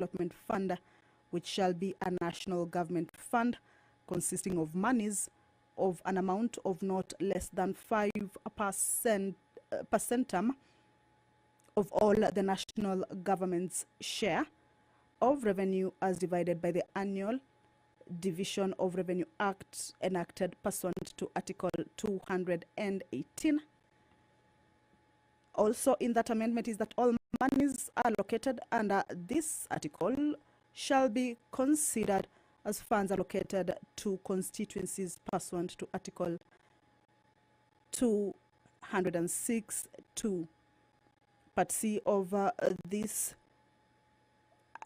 Development Fund, which shall be a national government fund consisting of monies of an amount of not less than 5% of all the national government's share of revenue as divided by the annual Division of Revenue Act enacted pursuant to Article 218. Also in that amendment is that all monies allocated under this article shall be considered as funds allocated to constituencies pursuant to Article 206(2). Part C of this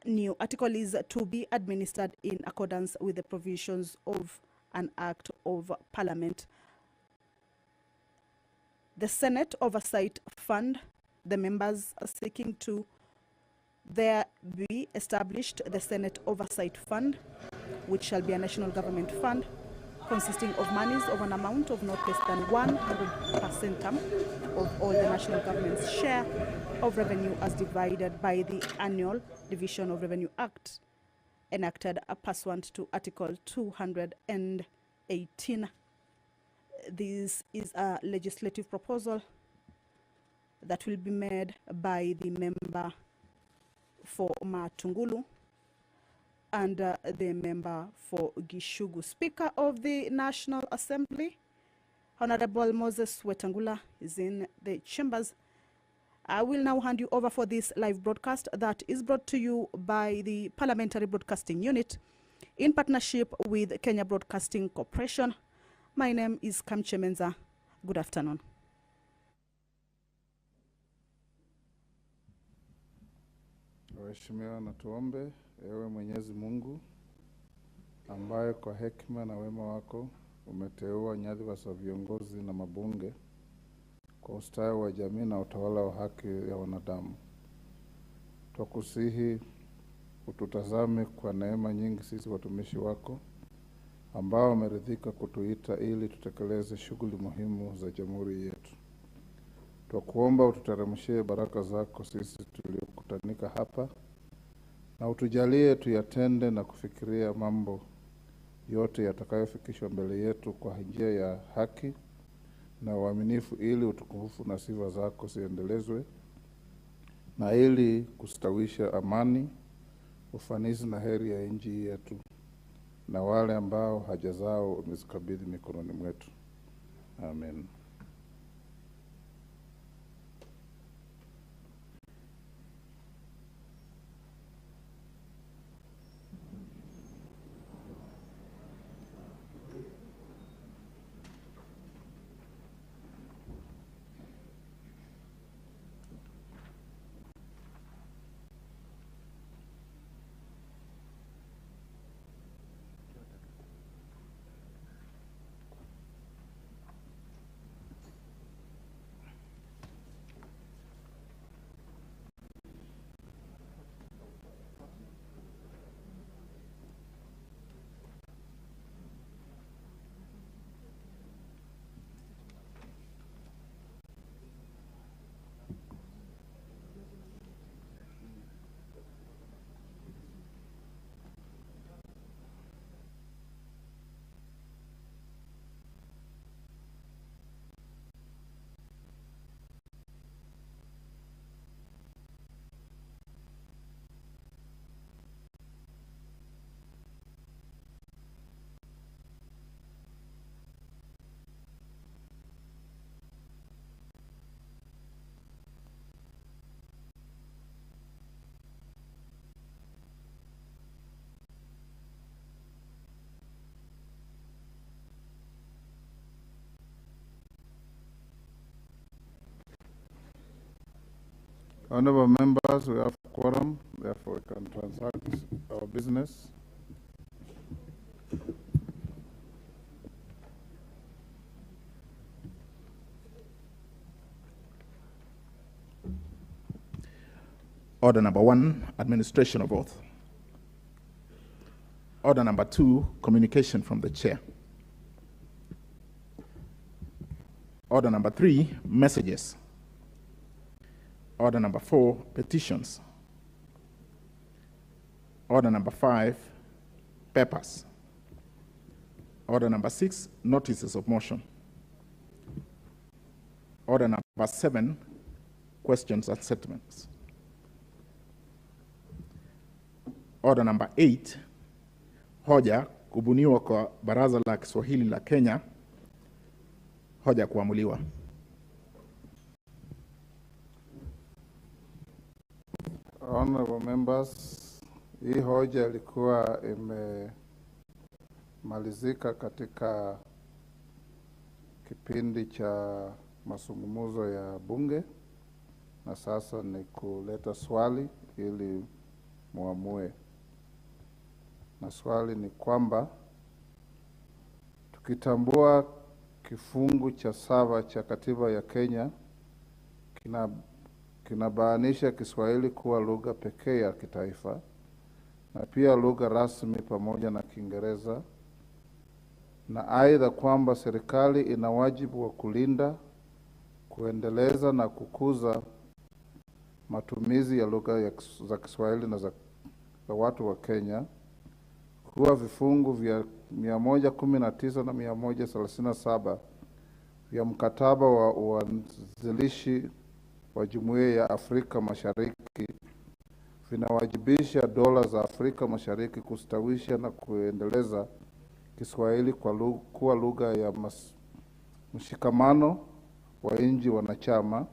new article is to be administered in accordance with the provisions of an Act of Parliament. The Senate Oversight Fund, the members are seeking to there be established the Senate Oversight Fund, which shall be a national government fund consisting of monies of an amount of not less than 100% of all the national government's share of revenue as divided by the annual Division of Revenue Act enacted pursuant to Article 218. This is a legislative proposal that will be made by the member for Matungulu and the member for Gishugu. Speaker of the National Assembly, Honorable Moses Wetangula, is in the chambers. I will now hand you over for this live broadcast that is brought to you by the Parliamentary Broadcasting Unit in partnership with Kenya Broadcasting Corporation. My name is Kamche Menza. Good afternoon. Waheshimiwa, na tuombe. Ewe Mwenyezi Mungu, ambaye kwa hekima na wema wako umeteua nyadhifa za viongozi na mabunge kwa ustawi wa jamii na utawala wa haki ya wanadamu, twakusihi ututazame kwa neema nyingi sisi watumishi wako ambao wameridhika kutuita ili tutekeleze shughuli muhimu za jamhuri yetu. Twakuomba ututeremshie baraka zako sisi tuliokutanika hapa, na utujalie tuyatende na kufikiria mambo yote yatakayofikishwa mbele yetu kwa njia ya haki na uaminifu, ili utukufu na sifa zako ziendelezwe, na ili kustawisha amani, ufanisi na heri ya nchi yetu na wale ambao haja zao umezikabidhi mikononi mwetu. Amen. Honorable members, we have quorum, therefore we can transact our business. Order number 1, administration of oath. Order number 2, communication from the chair. Order number 3, messages. Order number 4, petitions. Order number 5, papers. Order number 6, notices of motion. Order number 7, questions and settlements. Order number 8, hoja kubuniwa kwa Baraza la Kiswahili la Kenya, hoja kuamuliwa. Honorable members, hii hoja ilikuwa imemalizika katika kipindi cha mazungumzo ya bunge, na sasa ni kuleta swali ili muamue. Na swali ni kwamba tukitambua kifungu cha 7 cha katiba ya Kenya kinabainisha Kiswahili kuwa lugha pekee ya kitaifa na pia lugha rasmi pamoja na Kiingereza, na aidha kwamba serikali ina wajibu wa kulinda, kuendeleza na kukuza matumizi ya lugha za Kiswahili na za watu wa Kenya, kuwa vifungu vya 119 na 137 vya mkataba wa uanzilishi wa Jumuiya ya Afrika Mashariki vinawajibisha dola za Afrika Mashariki kustawisha na kuendeleza Kiswahili kuwa lugha ya mshikamano wa nchi wanachama,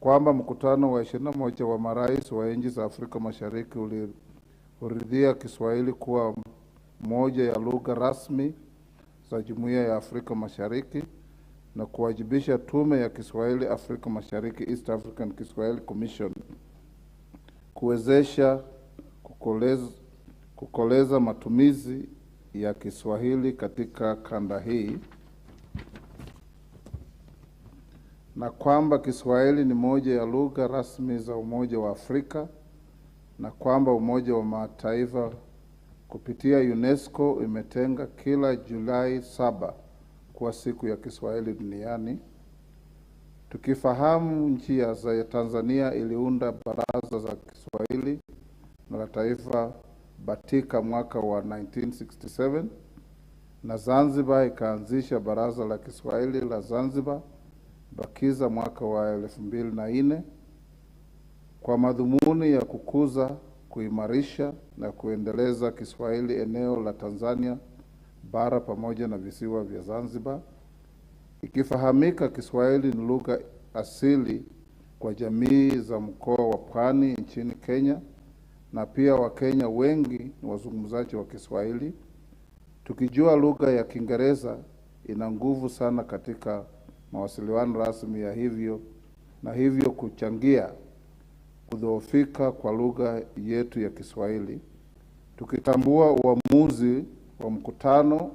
kwamba mkutano wa 21 wa marais wa nchi za Afrika Mashariki uliridhia Kiswahili kuwa moja ya lugha rasmi za Jumuiya ya Afrika Mashariki na kuwajibisha Tume ya Kiswahili Afrika Mashariki, East African Kiswahili Commission, kuwezesha kukoleza matumizi ya Kiswahili katika kanda hii, na kwamba Kiswahili ni moja ya lugha rasmi za Umoja wa Afrika, na kwamba Umoja wa Mataifa kupitia UNESCO imetenga kila Julai 7 kuwa siku ya Kiswahili duniani. Tukifahamu nchi ya Tanzania iliunda Baraza za Kiswahili na la Taifa Batika mwaka wa 1967, na Zanzibar ikaanzisha Baraza la Kiswahili la Zanzibar Bakiza mwaka wa 2004 kwa madhumuni ya kukuza, kuimarisha na kuendeleza Kiswahili eneo la Tanzania bara pamoja na visiwa vya Zanzibar. Ikifahamika Kiswahili ni lugha asili kwa jamii za mkoa wa Pwani nchini Kenya, na pia Wakenya wengi ni wazungumzaji wa Kiswahili. Tukijua lugha ya Kiingereza ina nguvu sana katika mawasiliano rasmi ya hivyo kuchangia kudhoofika kwa lugha yetu ya Kiswahili. Tukitambua uamuzi wa mkutano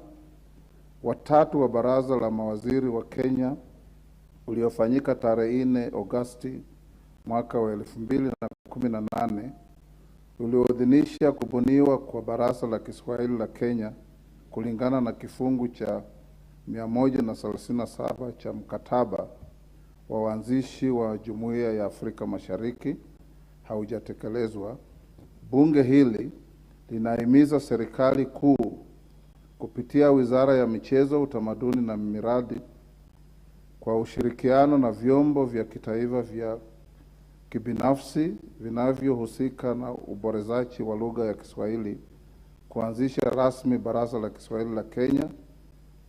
wa 3 wa Baraza la Mawaziri wa Kenya uliofanyika tarehe 4 Agosti mwaka wa 2018 ulioidhinisha kubuniwa kwa Baraza la Kiswahili la Kenya kulingana na kifungu cha 137 cha mkataba wa uanzishi wa Jumuiya ya Afrika Mashariki haujatekelezwa. Bunge hili linahimiza serikali kuu kupitia Wizara ya Michezo, Utamaduni na Miradi kwa ushirikiano na vyombo vya kitaifa vya kibinafsi vinavyohusika na uboreshaji wa lugha ya Kiswahili kuanzisha rasmi Baraza la Kiswahili la Kenya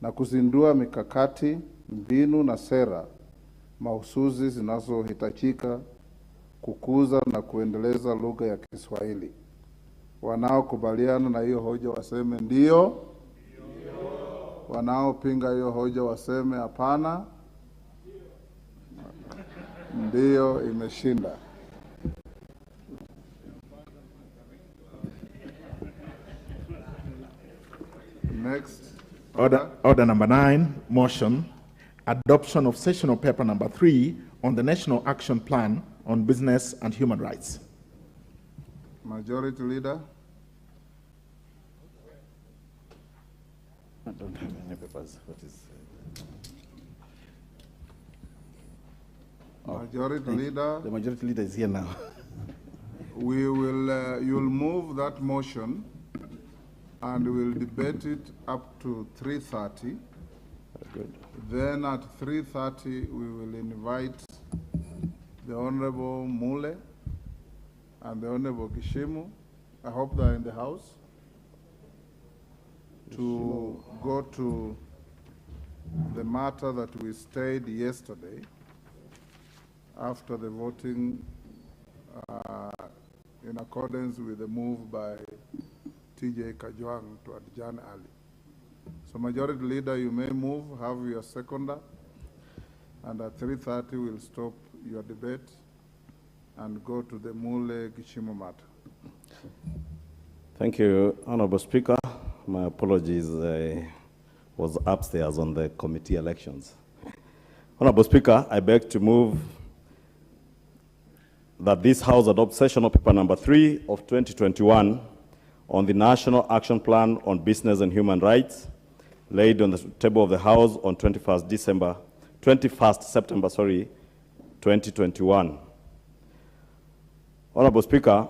na kuzindua mikakati, mbinu na sera mahususi zinazohitajika kukuza na kuendeleza lugha ya Kiswahili. Wanaokubaliana na hiyo hoja waseme ndio. Wanaopinga hiyo hoja waseme hapana. Ndio, imeshinda. Next. Order number 9, motion, adoption of sessional paper number 3 on the National Action Plan on Business and Human Rights. Majority Leader. I don't have any papers. What is? Majority Leader. The Majority Leader is here now. we will, you'll move that motion and we'll debate it up to 3:30. Good. Then at 3:30, we will invite the Honorable Mule and the Honorable Kishimu. I hope they're in the house to go to the matter that we stayed yesterday after the voting in accordance with the move by TJ Kajwang to adjourn early. So Majority Leader, you may move, have your seconder, and at 3:30 we'll stop your debate and go to the Mule Kishimu matter. Thank you, Honorable Speaker. My apologies, I was upstairs on the committee elections. Honorable Speaker, I beg to move that this House adopt sessional paper number 3 of 2021 on the National Action Plan on Business and Human Rights, laid on the table of the House on 21st September 2021. Honorable Speaker,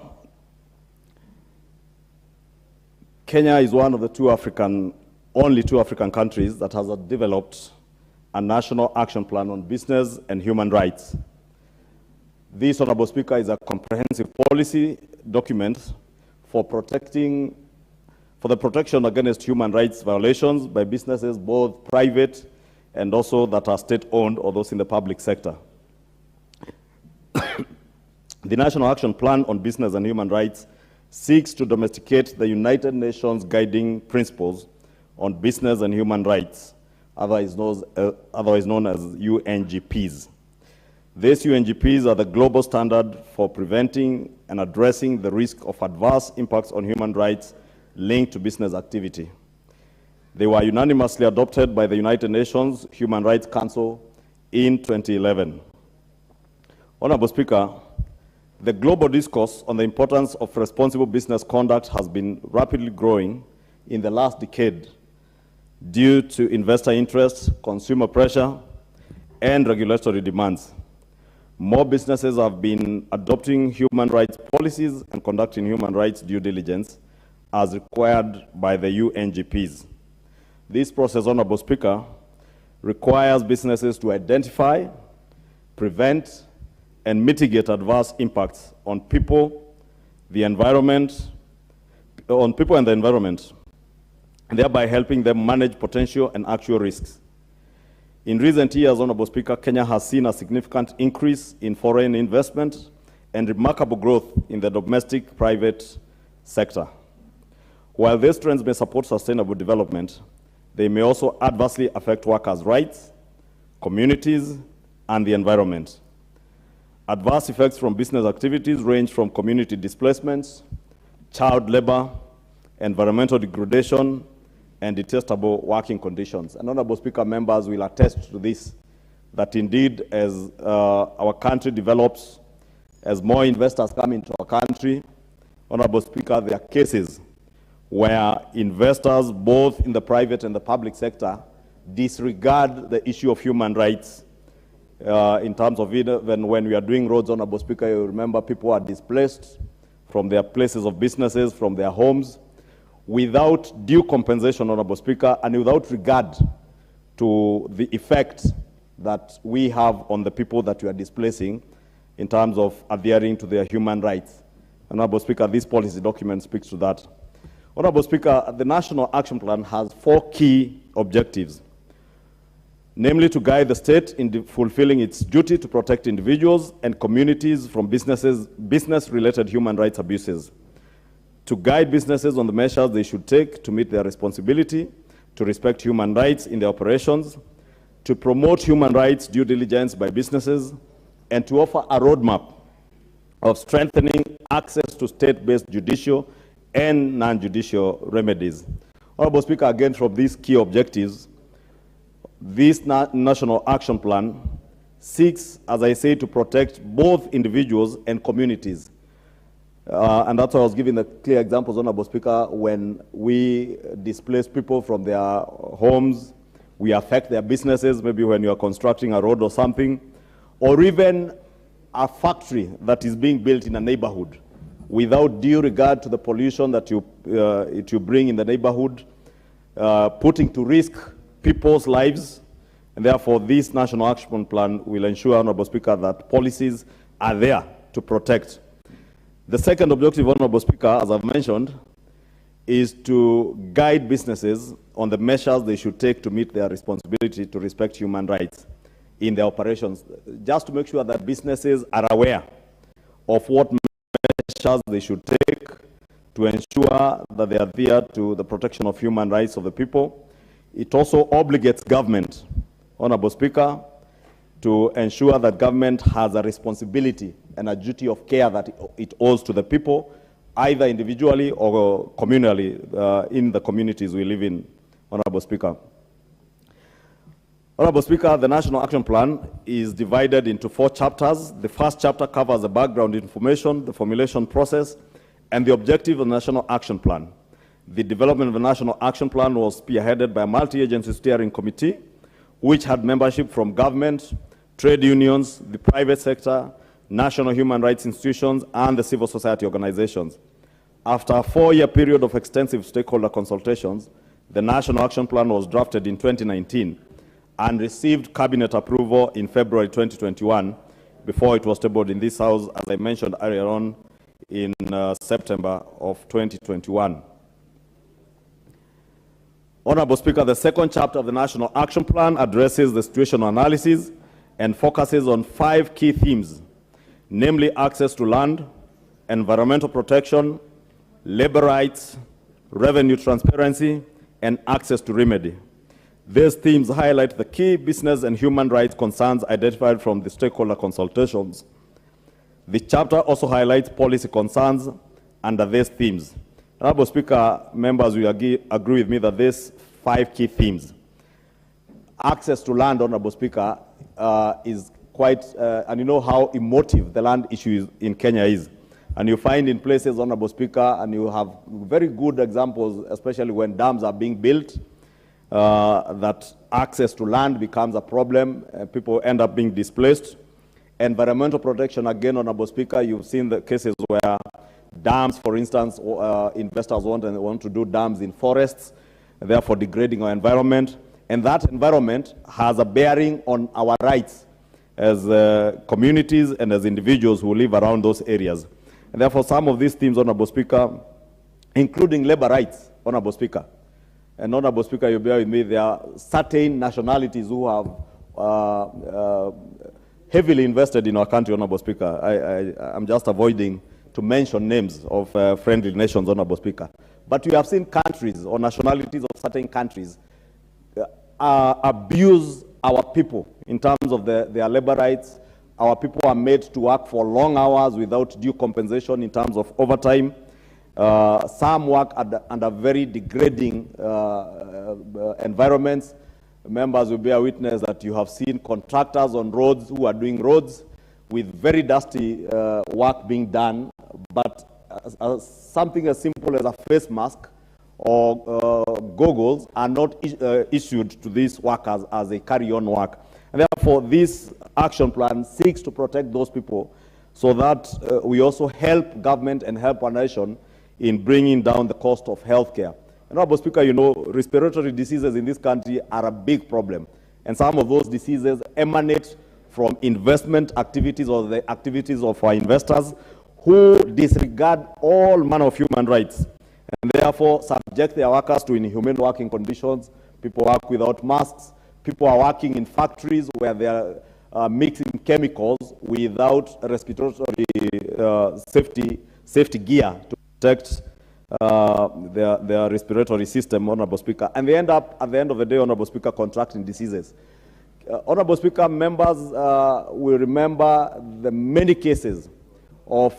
Kenya is one of the only two African countries that has developed a National Action Plan on Business and Human Rights. This, Honorable Speaker, is a comprehensive policy document for the protection against human rights violations by businesses, both private and also that are state-owned or those in the public sector. The National Action Plan on Business and Human Rights seeks to domesticate the United Nations guiding principles on business and human rights, otherwise known as UNGPs. These UNGPs are the global standard for preventing and addressing the risk of adverse impacts on human rights linked to business activity. They were unanimously adopted by the United Nations Human Rights Council in 2011. Honorable Speaker, the global discourse on the importance of responsible business conduct has been rapidly growing in the last decade due to investor interest, consumer pressure, and regulatory demands. More businesses have been adopting human rights policies and conducting human rights due diligence as required by the UNGPs. This process, Honorable Speaker, requires businesses to identify, prevent, and mitigate adverse impacts on people, the environment, and the environment, thereby helping them manage potential and actual risks. In recent years, Honorable Speaker, Kenya has seen a significant increase in foreign investment and remarkable growth in the domestic private sector. While these trends may support sustainable development, they may also adversely affect workers' rights, communities, and the environment. Adverse effects from business activities range from community displacements, child labor, environmental degradation, and detestable working conditions. And Honorable Speaker, members will attest to this, that indeed as our country develops, as more investors come into our country, Honorable Speaker, there are cases where investors, both in the private and the public sector, disregard the issue of human rights in terms of even when we are doing roads, Honorable Speaker, you remember people are displaced from their places of businesses, from their homes, without due compensation, Honorable Speaker, and without regard to the effect that we have on the people that we are displacing in terms of adhering to their human rights. Honorable Speaker, this policy document speaks to that. Honorable Speaker, the National Action Plan has 4 key objectives, namely to guide the state in fulfilling its duty to protect individuals and communities from business-related human rights abuses, to guide businesses on the measures they should take to meet their responsibility, to respect human rights in their operations, to promote human rights due diligence by businesses, and to offer a roadmap of strengthening access to state-based judicial and non-judicial remedies. Honorable Speaker, again from these key objectives, this National Action Plan seeks, as I say, to protect both individuals and communities. And that's why I was giving the clear examples, Honorable Speaker, when we displace people from their homes, we affect their businesses, maybe when you are constructing a road or something, or even a factory that is being built in a neighborhood. without due regard to the pollution that you bring in the neighborhood, putting to risk people's lives. And therefore, this National Action Plan will ensure, Honorable Speaker, that policies are there to protect. The second objective, Honorable Speaker, as I've mentioned, is to guide businesses on the measures they should take to meet their responsibility to respect human rights in their operations, just to make sure that businesses are aware of what measures they should take to ensure that they adhere to the protection of human rights of the people. It also obligates government, Honorable Speaker, to ensure that government has a responsibility and a duty of care that it owes to the people, either individually or communally in the communities we live in, Honorable Speaker. Honorable Speaker, the National Action Plan is divided into 4 chapters. The first chapter covers the background information, the formulation process, and the objective of the National Action Plan. The development of the National Action Plan was spearheaded by a multi-agency steering committee, which had membership from government, trade unions, the private sector, national human rights institutions, and the civil society organizations. After a 4-year period of extensive stakeholder consultations, the National Action Plan was drafted in 2019 and received cabinet approval in February 2021 before it was tabled in this House, as I mentioned earlier on, in September of 2021. Honorable Speaker, the second chapter of the National Action Plan addresses the situational analysis and focuses on 5 key themes, namely access to land, environmental protection, labor rights, revenue transparency, and access to remedy. These themes highlight the key business and human rights concerns identified from the stakeholder consultations. The chapter also highlights policy concerns under these themes. Honorable Speaker, members will agree with me that these 5 key themes. Access to land, Honorable Speaker, is quite, and you know how emotive the land issue in Kenya is. And you find in places, Honorable Speaker, and you have very good examples, especially when dams are being built, that access to land becomes a problem, people end up being displaced. Environmental protection, again, Honorable Speaker, you've seen the cases where dams, for instance, investors want to do dams in forests, therefore degrading our environment. And that environment has a bearing on our rights as communities and as individuals who live around those areas. And therefore, some of these themes, Honorable Speaker, including labor rights, Honorable Speaker. And Honorable Speaker, you bear with me, there are certain nationalities who have heavily invested in our country, Honorable Speaker. I'm just avoiding to mention names of friendly nations, Honorable Speaker. But we have seen countries or nationalities of certain countries abuse our people in terms of their labor rights. Our people are made to work for long hours without due compensation in terms of overtime. Some work under very degrading environments. Members will bear witness that you have seen contractors on roads who are doing roads with very dusty work being done, but something as simple as a face mask or goggles are not issued to these workers as they carry on work. And therefore, this action plan seeks to protect those people so that we also help government and help our nation in bringing down the cost of healthcare. And Honorable Speaker, you know, respiratory diseases in this country are a big problem. And some of those diseases emanate from investment activities or the activities of our investors who disregard all manner of human rights and therefore subject their workers to inhumane working conditions. People work without masks. People are working in factories where they are mixing chemicals without respiratory safety gear to protect their respiratory system, Honorable Speaker. And they end up, at the end of the day, Honorable Speaker, contracting diseases. Honorable Speaker, members will remember the many cases of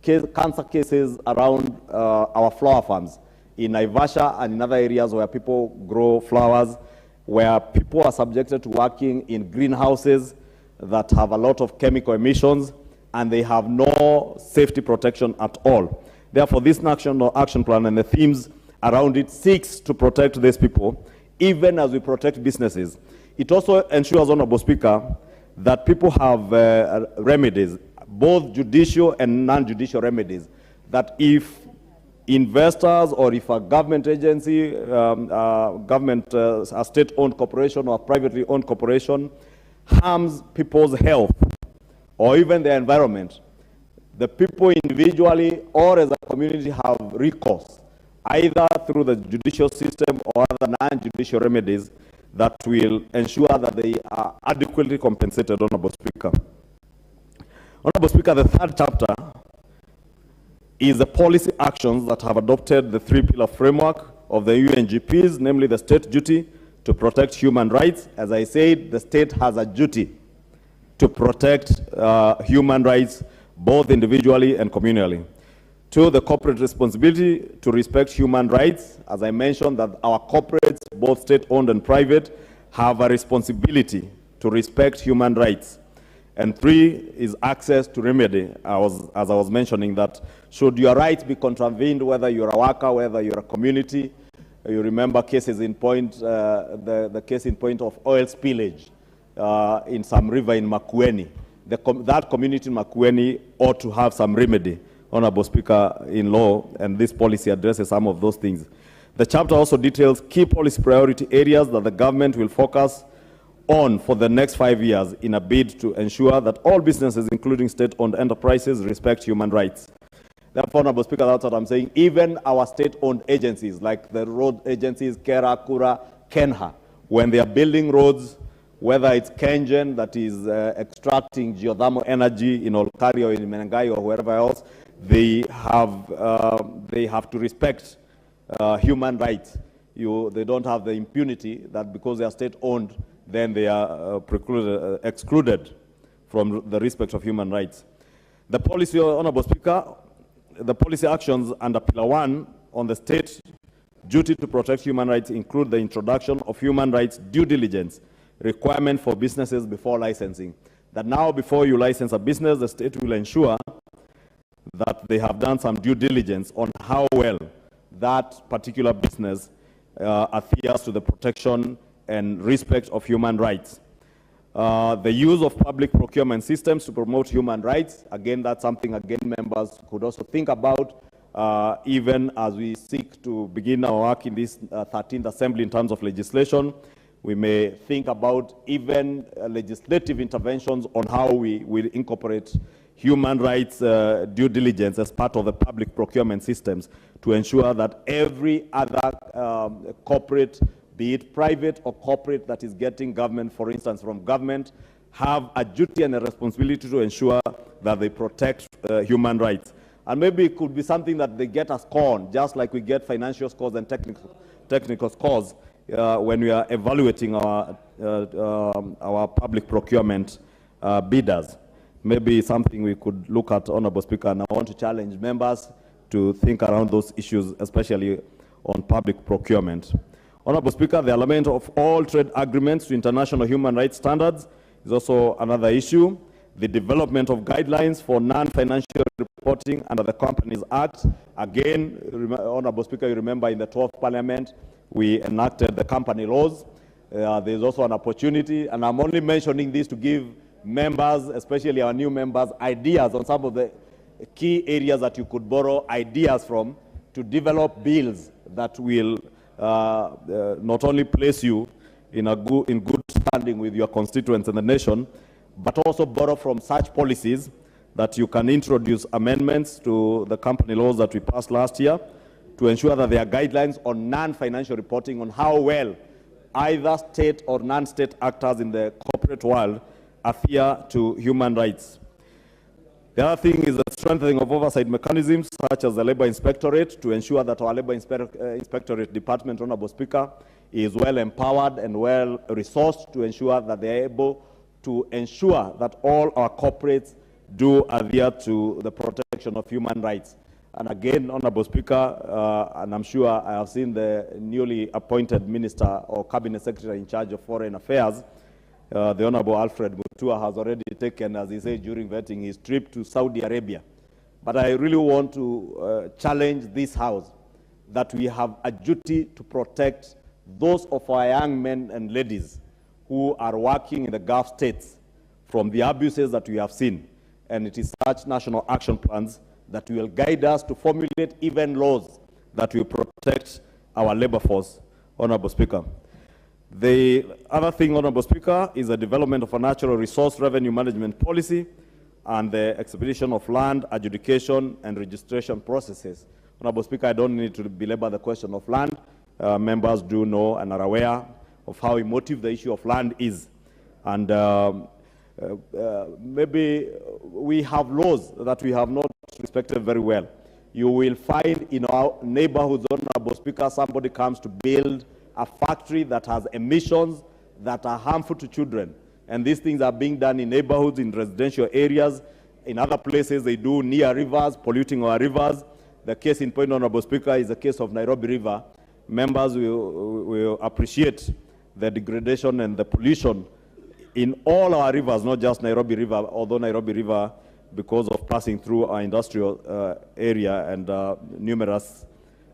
cancer cases around our flower farms in Naivasha and in other areas where people grow flowers, where people are subjected to working in greenhouses that have a lot of chemical emissions and they have no safety protection at all. Therefore, this national action plan and the themes around it seeks to protect these people, even as we protect businesses. It also ensures, Honorable Speaker, that people have remedies, both judicial and non-judicial remedies, that if investors or if a government agency, a state-owned corporation or a privately owned corporation harms people's health or even the environment, the people individually or as a community have recourse, either through the judicial system or other non-judicial remedies that will ensure that they are adequately compensated, Honorable Speaker. Honorable Speaker, the third chapter is the policy actions that have adopted the three-pillar framework of the UNGPs, namely the state duty to protect human rights. As I said, the state has a duty to protect human rights, both individually and communally. Two, the corporate responsibility to respect human rights. As I mentioned, that our corporates, both state-owned and private, have a responsibility to respect human rights. And three is access to remedy, as I was mentioning, that should your rights be contravened, whether you're a worker, whether you're a community. You remember cases in point, the case in point of oil spillage in some river in Makwiny. That community in Makwiny ought to have some remedy, Honorable Speaker, in law, and this policy addresses some of those things. The chapter also details key policy priority areas that the government will focus on for the next 5 years in a bid to ensure that all businesses, including state-owned enterprises, respect human rights. Therefore, Honorable Speaker, that's what I'm saying. Even our state-owned agencies, like the road agencies, Kera, Kura, Kenha, when they are building roads, whether it's Kenyan that is extracting geothermal energy in Olkaria or in Menengai or wherever else, they have to respect human rights. They don't have the impunity that because they are state-owned, then they are excluded from the respect of human rights. The policy, Honorable Speaker, the policy actions under Pillar 1 on the state duty to protect human rights include the introduction of human rights due diligence requirement for businesses before licensing. That now before you license a business, the state will ensure that they have done some due diligence on how well that particular business adheres to the protection and respect of human rights. The use of public procurement systems to promote human rights, again, that's something, again, members could also think about, even as we seek to begin our work in this 13th Assembly in terms of legislation. We may think about even legislative interventions on how we will incorporate human rights due diligence as part of the public procurement systems to ensure that every other corporate, be it private or corporate, that is getting government, for instance, from government, have a duty and a responsibility to ensure that they protect human rights. And maybe it could be something that they get a score on, just like we get financial scores and technical scores when we are evaluating our public procurement bidders. Maybe something we could look at, Honorable Speaker, and I want to challenge members to think around those issues, especially on public procurement. Honorable Speaker, the alignment of all trade agreements to international human rights standards is also another issue. The development of guidelines for non-financial reporting under the Companies Act. Again, Honorable Speaker, you remember in the 12th Parliament, we enacted the company laws. There's also an opportunity, and I'm only mentioning this to give members, especially our new members, ideas on some of the key areas that you could borrow ideas from to develop bills that will not only place you in good standing with your constituents and the nation, but also borrow from such policies that you can introduce amendments to the company laws that we passed last year to ensure that there are guidelines on non-financial reporting on how well either state or non-state actors in the corporate world adhere to human rights. The other thing is the strengthening of oversight mechanisms such as the Labor Inspectorate to ensure that our Labor Inspectorate Department, Honorable Speaker, is well empowered and well resourced to ensure that they are able to ensure that all our corporates do adhere to the protection of human rights. And again, Honorable Speaker, and I'm sure I have seen the newly appointed Minister or Cabinet Secretary in charge of Foreign Affairs, the Honorable Alfred Mutua, has already taken, as he said during vetting, his trip to Saudi Arabia. But I really want to challenge this House that we have a duty to protect those of our young men and ladies who are working in the Gulf states from the abuses that we have seen. and it is such national action plans that will guide us to formulate even laws that will protect our labor force, Honorable Speaker. The other thing, Honorable Speaker, is the development of a natural resource revenue management policy and the expedition of land, adjudication, and registration processes. Honorable Speaker, I don't need to belabor the question of land. Members do know and are aware of how emotive the issue of land is. And maybe we have laws that we have not respected very well. You will find in our neighborhoods, Honorable Speaker, somebody comes to build a factory that has emissions that are harmful to children. And these things are being done in neighborhoods, in residential areas. In other places, they do near rivers, polluting our rivers. The case in point, Honorable Speaker, is the case of Nairobi River. Members will appreciate the degradation and the pollution in all our rivers, not just Nairobi River, although Nairobi River, because of passing through our industrial area and numerous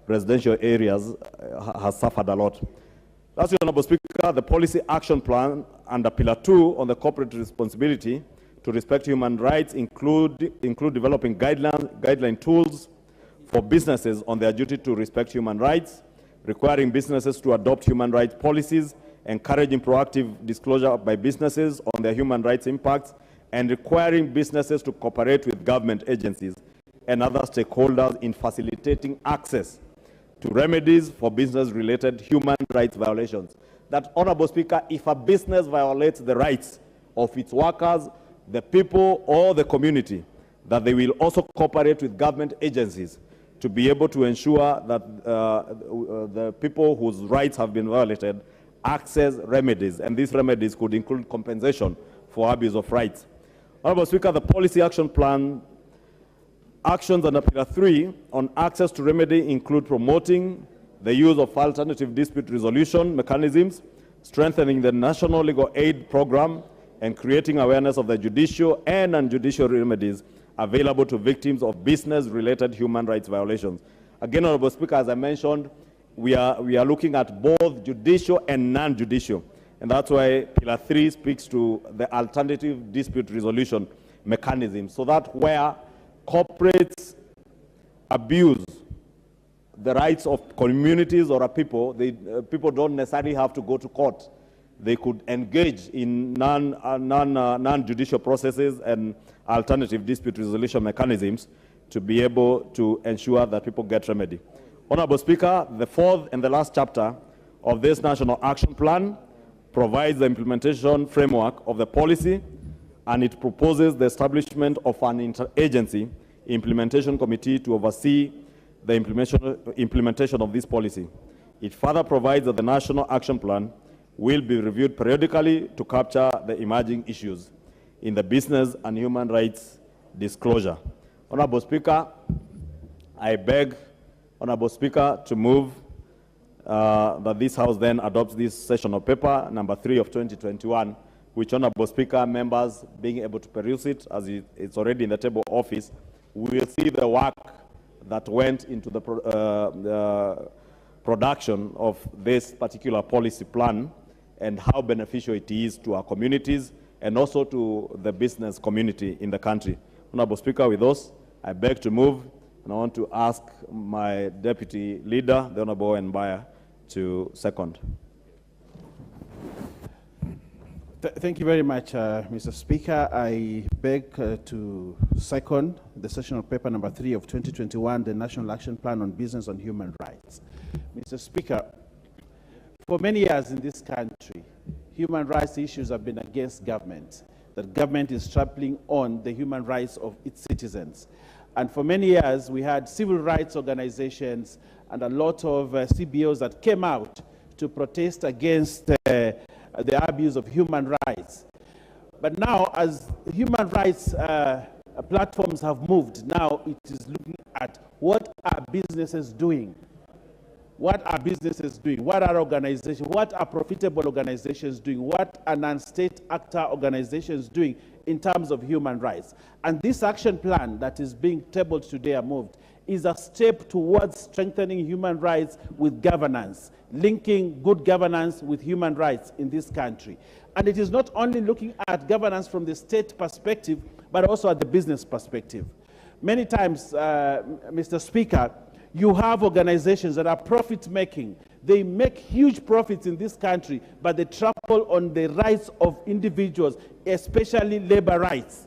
residential areas, has suffered a lot. Lastly, Honorable Speaker, the policy action plan under Pillar 2 on the corporate responsibility to respect human rights include developing guideline tools for businesses on their duty to respect human rights, requiring businesses to adopt human rights policies, encouraging proactive disclosure by businesses on their human rights impacts, and requiring businesses to cooperate with government agencies and other stakeholders in facilitating access to remedies for business-related human rights violations. That, Honorable Speaker, if a business violates the rights of its workers, the people, or the community, that they will also cooperate with government agencies to be able to ensure that the people whose rights have been violated access remedies, and these remedies could include compensation for abuse of rights. Honorable Speaker, the policy action plan actions under Pillar 3 on access to remedy include promoting the use of alternative dispute resolution mechanisms, strengthening the national legal aid program, and creating awareness of the judicial and non-judicial remedies available to victims of business-related human rights violations. Again, Honorable Speaker, as I mentioned, we are looking at both judicial and non-judicial, and that's why Pillar 3 speaks to the alternative dispute resolution mechanism, so that where corporates abuse the rights of communities or a people, people don't necessarily have to go to court. They could engage in non-judicial processes and alternative dispute resolution mechanisms to be able to ensure that people get remedy. Honorable Speaker, the fourth and the last chapter of this National Action Plan provides the implementation framework of the policy, and it proposes the establishment of an interagency implementation committee to oversee the implementation of this policy. It further provides that the National Action Plan will be reviewed periodically to capture the emerging issues in the business and human rights disclosure. Honorable Speaker, I beg Honorable Speaker to move that this House then adopts this session of paper number 3 of 2021, which, Honorable Speaker, members being able to peruse it as it's already in the table office, we will see the work that went into the production of this particular policy plan and how beneficial it is to our communities and also to the business community in the country. Honorable Speaker, with those, I beg to move, and I want to ask my deputy leader, the Honorable Mbaya, to second. Thank you very much, Mr. Speaker. I beg to second the sessional paper number 3 of 2021, the National Action Plan on Business and Human Rights. Mr. Speaker, for many years in this country, human rights issues have been against government, that government is trampling on the human rights of its citizens. And for many years, we had civil rights organizations and a lot of CBOs that came out to protest against the abuse of human rights. But now, as human rights platforms have moved, now it is looking at what are businesses doing? What are businesses doing? What are organizations? What are profitable organizations doing? What are non-state actor organizations doing in terms of human rights? And this action plan that is being tabled today and moved is a step towards strengthening human rights with governance, linking good governance with human rights in this country. And it is not only looking at governance from the state perspective, but also at the business perspective. Many times, Mr. Speaker, you have organizations that are profit-making. They make huge profits in this country, but they trample on the rights of individuals, especially labor rights.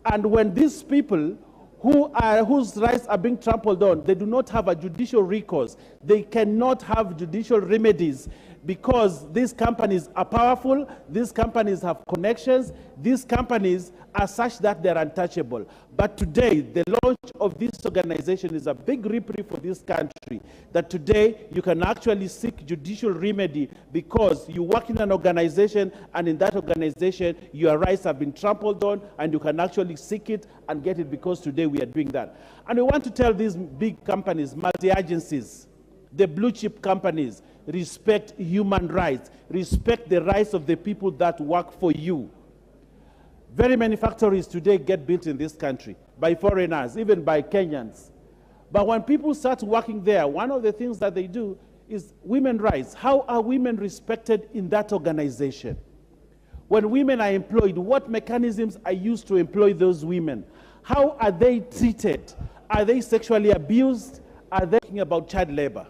And when these people whose rights are being trampled on, they do not have a judicial recourse. They cannot have judicial remedies because these companies are powerful, these companies have connections, these companies are such that they're untouchable. But today, the launch of this organization is a big reprieve for this country, that today you can actually seek judicial remedy because you work in an organization, and in that organization, your rights have been trampled on, and you can actually seek it and get it, because today we are doing that. And we want to tell these big companies, multi-agencies, the blue chip companies, respect human rights, respect the rights of the people that work for you. Very many factories today get built in this country by foreigners, even by Kenyans. But when people start working there, one of the things that they do is women's rights. How are women respected in that organization? When women are employed, what mechanisms are used to employ those women? How are they treated? Are they sexually abused? Are they thinking about child labor?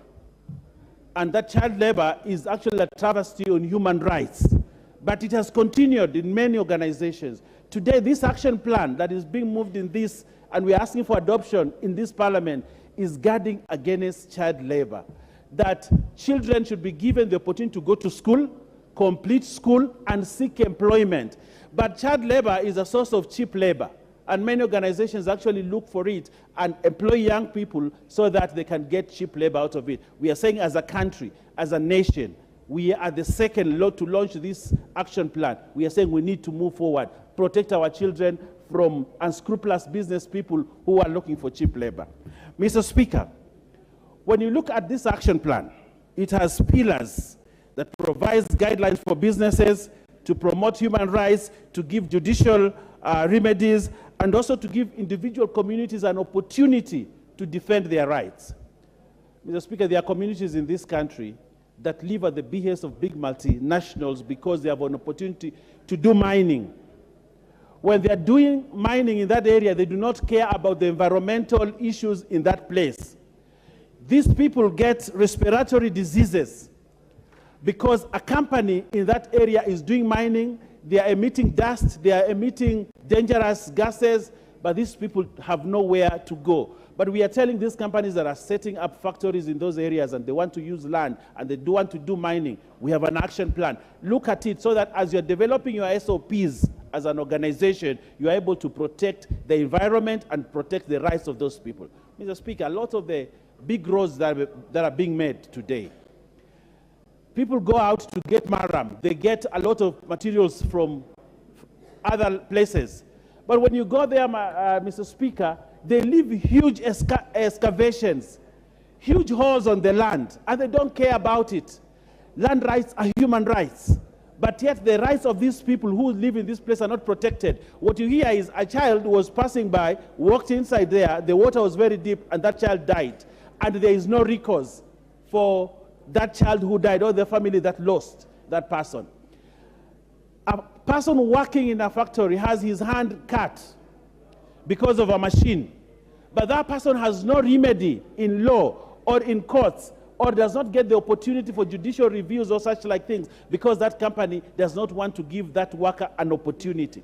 And that child labor is actually a travesty on human rights. But it has continued in many organizations. Today, this action plan that is being moved in this, and we're asking for adoption in this parliament, is guarding against child labor. That children should be given the opportunity to go to school, complete school, and seek employment. But child labor is a source of cheap labor. And many organizations actually look for it and employ young people so that they can get cheap labor out of it. We are saying as a country, as a nation, we are the second to launch this action plan. We are saying we need to move forward, protect our children from unscrupulous business people who are looking for cheap labor. Mr. Speaker, when you look at this action plan, it has pillars that provides guidelines for businesses to promote human rights, to give judicial remedies, and also to give individual communities an opportunity to defend their rights. Mr. Speaker, there are communities in this country that live at the behest of big multinationals because they have an opportunity to do mining. When they are doing mining in that area, they do not care about the environmental issues in that place. These people get respiratory diseases because a company in that area is doing mining, they are emitting dust, they are emitting dangerous gases, but these people have nowhere to go. But we are telling these companies that are setting up factories in those areas and they want to use land and they do want to do mining, we have an action plan. Look at it so that as you're developing your SOPs as an organization, you're able to protect the environment and protect the rights of those people. Mr. Speaker, a lot of the big roads that are being made today, people go out to get maram. They get a lot of materials from other places. But when you go there, Mr. Speaker, they leave huge excavations, huge holes on the land, and they don't care about it. Land rights are human rights. But yet the rights of these people who live in this place are not protected. What you hear is a child was passing by, walked inside there, the water was very deep, and that child died. And there is no recourse for that child who died or the family that lost that person. A person working in a factory has his hand cut because of a machine, but that person has no remedy in law or in courts, or does not get the opportunity for judicial reviews or such like things because that company does not want to give that worker an opportunity.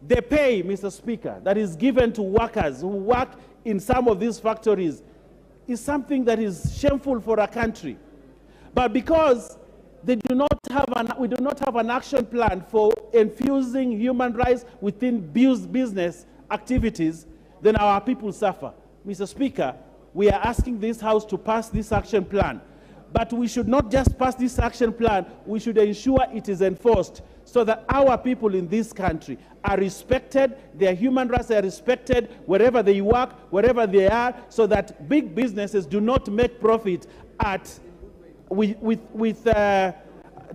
The pay, Mr. Speaker, that is given to workers who work in some of these factories is something that is shameful for a country. But because we do not have an action plan for infusing human rights within business activities, then our people suffer. Mr. Speaker, we are asking this House to pass this action plan. But we should not just pass this action plan, we should ensure it is enforced so that our people in this country are respected, their human rights are respected wherever they work, wherever they are, so that big businesses do not make profit with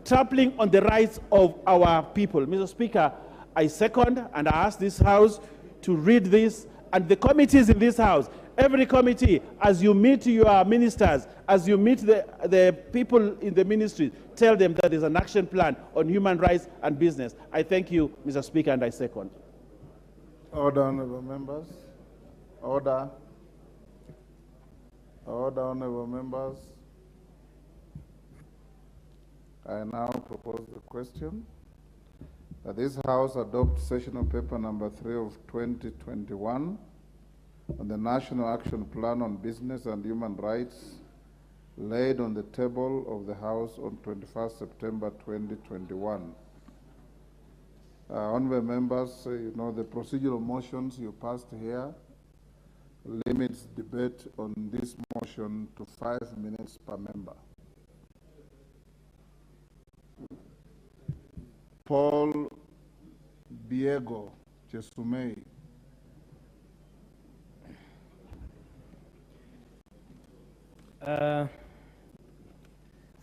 trampling on the rights of our people. Mr. Speaker, I second and I ask this House to read this, and the committees in this House, every committee, as you meet your ministers, as you meet the people in the ministry, tell them that there's an action plan on human rights and business. I thank you, Mr. Speaker, and I second. Order, honorable members. Order. Order, honorable members. I now propose the question that this House adopt sessional paper number 3 of 2021 on the National Action Plan on Business and Human Rights laid on the table of the House on 21st September 2021. Honorable members, you know the procedural motions you passed here limits debate on this motion to 5 minutes per member. Paul Biego Chesumei.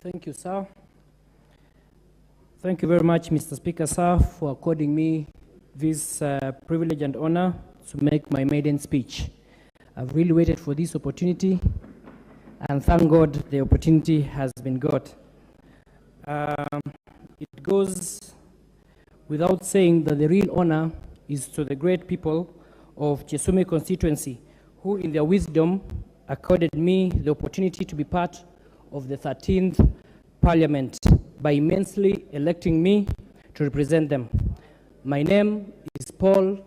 Thank you, sir. Thank you very much, Mr. Speaker, sir, for according me this privilege and honor to make my maiden speech. I've really waited for this opportunity, and thank God the opportunity has been got. It goes without saying that the real honor is to the great people of Chesumei constituency, who in their wisdom accorded me the opportunity to be part of the 13th Parliament by immensely electing me to represent them. My name is Paul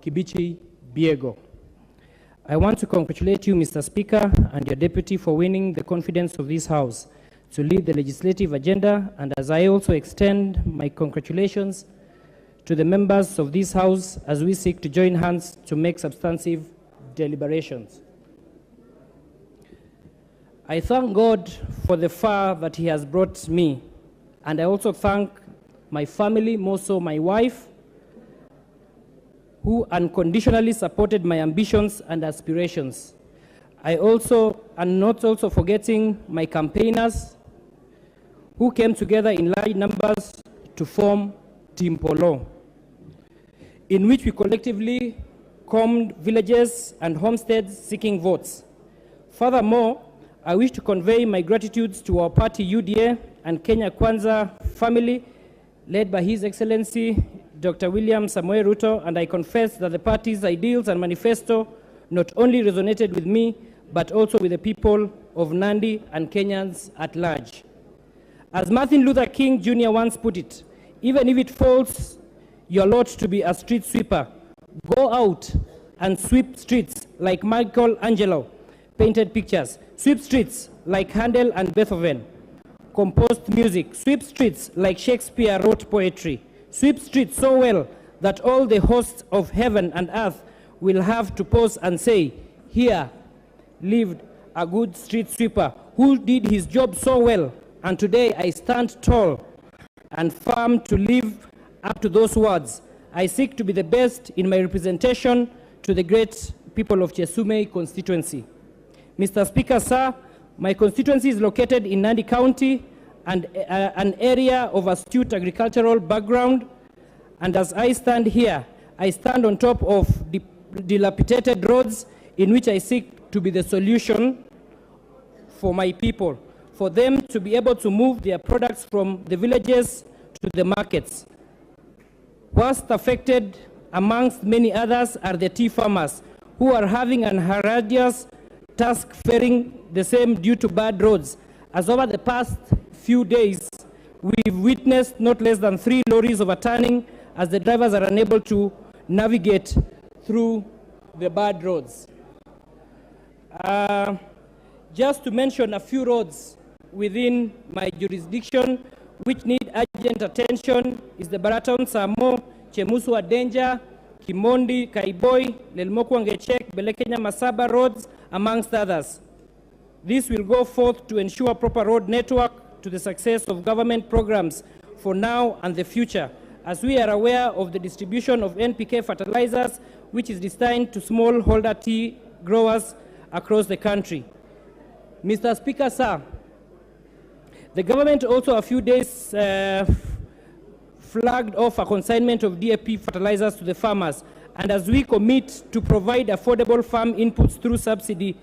Kibichi Biego. I want to congratulate you, Mr. Speaker, and your deputy for winning the confidence of this House to lead the legislative agenda, and as I also extend my congratulations to the members of this House as we seek to join hands to make substantive deliberations. I thank God for the far that He has brought me, and I also thank my family, more so my wife, who unconditionally supported my ambitions and aspirations. I also am not also forgetting my campaigners who came together in large numbers to form Team Polo, in which we collectively combed villages and homesteads seeking votes. Furthermore, I wish to convey my gratitude to our party UDA and Kenya Kwanza family, led by His Excellency Dr. William Samoei Ruto, and I confess that the party's ideals and manifesto not only resonated with me, but also with the people of Nandi and Kenyans at large. As Martin Luther King Jr. once put it, even if it falls your lot to be a street sweeper, go out and sweep streets like Michelangelo painted pictures, sweep streets like Handel and Beethoven composed music, sweep streets like Shakespeare wrote poetry, sweep streets so well that all the hosts of heaven and earth will have to pause and say, here lived a good street sweeper who did his job so well, and today I stand tall and firm to live up to those words. I seek to be the best in my representation to the great people of Chesumei constituency. Mr. Speaker, sir, my constituency is located in Nandi County and an area of astute agricultural background. And as I stand here, I stand on top of dilapidated roads in which I seek to be the solution for my people, for them to be able to move their products from the villages to the markets. Worst affected amongst many others are the tea farmers, who are having an horrendous task faring the same due to bad roads. As over the past few days, we've witnessed not less than 3 lorries overturning as the drivers are unable to navigate through the bad roads. Just to mention a few roads within my jurisdiction which need urgent attention is the Baraton Samo, Chemuswa Danger, Kimondi, Kaiboi, Lelmokwangechek, Belekenya Masaba roads, amongst others. This will go forth to ensure proper road network to the success of government programs for now and the future, as we are aware of the distribution of NPK fertilizers, which is destined to smallholder tea growers across the country. Mr. Speaker, sir, the government also a few days flagged off a consignment of DAP fertilizers to the farmers, and as we commit to provide affordable farm inputs through subsidy,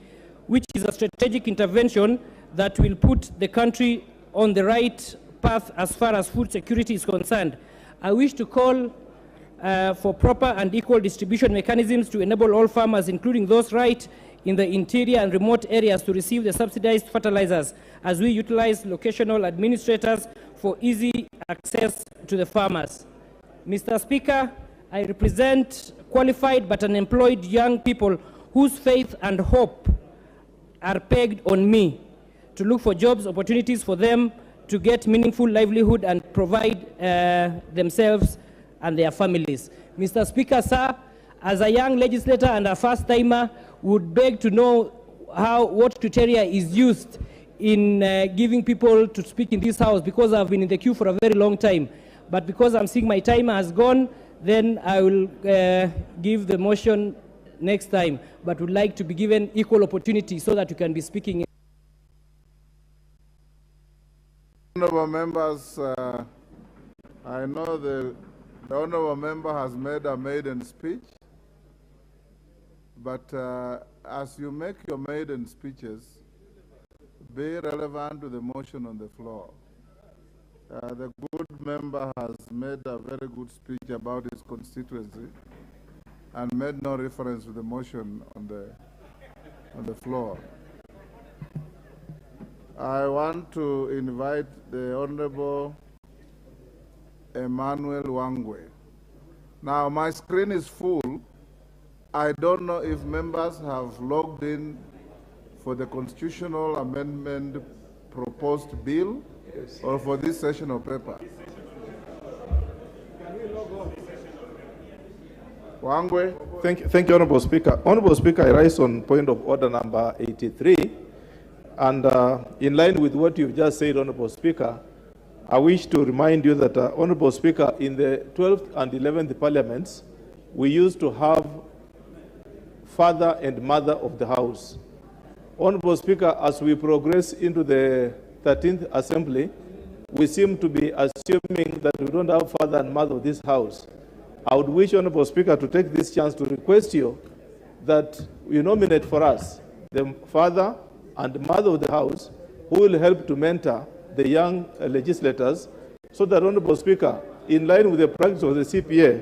which is a strategic intervention that will put the country on the right path as far as food security is concerned, I wish to call for proper and equal distribution mechanisms to enable all farmers, including those right in the interior and remote areas, to receive the subsidized fertilizers, as we utilize locational administrators for easy access to the farmers. Mr. Speaker, I represent qualified but unemployed young people whose faith and hope are pegged on me to look for jobs, opportunities for them to get meaningful livelihood and provide themselves and their families. Mr. Speaker, sir, as a young legislator and a first-timer, would beg to know what criteria is used in giving people to speak in this house, because I've been in the queue for a very long time. But because I'm seeing my time has gone, then I will give the motion next time, but would like to be given equal opportunity so that you can be speaking. Honorable members, I know the honorable member has made a maiden speech, but as you make your maiden speeches, be relevant to the motion on the floor. The good member has made a very good speech about his constituency and made no reference to the motion on the floor. I want to invite the Honorable Emmanuel Wangwe. Now, my screen is full. I don't know if members have logged in for the constitutional amendment proposed bill, yes, or for this session of paper. Wangwe. Thank you, Honorable Speaker. Honorable Speaker, I rise on point of order number 83. And in line with what you've just said, Honorable Speaker, I wish to remind you that, Honorable Speaker, in the 12th and 11th parliaments, we used to have father and mother of the house. Honorable Speaker, as we progress into the 13th assembly, we seem to be assuming that we don't have father and mother of this house. I would wish, Honorable Speaker, to take this chance to request you that you nominate for us the father and mother of the house who will help to mentor the young legislators, so that, Honorable Speaker, in line with the practice of the CPA,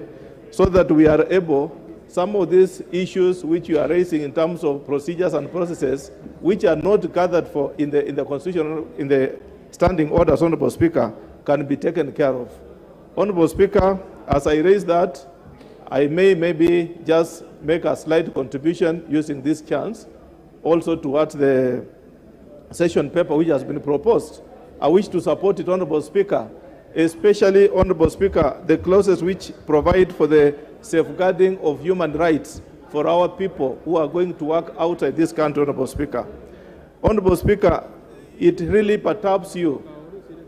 so that we are able, some of these issues which you are raising in terms of procedures and processes, which are not gathered for in the constitutional, in the standing orders, Honorable Speaker, can be taken care of. Honorable Speaker, as I raise that, I may maybe just make a slight contribution using this chance also towards the session paper which has been proposed. I wish to support it, Honorable Speaker, especially, Honorable Speaker, the clauses which provide for the safeguarding of human rights for our people who are going to work outside this country, Honorable Speaker. Honorable Speaker, it really perturbs you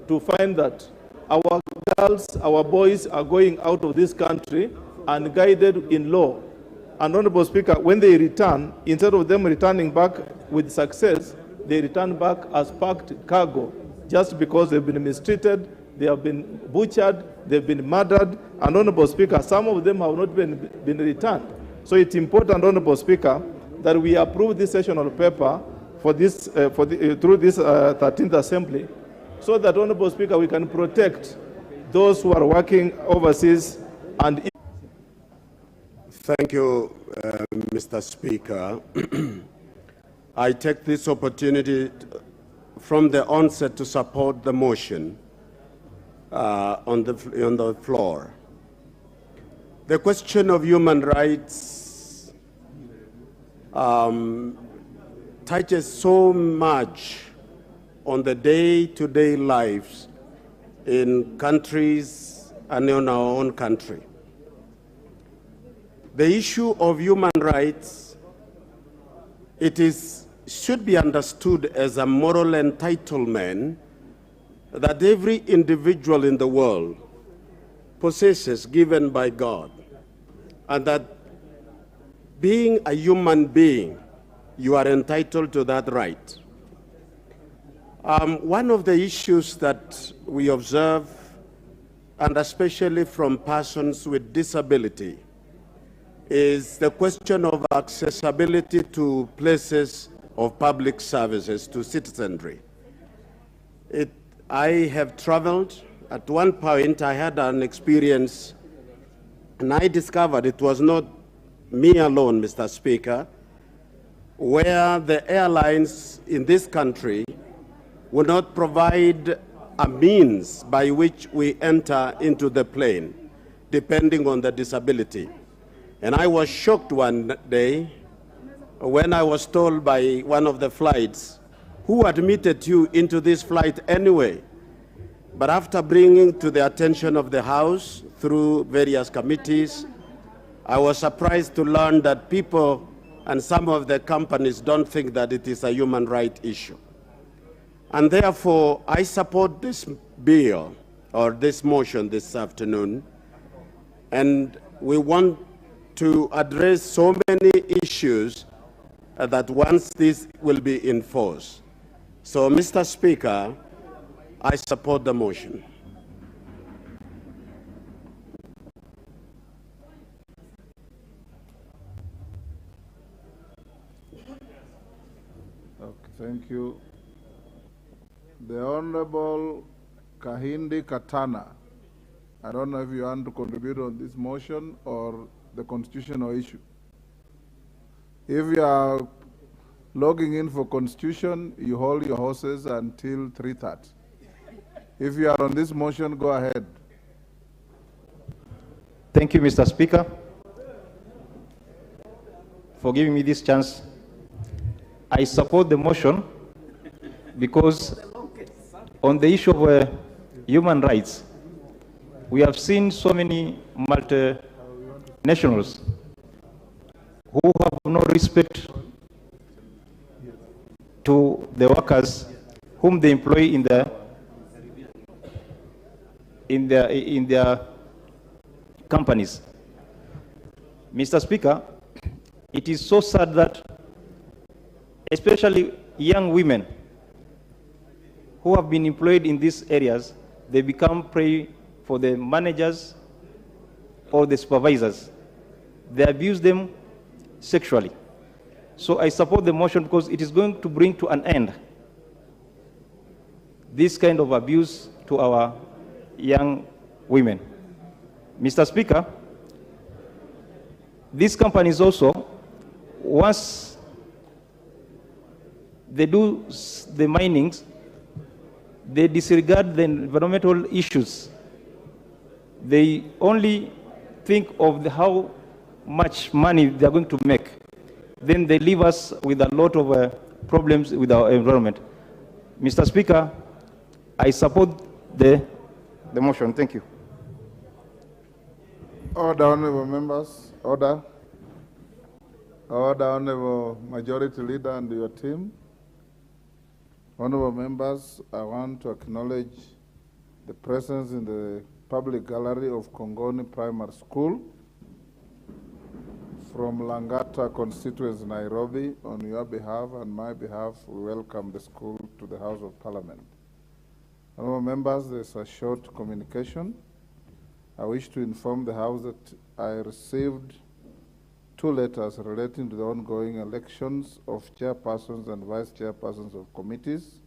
to find that our girls, our boys are going out of this country unguided in law. And Honorable Speaker, when they return, instead of them returning back with success, they return back as packed cargo, just because they've been mistreated, they have been butchered, they've been murdered, and Honorable Speaker, some of them have not been returned. So it's important, Honorable Speaker, that we approve this sessional paper for this, through this 13th Assembly, so that, Honorable Speaker, we can protect those who are working overseas. And thank you, Mr. Speaker. I take this opportunity from the onset to support the motion on the floor. The question of human rights touches so much on the day-to-day lives in countries and in our own country. The issue of human rights, should be understood as a moral entitlement that every individual in the world possesses, given by God, and that being a human being, you are entitled to that right. One of the issues that we observe, and especially from persons with disability, is the question of accessibility to places of public services, to citizenry. I have traveled. At one point, I had an experience And I discovered it was not me alone, Mr. Speaker, where the airlines in this country would not provide a means by which we enter into the plane, depending on the disability. And I was shocked one day when I was told by one of the flights, who admitted you into this flight anyway? But after bringing to the attention of the House through various committees, I was surprised to learn that people and some of the companies don't think that it is a human rights issue. And therefore, I support this bill or this motion this afternoon, and we want to address so many issues that once this will be enforced. So, Mr. Speaker, I support the motion. Okay, thank you. The Honorable Kahindi Katana. I don't know if you want to contribute on this motion or the constitutional issue. If you are logging in for constitution, you hold your horses until 3:30. If you are on this motion, go ahead. Thank you, Mr. Speaker, for giving me this chance. I support the motion because on the issue of human rights, we have seen so many multinationals who have no respect to the workers whom they employ in their companies. Mr. Speaker, it is so sad that especially young women who have been employed in these areas, they become prey for the managers or the supervisors. They abuse them sexually. So I support the motion because it is going to bring to an end this kind of abuse to our young women. Mr. Speaker, these companies also, once they do the minings, they disregard the environmental issues. They only think of how much money they are going to make. Then they leave us with a lot of problems with our environment. Mr. Speaker, I support the motion. Thank you. Order, honorable members. Order. Order, honorable majority leader and your team. Honorable members, I want to acknowledge the presence in the public gallery of Kongoni Primary School from Langata constituency, Nairobi. On your behalf and my behalf, we welcome the school to the House of Parliament. Honorable members, there's a short communication. I wish to inform the House that I received 2 letters relating to the ongoing elections of chairpersons and vice chairpersons of committees.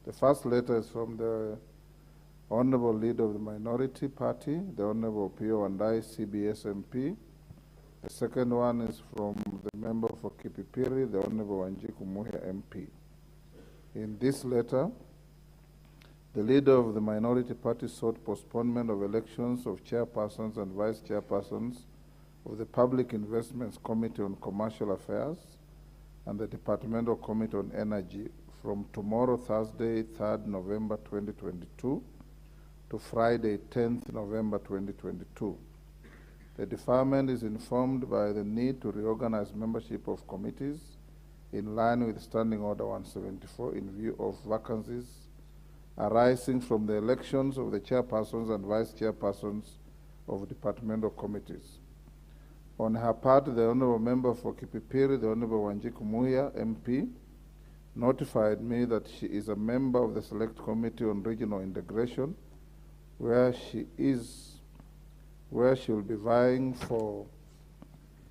The first letter is from the Honorable Leader of the Minority Party, the Honorable Pio Wandai, CBS MP. The second one is from the member for Kipipiri, the Honorable Wanjiku Muhia MP. In this letter, the Leader of the Minority Party sought postponement of elections of chairpersons and vice chairpersons of the Public Investments Committee on Commercial Affairs and the Departmental Committee on Energy from tomorrow, Thursday, 3rd November 2022 to Friday, 10th November 2022. The deferment is informed by the need to reorganize membership of committees in line with Standing Order 174 in view of vacancies arising from the elections of the chairpersons and vice chairpersons of departmental committees. On her part, the Honourable Member for Kipipiri, the Honourable Wanjiku Muhia, MP, notified me that she is a member of the Select Committee on Regional Integration, where she will be vying for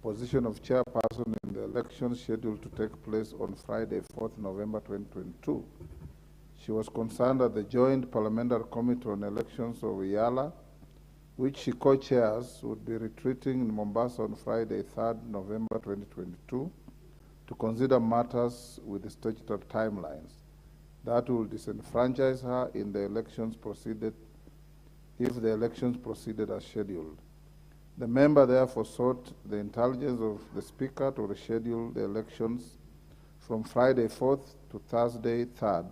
position of chairperson in the election scheduled to take place on Friday, 4th November 2022. She was concerned that the Joint Parliamentary Committee on Elections of IALA which she co-chairs, would be retreating in Mombasa on Friday, 3rd November 2022, to consider matters with the statutory timelines that will disenfranchise her in the elections proceeded, if the elections proceeded as scheduled. The member therefore sought the intelligence of the Speaker to reschedule the elections from Friday 4th to Thursday 3rd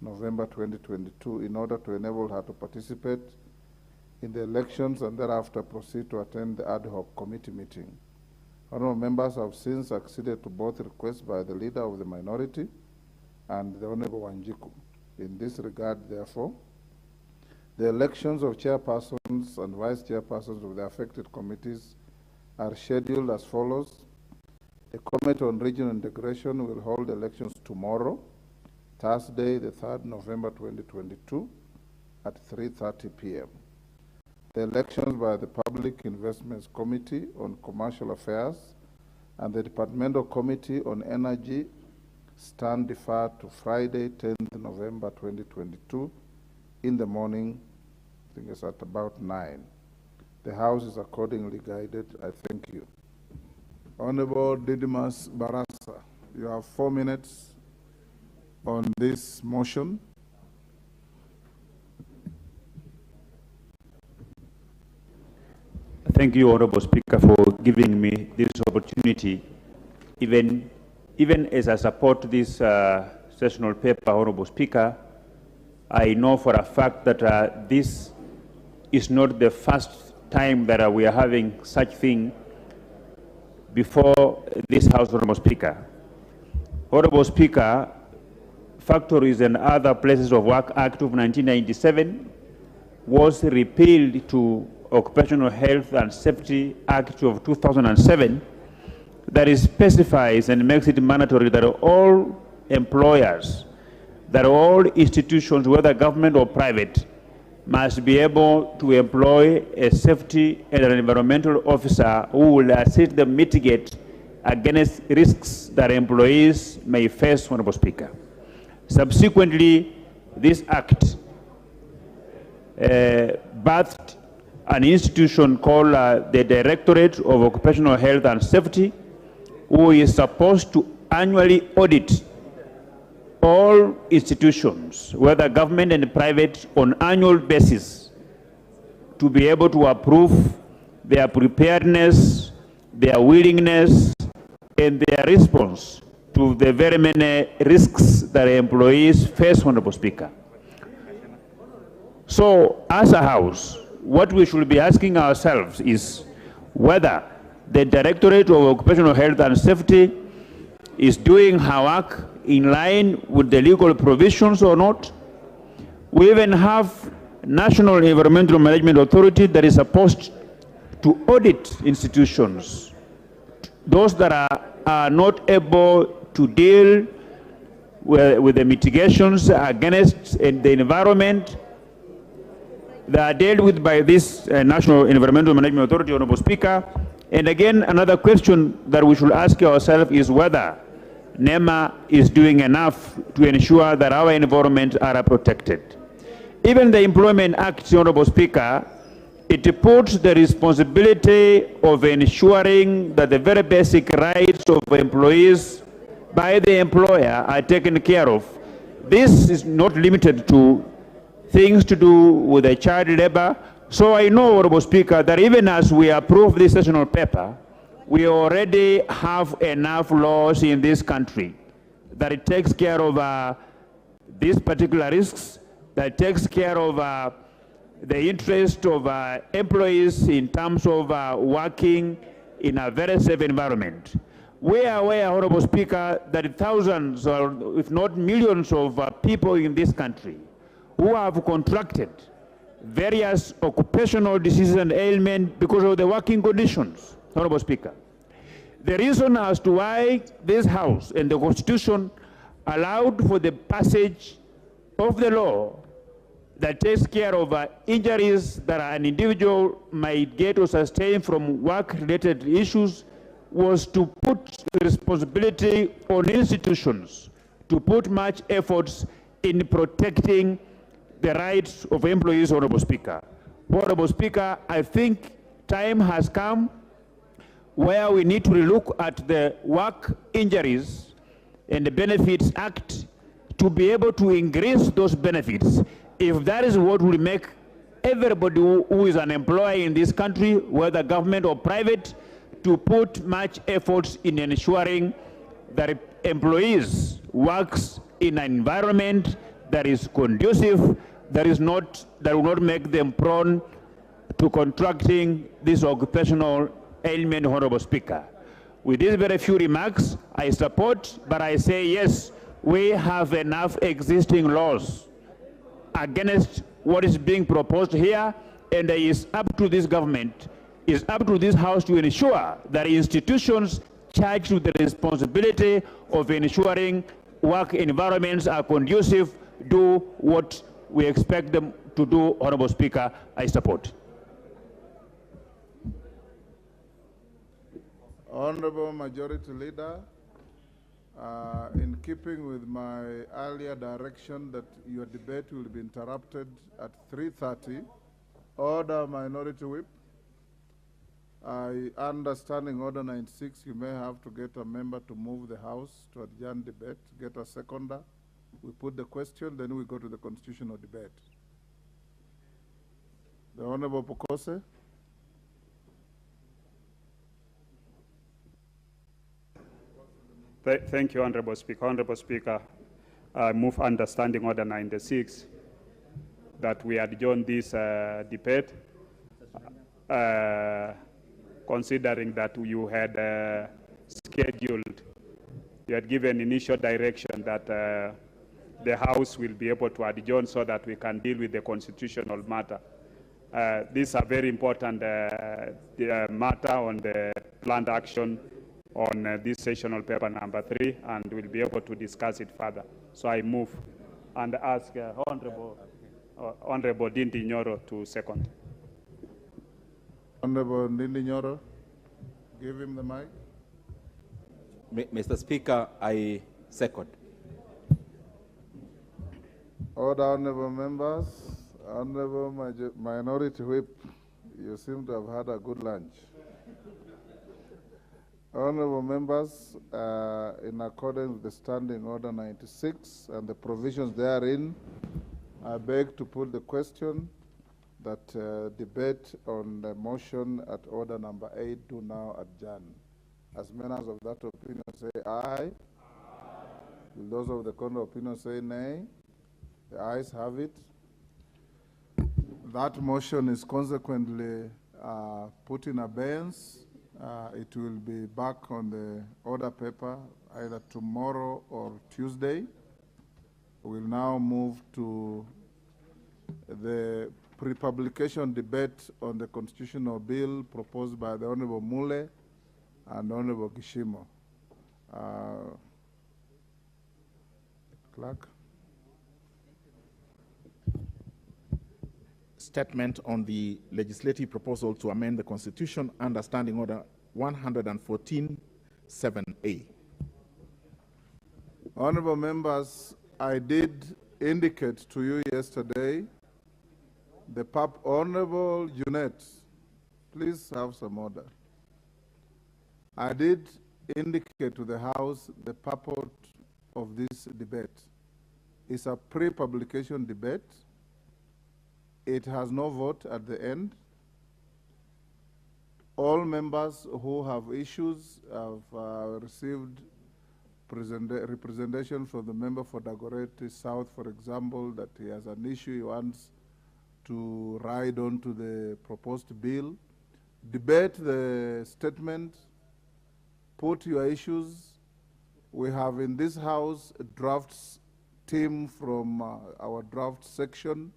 November 2022 in order to enable her to participate in the elections and thereafter proceed to attend the ad hoc committee meeting. Honourable members have since acceded to both requests by the leader of the minority and the Honourable Wanjiku. In this regard, therefore, the elections of chairpersons and vice chairpersons of the affected committees are scheduled as follows. The Committee on Regional Integration will hold elections tomorrow, Thursday, the 3rd November 2022, at 3:30 p.m. The elections by the Public Investments Committee on Commercial Affairs and the Departmental Committee on Energy stand deferred to Friday, 10th November 2022 in the morning, I think it's at about 9. The House is accordingly guided. I thank you. Honorable Didymus Barasa, you have 4 minutes on this motion. Thank you, Honorable Speaker, for giving me this opportunity. Even as I support this sessional paper, Honorable Speaker, I know for a fact that this is not the first time that we are having such thing before this House, Honorable Speaker. Honorable Speaker, Factories and Other Places of Work Act of 1997 was repealed to Occupational Health and Safety Act of 2007 that specifies and makes it mandatory that all employers, that all institutions, whether government or private, must be able to employ a safety and an environmental officer who will assist them mitigate against risks that employees may face, Honorable Speaker. Subsequently, this act birthed an institution called the Directorate of Occupational Health and Safety, who is supposed to annually audit all institutions, whether government and private, on annual basis, to be able to approve their preparedness, their willingness, and their response to the very many risks that employees face, Honorable Speaker. So, as a House, what we should be asking ourselves is whether the Directorate of Occupational Health and Safety is doing her work in line with the legal provisions or not. We even have National Environmental Management Authority that is supposed to audit institutions, those that are not able to deal with the mitigations against the environment that are dealt with by this National Environmental Management Authority, Honorable Speaker. And again, another question that we should ask ourselves is whether NEMA is doing enough to ensure that our environment are protected. Even the Employment Act, Honorable Speaker, it puts the responsibility of ensuring that the very basic rights of employees by the employer are taken care of. This is not limited to things to do with the child labor. So I know, Honorable Speaker, that even as we approve this sessional paper, we already have enough laws in this country that it takes care of these particular risks, that takes care of the interest of employees in terms of working in a very safe environment. We are aware, Honorable Speaker, that thousands, or if not millions of people in this country who have contracted various occupational diseases and ailments because of the working conditions, Honorable Speaker. The reason as to why this House and the Constitution allowed for the passage of the law that takes care of injuries that an individual might get or sustain from work-related issues was to put the responsibility on institutions to put much efforts in protecting the rights of employees, Honorable Speaker. Honorable Speaker, I think time has come where we need to look at the Work Injuries and the Benefits Act to be able to increase those benefits. If that is what will make everybody who is an employee in this country, whether government or private, to put much efforts in ensuring that employees works in an environment that is conducive, that will not make them prone to contracting this occupational ailment, Honorable Speaker. With these very few remarks, I support, but I say yes, we have enough existing laws against what is being proposed here, and it is up to this government, is up to this House to ensure that institutions charged with the responsibility of ensuring work environments are conducive do what we expect them to do. Honorable Speaker, I support. Honorable Majority Leader, in keeping with my earlier direction that your debate will be interrupted at 3:30, order Minority Whip. Understanding Order 96, you may have to get a member to move the House to adjourn debate, get a seconder. We put the question, then we go to the constitutional debate. The Honorable Pokose. Thank you, Honorable Speaker. Honorable Speaker, I move understanding Order 96 that we adjourn this debate, considering that you had scheduled, you had given initial direction that the House will be able to adjourn so that we can deal with the constitutional matter. This is a very important matter on the planned action on this sessional paper number 3, and we'll be able to discuss it further. So I move and ask Honorable Ndindi Nyoro to second. Honorable Ndindi Nyoro, give him the mic. Mr. Speaker, I second. Order, honorable members. Honorable Minority Whip, you seem to have had a good lunch. Honorable members, in accordance with the Standing Order 96 and the provisions therein, I beg to put the question that debate on the motion at Order number 8 do now adjourn. As members of that opinion say aye. Will those of the contrary opinion say nay? The ayes have it. That motion is consequently put in abeyance. It will be back on the order paper either tomorrow or Tuesday. We'll now move to the pre-publication debate on the constitutional bill proposed by the Honorable Mule and Honorable Kishimo. Clerk. Statement on the legislative proposal to amend the Constitution under Standing Order 114-7A. Honorable members, I did indicate to you yesterday, Honorable Junet, please have some order. I did indicate to the House the purport of this debate. It's a pre-publication debate. It has no vote at the end. All members who have issues have received representation from the member for Dagoretti South, for example, that he has an issue he wants to ride on to the proposed bill. Debate the statement, put your issues. We have in this House a drafts team from our draft section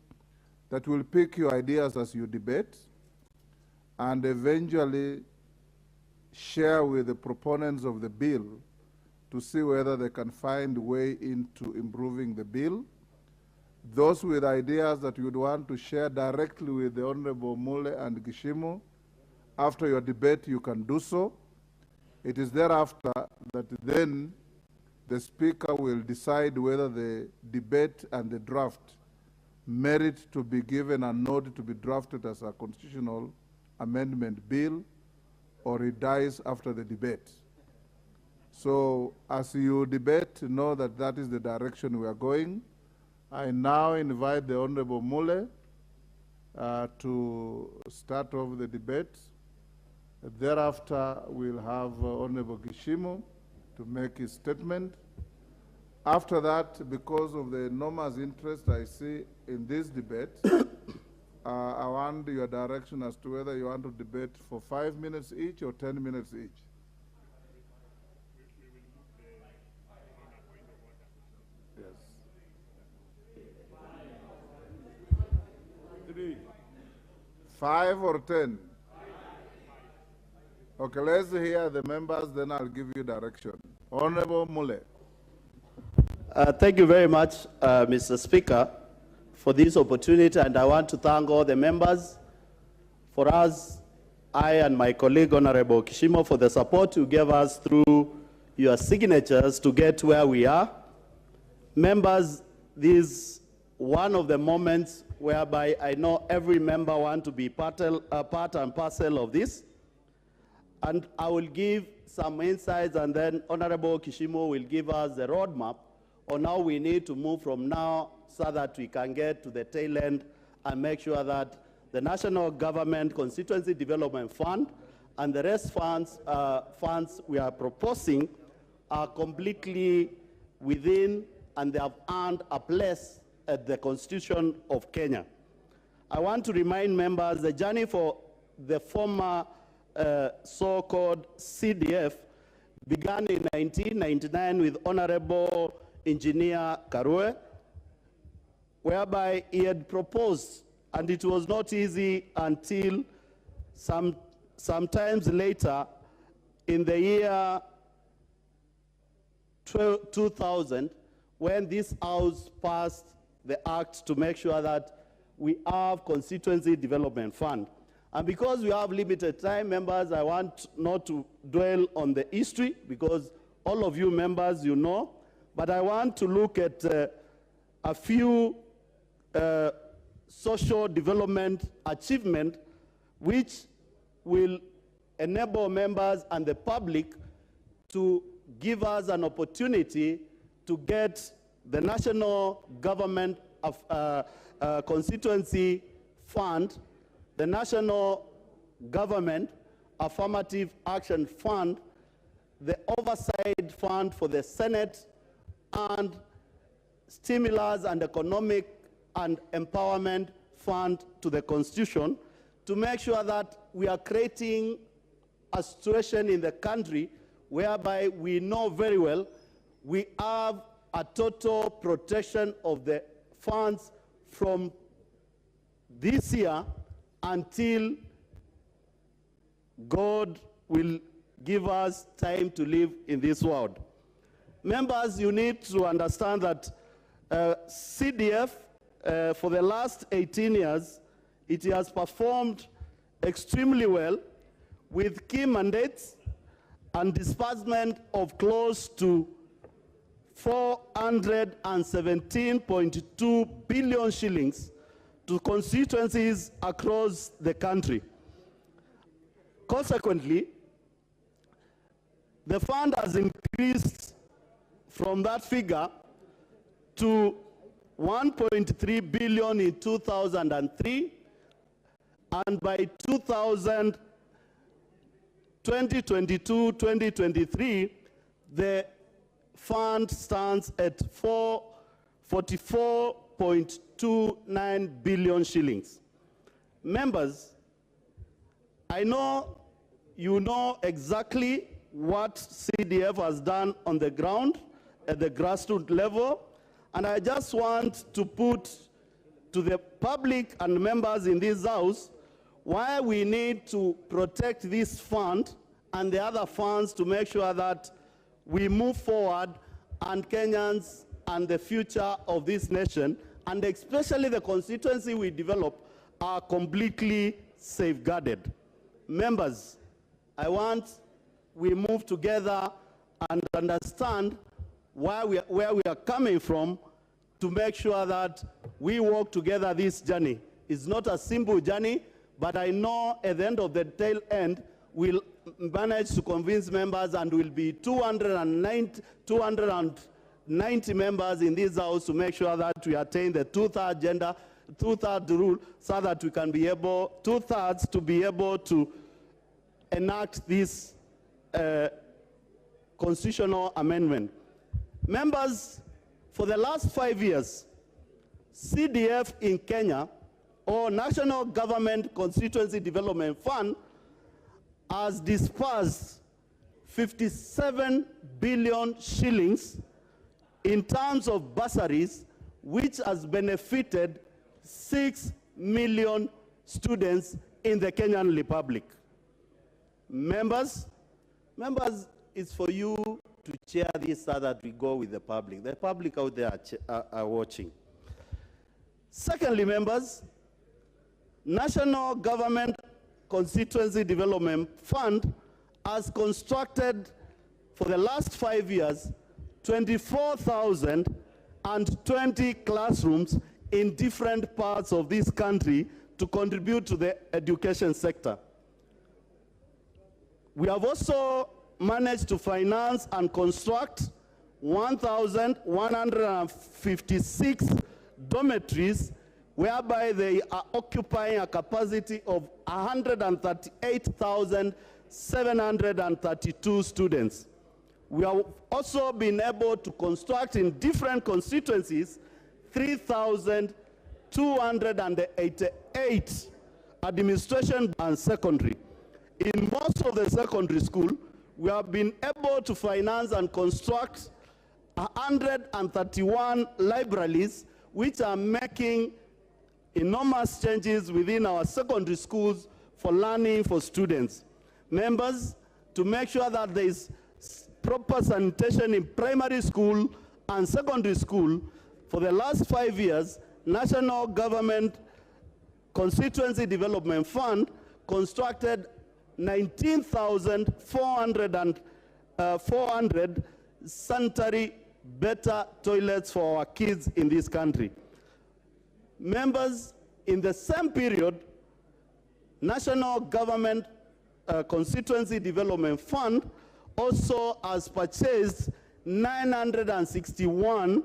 that will pick your ideas as you debate and eventually share with the proponents of the bill to see whether they can find a way into improving the bill. Those with ideas that you would want to share directly with the Honorable Mule and Kishimo, after your debate you can do so. It is thereafter that then the Speaker will decide whether the debate and the draft merit to be given a nod to be drafted as a constitutional amendment bill, or it dies after the debate. So as you debate, know that that is the direction we are going. I now invite the Honorable Mule to start off the debate. Thereafter, we'll have Honorable Gishimo to make his statement. After that, because of the enormous interest I see in this debate, I want your direction as to whether you want to debate for 5 minutes each or 10 minutes each. Yes. 3. 5 or 10? Okay, let's hear the members, then I'll give you direction. Honorable Mule. Thank you very much, Mr. Speaker, for this opportunity, and I want to thank all the members. For us, I and my colleague, Honorable Kishimo, for the support you gave us through your signatures to get where we are. Members, this is one of the moments whereby I know every member wants to be part and parcel of this. And I will give some insights, and then Honorable Kishimo will give us the roadmap on how we need to move from now so that we can get to the tail end and make sure that the National Government Constituency Development Fund and the rest funds we are proposing are completely within, and they have earned a place at the Constitution of Kenya. I want to remind members the journey for the former so-called CDF began in 1999 with Honorable Engineer Karue, whereby he had proposed, and it was not easy until sometimes later in the year 2000, when this House passed the act to make sure that we have Constituency Development Fund. And because we have limited time, members, I want not to dwell on the history, because all of you members, you know, but I want to look at a few social development achievements which will enable members and the public to give us an opportunity to get the National Government of Constituency Fund, the National Government Affirmative Action Fund, the Oversight Fund for the Senate, and Stimulus and Economic and Empowerment Fund to the Constitution, to make sure that we are creating a situation in the country whereby we know very well we have a total protection of the funds from this year until God will give us time to live in this world. Members, you need to understand that CDF, for the last 18 years, it has performed extremely well with key mandates and disbursement of close to 417.2 billion shillings to constituencies across the country. Consequently, the fund has increased from that figure to 1.3 billion in 2003, and by 2022-2023, the fund stands at 44.29 billion shillings. Members, I know you know exactly what CDF has done on the ground at the grassroots level, and I just want to put to the public and members in this house why we need to protect this fund and the other funds to make sure that we move forward and Kenyans and the future of this nation, and especially the constituency we develop, are completely safeguarded. Members, I want we move together and understand where we are coming from to make sure that we walk together this journey. It's not a simple journey, but I know at the end of the tail end, we'll manage to convince members and will be 290 members in this house to make sure that we attain the two-third rule, so that we can be able, two-thirds to be able to enact this constitutional amendment. Members, for the last 5 years, CDF in Kenya, or National Government Constituency Development Fund, has disbursed 57 billion shillings in terms of bursaries, which has benefited 6 million students in the Kenyan Republic. Members, it's for you to chair this so that we go with the public. The public out there are watching. Secondly, members, National Government Constituency Development Fund has constructed for the last 5 years 24,020 classrooms in different parts of this country to contribute to the education sector. We have also managed to finance and construct 1,156 dormitories, whereby they are occupying a capacity of 138,732 students. We have also been able to construct in different constituencies 3,288 administration and secondary. In most of the secondary school, we have been able to finance and construct 131 libraries, which are making enormous changes within our secondary schools for learning for students. Members, to make sure that there is proper sanitation in primary school and secondary school, for the last 5 years, National Government Constituency Development Fund constructed 19,400 sanitary better toilets for our kids in this country. Members, in the same period, National Government Constituency Development Fund also has purchased 961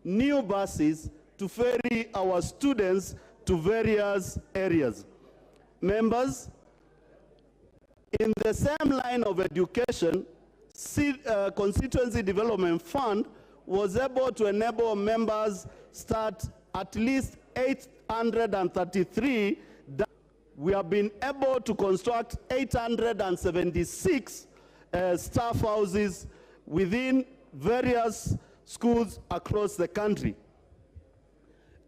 new buses to ferry our students to various areas. Members, in the same line of education, Constituency Development Fund was able to enable members start at least 833. We have been able to construct 876 staff houses within various schools across the country.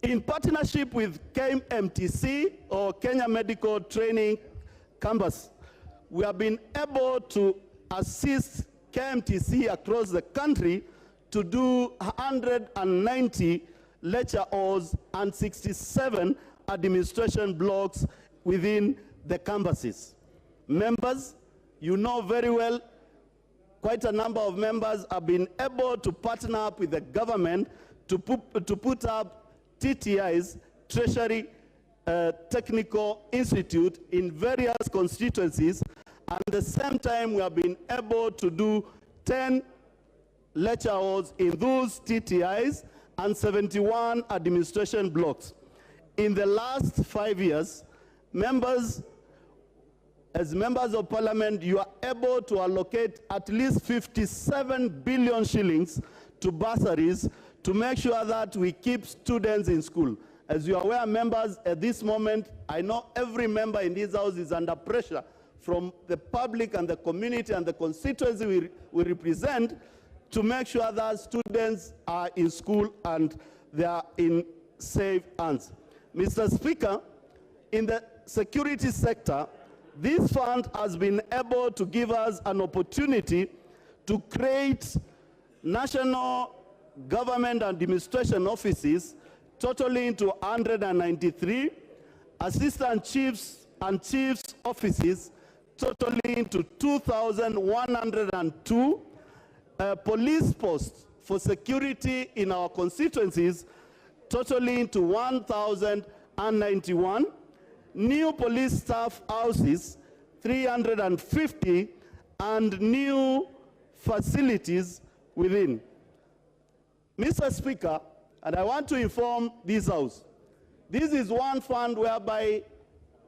In partnership with KMTC, or Kenya Medical Training Campus, we have been able to assist KMTC across the country to do 190 lecture halls and 67 administration blocks within the campuses. Members, you know very well, quite a number of members have been able to partner up with the government to put up TTIs, Treasury Technical Institute, in various constituencies. At the same time, we have been able to do 10 lecture halls in those TTIs and 71 administration blocks. In the last 5 years, members, as members of parliament, you are able to allocate at least 57 billion shillings to bursaries to make sure that we keep students in school. As you are aware, members, at this moment, I know every member in this house is under pressure from the public and the community and the constituency we represent to make sure that students are in school and they are in safe hands. Mr. Speaker, in the security sector, this fund has been able to give us an opportunity to create national government administration offices totaling to 193, assistant chiefs and chiefs offices totaling to 2,102, police posts for security in our constituencies totaling to 1,091, new police staff houses, 350, and new facilities within. Mr. Speaker, and I want to inform this House, this is one fund whereby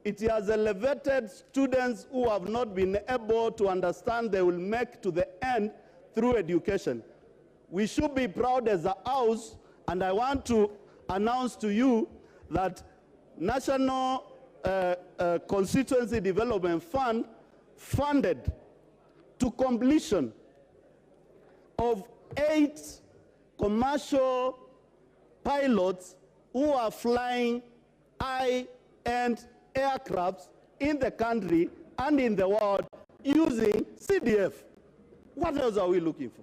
it has elevated students who have not been able to understand they will make to the end through education. We should be proud as a House, and I want to announce to you that National Constituency Development Fund funded to completion of 8 commercial pilots who are flying high-end aircrafts in the country and in the world using CDF. What else are we looking for?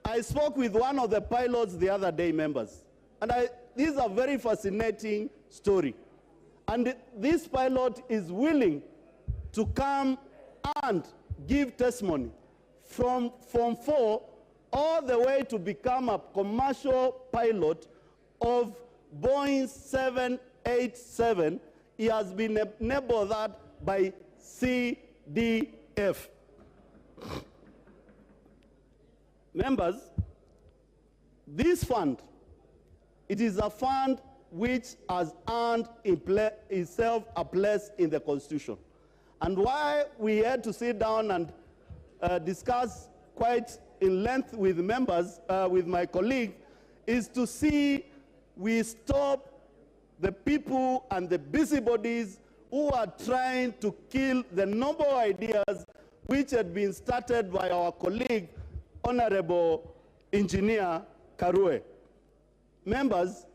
I spoke with one of the pilots the other day, members, and this is a very fascinating story. And this pilot is willing to come and give testimony from Form 4 all the way to become a commercial pilot of Boeing 787. He has been enabled that by CDF. Members, this fund, it is a fund which has earned itself a place in the Constitution. And why we had to sit down and discuss quite in length with members, with my colleague, is to see we stop the people and the busybodies who are trying to kill the noble ideas which had been started by our colleague, Honorable Engineer Karue. Members,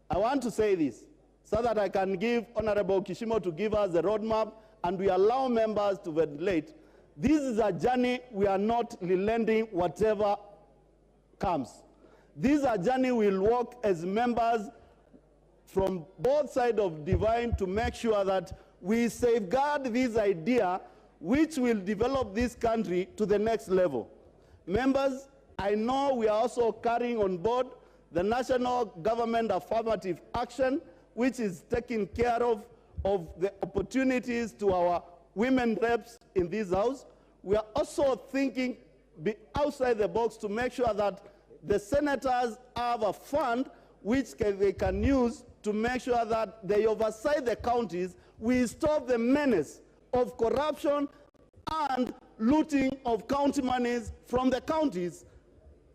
I want to say this so that I can give Honorable Kishimo to give us the roadmap and we allow members to ventilate. This is a journey we are not relenting whatever comes. This is a journey we'll walk as members from both sides of divine to make sure that we safeguard this idea which will develop this country to the next level. Members, I know we are also carrying on board the national government affirmative action, which is taking care of the opportunities to our women reps in this House. We are also thinking outside the box to make sure that the senators have a fund which they can use to make sure that they oversight the counties. We stop the menace of corruption and looting of county monies from the counties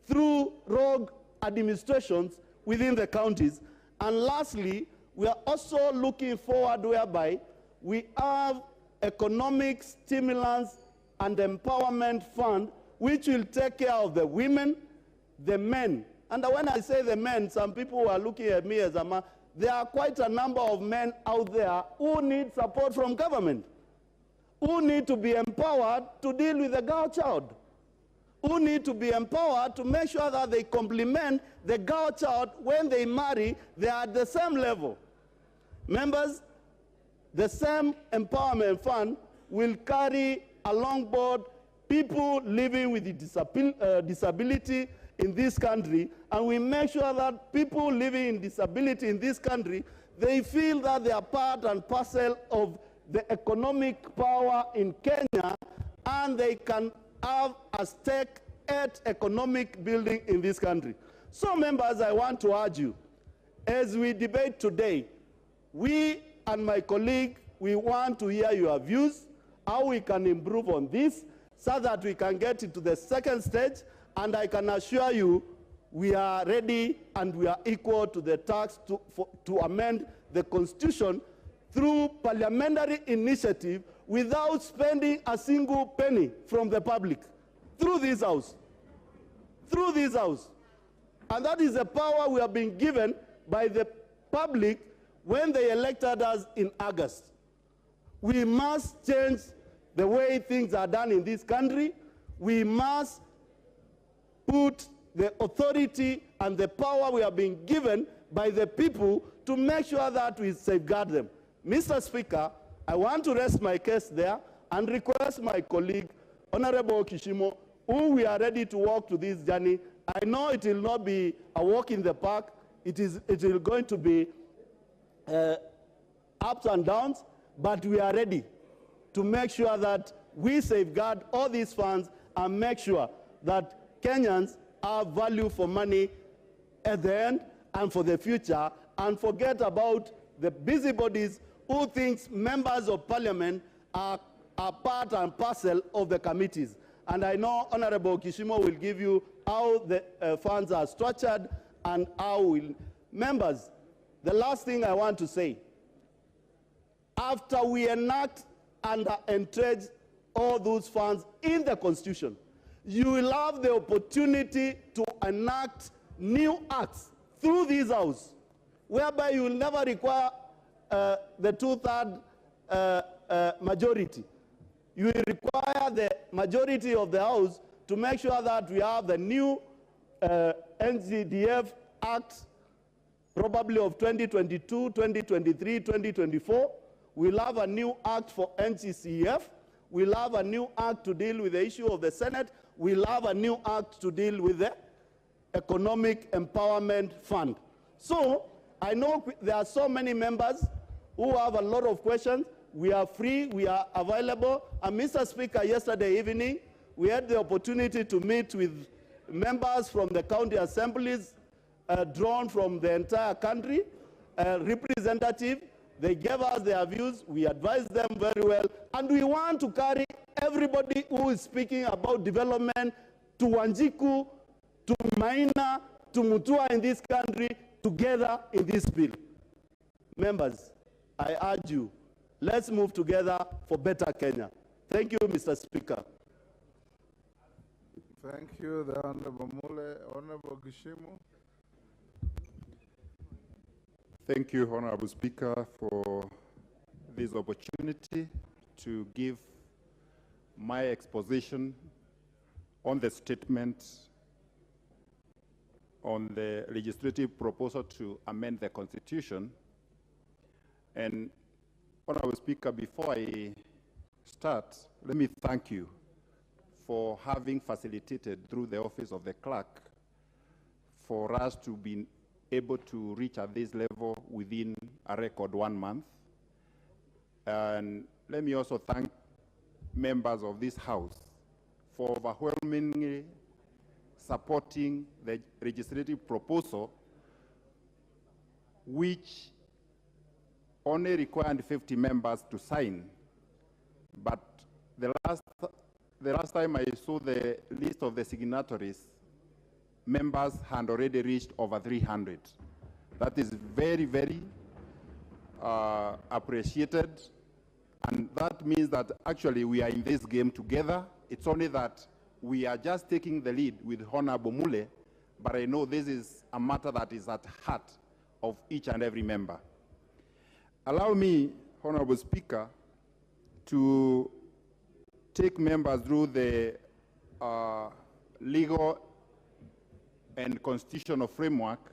through rogue administrations within the counties. And lastly, we are also looking forward whereby we have economic stimulants and empowerment fund which will take care of the women, the men. And when I say the men, some people are looking at me as a man. There are quite a number of men out there who need support from government, who need to be empowered to deal with the girl child, who need to be empowered to make sure that they complement the girl child when they marry, they are at the same level. Members, the same empowerment fund will carry along board people living with disability in this country, and we make sure that people living in disability in this country, they feel that they are part and parcel of the economic power in Kenya, and they can have a stake at economic building in this country. So, members, I want to urge you, as we debate today, we and my colleague, we want to hear your views, how we can improve on this, so that we can get into the second stage. And I can assure you, we are ready and we are equal to the task to amend the Constitution through parliamentary initiative without spending a single penny from the public, through this House. Through this House. And that is the power we have been given by the public when they elected us in August. We must change the way things are done in this country. We must put the authority and the power we are being given by the people to make sure that we safeguard them. Mr. Speaker, I want to rest my case there and request my colleague, Honorable Kishimo, who we are ready to walk to this journey. I know it will not be a walk in the park. It is going to be ups and downs, but we are ready to make sure that we safeguard all these funds and make sure that Kenyans have value for money at the end and for the future, and forget about the busybodies who think members of parliament are part and parcel of the committees. And I know Honorable Kishimo will give you how the funds are structured and how will. Members, the last thing I want to say, after we enact and entrench all those funds in the Constitution, you will have the opportunity to enact new acts through this House, whereby you will never require the two-thirds majority. You will require the majority of the House to make sure that we have the new NCDF Act, probably of 2022, 2023, 2024. We'll have a new act for NCCF. We'll have a new act to deal with the issue of the Senate. We'll have a new act to deal with the Economic Empowerment Fund. So I know there are so many members who have a lot of questions. We are free, we are available. And Mr. Speaker, yesterday evening, we had the opportunity to meet with members from the county assemblies drawn from the entire country, representative. They gave us their views, we advised them very well, and we want to carry everybody who is speaking about development to Wanjiku, to Maina, to Mutua in this country, together in this bill. Members, I urge you, let's move together for better Kenya. Thank you, Mr. Speaker. Thank you, the Honorable Mule. Honorable Gishimu. Thank you, Honorable Speaker, for this opportunity to give my exposition on the statement on the legislative proposal to amend the Constitution. And Honorable Speaker, before I start, let me thank you for having facilitated through the office of the clerk for us to be able to reach at this level within a record 1 month. And let me also thank members of this House for overwhelmingly supporting the legislative proposal, which only required 50 members to sign. But the last time I saw the list of the signatories, members had already reached over 300. That is very, very appreciated. And that means that actually we are in this game together. It's only that we are just taking the lead with Honorable Mule, but I know this is a matter that is at heart of each and every member. Allow me, Honorable Speaker, to take members through the legal and constitutional framework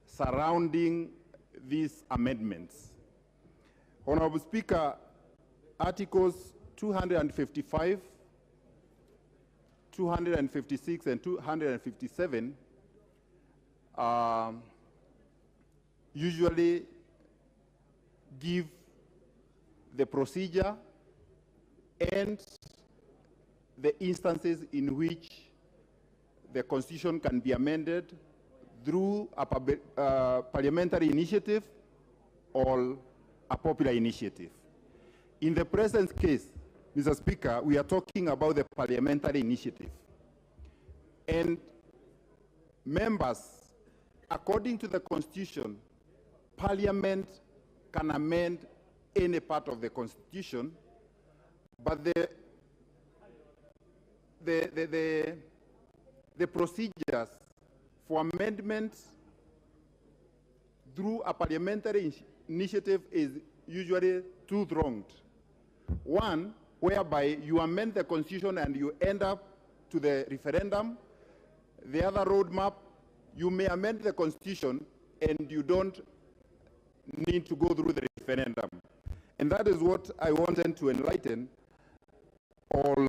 surrounding these amendments. Honorable Speaker, Articles 255, 256, and 257 usually give the procedure and the instances in which the Constitution can be amended through a parliamentary initiative or a popular initiative. In the present case, Mr. Speaker, we are talking about the parliamentary initiative. And members, according to the Constitution, Parliament can amend any part of the Constitution, but the procedures for amendments through a parliamentary initiative is usually two-pronged. One, whereby you amend the Constitution and you end up to the referendum. The other roadmap, you may amend the Constitution and you don't need to go through the referendum. And that is what I wanted to enlighten all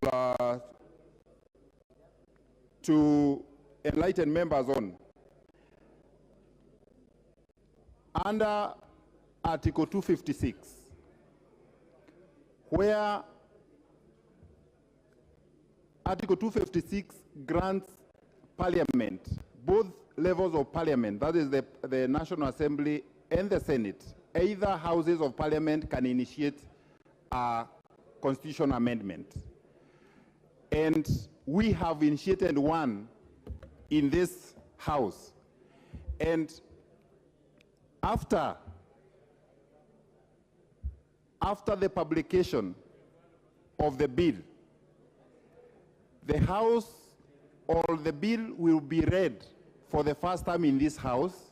to enlighten members on. under Article 256, where Article 256 grants Parliament, both levels of Parliament, that is the National Assembly and the Senate, either houses of Parliament can initiate a constitutional amendment. And we have initiated one in this House. And after the publication of the bill, the House or the bill will be read for the first time in this House,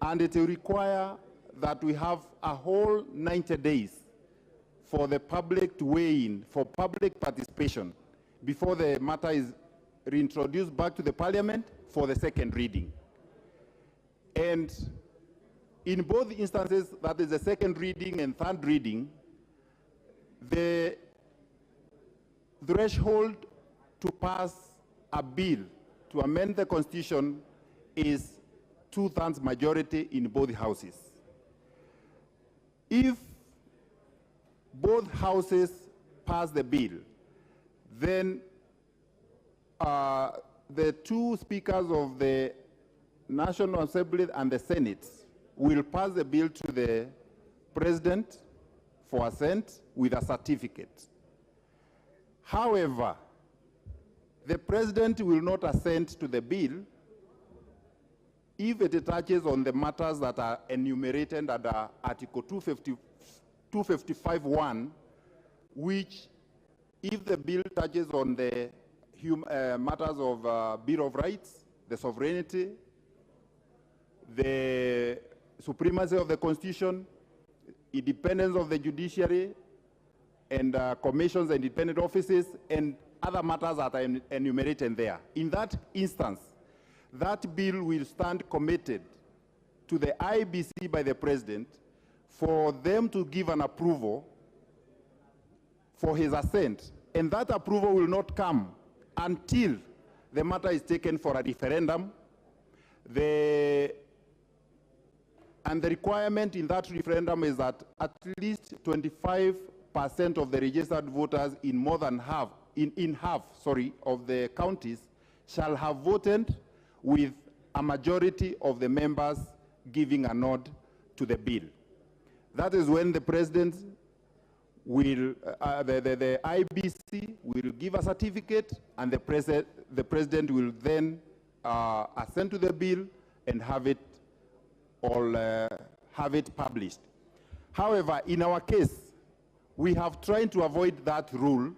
and it will require that we have a whole 90 days for the public to weigh in, for public participation, before the matter is reintroduced back to the Parliament for the second reading. And in both instances, that is the second reading and third reading, the threshold to pass a bill to amend the Constitution is 2/3 majority in both houses. If both houses pass the bill, then the two speakers of the National Assembly and the Senate will pass the bill to the President for assent with a certificate. However, the President will not assent to the bill if it touches on the matters that are enumerated under Article 255(1), which, if the bill touches on the matters of Bill of Rights, the sovereignty, the supremacy of the Constitution, independence of the judiciary, and commissions and independent offices, and other matters that are enumerated there. In that instance, that bill will stand committed to the IBC by the President for them to give an approval for his assent. And that approval will not come until the matter is taken for a referendum. And the requirement in that referendum is that at least 25% of the registered voters in more than half, in half of the counties shall have voted with a majority of the members giving a nod to the bill. That is when the President will, the IBC will give a certificate, and the President will then assent to the bill and have it published. However, in our case, we have tried to avoid that route,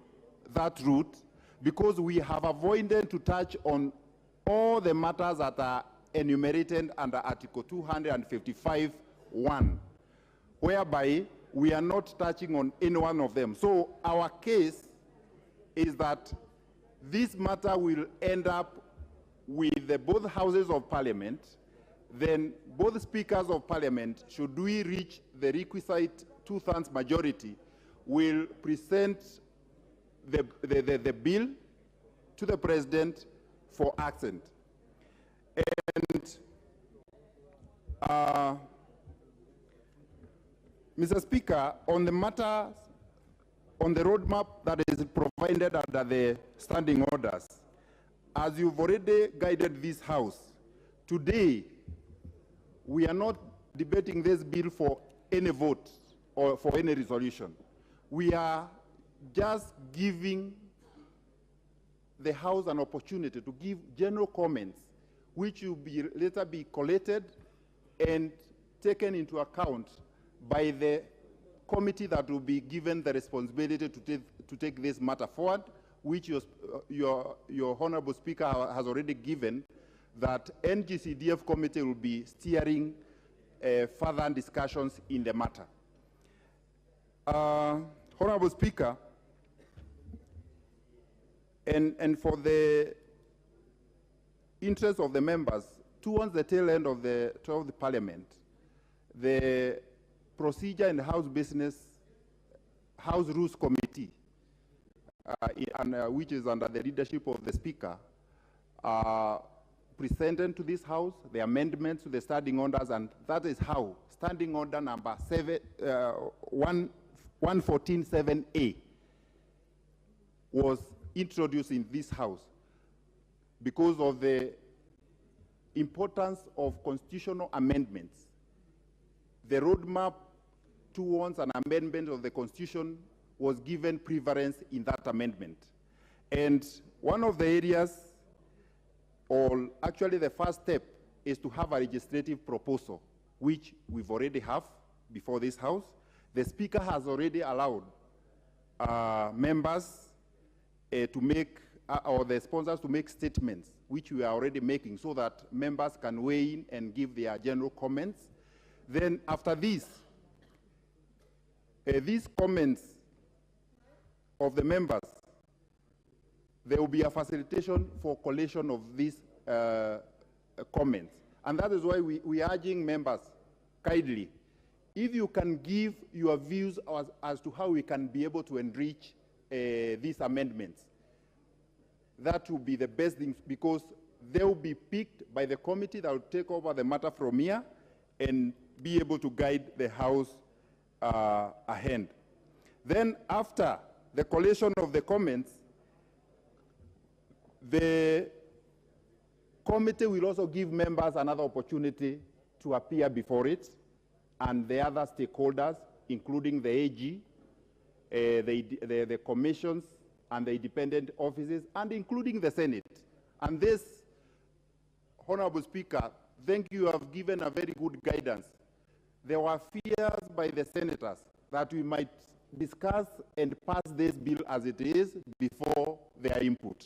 because we have avoided to touch on all the matters that are enumerated under Article 255(1), whereby we are not touching on any one of them. So our case is that this matter will end up with both houses of Parliament. Then both speakers of Parliament, should we reach the requisite 2/3 majority, will present the bill to the President for assent. And Mr. Speaker, on the matter, on the roadmap that is provided under the standing orders, as you've already guided this House, today we are not debating this bill for any vote or for any resolution. We are just giving the House an opportunity to give general comments, which will later be collated and taken into account by the committee that will be given the responsibility to take this matter forward, which your Honorable Speaker has already given, that NGCDF committee will be steering further discussions in the matter. Honorable Speaker, and for the interest of the members, towards the tail end of the Parliament, the Procedure and House Business House Rules Committee, which is under the leadership of the Speaker, presented to this House, the amendments to the standing orders, and that is how standing order number 114.7A was introduced in this House because of the importance of constitutional amendments. The roadmap towards an amendment of the Constitution was given preference in that amendment. And one of the areas, or actually the first step, is to have a legislative proposal, which we've already have before this House. The Speaker has already allowed members to make, or the sponsors to make statements, which we are already making, so that members can weigh in and give their general comments. Then after this, these comments of the members, there will be a facilitation for collation of these comments. And that is why we are urging members, kindly, if you can give your views as to how we can be able to enrich these amendments, that will be the best thing, because they will be picked by the committee that will take over the matter from here and be able to guide the House ahead. Then after the collation of the comments, the committee will also give members another opportunity to appear before it and the other stakeholders, including the AG, the commissions, and the independent offices, and including the Senate. And this, Honorable Speaker, thank you, have given a very good guidance. There were fears by the senators that we might discuss and pass this bill as it is before their input.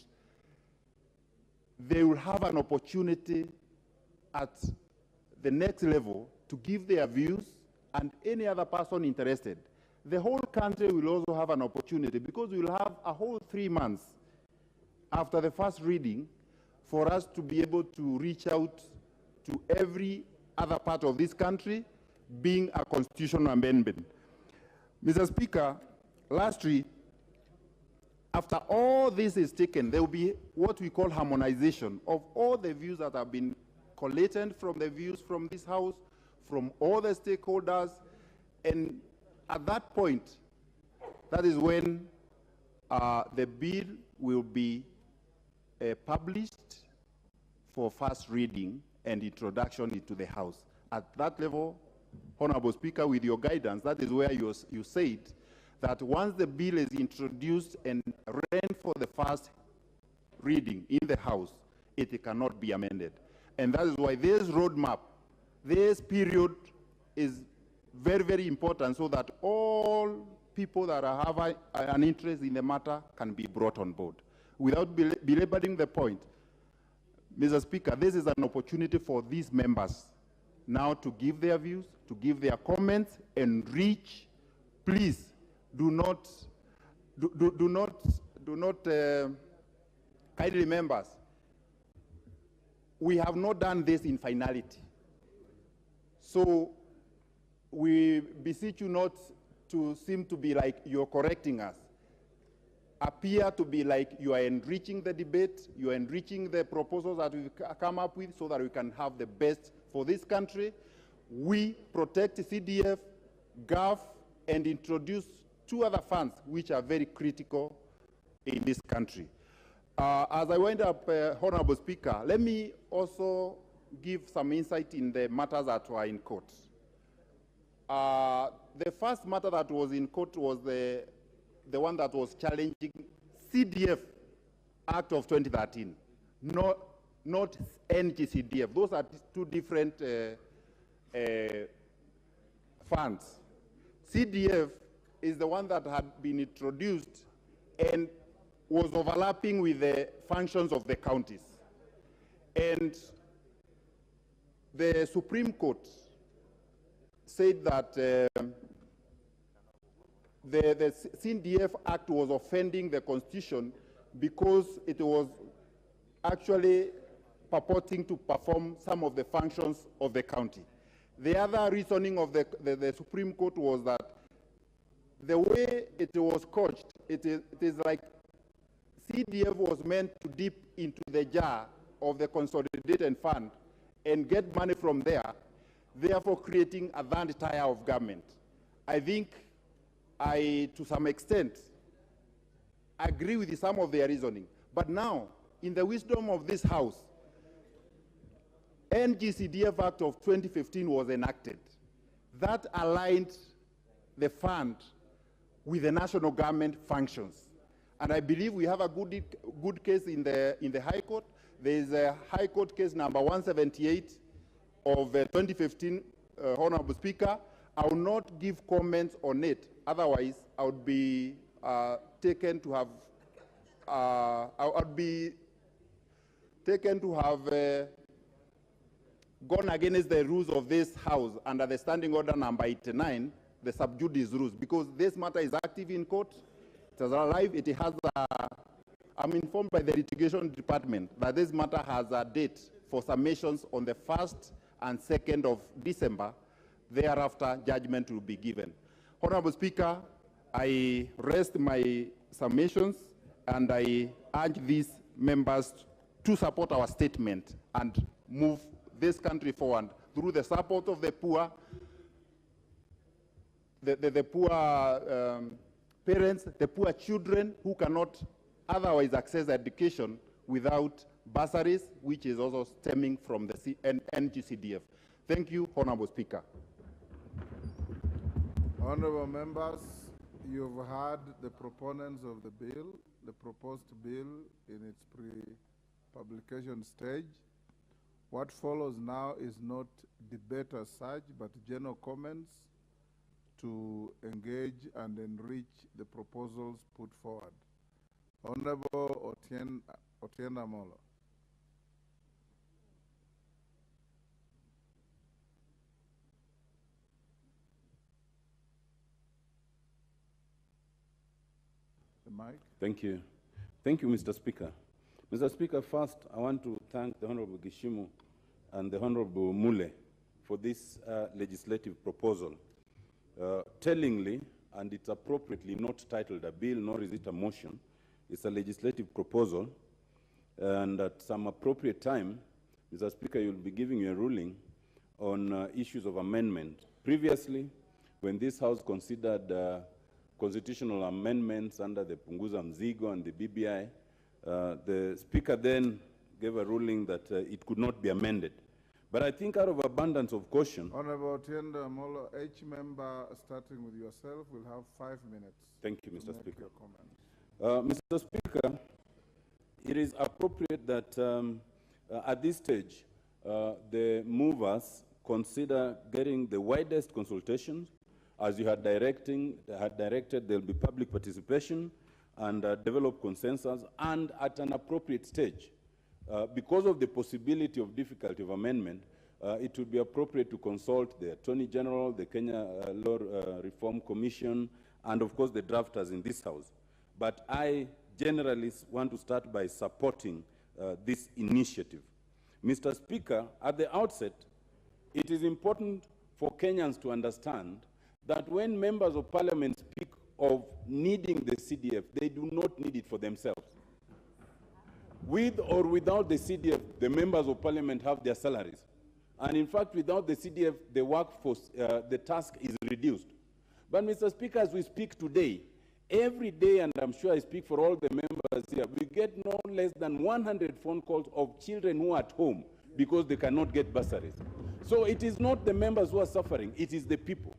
They will have an opportunity at the next level to give their views, and any other person interested. The whole country will also have an opportunity, because we will have a whole 3 months after the first reading for us to be able to reach out to every other part of this country, being a constitutional amendment. Mr. Speaker, lastly, after all this is taken, there will be what we call harmonization of all the views that have been collated from the views from this House, from all the stakeholders, and at that point, that is when the bill will be published for first reading and introduction into the House. At that level, Honorable Speaker, with your guidance, that is where you said that once the bill is introduced and read for the first reading in the House, it cannot be amended. And that is why this roadmap, this period is very, very important, so that all people that have an interest in the matter can be brought on board. Without belaboring the point, Mr. Speaker, this is an opportunity for these members now to give their views, to give their comments, and reach. Please do not, kindly members, we have not done this in finality. So we beseech you not to seem to be like you're correcting us. Appear to be like you are enriching the debate, you are enriching the proposals that we've come up with, so that we can have the best for this country. We protect CDF, GAF, and introduce 2 other funds which are very critical in this country. As I wind up, Honorable Speaker, let me also give some insight in the matters that were in court. The first matter that was in court was the one that was challenging CDF Act of 2013, not NGCDF. Those are 2 different funds. CDF is the one that had been introduced and was overlapping with the functions of the counties. And the Supreme Court said that the CDF Act was offending the Constitution because it was actually purporting to perform some of the functions of the county. The other reasoning of the Supreme Court was that the way it was couched, it is like CDF was meant to dip into the jar of the consolidated fund and get money from there, therefore creating a third tier of government. I think I, to some extent, agree with some of their reasoning. But now, in the wisdom of this House, NGCDF Act of 2015 was enacted. That aligned the fund with the national government functions. And I believe we have a good case in the High Court. There is a High Court case number 178 of 2015, Honorable Speaker. I will not give comments on it. Otherwise, I would be taken to have, gone against the rules of this House under the Standing Order number 89, the sub judice rules, because this matter is active in court. It is alive. It has I'm informed by the litigation department that this matter has a date for submissions on the 1st and 2nd of December. Thereafter, judgment will be given. Honorable Speaker, I rest my submissions and I urge these members to support our statement and move this country forward through the support of the poor, the poor parents, the poor children who cannot otherwise access education without bursaries, which is also stemming from the NGCDF. Thank you, Honorable Speaker. Honorable members, you've heard the proponents of the bill, the proposed bill in its pre-publication stage. What follows now is not debate as such, but general comments to engage and enrich the proposals put forward. Honorable Otienda Molo. The mic. Thank you. Thank you, Mr. Speaker. Mr. Speaker, first, I want to thank the Honorable Gishimu and the Honorable Mule for this legislative proposal. Tellingly, and it's appropriately not titled a bill, nor is it a motion. It's a legislative proposal, and at some appropriate time, Mr. Speaker, you'll be giving you a ruling on issues of amendment. Previously, when this House considered constitutional amendments under the Punguza Mzigo and the BBI, the Speaker then gave a ruling that it could not be amended. But I think out of abundance of caution... Honorable Otienda Molo, each member, starting with yourself, will have 5 minutes. Thank you, Mr. Speaker. Mr. Speaker, it is appropriate that at this stage, the movers consider getting the widest consultations. As you had directed, there will be public participation and develop consensus, and at an appropriate stage. Because of the possibility of difficulty of amendment, it would be appropriate to consult the Attorney General, the Kenya Law Reform Commission, and of course the drafters in this House. But I generally want to start by supporting this initiative. Mr. Speaker, at the outset, it is important for Kenyans to understand that when members of parliament speak of needing the CDF, they do not need it for themselves. With or without the CDF, the members of parliament have their salaries. And in fact, without the CDF, the workforce, the task is reduced. But Mr. Speaker, as we speak today, every day, and I'm sure I speak for all the members here, we get no less than 100 phone calls of children who are at home because they cannot get bursaries. So it is not the members who are suffering, it is the people.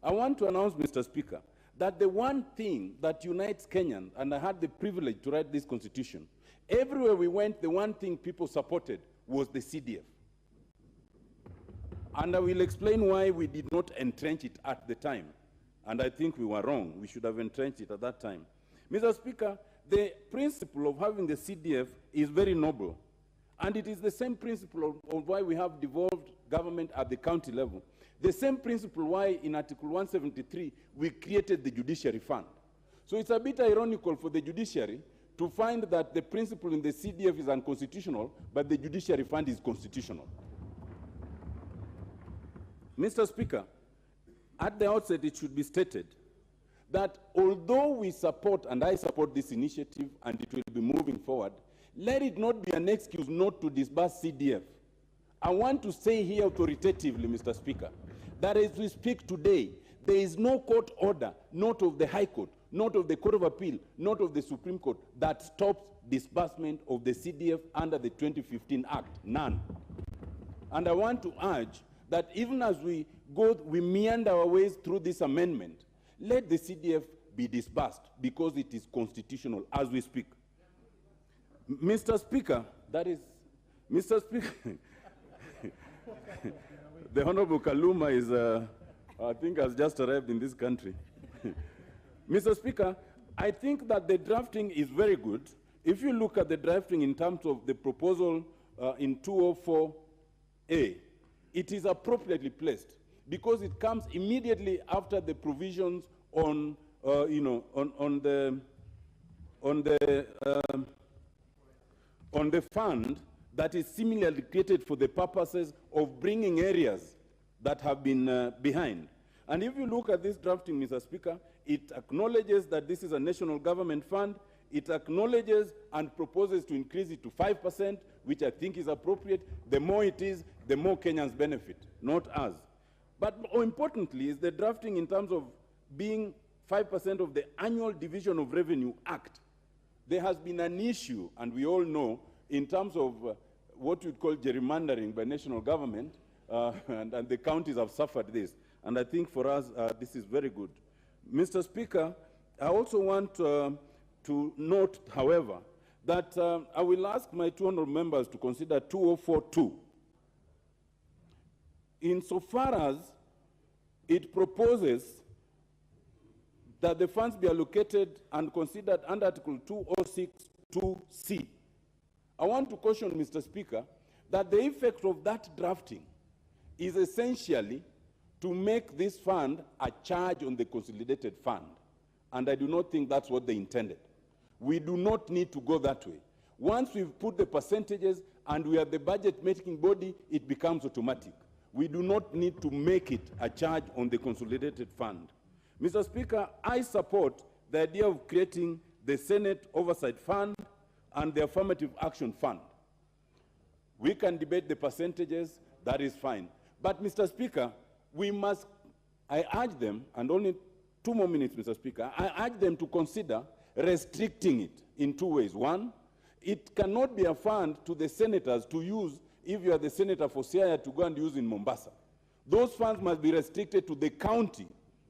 I want to announce, Mr. Speaker, that the one thing that unites Kenyans, and I had the privilege to write this constitution, everywhere we went, the one thing people supported was the CDF. And I will explain why we did not entrench it at the time. And I think we were wrong. We should have entrenched it at that time. Mr. Speaker, the principle of having the CDF is very noble. And it is the same principle of why we have devolved government at the county level. The same principle why in Article 173 we created the Judiciary Fund. So it's a bit ironical for the judiciary to find that the principle in the CDF is unconstitutional, but the Judiciary Fund is constitutional. Mr. Speaker, at the outset it should be stated that although we support, and I support this initiative and it will be moving forward, let it not be an excuse not to disburse CDF. I want to say here authoritatively, Mr. Speaker, that as we speak today, there is no court order, not of the High Court, not of the Court of Appeal, not of the Supreme Court, that stops disbursement of the CDF under the 2015 Act. None. And I want to urge that even as we meander our ways through this amendment, let the CDF be disbursed because it is constitutional as we speak. Mr. Speaker, Mr. Speaker, the Honorable Kaluma is, I think, has just arrived in this country. Mr. Speaker, I think that the drafting is very good. If you look at the drafting in terms of the proposal in 204A, it is appropriately placed because it comes immediately after the provisions on, on the fund that is similarly created for the purposes of bringing areas that have been behind. And if you look at this drafting, Mr. Speaker, it acknowledges that this is a national government fund. It acknowledges and proposes to increase it to 5%, which I think is appropriate. The more it is, the more Kenyans benefit, not us. But more importantly is the drafting in terms of being 5% of the Annual Division of Revenue Act. There has been an issue, and we all know, in terms of what you'd call gerrymandering by national government, and the counties have suffered this. And I think for us, this is very good. Mr. Speaker, I also want to note, however, that I will ask my 200 members to consider 2042. Insofar as it proposes that the funds be allocated and considered under Article 206(2)(c. I want to caution, Mr. Speaker, that the effect of that drafting is essentially to make this fund a charge on the consolidated fund. And I do not think that's what they intended. We do not need to go that way. Once we've put the percentages and we are the budget-making body, it becomes automatic. We do not need to make it a charge on the consolidated fund. Mr. Speaker, I support the idea of creating the Senate Oversight Fund and the Affirmative Action Fund. We can debate the percentages, that is fine. But, Mr. Speaker, I urge them, and only 2 more minutes, Mr. Speaker, I urge them to consider restricting it in 2 ways. One, it cannot be a fund to the senators to use if you are the senator for Siaya to go and use in Mombasa. Those funds must be restricted to the county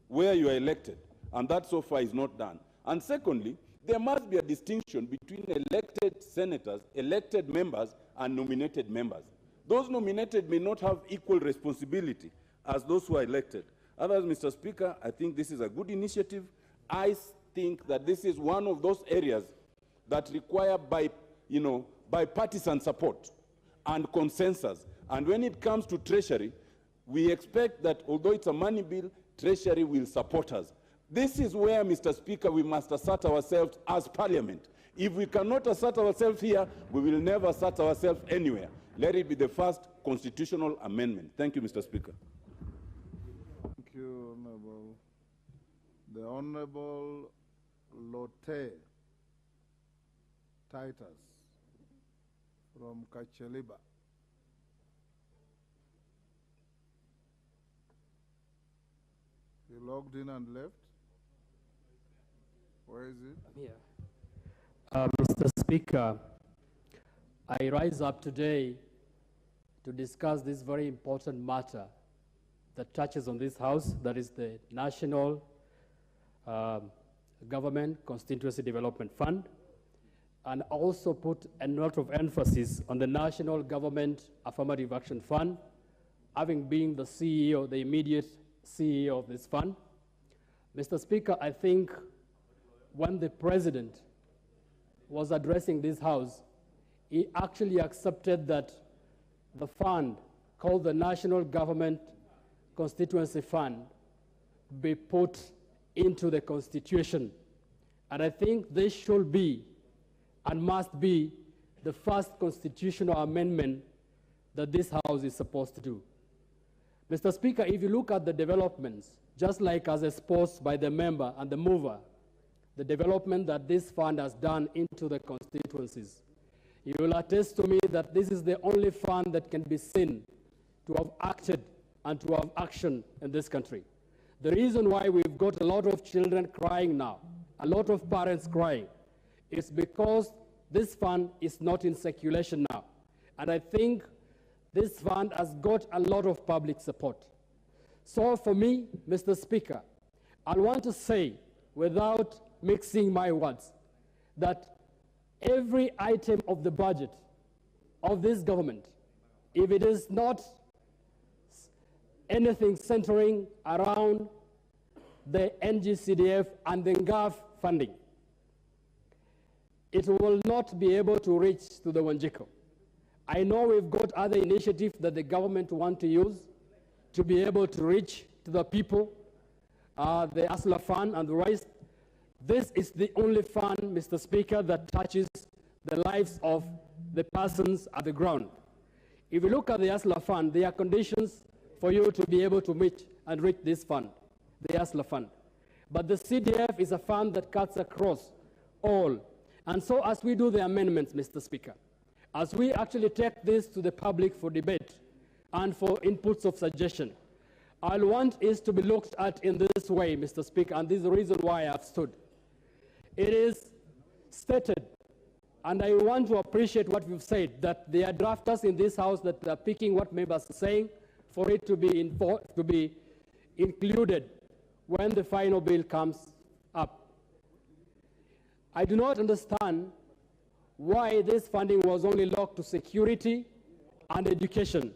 where you are elected, and that so far is not done. And secondly, there must be a distinction between elected senators, elected members, and nominated members. Those nominated may not have equal responsibility as those who are elected. Otherwise, Mr. Speaker, I think this is a good initiative. I think that this is one of those areas that require bipartisan support and consensus. And when it comes to Treasury, we expect that although it's a money bill, Treasury will support us. This is where, Mr. Speaker, we must assert ourselves as Parliament. If we cannot assert ourselves here, we will never assert ourselves anywhere. Let it be the first constitutional amendment. Thank you, Mr. Speaker. Thank you, Honorable. The Honorable Lotte Titus from Kacheliba. He logged in and left. Where is it? I'm here. Mr. Speaker, I rise up today to discuss this very important matter that touches on this House, that is the National Government Constituency Development Fund, and also put a lot of emphasis on the National Government Affirmative Action Fund, having been the CEO, the immediate CEO of this fund. Mr. Speaker, I think when the President was addressing this House, he actually accepted that the fund called the National Government Constituency Fund be put into the Constitution. And I think this should be and must be the first constitutional amendment that this House is supposed to do. Mr. Speaker, if you look at the developments, just like as exposed by the member and the mover, the development that this fund has done into the constituencies, You will attest to me that this is the only fund that can be seen to have acted and to have action in this country. The reason why we've got a lot of children crying now, a lot of parents crying, is because this fund is not in circulation now. And I think this fund has got a lot of public support. So for me, Mr. Speaker, I want to say, without mixing my words, that every item of the budget of this government, if it is not anything centering around the NGCDF and the NGAF funding, it will not be able to reach to the Wanjiko. I know we've got other initiatives that the government want to use to be able to reach to the people, the ASLA fund and the rest. This is the only fund, Mr. Speaker, that touches the lives of the persons at the ground. If you look at the ASLA fund, there are conditions for you to be able to meet and reach this fund, the ASLA fund. But the CDF is a fund that cuts across all. And so as we do the amendments, Mr. Speaker, as we actually take this to the public for debate and for inputs of suggestion, I want it to be looked at in this way, Mr. Speaker, and this is the reason why I have stood. It is stated, and I want to appreciate what you've said, that there are drafters in this House that are picking what members are saying for it to be included when the final bill comes up. I do not understand why this funding was only locked to security and education.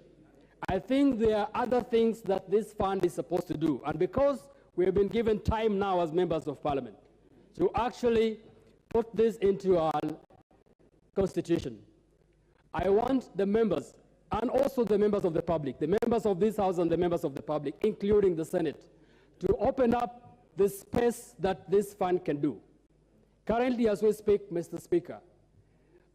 I think there are other things that this fund is supposed to do. And because we have been given time now as members of parliament to actually put this into our constitution, I want the members and also the members of the public, the members of this House and the members of the public, including the Senate, to open up the space that this fund can do. Currently, as we speak, Mr. Speaker,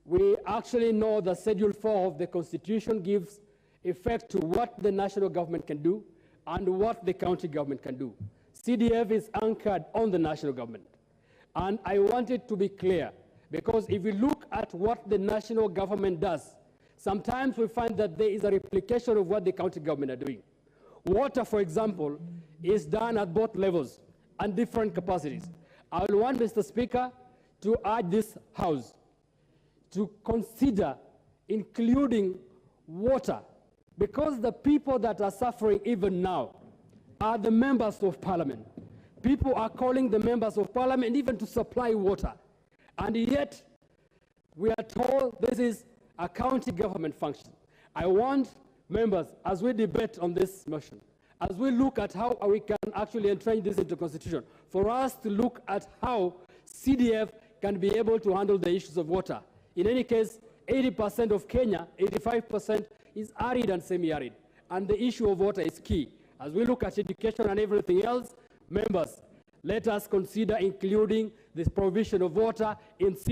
we actually know that Schedule 4 of the Constitution gives effect to what the national government can do and what the county government can do. CDF is anchored on the national government. And I want it to be clear, because if you look at what the national government does, sometimes we find that there is a replication of what the county government are doing. Water, for example, is done at both levels and different capacities. I will want, Mr. Speaker, to urge this House to consider including water, because the people that are suffering even now are the members of parliament. People are calling the members of parliament even to supply water. And yet, we are told this is a county government function. I want members, as we debate on this motion, as we look at how we can actually entrench this into constitution, for us to look at how CDF can be able to handle the issues of water. In any case, 80% of Kenya, 85% is arid and semi-arid. And the issue of water is key. As we look at education and everything else, members, let us consider including this provision of water in this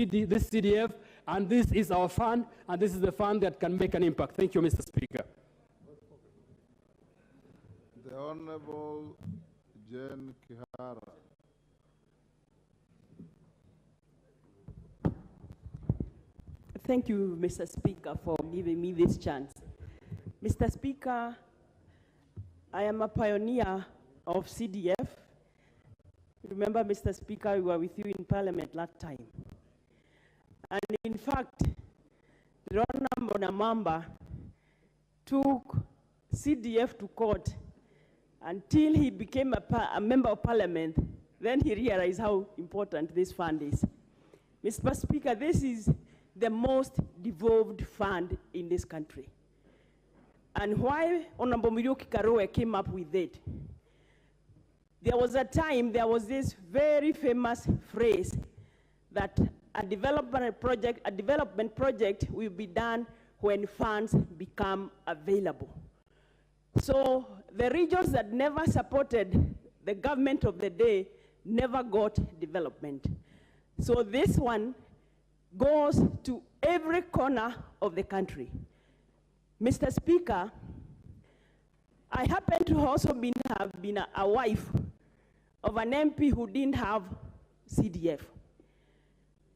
CDF, and this is our fund, and this is the fund that can make an impact. Thank you, Mr. Speaker. The Honorable Jen Kihara. Thank you, Mr. Speaker, for giving me this chance. Mr. Speaker, I am a pioneer of CDF. Remember, Mr. Speaker, we were with you in Parliament last time. And in fact, Ron Namamba took CDF to court until he became a member of Parliament. Then he realized how important this fund is. Mr. Speaker, this is the most devolved fund in this country. And why Honorable Muriuki Karowe came up with it, there was a time, there was this very famous phrase that a development project will be done when funds become available. So the regions that never supported the government of the day never got development. So this one goes to every corner of the country. Mr. Speaker, I happen to also have been a wife of an MP who didn't have CDF.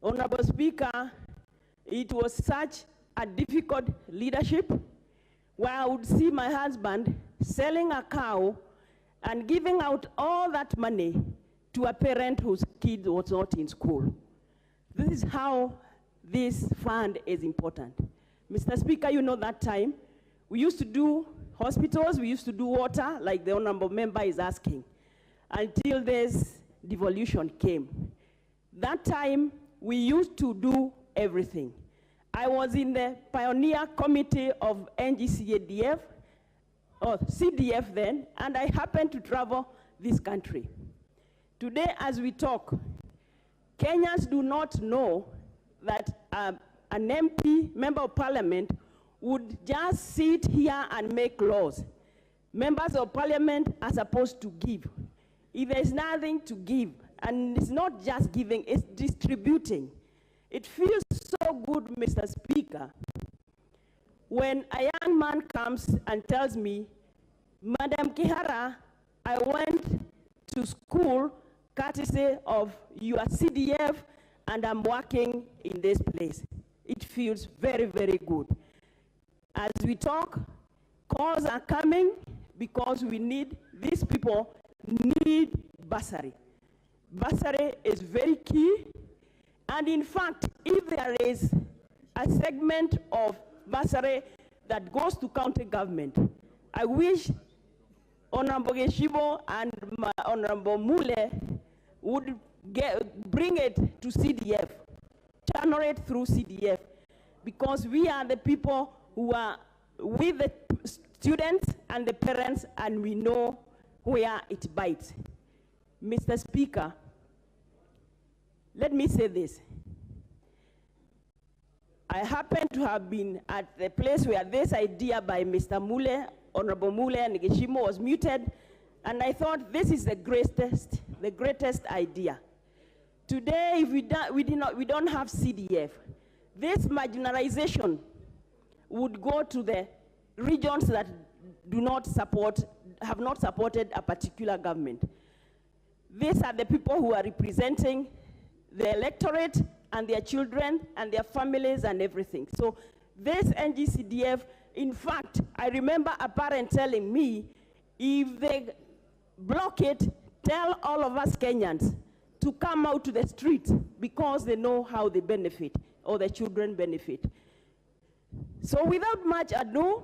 Honorable Speaker, It was such a difficult leadership where I would see my husband selling a cow and giving out all that money to a parent whose kid was not in school. This is how this fund is important. Mr. Speaker, you know that time, we used to do hospitals, we used to do water, like the honorable member is asking, until this devolution came. That time, we used to do everything. I was in the pioneer committee of NGCDF, or CDF then, and I happened to travel this country. Today, as we talk, Kenyans do not know that an MP, member of parliament, would just sit here and make laws. Members of parliament are supposed to give. If there's nothing to give, and it's not just giving, it's distributing. It feels so good, Mr. Speaker, when a young man comes and tells me, Madam Kihara, I went to school courtesy of your CDF and I'm working in this place. It feels very, very good. As we talk, calls are coming because we need, these people need bursary. Bursary is very key. And in fact, if there is a segment of bursary that goes to county government, I wish Honorable Geshibo and Honorable Mule would bring it to CDF, channel it through CDF, because we are the people who are with the students and the parents, and we know where it bites. Mr. Speaker, let me say this. I happen to have been at the place where this idea by Mr. Mule, Honorable Mule and Geshimo was muted, and I thought this is the greatest idea. Today, if we don't have CDF, this marginalization would go to the regions that have not supported a particular government. These are the people who are representing the electorate and their children and their families and everything. So this NGCDF, in fact, I remember a parent telling me, if they block it, tell all of us Kenyans to come out to the street because they know how they benefit or the children benefit. So without much ado,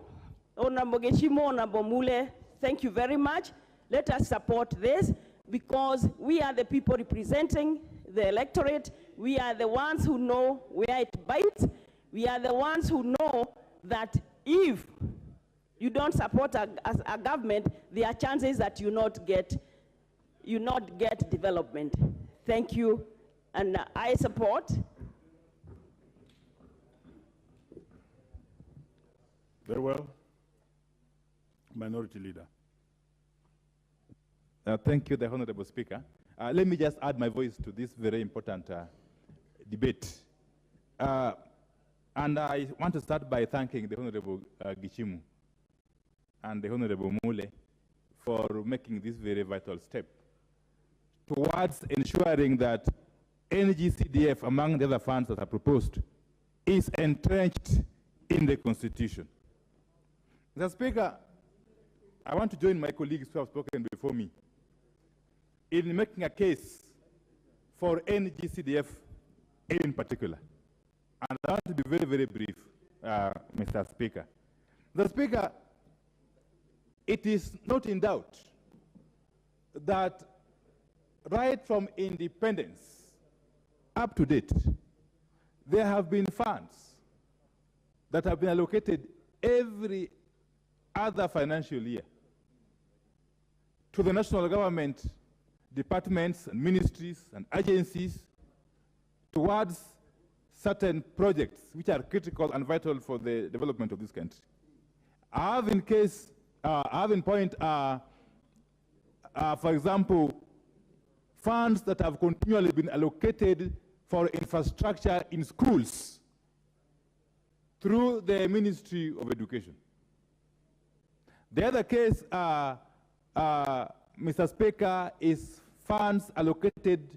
Honorable Geshimo, Honorable Mule, thank you very much. Let us support this because we are the people representing the electorate. We are the ones who know where it bites. We are the ones who know that if you don't support a government, there are chances that you not get development. Thank you, and I support. Very well. Minority Leader. Thank you, the Honorable Speaker. Let me just add my voice to this very important debate. And I want to start by thanking the Honorable Gichimu and the Honorable Mule for making this very vital step towards ensuring that NGCDF, among the other funds that are proposed, is entrenched in the Constitution. Mr. Speaker, I want to join my colleagues who have spoken before me in making a case for NGCDF in particular. And I want to be very, very brief, Mr. Speaker. Mr. Speaker, it is not in doubt that right from independence up to date, there have been funds that have been allocated every other financial year to the national government, departments and ministries and agencies towards certain projects which are critical and vital for the development of this country. I have in point, for example, funds that have continually been allocated for infrastructure in schools through the Ministry of Education. The other case, Mr. Speaker, is funds allocated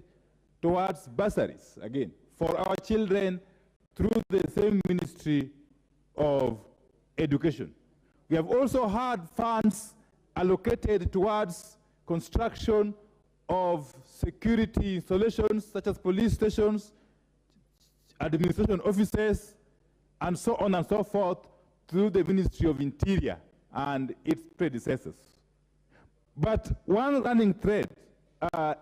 towards bursaries, again, for our children through the same Ministry of Education. We have also had funds allocated towards construction of security installations such as police stations, administration offices, and so on and so forth through the Ministry of Interior and its predecessors. But one running thread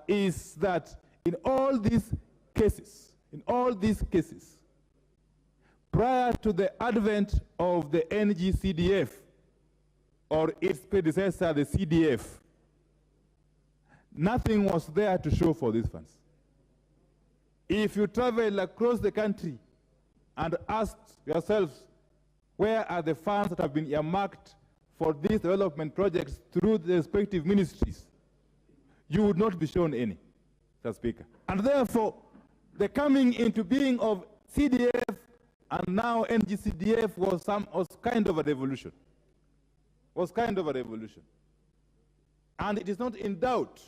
is that in all these cases, prior to the advent of the NGCDF, or its predecessor, the CDF, nothing was there to show for these funds. If you travel across the country and ask yourselves, where are the funds that have been earmarked for these development projects through the respective ministries, you would not be shown any, Mr. Speaker. And therefore, the coming into being of CDF and now NGCDF was kind of a revolution. And it is not in doubt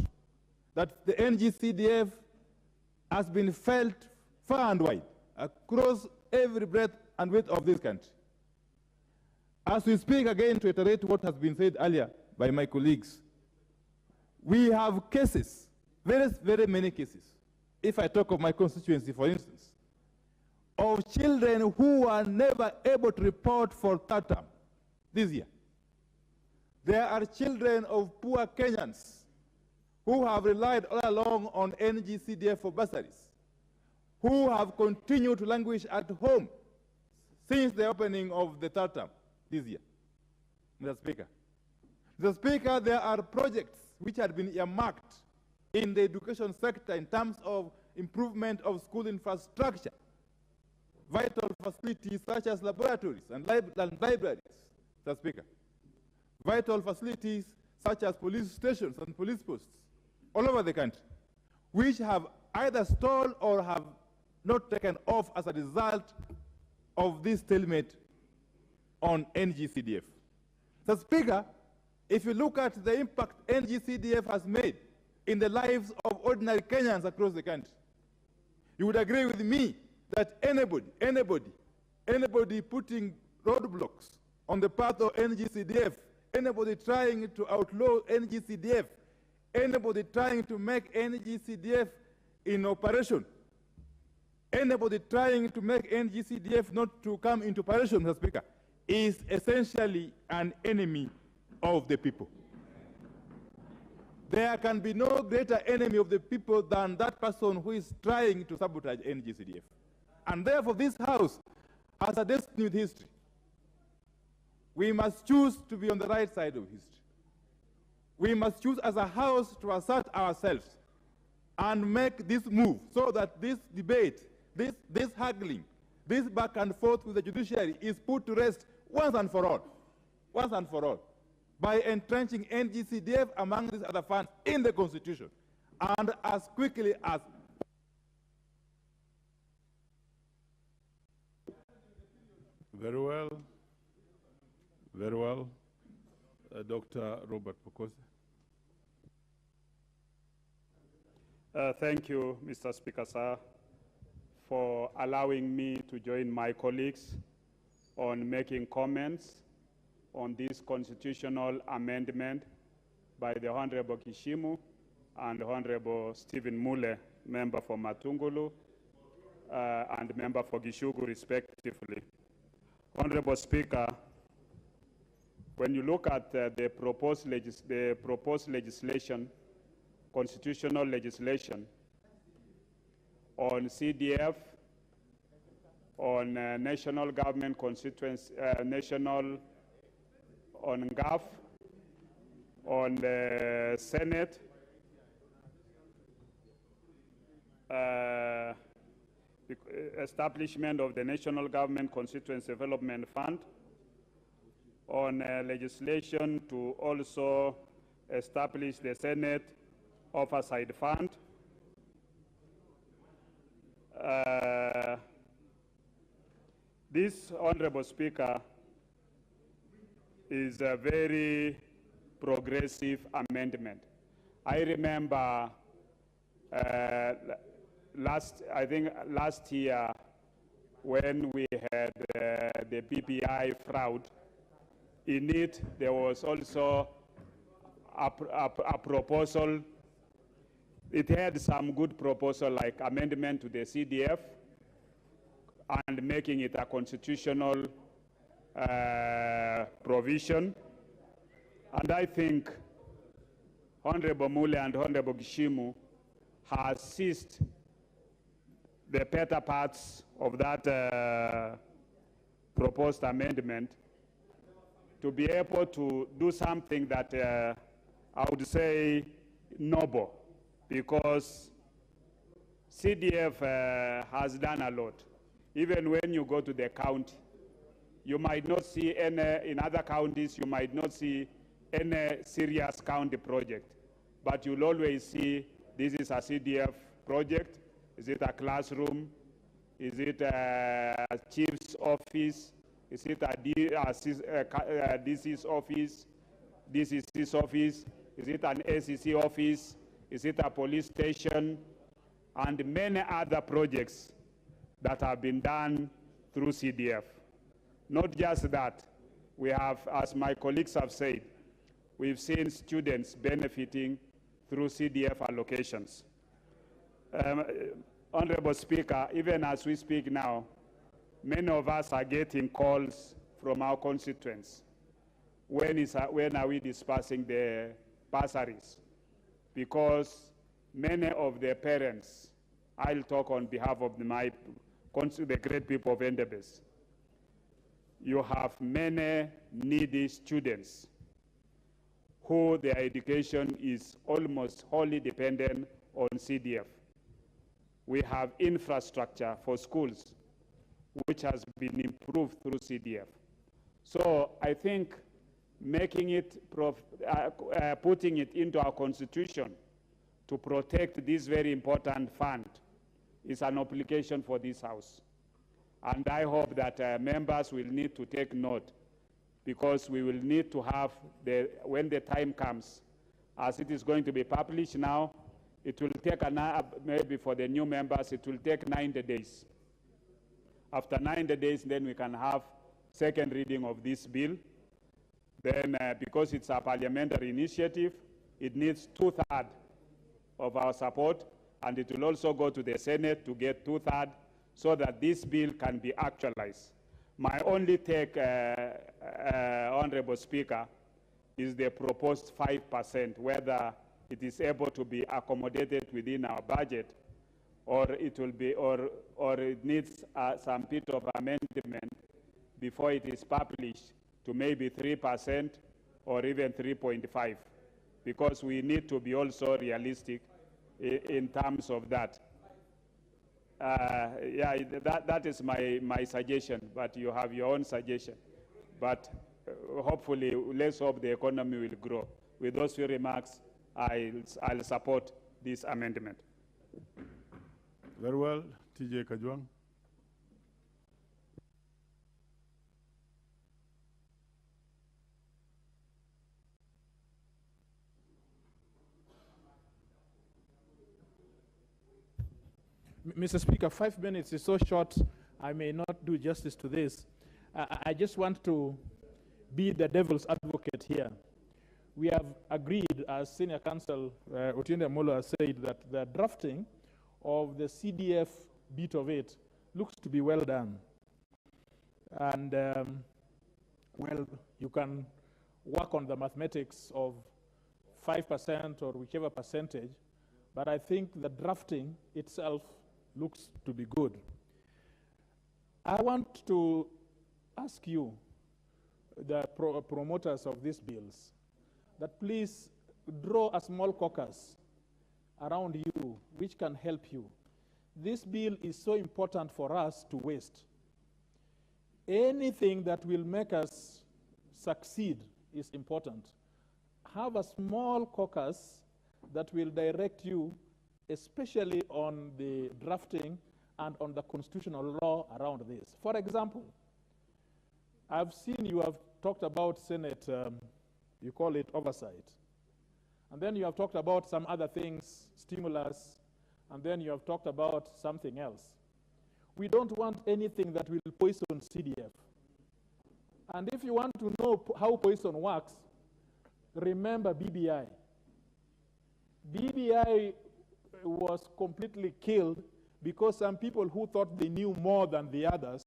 that the NGCDF has been felt far and wide across every breadth and width of this country. As we speak again, to iterate what has been said earlier by my colleagues, we have cases, very, very many cases. If I talk of my constituency, for instance, of children who are never able to report for third term this year. There are children of poor Kenyans who have relied all along on NGCDF for bursaries, who have continued to languish at home since the opening of the third term this year. Mr. Speaker. Mr. Speaker, there are projects which had been earmarked in the education sector in terms of improvement of school infrastructure, vital facilities such as laboratories and libraries, Mr. Speaker. Vital facilities such as police stations and police posts all over the country, which have either stalled or have not taken off as a result of this stalemate on NGCDF. Mr. Speaker, if you look at the impact NGCDF has made in the lives of ordinary Kenyans across the country, you would agree with me that anybody putting roadblocks on the path of NGCDF, anybody trying to outlaw NGCDF, anybody trying to make NGCDF in operation, anybody trying to make NGCDF not to come into operation, Mr. Speaker, is essentially an enemy of the people. There can be no greater enemy of the people than that person who is trying to sabotage NGCDF. And therefore, this House has a destiny with history. We must choose to be on the right side of history. We must choose as a House to assert ourselves and make this move so that this debate, this haggling, this back and forth with the judiciary is put to rest once and for all, by entrenching NGCDF among these other funds in the Constitution, and as quickly as Very well. Dr. Robert Pokose. Thank you, Mr. Speaker, sir, for allowing me to join my colleagues on making comments on this constitutional amendment by the Honorable Kishimu and Honorable Stephen Mule, member for Matungulu, and member for Gishugu, respectively. Honorable Speaker, when you look at the proposed legislation, constitutional legislation on CDF, on national government constituency, on GAF, on the Senate, establishment of the National Government Constituency Development Fund, on legislation to also establish the Senate Oversight Fund, this, Honorable Speaker, is a very progressive amendment. I remember last year, when we had the PPI fraud. In it, there was also a proposal. It had some good proposal like amendment to the CDF and making it a constitutional provision. And I think Honorable Mule and Honorable Gishimu has seized the better parts of that proposed amendment to be able to do something that I would say noble, because CDF has done a lot. Even when you go to the county, you might not see any, in other counties, you might not see any serious county project, but you'll always see this is a CDF project. Is it a classroom? Is it a chief's office? Is it a DC's office? DCC's office? Is it an ACC office? Is it a police station? And many other projects that have been done through CDF. Not just that, we have, as my colleagues have said, we've seen students benefiting through CDF allocations. Honorable Speaker, even as we speak now, many of us are getting calls from our constituents. When are we dispersing the bursaries? Because many of the parents, I'll talk on behalf of the great people of Endebess. You have many needy students who their education is almost wholly dependent on CDF. We have infrastructure for schools which has been improved through CDF. So I think making it, putting it into our constitution to protect this very important fund is an obligation for this House. And I hope that members will need to take note, because we will need to have, when the time comes, as it is going to be published now, it will take, maybe for the new members, it will take 90 days. After 90 days, then we can have second reading of this bill. Then, because it's a parliamentary initiative, it needs 2/3 of our support, and it will also go to the Senate to get 2/3 so that this bill can be actualized. My only take, Honorable Speaker, is the proposed 5%, whether it is able to be accommodated within our budget, or it will be, or it needs some bit of amendment before it is published to maybe 3% or even 3.5, because we need to be also realistic in terms of that. Yeah, that is my suggestion, but you have your own suggestion. But hopefully, let's hope the economy will grow. With those few remarks, I'll support this amendment. Very well, TJ Kajwang. Mr. Speaker, 5 minutes is so short, I may not do justice to this. I just want to be the devil's advocate here. We have agreed, as Senior Counsel Otiende Amolo has said, that the drafting of the CDF bit of it looks to be well done. And, well, you can work on the mathematics of 5% or whichever percentage, but I think the drafting itself looks to be good. I want to ask you, the promoters of these bills, that please draw a small caucus around you which can help you. This bill is so important for us to waste. Anything that will make us succeed is important. Have a small caucus that will direct you, especially on the drafting and on the constitutional law around this. For example, I've seen you have talked about Senate, you call it oversight. And then you have talked about some other things, stimulus, and then you have talked about something else. We don't want anything that will poison CDF. And if you want to know how poison works, remember BBI. BBI was completely killed because some people who thought they knew more than the others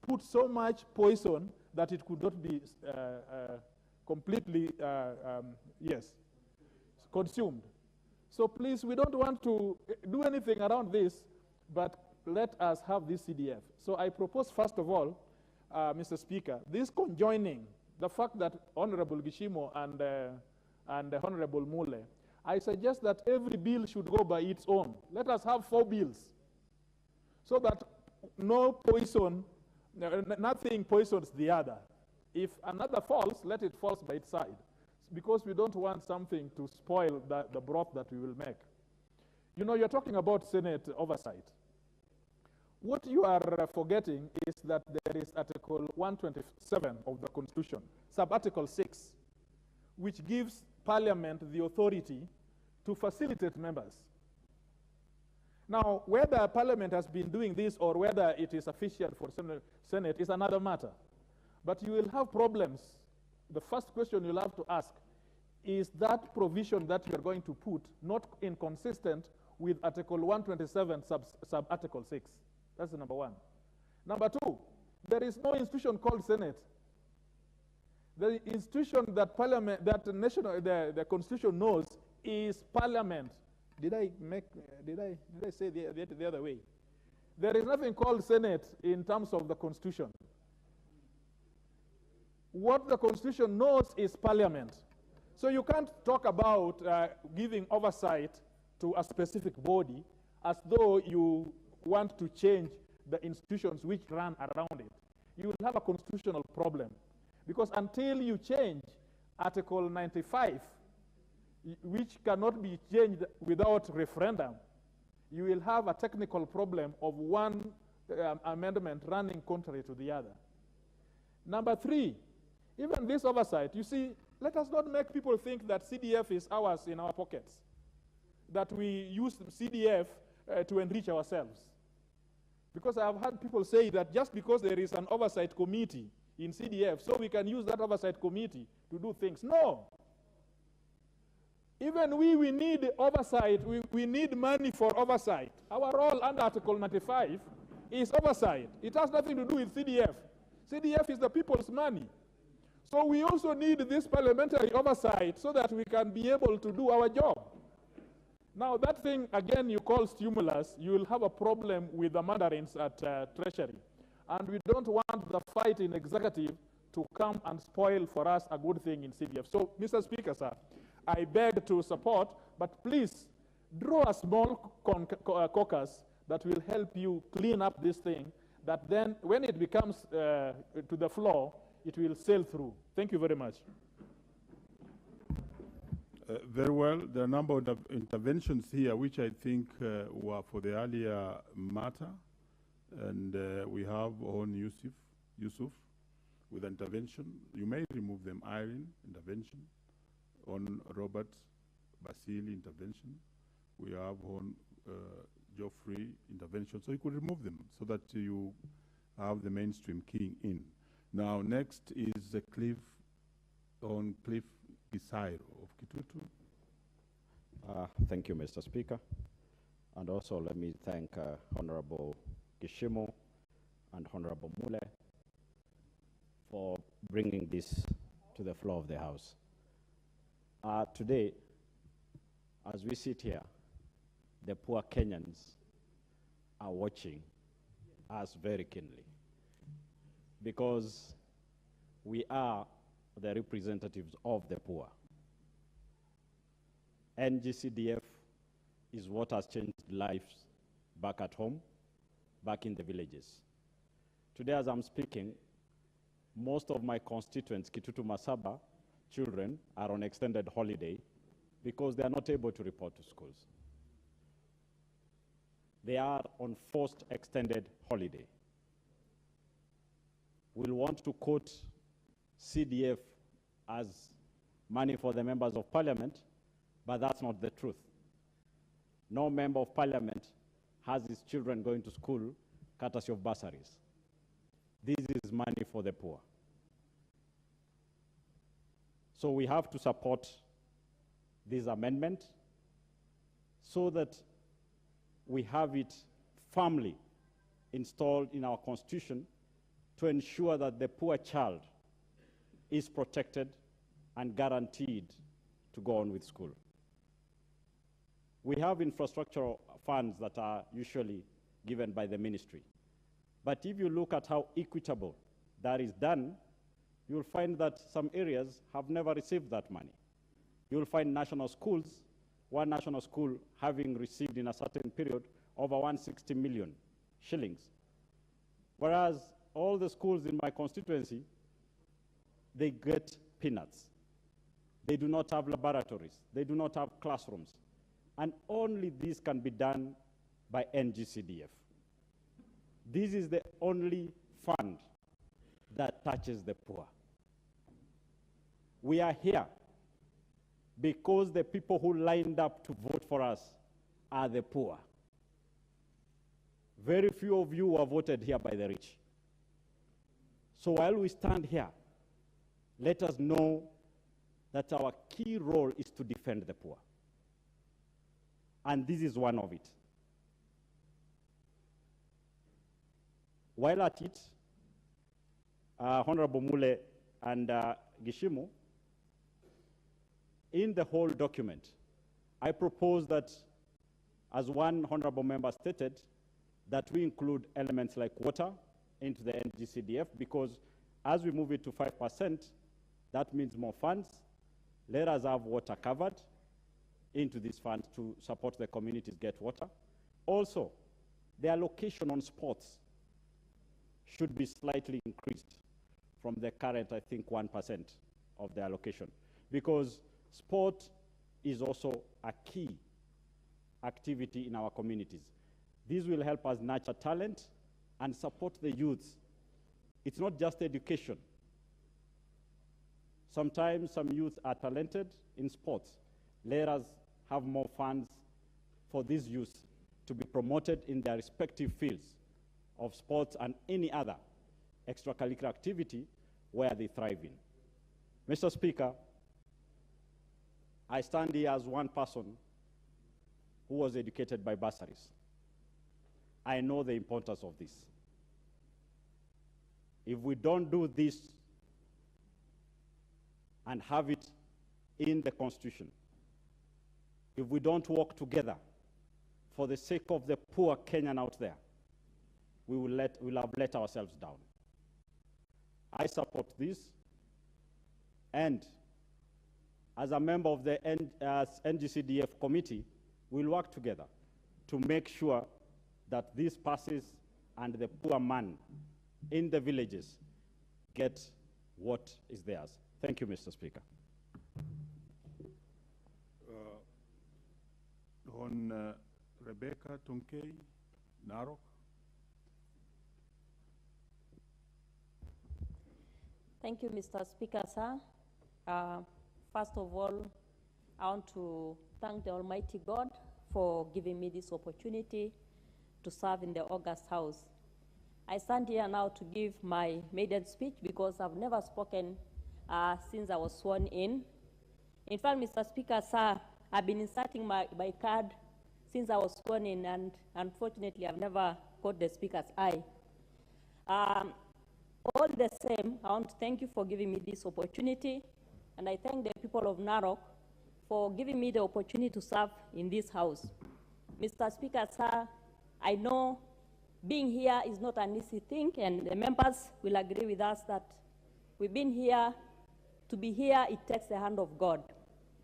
put so much poison that it could not be completely, consumed. So please, we don't want to do anything around this, but let us have this CDF. So I propose, first of all, Mr. Speaker, this conjoining, the fact that Honorable Gishimo and Honorable Mule, I suggest that every bill should go by its own. Let us have 4 bills so that no poison, nothing poisons the other. If another falls, let it fall by its side, because we don't want something to spoil the broth that we will make. You know, you're talking about Senate oversight. What you are forgetting is that there is Article 127 of the Constitution, sub-Article 6, which gives Parliament the authority to facilitate members. Now, whether Parliament has been doing this or whether it is sufficient for Senate is another matter. But you will have problems. The first question you'll have to ask, is that provision that you are going to put not inconsistent with Article 127 sub-Article 6? That's the number one. Number two, there is no institution called Senate. The institution that Parliament, that the Constitution knows is Parliament. Did I say the other way? There is nothing called Senate in terms of the Constitution. What the Constitution knows is Parliament. So you can't talk about giving oversight to a specific body as though you want to change the institutions which run around it. You will have a constitutional problem. Because until you change Article 95, which cannot be changed without referendum, you will have a technical problem of one amendment running contrary to the other. Number three, even this oversight, you see, let us not make people think that CDF is ours in our pockets, that we use CDF to enrich ourselves. Because I have had people say that just because there is an oversight committee in CDF, so we can use that oversight committee to do things. No. Even we need oversight. We need money for oversight. Our role under Article 95 is oversight. It has nothing to do with CDF. CDF is the people's money. So we also need this parliamentary oversight so that we can be able to do our job. Now that thing, again, you call stimulus, you will have a problem with the mandarins at Treasury. And we don't want the fight in executive to come and spoil for us a good thing in CDF. So, Mr. Speaker, sir, I beg to support, but please draw a small caucus that will help you clean up this thing, that then when it becomes to the floor, it will sail through. Thank you very much. Very well. There are a number of interventions here which I think were for the earlier matter. And we have on Yusuf with intervention. You may remove them. Irene, intervention. On Robert Basili, intervention. We have on Geoffrey, intervention. So you could remove them so that you have the mainstream keying in. Now, next is Cliff Gisairo of Kitutu. Thank you, Mr. Speaker. And also let me thank Honorable Gishimo and Honorable Mule for bringing this to the floor of the House. Today, as we sit here, the poor Kenyans are watching us very keenly because we are the representatives of the poor. NGCDF is what has changed lives back at home, back in the villages. Today, as I'm speaking, most of my constituents, Kitutu Masaba children, are on extended holiday because they are not able to report to schools. They are on forced extended holiday. We'll want to quote CDF as money for the members of parliament, but that's not the truth. No member of parliament has his children going to school courtesy of bursaries. This is money for the poor. So we have to support this amendment so that we have it firmly installed in our Constitution to ensure that the poor child is protected and guaranteed to go on with school. We have infrastructural funds that are usually given by the ministry. But if you look at how equitable that is done, you'll find that some areas have never received that money. You'll find national schools, one national school having received in a certain period over 160 million shillings. Whereas all the schools in my constituency, they get peanuts. They do not have laboratories. They do not have classrooms. And only this can be done by NGCDF. This is the only fund that touches the poor. We are here because the people who lined up to vote for us are the poor. Very few of you are voted here by the rich. So while we stand here, let us know that our key role is to defend the poor. And this is one of it. While at it, Honorable Mule and Gishimu, in the whole document, I propose that, as one honorable member stated, that we include elements like water into the NGCDF, because as we move it to 5%, that means more funds. Let us have water covered into these funds to support the communities get water. Also, the allocation on sports should be slightly increased from the current, I think, 1% of the allocation, because sport is also a key activity in our communities. This will help us nurture talent and support the youths. It's not just education. Sometimes some youth are talented in sports. Let us have more funds for these youth to be promoted in their respective fields of sports and any other extracurricular activity where they thrive in. Mr. Speaker, I stand here as one person who was educated by bursaries. I know the importance of this. If we don't do this and have it in the Constitution, if we don't work together for the sake of the poor Kenyan out there, we'll have let ourselves down. I support this, and as a member of the NGCDF committee, we'll work together to make sure that this passes and the poor man in the villages get what is theirs. Thank you, Mr. Speaker. Rebecca Tonkei, Narok. Thank you, Mr. Speaker, sir. First of all, I want to thank the Almighty God for giving me this opportunity to serve in the August House. I stand here now to give my maiden speech because I've never spoken since I was sworn in. In fact, Mr. Speaker, sir, I've been inserting my card since I was sworn in, and unfortunately, I've never caught the Speaker's eye. All the same, I want to thank you for giving me this opportunity, and I thank the people of Narok for giving me the opportunity to serve in this House. Mr. Speaker, sir, I know being here is not an easy thing, and the members will agree with us that we've been here. To be here, it takes the hand of God.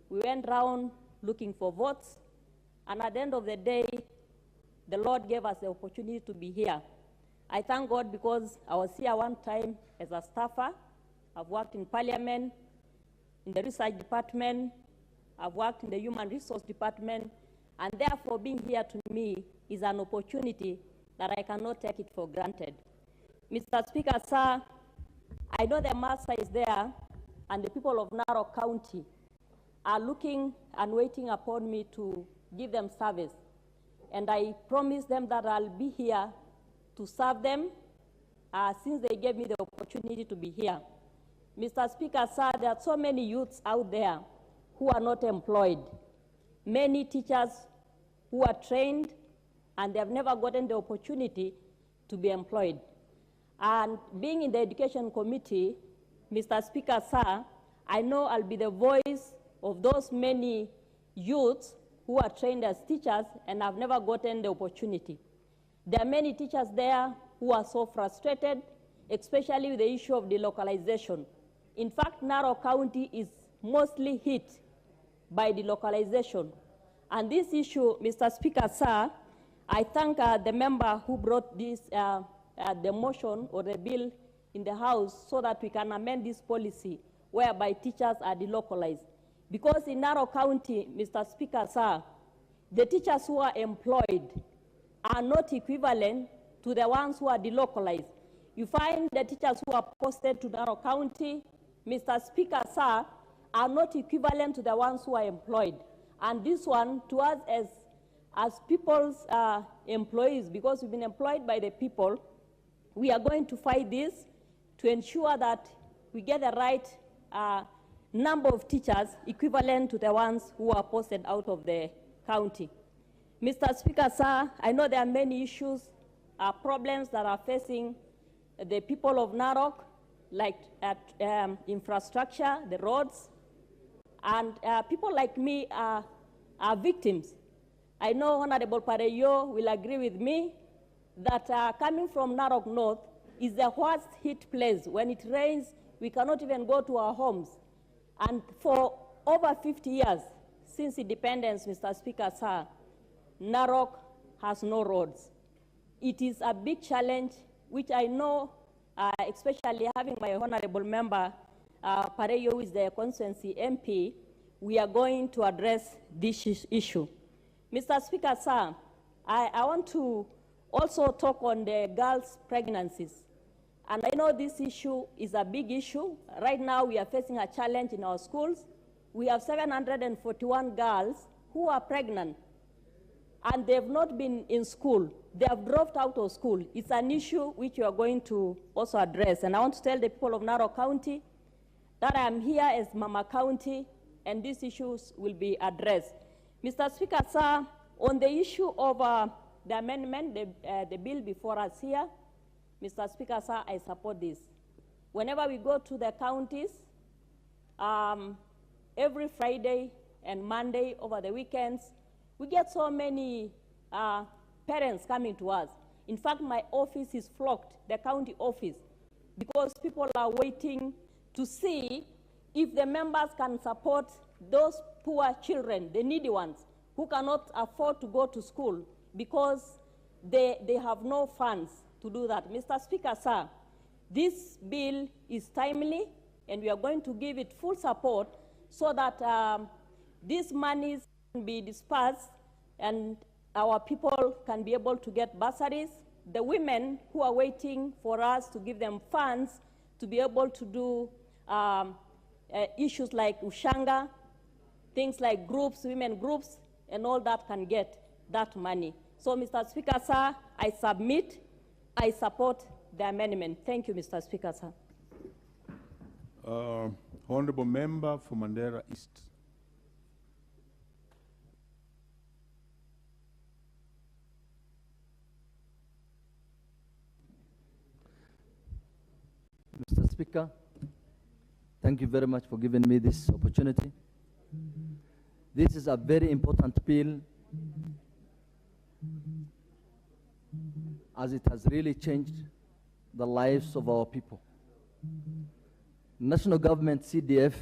We went round looking for votes, and at the end of the day, the Lord gave us the opportunity to be here. I thank God because I was here one time as a staffer. I've worked in Parliament, in the Research Department, I've worked in the Human Resource Department, and therefore being here to me is an opportunity that I cannot take it for granted. Mr. Speaker, sir, I know the master is there, and the people of Narok County are looking and waiting upon me to give them service. And I promise them that I'll be here to serve them since they gave me the opportunity to be here. Mr. Speaker, sir, there are so many youths out there who are not employed. Many teachers who are trained and they have never gotten the opportunity to be employed. And being in the Education Committee, Mr. Speaker, sir, I know I'll be the voice of those many youths who are trained as teachers and have never gotten the opportunity. There are many teachers there who are so frustrated, especially with the issue of delocalization. In fact, Narok County is mostly hit by delocalization. And this issue, Mr. Speaker, sir, I thank the member who brought this, the motion or the bill in the House so that we can amend this policy whereby teachers are delocalized. Because in Narok County, Mr. Speaker, sir, the teachers who are employed are not equivalent to the ones who are delocalized. You find the teachers who are posted to Narok County, Mr. Speaker, sir, are not equivalent to the ones who are employed. And this one, to us as people's employees, because we've been employed by the people, we are going to fight this to ensure that we get the right number of teachers equivalent to the ones who are posted out of the county. Mr. Speaker, sir, I know there are many issues, problems that are facing the people of Narok, like infrastructure, the roads, and people like me are victims. I know Honorable Pareyo will agree with me that coming from Narok North is the worst hit place. When it rains, we cannot even go to our homes. And for over 50 years since independence, Mr. Speaker, sir, Narok has no roads. It is a big challenge, which I know, especially having my honorable member, Pareyo, who is the constituency MP, we are going to address this issue. Mr. Speaker, sir, I want to also talk on the girls' pregnancies. And I know this issue is a big issue. Right now, we are facing a challenge in our schools. We have 741 girls who are pregnant, and they have not been in school. They have dropped out of school. It's an issue which we are going to also address. And I want to tell the people of Narok County that I am here as Mama County, and these issues will be addressed. Mr. Speaker, sir, on the issue of the amendment, the bill before us here, Mr. Speaker, sir, I support this. Whenever we go to the counties, every Friday and Monday over the weekends, we get so many parents coming to us. In fact, my office is flocked, the county office, because people are waiting to see if the members can support those poor children, the needy ones, who cannot afford to go to school because they have no funds to do that. Mr. Speaker, sir, this bill is timely, and we are going to give it full support so that these monies can be dispersed and our people can be able to get bursaries. The women who are waiting for us to give them funds to be able to do issues like ushanga, things like groups, women groups, and all that can get that money. So, Mr. Speaker, sir, I submit, I support the amendment. Thank you, Mr. Speaker, sir. Honorable Member for Mandera East. Mr. Speaker, thank you very much for giving me this opportunity. This is a very important bill, as it has really changed the lives of our people. National government CDF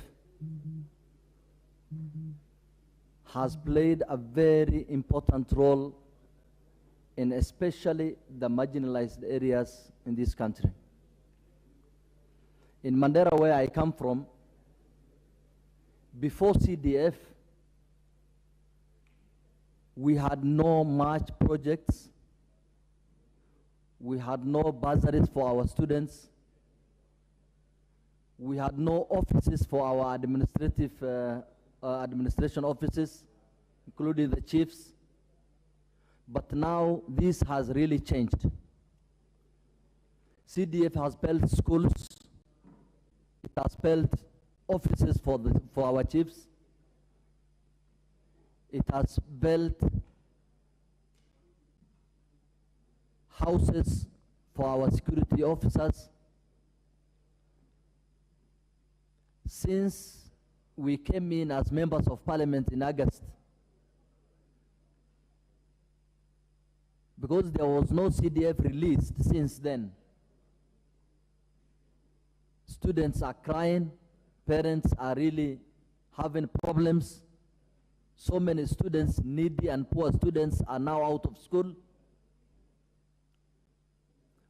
has played a very important role in especially the marginalized areas in this country. In Mandera, where I come from, before CDF, we had no much projects. We had no bursaries for our students. We had no offices for our administration offices, including the chiefs. But now this has really changed. CDF has built schools. It has built offices for our chiefs. It has built houses for our security officers. Since we came in as members of parliament in August, because there was no CDF released since then, students are crying, parents are really having problems. So many students, needy and poor students, are now out of school.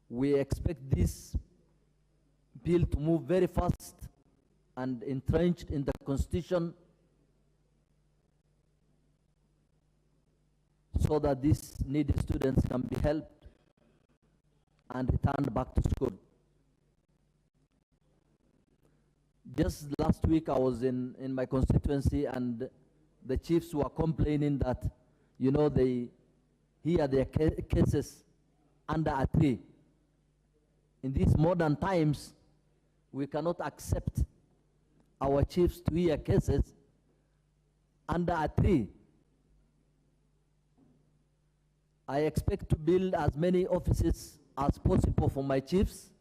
We expect this bill to move very fast and entrenched in the Constitution so that these needy students can be helped and returned back to school. Just last week I was in my constituency, and the chiefs were complaining that, you know, they hear their cases under a tree. In these modern times, we cannot accept our chiefs to hear cases under a tree. I expect to build as many offices as possible for my chiefs,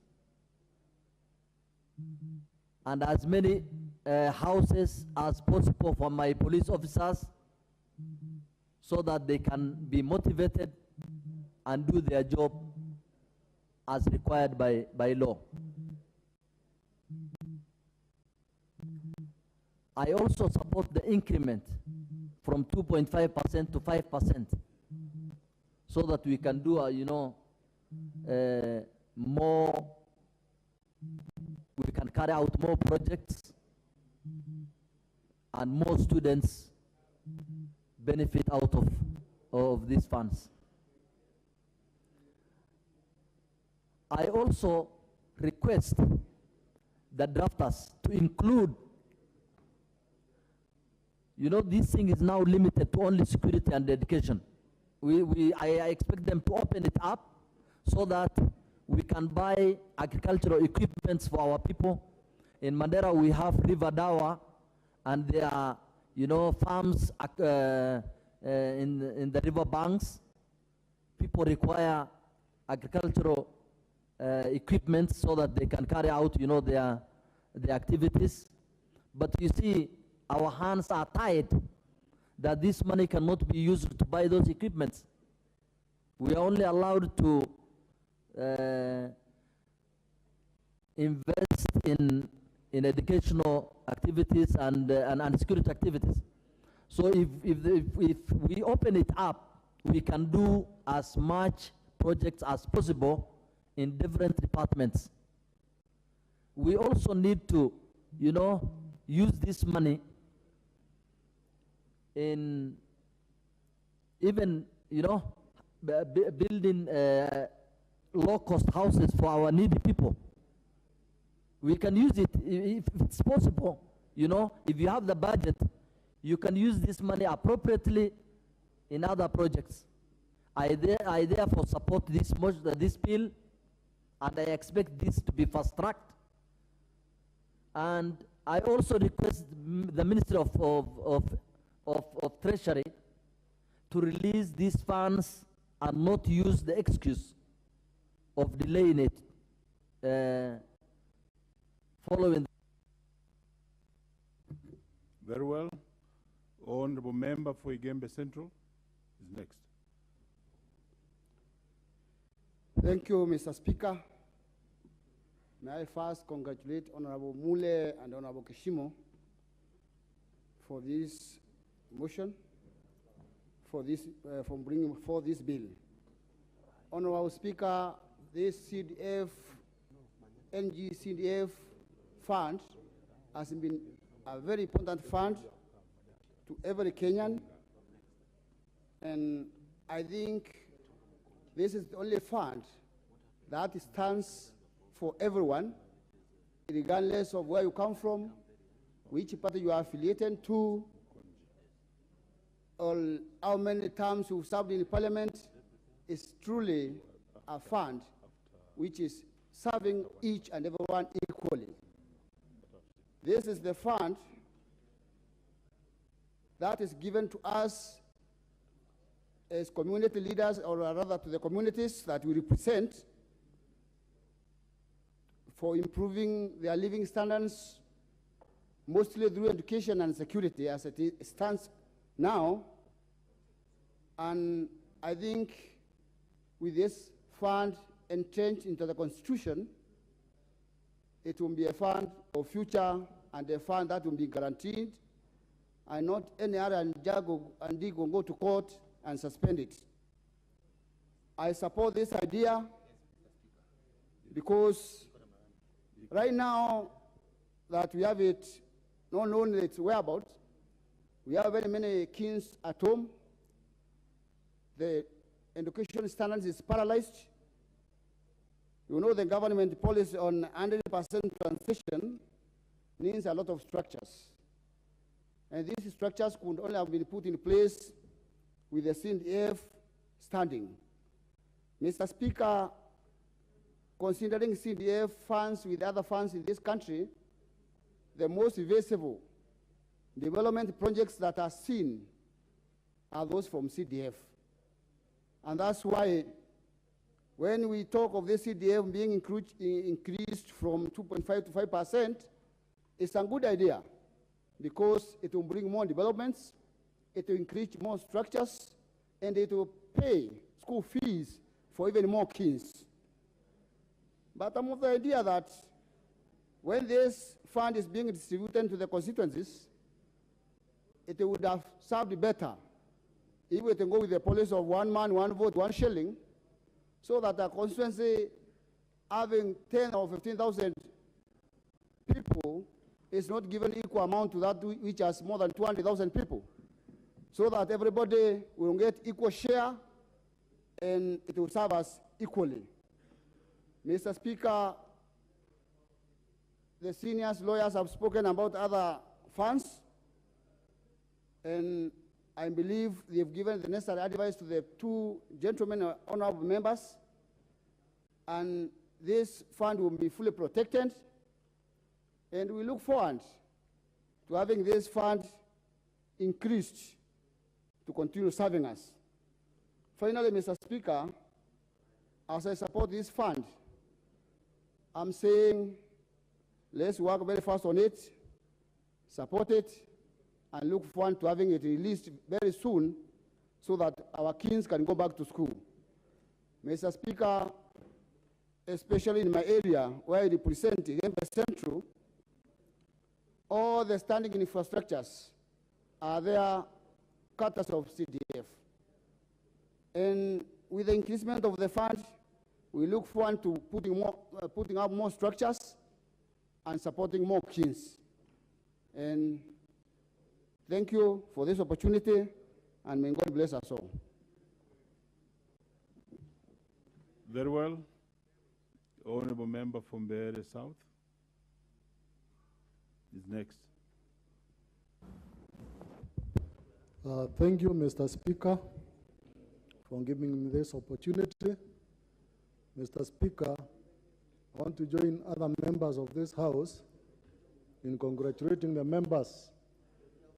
and as many houses as possible for my police officers, so that they can be motivated and do their job as required by law. I also support the increment from 2.5% to 5%, so that we can do, more, we can carry out more projects, and more students benefit out of these funds. I also request the drafters to include, this thing is now limited to only security and education. I expect them to open it up so that we can buy agricultural equipments for our people. In Mandera, we have River Dawa, and there are, farms in the river banks. People require agricultural equipment so that they can carry out, their activities. But you see, our hands are tied that this money cannot be used to buy those equipments. We are only allowed to invest in educational activities and security activities. So if we open it up, we can do as much projects as possible in different departments. We also need to, use this money in even, building low-cost houses for our needy people. We can use it if it's possible. If you have the budget, you can use this money appropriately in other projects. I therefore support this bill, and I expect this to be fast-tracked. And I also request the Ministry of Treasury to release these funds and not use the excuse of delaying it following. Very well. Honorable Member for Igembe Central is next. Thank you, Mr. Speaker. May I first congratulate Honorable Mule and Honorable Kishimo for this motion, for bringing forth this bill. Honorable Speaker, this NGCDF fund has been a very important fund to every Kenyan, and I think this is the only fund that stands for everyone, regardless of where you come from, which party you are affiliated to, or how many terms you've served in parliament. Is truly a fund which is serving each and everyone equally. This is the fund that is given to us as community leaders, or rather to the communities that we represent, for improving their living standards, mostly through education and security as it stands now. And I think with this fund entrenched into the Constitution, it will be a fund of future and a fund that will be guaranteed, and not any other and dig will go to court and suspend it. I support this idea because right now that we have it, not known its whereabouts, we have very many kids at home. The education standards is paralyzed. You know, the government policy on 100% transition needs a lot of structures. And these structures could only have been put in place with the CDF standing. Mr. Speaker, considering CDF funds with other funds in this country, the most visible development projects that are seen are those from CDF. And that's why when we talk of this CDF being increased from 2.5 to 5%, it's a good idea because it will bring more developments, it will increase more structures, and it will pay school fees for even more kids. But I'm of the idea that when this fund is being distributed to the constituencies, it would have served better if we can go with the policy of 1 man, 1 vote, 1 shilling, so that a constituency having 10 or 15,000 people is not given equal amount to that which has more than 200,000 people, so that everybody will get equal share and it will serve us equally. Mr. Speaker, the senior lawyers have spoken about other funds, and I believe they've given the necessary advice to the 2 gentlemen, honorable members, and this fund will be fully protected, and we look forward to having this fund increased to continue serving us. Finally, Mr. Speaker, as I support this fund, I'm saying let's work very fast on it, support it, and look forward to having it released very soon so that our kids can go back to school. Mr. Speaker, especially in my area where I represent Mutembei Central, all the standing infrastructures are there cutters of CDF. And with the increasement of the fund, we look forward to putting up more structures and supporting more kids. And thank you for this opportunity, and may God bless us all. Very well. Honorable member from the area south is next. Thank you, Mr. Speaker, for giving me this opportunity. Mr. Speaker, I want to join other members of this House in congratulating the members,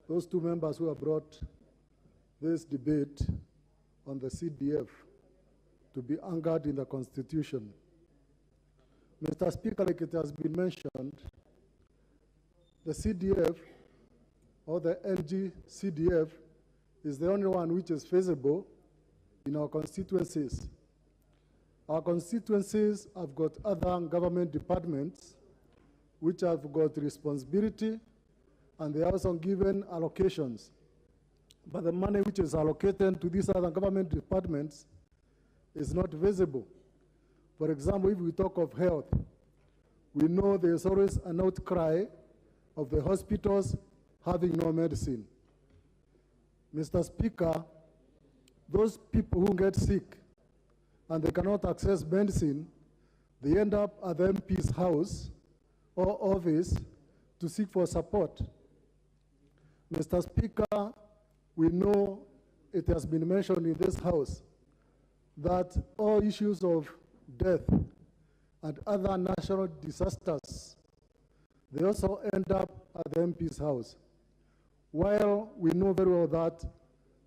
those 2 members who have brought this debate on the CDF to be anchored in the Constitution. Mr. Speaker, like it has been mentioned, the CDF, or the NG CDF, is the only one which is feasible in our constituencies. Our constituencies have got other government departments which have got responsibility, and they are also given allocations. But the money which is allocated to these other government departments is not visible. For example, if we talk of health, we know there's always an outcry of the hospitals having no medicine. Mr. Speaker, those people who get sick and they cannot access medicine, they end up at the MP's house or office to seek for support. Mr. Speaker, we know it has been mentioned in this House that all issues of death and other national disasters, they also end up at the MP's house. While we know very well that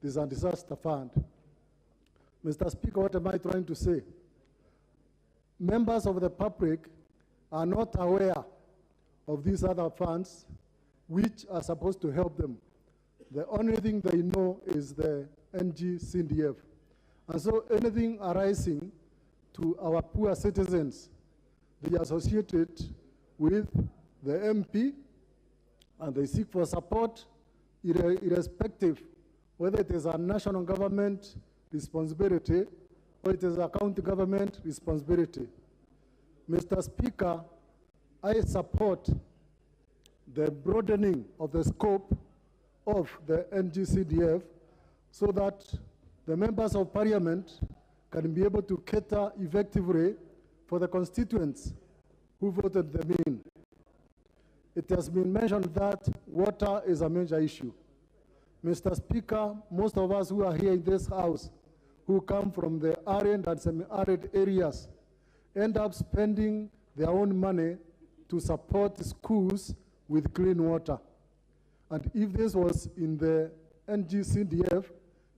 there's a disaster fund. Mr. Speaker, what am I trying to say? Members of the public are not aware of these other funds which are supposed to help them. The only thing they know is the NG-CDF. And so anything arising to our poor citizens, they associate it with the MP, and they seek for support, irrespective whether it is a national government responsibility or it is a county government responsibility. Mr. Speaker, I support the broadening of the scope of the NG-CDF so that the members of parliament can be able to cater effectively for the constituents who voted them in. It has been mentioned that water is a major issue. Mr. Speaker, most of us who are here in this house, who come from the arid and semi-arid areas, end up spending their own money to support schools with clean water. And if this was in the NG-CDF,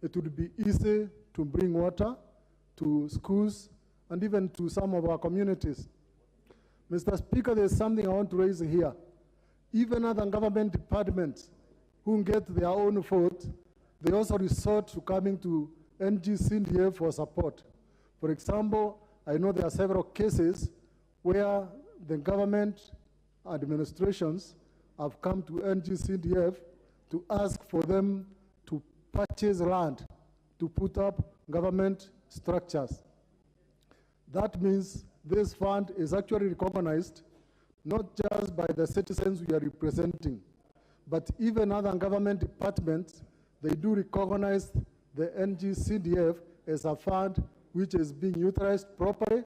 it would be easy to bring water to schools and even to some of our communities. Mr. Speaker, there's something I want to raise here. Even other government departments who get their own vote, they also resort to coming to NG-CDF for support. For example, I know there are several cases where the government administrations have come to NG-CDF to ask for them to purchase land to put up government structures. That means this fund is actually recognized not just by the citizens we are representing, but even other government departments, they do recognize the NG-CDF as a fund which is being utilized properly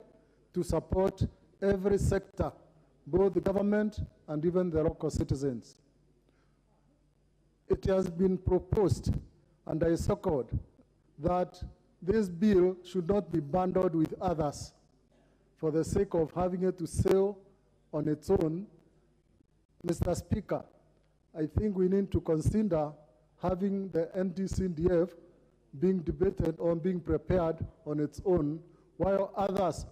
to support every sector, both the government and even the local citizens. It has been proposed, and I second, that this bill should not be bundled with others for the sake of having it to sell on its own. Mr. Speaker, I think we need to consider having the NG-CDF being debated or being prepared on its own, while others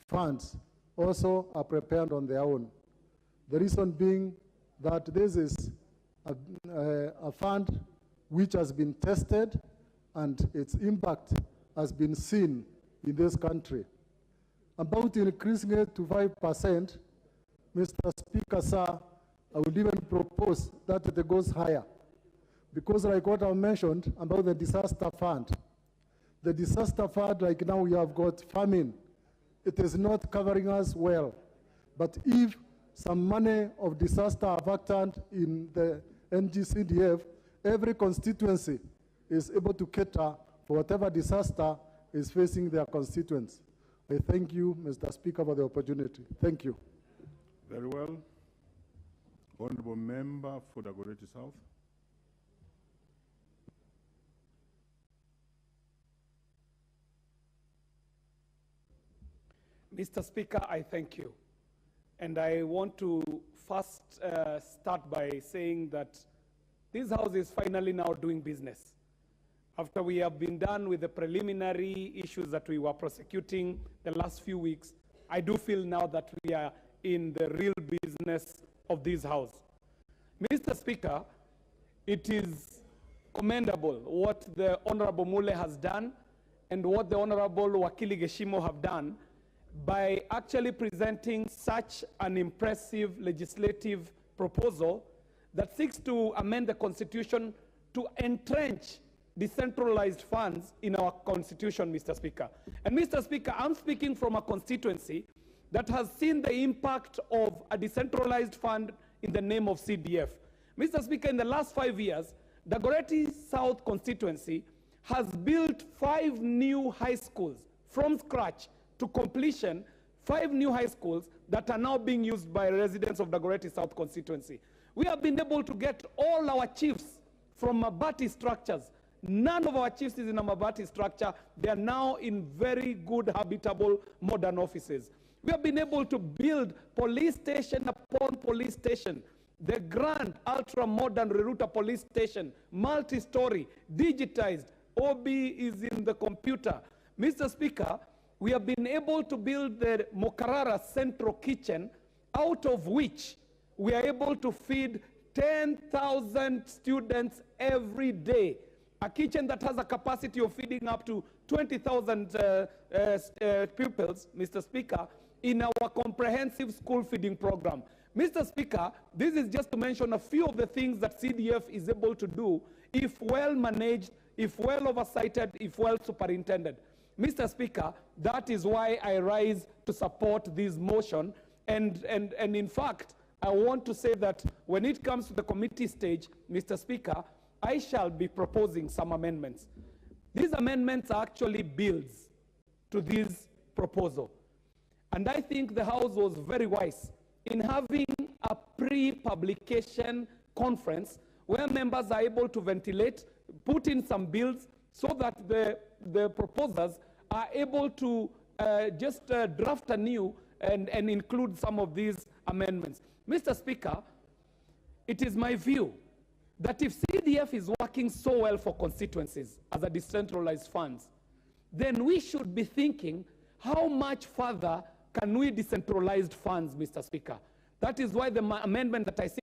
funds also are prepared on their own. The reason being that this is a fund which has been tested and its impact has been seen in this country. About increasing it to 5%, Mr. Speaker, sir, I would even propose that it goes higher. Because like what I mentioned about the disaster fund, the disaster fund, like now we have got famine, it is not covering us well. But if some money of disaster are vacant in the NG-CDF, every constituency is able to cater for whatever disaster is facing their constituents. I thank you, Mr. Speaker, for the opportunity. Thank you. Very well. Honorable Member for Dagoretti South. Mr. Speaker, I thank you. And I want to first start by saying that this House is finally now doing business. After we have been done with the preliminary issues that we were prosecuting the last few weeks, I do feel now that we are in the real business of this House. Mr. Speaker, it is commendable what the Honorable Mule has done and what the Honorable Wakili Geshimo have done by actually presenting such an impressive legislative proposal that seeks to amend the Constitution to entrench decentralized funds in our Constitution, Mr. Speaker. And Mr. Speaker, I'm speaking from a constituency that has seen the impact of a decentralized fund in the name of CDF. Mr. Speaker, in the last 5 years, the Dagoretti South constituency has built 5 new high schools from scratch to completion, 5 new high schools that are now being used by residents of the Dagoretti South constituency. We have been able to get all our chiefs from Mabati structures. None of our chiefs is in a Mabati structure. They are now in very good, habitable, modern offices. We have been able to build police station upon police station. The grand, ultra-modern Reruta police station, multi-story, digitized. OB is in the computer. Mr. Speaker, we have been able to build the Mokarara Central Kitchen, out of which we are able to feed 10,000 students every day. A kitchen that has a capacity of feeding up to 20,000 pupils, Mr. Speaker, in our comprehensive school feeding program. Mr. Speaker, this is just to mention a few of the things that CDF is able to do if well managed, if well oversighted, if well superintended. Mr. Speaker, that is why I rise to support this motion. And in fact, I want to say that when it comes to the committee stage, Mr. Speaker, I shall be proposing some amendments. These amendments are actually builds to this proposal. And I think the House was very wise in having a pre-publication conference where members are able to ventilate, put in some bills so that the proposers are able to just draft anew and include some of these amendments. Mr. Speaker, it is my view that if CDF is working so well for constituencies as a decentralized funds, then we should be thinking how much further can we decentralize funds, Mr. Speaker. That is why the amendment that I see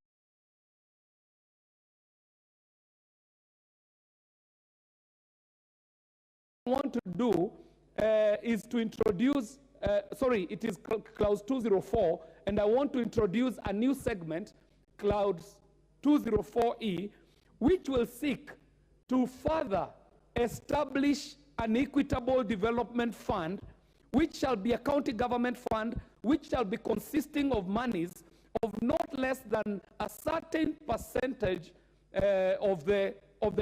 want to do is to introduce, it is clause 204, and I want to introduce a new segment, clause 204E, which will seek to further establish an equitable development fund, which shall be a county government fund, which shall be consisting of monies of not less than a certain percentage of the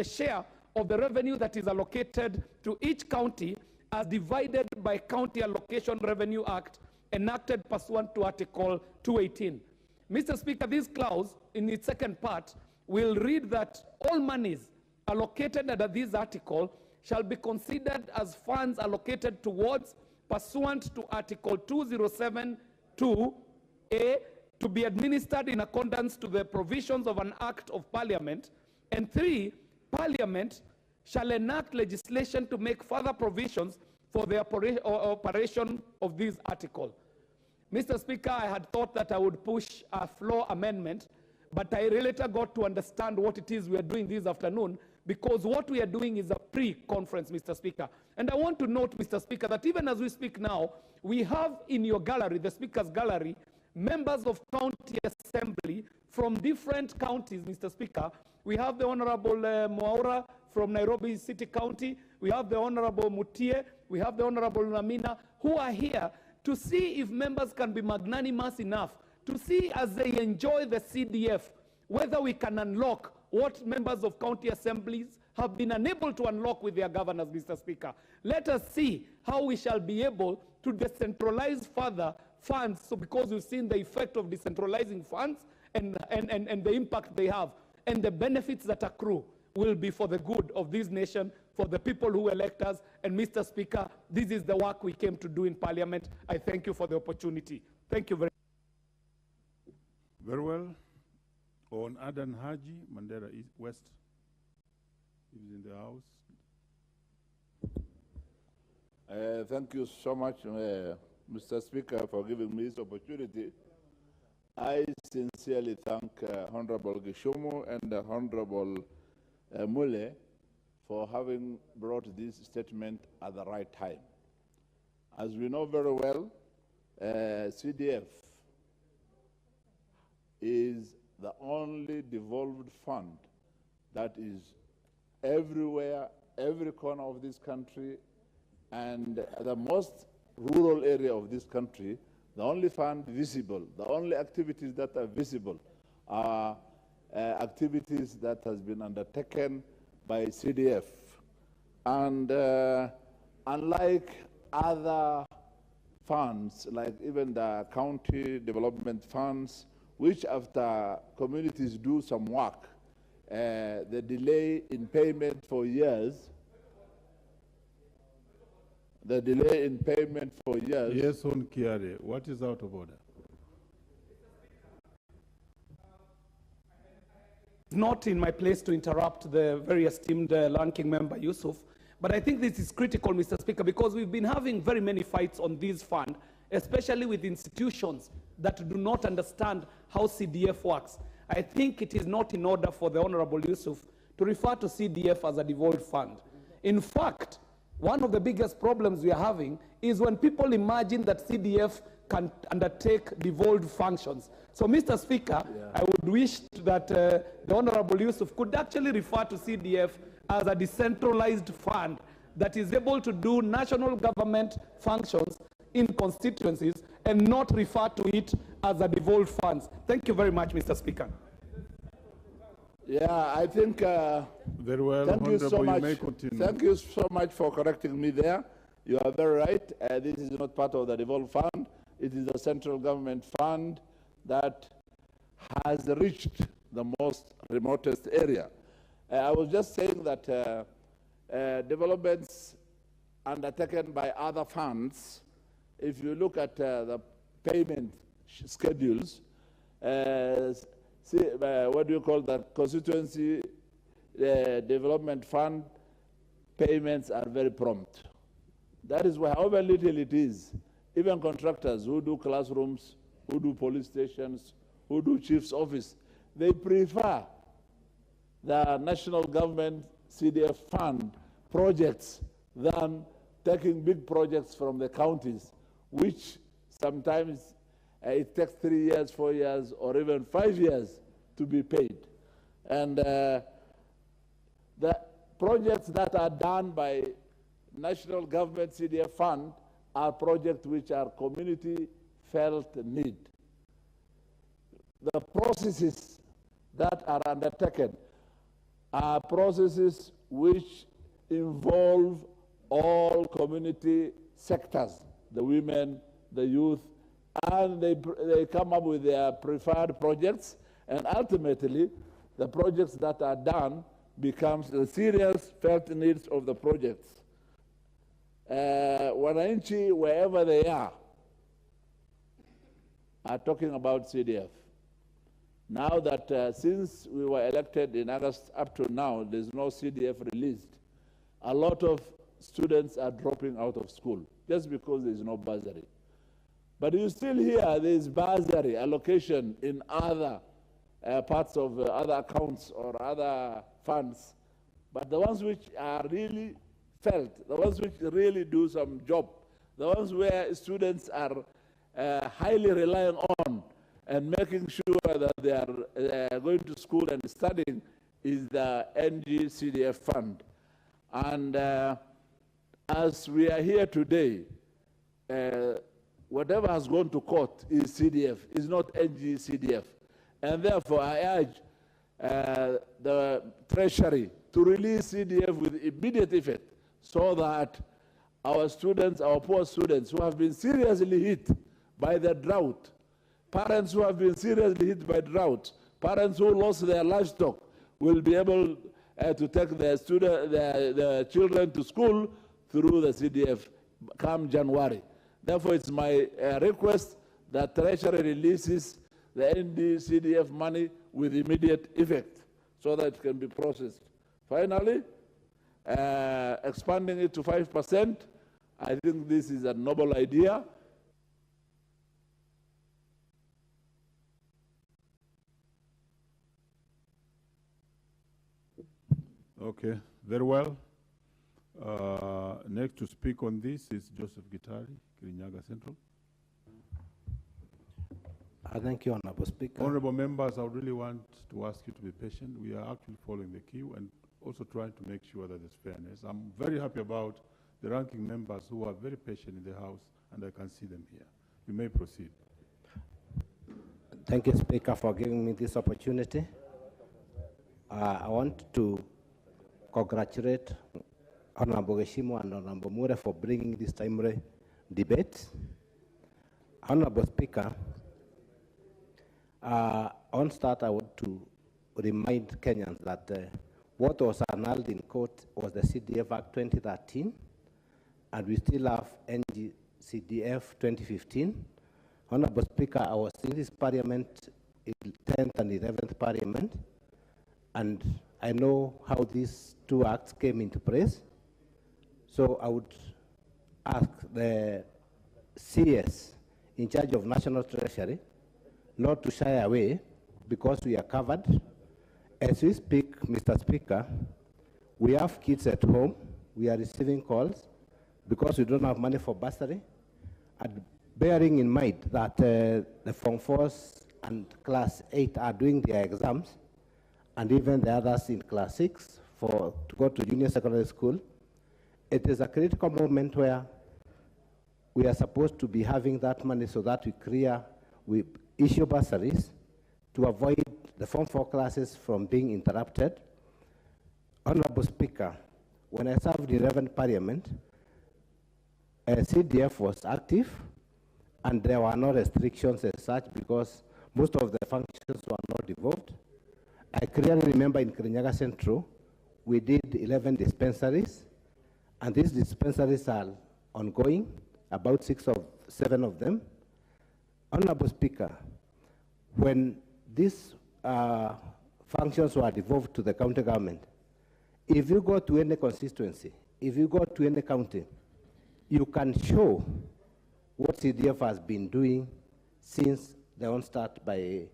share of the revenue that is allocated to each county as divided by County Allocation Revenue Act enacted pursuant to Article 218. Mr. Speaker, this clause in its second part will read that all monies allocated under this article shall be considered as funds allocated towards pursuant to Article 207(2)(a) to be administered in accordance to the provisions of an Act of Parliament, and 3, Parliament shall enact legislation to make further provisions for the operation of this article. Mr. Speaker, I had thought that I would push a floor amendment, but I later got to understand what it is we are doing this afternoon, because what we are doing is a pre-conference, Mr. Speaker. And I want to note, Mr. Speaker, that even as we speak now, we have in your gallery, the Speaker's gallery, members of County Assembly from different counties, Mr. Speaker. We have the Honorable Mwaura from Nairobi City County. We have the Honorable Mutie. We have the Honorable Namina, who are here to see if members can be magnanimous enough to see, as they enjoy the CDF, whether we can unlock what members of county assemblies have been unable to unlock with their governors, Mr. Speaker. Let us see how we shall be able to decentralize further funds, so because we've seen the effect of decentralizing funds and the impact they have, and the benefits that accrue will be for the good of this nation, for the people who elect us. And Mr. Speaker, this is the work we came to do in Parliament. I thank you for the opportunity. Thank you very much. Very well. On Adan Haji, Mandera East West, is in the house. Thank you so much, Mr. Speaker, for giving me this opportunity. I sincerely thank Honorable Gishumu and Honorable Mule for having brought this statement at the right time. As we know very well, CDF is the only devolved fund that is everywhere, every corner of this country, and the most rural area of this country. The only fund visible, the only activities that are visible are activities that has been undertaken by CDF. And unlike other funds, like even the county development funds, which after communities do some work, the delay in payment for years, the delay in payment for years. Yes, on Kiare, what is out of order? It's not in my place to interrupt the very esteemed ranking member, Yusuf, but I think this is critical, Mr. Speaker, because we've been having very many fights on this fund, especially with institutions that do not understand how CDF works. I think it is not in order for the Honorable Yusuf to refer to CDF as a devolved fund. In fact, one of the biggest problems we are having is when people imagine that CDF can undertake devolved functions. So, Mr. Speaker, I would wish that the Honorable Yusuf could actually refer to CDF as a decentralized fund that is able to do national government functions in constituencies and not refer to it as a devolved funds. Thank you very much, Mr. Speaker. Yeah, I think. Very well, thank you so much. You may continue. Thank you so much for correcting me there. You are very right. This is not part of the devolved fund. It is a central government fund that has reached the most remotest area. I was just saying that developments undertaken by other funds, if you look at the payment schedules, what do you call that? Constituency development fund payments are very prompt. That is why, however little it is, even contractors who do classrooms, who do police stations, who do chief's office, they prefer the national government CDF fund projects than taking big projects from the counties, which sometimes it takes 3 years, 4 years, or even 5 years to be paid. And the projects that are done by national government CDF fund are projects which are community felt need. The processes that are undertaken are processes which involve all community sectors, the women, the youth, and they come up with their preferred projects, and ultimately the projects that are done becomes the serious felt needs of the projects. Wananchi, wherever they are talking about CDF. Now that since we were elected in August up to now, there's no CDF released, a lot of students are dropping out of school just because there's no bursary. But you still hear there's bursary allocation in other parts of other accounts or other funds. But the ones which are really felt, the ones which really do some job, the ones where students are highly relying on and making sure that they are going to school and studying is the NG-CDF fund. And as we are here today, whatever has gone to court is CDF, is not NG-CDF. And therefore, I urge the Treasury to release CDF with immediate effect so that our students, our poor students who have been seriously hit by the drought, parents who have been seriously hit by drought, parents who lost their livestock will be able to take their children to school through the CDF come January. Therefore, it's my request that Treasury releases the ND-CDF money with immediate effect so that it can be processed. Finally, expanding it to 5%, I think this is a noble idea. Okay, very well. Next to speak on this is Joseph Gitari, Kirinyaga Central. Thank you, Honorable Speaker. Honorable members, I would really want to ask you to be patient. We are actually following the queue and also trying to make sure that there's fairness. I'm very happy about the ranking members who are very patient in the House, and I can see them here. You may proceed. Thank you, Speaker, for giving me this opportunity. I want to congratulate Honorable Geshimu and Honorable Mure for bringing this timely debate. Honorable Speaker, on start, I want to remind Kenyans that what was annulled in court was the CDF Act 2013, and we still have NGCDF 2015. Honorable Speaker, I was in this parliament, in 10th and 11th parliament, and I know how these two acts came into place. So I would ask the CS in charge of National Treasury not to shy away, because we are covered. As we speak, Mr. Speaker, we have kids at home. We are receiving calls because we don't have money for bursary. And bearing in mind that the Form 4s and Class 8 are doing their exams, and even the others in Class 6 to go to junior secondary school, it is a critical moment where we are supposed to be having that money so that we issue bursaries to avoid the Form 4 classes from being interrupted. Honorable Speaker, when I served in 11th Parliament, CDF was active, and there were no restrictions as such because most of the functions were not devolved. I clearly remember in Kirinyaga Central, we did 11 dispensaries, and these dispensaries are ongoing, about 6 or 7 of them. Honorable Speaker, when these functions were devolved to the county government, if you go to any constituency, if you go to any county, you can show what CDF has been doing since the onstart by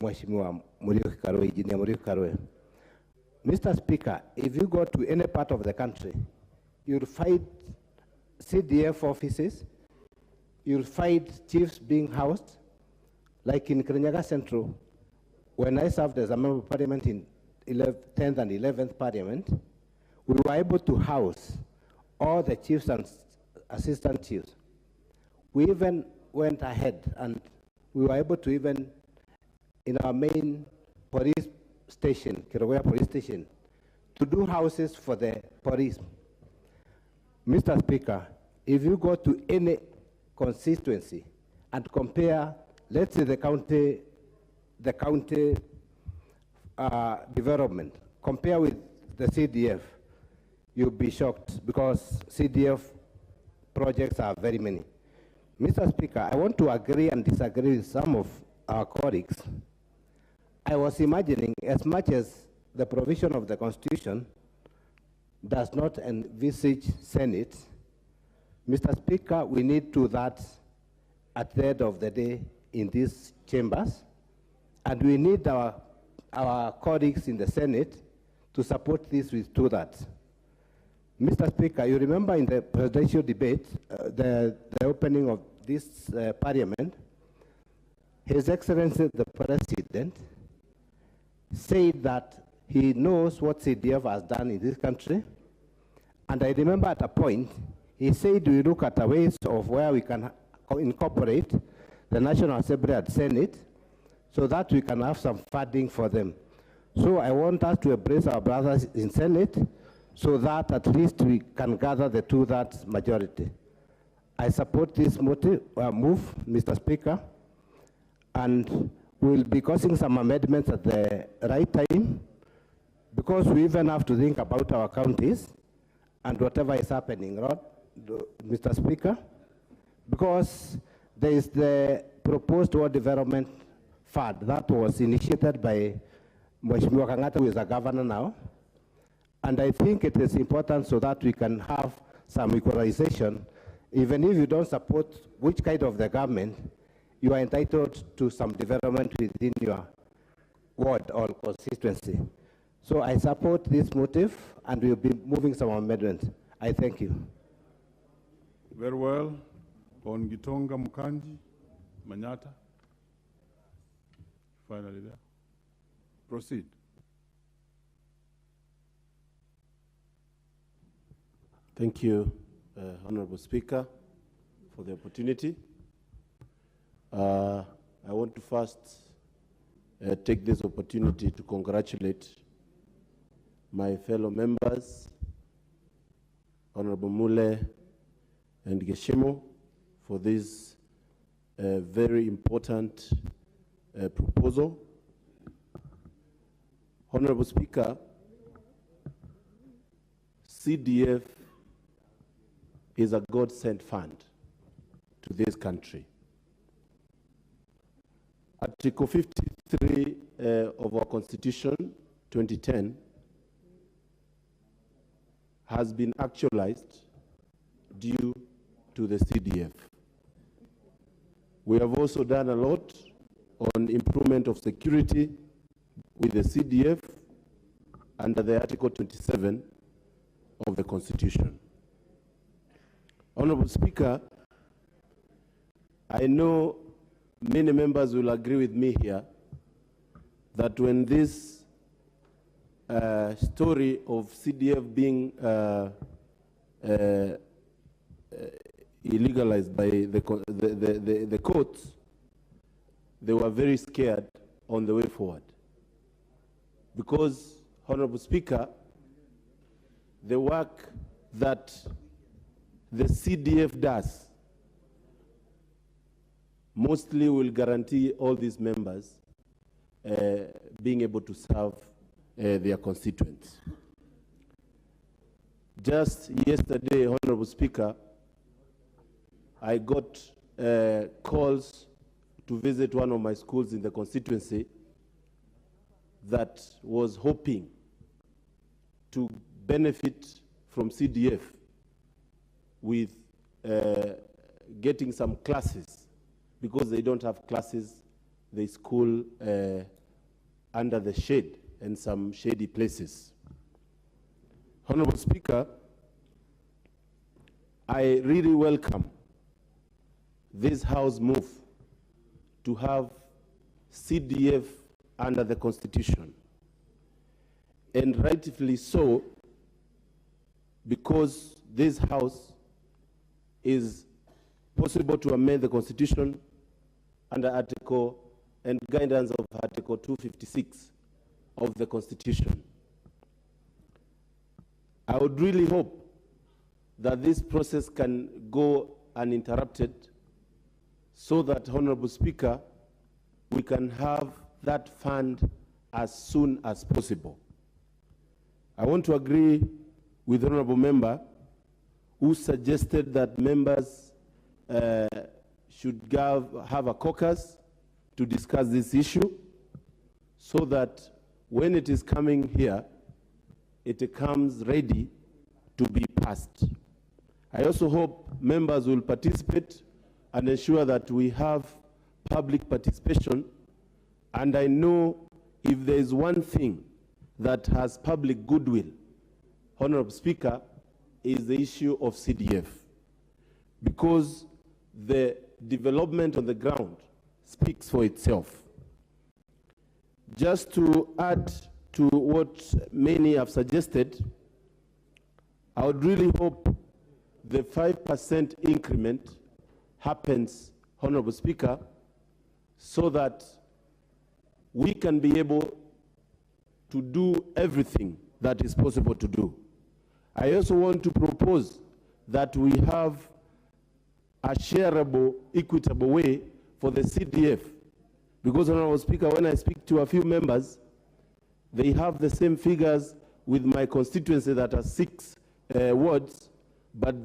Mheshimiwa Muriuki Karwe, Engineer Muriuki Karwe. Mr. Speaker, if you go to any part of the country, you'll find CDF offices, you'll find chiefs being housed, like in Kirinyaga Central. When I served as a member of parliament in 10th and 11th Parliament, we were able to house all the chiefs and assistant chiefs. We even went ahead and we were able to even, in our main police station, Kirogea police station, to do houses for the police. Mr. Speaker, if you go to any constituency and compare, let's say the county development, compare with the CDF, you'll be shocked because CDF projects are very many. Mr. Speaker, I want to agree and disagree with some of our colleagues. I was imagining, as much as the provision of the Constitution does not envisage Senate, Mr. Speaker, we need to that at the end of the day in these chambers, and we need our colleagues in the Senate to support this with to that. Mr. Speaker, you remember in the presidential debate, the opening of this parliament, His Excellency the President said that he knows what CDF has done in this country. And I remember at a point, he said we look at the ways of where we can incorporate the National Assembly and Senate so that we can have some funding for them. So I want us to embrace our brothers in Senate so that at least we can gather the two-thirds majority. I support this move, Mr. Speaker, and we'll be causing some amendments at the right time because we even have to think about our counties and whatever is happening, right, Mr. Speaker? Because there is the proposed World Development Fund that was initiated by Mheshimiwa Kenyatta, who is a governor now. And I think it is important so that we can have some equalization. Even if you don't support which kind of the government, you are entitled to some development within your ward or constituency. So I support this motive, and we'll be moving some amendments. I thank you. Very well. On Gitonga Mukanji, Manyata. Finally there. Proceed. Thank you, Honorable Speaker, for the opportunity. I want to first take this opportunity to congratulate my fellow members, Honorable Mule and Geshimo, for this very important proposal. Honorable Speaker, CDF is a God-sent fund to this country. Article 53 of our Constitution, 2010, has been actualized due to the CDF. We have also done a lot on improvement of security with the CDF under the Article 27 of the Constitution. Honorable Speaker, I know many members will agree with me here that when this story of CDF being illegalized by the courts, they were very scared on the way forward. Because, Honorable Speaker, the work that the CDF does mostly will guarantee all these members being able to serve their constituents. Just yesterday, Honorable Speaker, I got calls to visit one of my schools in the constituency that was hoping to benefit from CDF with getting some classes, because they don't have classes, they school under the shade and some shady places. Honorable Speaker, I really welcome this House move to have CDF under the Constitution, and rightfully so, because this House is possible to amend the Constitution under Article and guidance of Article 256 of the Constitution. I would really hope that this process can go uninterrupted, so that, Honorable Speaker, we can have that fund as soon as possible. I want to agree with the Honorable Member who suggested that members should have a caucus to discuss this issue, so that when it is coming here, it comes ready to be passed. I also hope members will participate and ensure that we have public participation. And I know if there is one thing that has public goodwill, Honorable Speaker, is the issue of CDF. Because the development on the ground speaks for itself. Just to add to what many have suggested, I would really hope the 5% increment happens, Honorable Speaker, so that we can be able to do everything that is possible to do. I also want to propose that we have a shareable, equitable way for the CDF. Because, Honorable Speaker, when I speak to a few members, they have the same figures with my constituency that are 6 wards, but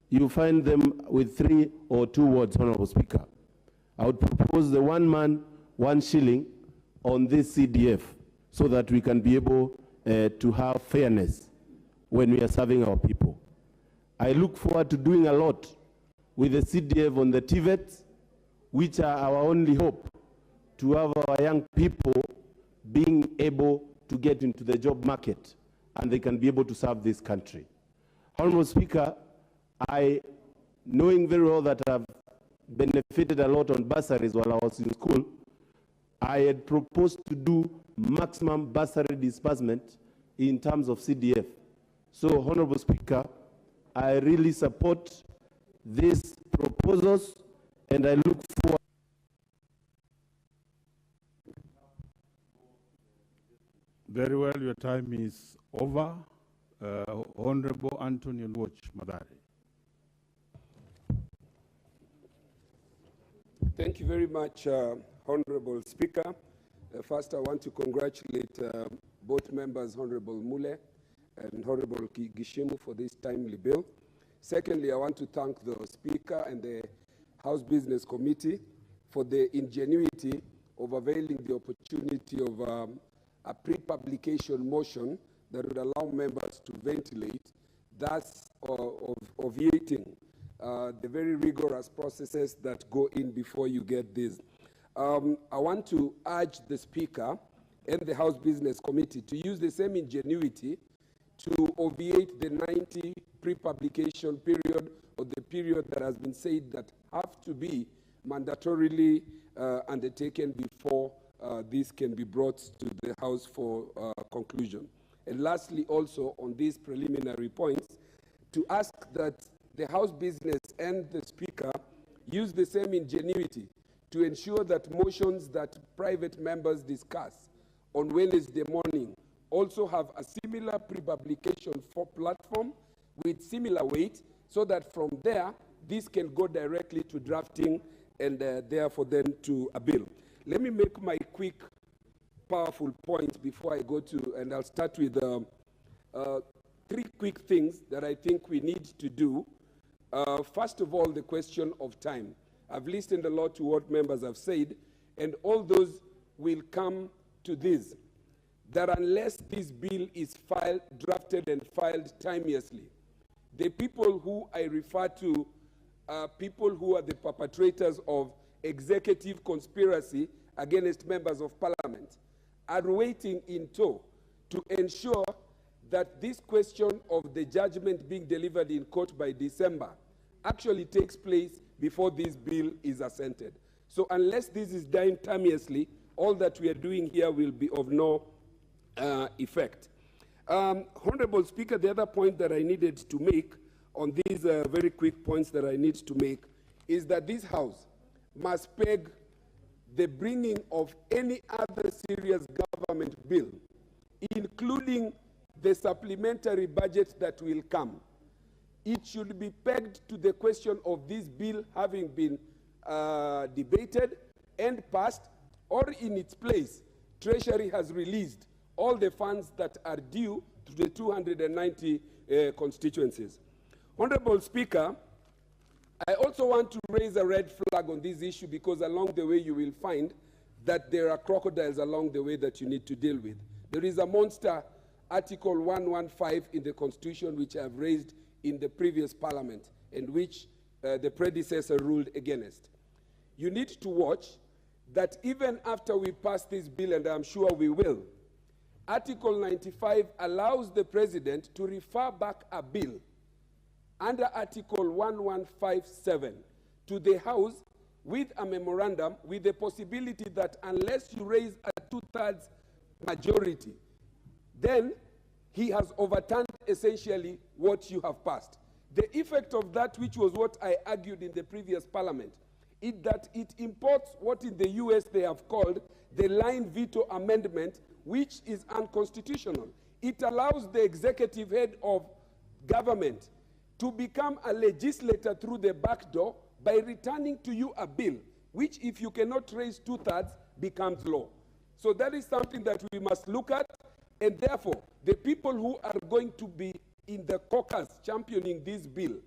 you find them with 3 or 2 wards, Honorable Speaker. I would propose the 1 man, 1 shilling on this CDF, so that we can be able to have fairness when we are serving our people. I look forward to doing a lot with the CDF on the TVETs, which are our only hope to have our young people being able to get into the job market, and they can be able to serve this country. Honorable Speaker, knowing very well that I've benefited a lot on bursaries while I was in school, I had proposed to do maximum bursary disbursement in terms of CDF. So, Honorable Speaker, I really support these proposals, and I look forward. Very well, your time is over. Honorable Anthony Watch Madari. Thank you very much, Honorable Speaker. First, I want to congratulate both members, Honorable Mule and Honorable Gishimu, for this timely bill. Secondly, I want to thank the Speaker and the House Business Committee for the ingenuity of availing the opportunity of a pre-publication motion that would allow members to ventilate, thus obviating the very rigorous processes that go in before you get this. I want to urge the Speaker and the House Business Committee to use the same ingenuity to obviate the 90 pre-publication period, or the period that has been said that have to be mandatorily undertaken before this can be brought to the House for conclusion. And lastly, also on these preliminary points, to ask that the House Business and the Speaker use the same ingenuity to ensure that motions that private members discuss on Wednesday morning also have a similar pre-publication for platform with similar weight, so that from there, this can go directly to drafting and therefore then to a bill. Let me make my quick, powerful point before I go to, and I'll start with three quick things that I think we need to do. First of all, the question of time. I've listened a lot to what members have said, and all those will come to this, that unless this bill is filed, drafted and filed timeously, the people who I refer to are people who are the perpetrators of executive conspiracy against members of parliament, are waiting in tow to ensure that this question of the judgment being delivered in court by December actually takes place before this bill is assented. So unless this is done timeously, all that we are doing here will be of no effect. Honorable Speaker, the other point that I needed to make on these very quick points that I need to make is that this House must peg the bringing of any other serious government bill, including the supplementary budget that will come. It should be pegged to the question of this bill having been debated and passed, or in its place, Treasury has released all the funds that are due to the 290 constituencies. Honorable Speaker, I also want to raise a red flag on this issue, because along the way you will find that there are crocodiles along the way that you need to deal with. There is a monster Article 115 in the Constitution which I have raised in the previous Parliament, and which the predecessor ruled against. You need to watch that even after we pass this bill, and I'm sure we will, Article 95 allows the President to refer back a bill under Article 1157 to the House with a memorandum, with the possibility that unless you raise a two-thirds majority, then he has overturned essentially what you have passed. The effect of that, which was what I argued in the previous Parliament, is that it imports what in the US they have called the line veto amendment, which is unconstitutional. It allows the executive head of government to become a legislator through the back door by returning to you a bill, which if you cannot raise two-thirds, becomes law. So that is something that we must look at, and therefore, the people who are going to be in the caucus championing this bill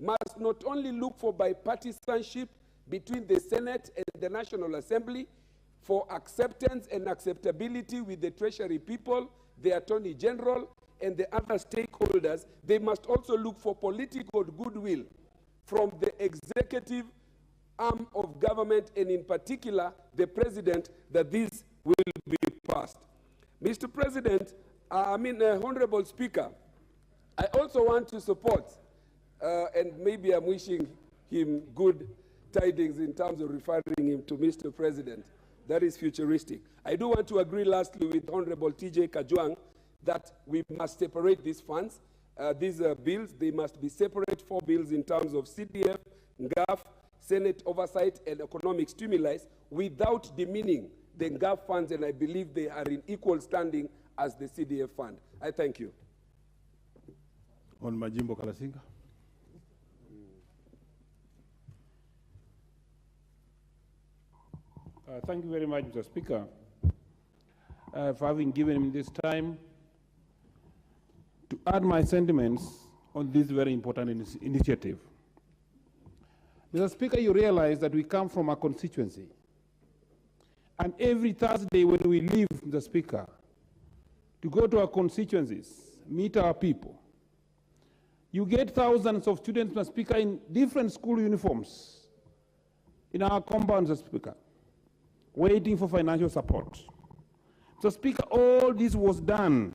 must not only look for bipartisanship between the Senate and the National Assembly for acceptance and acceptability with the Treasury people, the Attorney General, and the other stakeholders. They must also look for political goodwill from the executive arm of government, and in particular, the President, that this will be passed. Mr. President, Honorable Speaker, I also want to support, and maybe I'm wishing him good tidings in terms of referring him to Mr. President. That is futuristic. I do want to agree lastly with Honorable TJ Kajwang that we must separate these funds. These bills, they must be separate for bills in terms of CDF, NGAF, Senate oversight, and economic stimuli without demeaning the NGAF funds, and I believe they are in equal standing as the CDF fund. I thank you. On Majimbo Kalasinga. Thank you very much, Mr. Speaker, for having given me this time to add my sentiments on this very important initiative. Mr. Speaker, you realize that we come from a constituency. And every Thursday when we leave, Mr. Speaker, to go to our constituencies, meet our people, you get thousands of students, Mr. Speaker, in different school uniforms in our compound, Mr. Speaker, waiting for financial support. Mr. Speaker, all this was done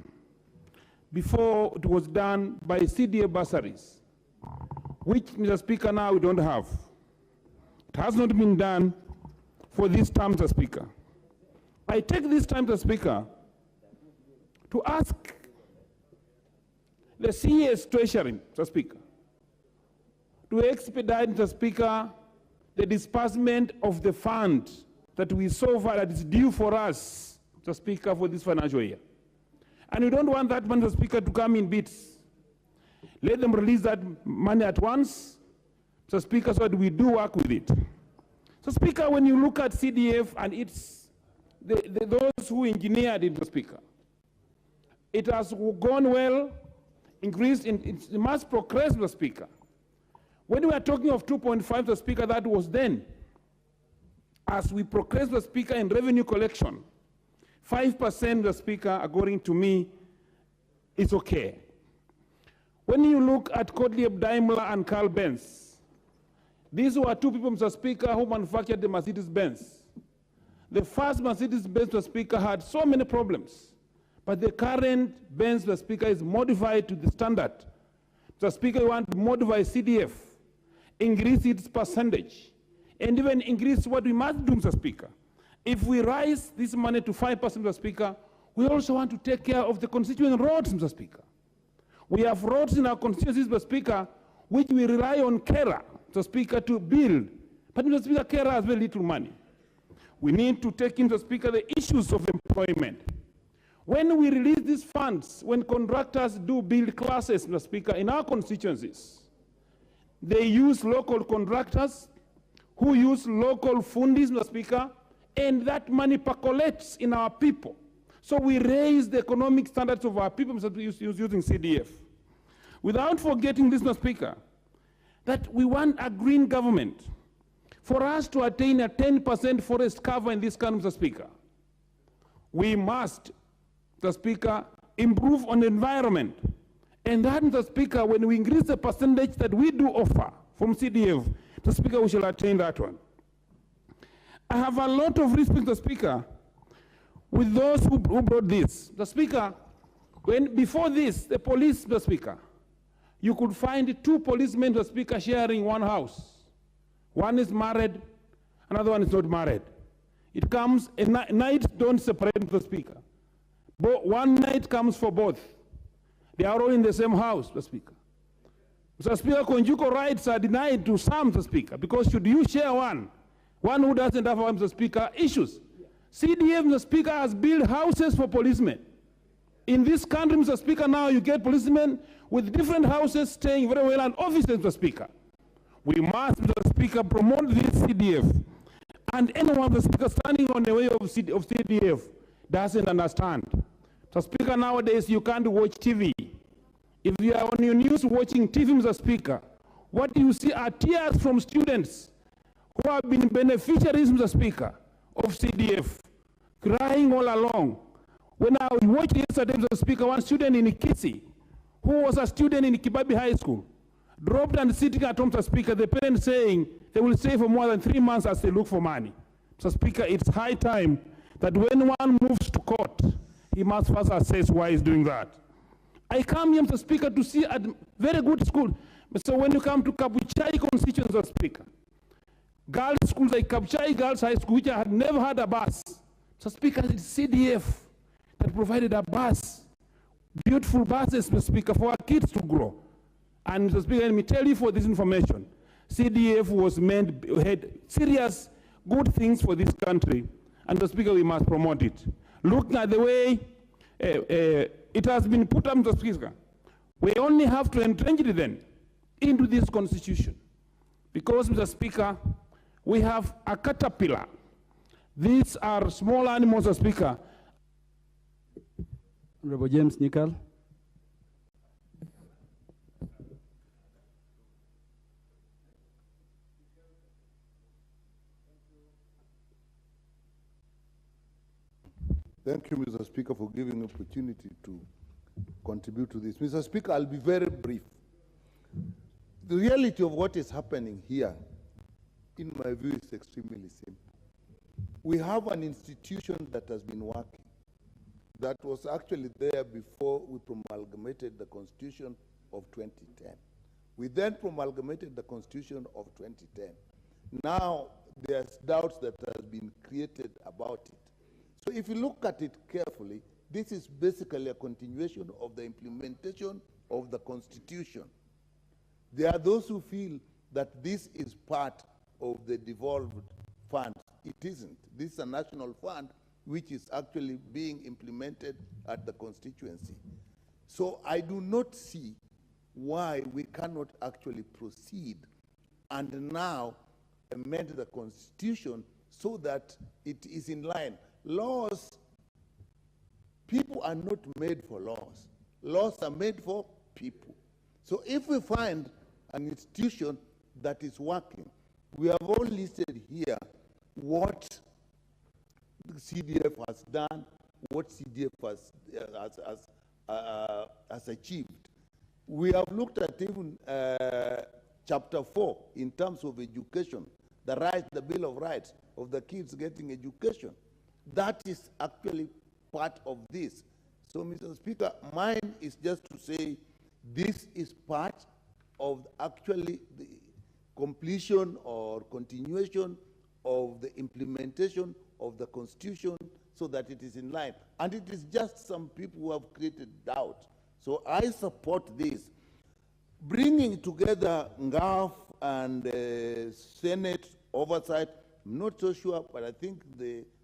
before it was done by CDA bursaries, which, Mr. Speaker, now we don't have. It has not been done for this term, Mr. Speaker. I take this time, Mr. Speaker, to ask the CS Treasury, Mr. Speaker, to expedite, Mr. Speaker, the disbursement of the fund that we so far that is due for us, Mr. Speaker, for this financial year. And we don't want that money, Mr. Speaker, to come in bits. Let them release that money at once, Mr. Speaker, so that we do work with it. So, Speaker, when you look at CDF and it's those who engineered it, Mr. Speaker, it has gone well, increased, it must progress, Mr. Speaker. When we are talking of 2.5, Mr. Speaker, that was then. As we progress, Mr. Speaker, in revenue collection, 5%, Mr. Speaker, according to me, is okay. When you look at Gottlieb Daimler and Carl Benz, these were two people, Mr. Speaker, who manufactured the Mercedes-Benz. The first Mercedes-Benz, Mr. Speaker, had so many problems, but the current Benz, Mr. Speaker, is modified to the standard. Mr. Speaker, you want to modify CDF, increase its percentage, and even increase what we must do, Mr. Speaker. If we raise this money to 5%, Mr. Speaker, we also want to take care of the constituent roads, Mr. Speaker. We have roads in our constituencies, Mr. Speaker, which we rely on KERA, Mr. Speaker, to build. But, Mr. Speaker, KERA has very little money. We need to take into, Mr. Speaker, the issues of employment. When we release these funds, when contractors do build classes, Mr. Speaker, in our constituencies, they use local contractors who use local fundis, Mr. Speaker, and that money percolates in our people. So we raise the economic standards of our people, Mr. Speaker, using CDF. Without forgetting this, Mr. Speaker, that we want a green government. For us to attain a 10% forest cover in this country, Mr. Speaker, we must, Mr. Speaker, improve on the environment. And that, Mr. Speaker, when we increase the percentage that we do offer from CDF, Mr. Speaker, we shall attain that one. I have a lot of respect, Mr. Speaker, with those who brought this. Mr. Speaker, before this, the police, Mr. Speaker, you could find two policemen, Mr. Speaker, sharing one house. One is married, another one is not married. It comes, night don't separate, Mr. Speaker. But one night comes for both. They are all in the same house, Mr. Speaker. Mr. Speaker, conjugal rights are denied to some, Mr. Speaker, because should you share one who doesn't have, Mr. Speaker, issues. CDF, Mr. Speaker, has built houses for policemen. In this country, Mr. Speaker, now you get policemen with different houses staying very well and offices, Mr. Speaker. We must, Mr. Speaker, promote this CDF. And anyone, Mr. Speaker, standing on the way of CDF doesn't understand. Mr. Speaker, nowadays you can't watch TV. If you are on your news watching TV, Mr. Speaker, what you see are tears from students who have been beneficiaries, Mr. Speaker, of CDF, crying all along. When I watched yesterday, Mr. Speaker, one student in Kisi, who was a student in Kibabi High School, dropped and sitting at home, Mr. Speaker, the parents saying they will stay for more than 3 months as they look for money. Mr. Speaker, it's high time that when one moves to court, he must first assess why he's doing that. I come here, Mr. Speaker, to see a very good school. So when you come to Kabuchai constituency, Mr. Speaker, girls' schools like Kabuchai Girls High School, which I had never had a bus. Mr. Speaker, it's CDF that provided a bus, beautiful buses, Mr. Speaker, for our kids to grow. And Mr. Speaker, let me tell you for this information, CDF was had serious good things for this country, and Mr. Speaker, we must promote it. Looking at the way it has been put up, Mr. Speaker, we only have to entrench it then into this constitution. Because, Mr. Speaker, we have a caterpillar. These are small animals, Mr. Speaker. Honorable James Nicol. Thank you, Mr. Speaker, for giving me opportunity to contribute to this. Mr. Speaker, I'll be very brief. The reality of what is happening here, in my view, is extremely simple. We have an institution that has been working, that was actually there before we promulgated the Constitution of 2010. We then promulgated the Constitution of 2010. Now, there's doubts that have been created about it. So if you look at it carefully, this is basically a continuation of the implementation of the Constitution. There are those who feel that this is part of the devolved fund. It isn't. This is a national fund which is actually being implemented at the constituency. So I do not see why we cannot actually proceed and now amend the Constitution so that it is in line. Laws, people are not made for laws. Laws are made for people. So if we find an institution that is working, we have all listed here what the CDF has done, what CDF has achieved. We have looked at even chapter 4 in terms of education, the right, the Bill of Rights of the kids getting education. That is actually part of this. So, Mr. Speaker, mine is just to say this is part of actually the completion or continuation of the implementation of the Constitution so that it is in line. And it is just some people who have created doubt. So I support this. Bringing together NGAF and Senate oversight, I'm not so sure, but I think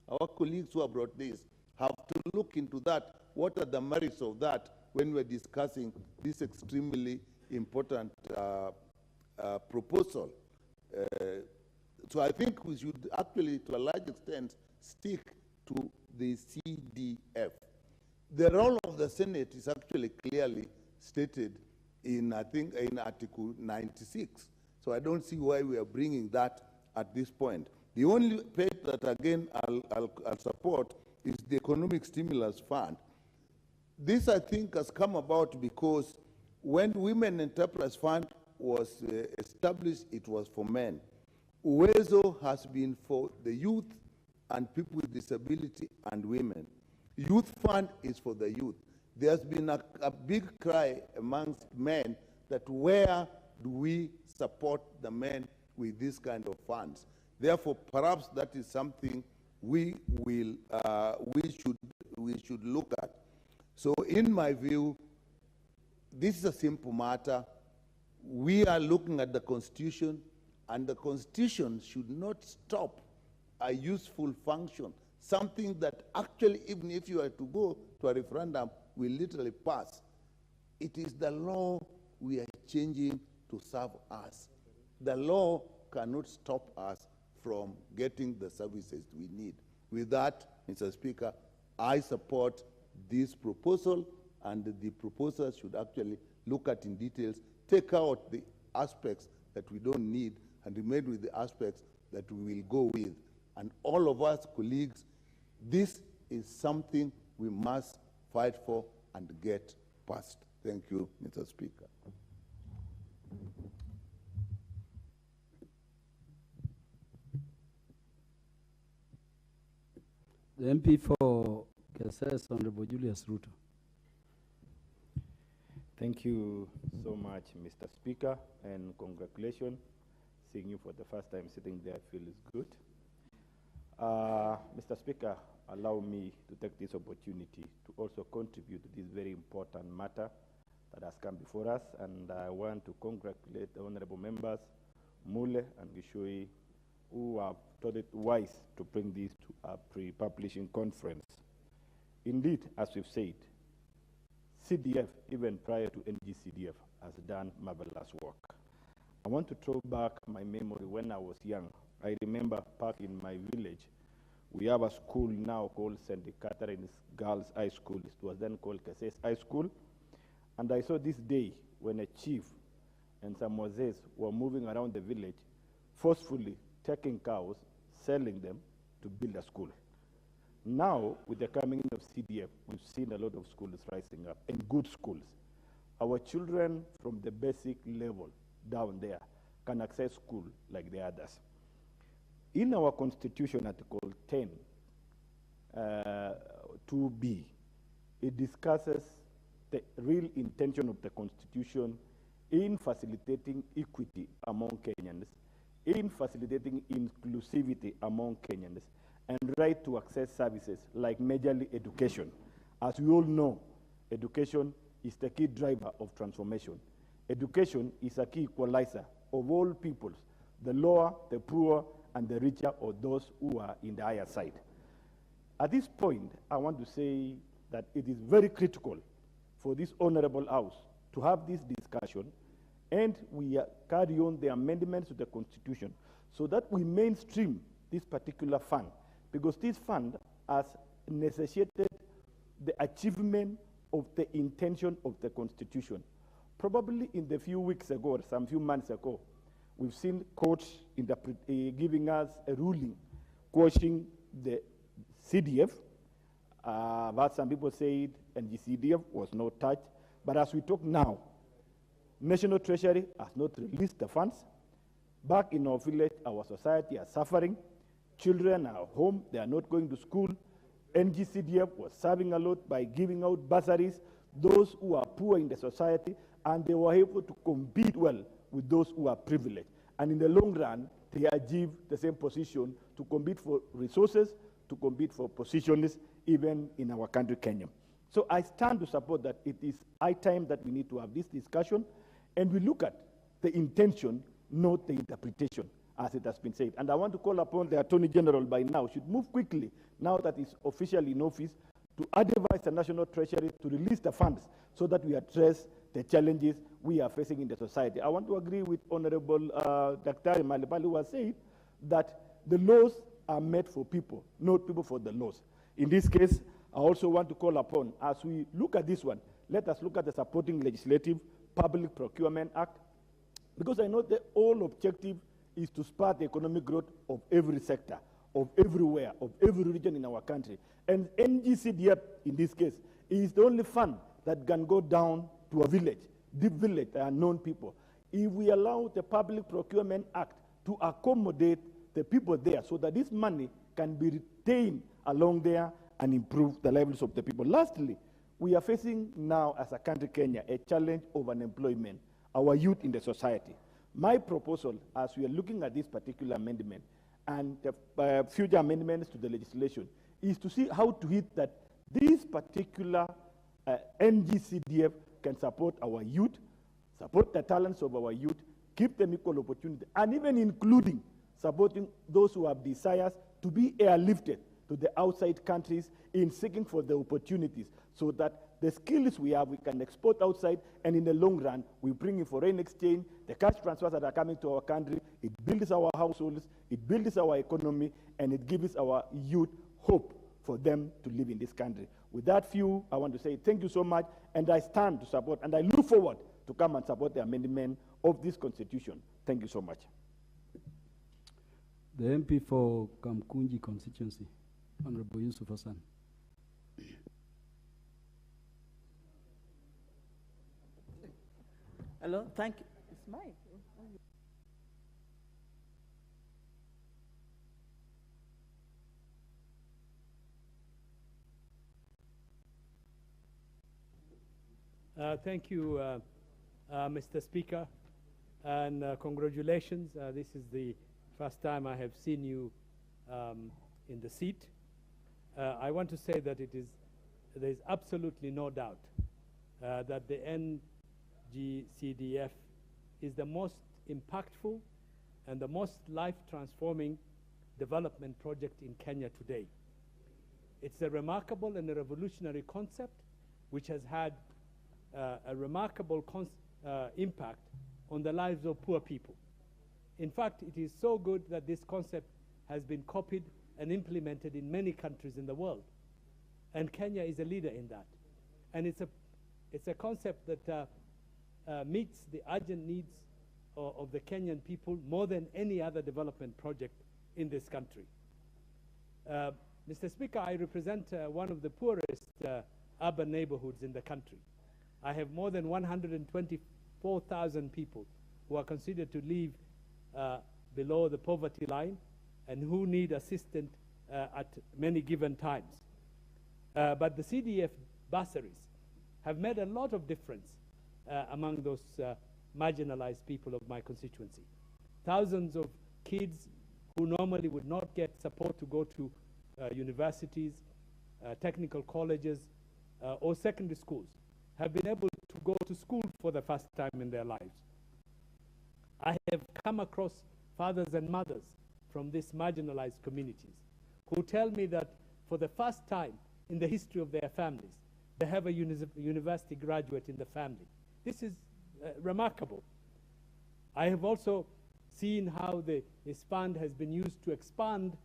our colleagues who have brought this have to look into that. What are the merits of that when we're discussing this extremely important proposal? So I think we should actually, to a large extent, stick to the CDF. The role of the Senate is actually clearly stated in, I think, in Article 96. So I don't see why we are bringing that at this point. The only page that, again, I'll support is the Economic Stimulus Fund. This, I think, has come about because when Women Enterprise Fund was established, it was for men. Uwezo has been for the youth and people with disability and women. Youth Fund is for the youth. There's been a big cry amongst men that where do we support the men with this kind of funds? Therefore, perhaps that is something we should look at. So in my view, this is a simple matter. We are looking at the Constitution, and the Constitution should not stop a useful function, something that actually, even if you are to go to a referendum, will literally pass. It is the law we are changing to serve us. The law cannot stop us from getting the services we need. With that, Mr. Speaker, I support this proposal, and the proposal should actually look at in details, take out the aspects that we don't need, and remain with the aspects that we will go with. And all of us, colleagues, this is something we must fight for and get passed. Thank you, Mr. Speaker. The MP for Keses, Honorable Julius Ruto. Thank you so much, Mr. Speaker, and congratulations. Seeing you for the first time sitting there feels good. Mr. Speaker, allow me to take this opportunity to also contribute to this very important matter that has come before us, and I want to congratulate the honorable members, Mule and Gishui, who have thought it wise to bring this to a pre-publishing conference. Indeed, as we've said, CDF, even prior to NGCDF, has done marvelous work. I want to throw back my memory when I was young. I remember back in my village, we have a school now called St. Catherine's Girls High School. It was then called Keses High School. And I saw this day when a chief and some Moses were moving around the village, forcefully taking cows, selling them to build a school. Now, with the coming in of CDF, we've seen a lot of schools rising up, and good schools. Our children from the basic level down there can access school like the others. In our Constitution, Article 10, 2B, it discusses the real intention of the Constitution in facilitating equity among Kenyans, in facilitating inclusivity among Kenyans, and right to access services like majorly education. As we all know, education is the key driver of transformation. Education is a key equalizer of all peoples, the lower, the poor, and the richer, or those who are in the higher side. At this point, I want to say that it is very critical for this honorable House to have this discussion, and we carry on the amendments to the Constitution so that we mainstream this particular fund, because this fund has necessitated the achievement of the intention of the Constitution. Probably in the few weeks ago, or some few months ago, we've seen courts giving us a ruling quashing the CDF. But some people said, and the CDF was not touched. But as we talk now, National Treasury has not released the funds. Back in our village, our society are suffering. Children are home, they are not going to school. NGCDF was serving a lot by giving out bursaries, those who are poor in the society, and they were able to compete well with those who are privileged. And in the long run, they achieve the same position to compete for resources, to compete for positions, even in our country, Kenya. So I stand to support that it is high time that we need to have this discussion, and we look at the intention, not the interpretation, as it has been said. And I want to call upon the Attorney General by now, should move quickly, now that he's officially in office, to advise the National Treasury to release the funds so that we address the challenges we are facing in the society. I want to agree with Honorable Dr. Malipali, who has said that the laws are made for people, not people for the laws. In this case, I also want to call upon, as we look at this one, let us look at the supporting legislative Public Procurement Act, because I know the whole objective is to spur the economic growth of every sector, of everywhere, of every region in our country. And NGCDF, in this case, is the only fund that can go down to a village, deep village, unknown people. If we allow the Public Procurement Act to accommodate the people there so that this money can be retained along there and improve the lives of the people. Lastly, we are facing now as a country, Kenya, a challenge of unemployment, our youth in the society. My proposal, as we are looking at this particular amendment and the future amendments to the legislation, is to see how to hit that this particular NGCDF can support our youth, support the talents of our youth, give them equal opportunity, and even including supporting those who have desires to be airlifted to the outside countries in seeking for the opportunities, so that the skills we have, we can export outside, and in the long run, we bring in foreign exchange, the cash transfers that are coming to our country, it builds our households, it builds our economy, and it gives our youth hope for them to live in this country. With that view, I want to say thank you so much, and I stand to support, and I look forward to come and support the amendment of this constitution. Thank you so much. The MP for Kamkunji constituency, Honorable Yusuf Hassan. Hello, thank you. It's mine. Thank you, Mr. Speaker, and congratulations. This is the first time I have seen you in the seat. I want to say that there is absolutely no doubt that the NGCDF is the most impactful and the most life-transforming development project in Kenya today. It's a remarkable and a revolutionary concept which has had a remarkable impact on the lives of poor people. In fact, it is so good that this concept has been copied and implemented in many countries in the world. And Kenya is a leader in that. And it's a concept that meets the urgent needs of the Kenyan people more than any other development project in this country. Mr. Speaker, I represent one of the poorest urban neighborhoods in the country. I have more than 124,000 people who are considered to live below the poverty line and who need assistance at many given times. But the CDF bursaries have made a lot of difference among those marginalized people of my constituency. Thousands of kids who normally would not get support to go to universities, technical colleges, or secondary schools have been able to go to school for the first time in their lives. I have come across fathers and mothers from these marginalized communities who tell me that for the first time in the history of their families, they have a university graduate in the family. This is remarkable. I have also seen how this fund has been used to expand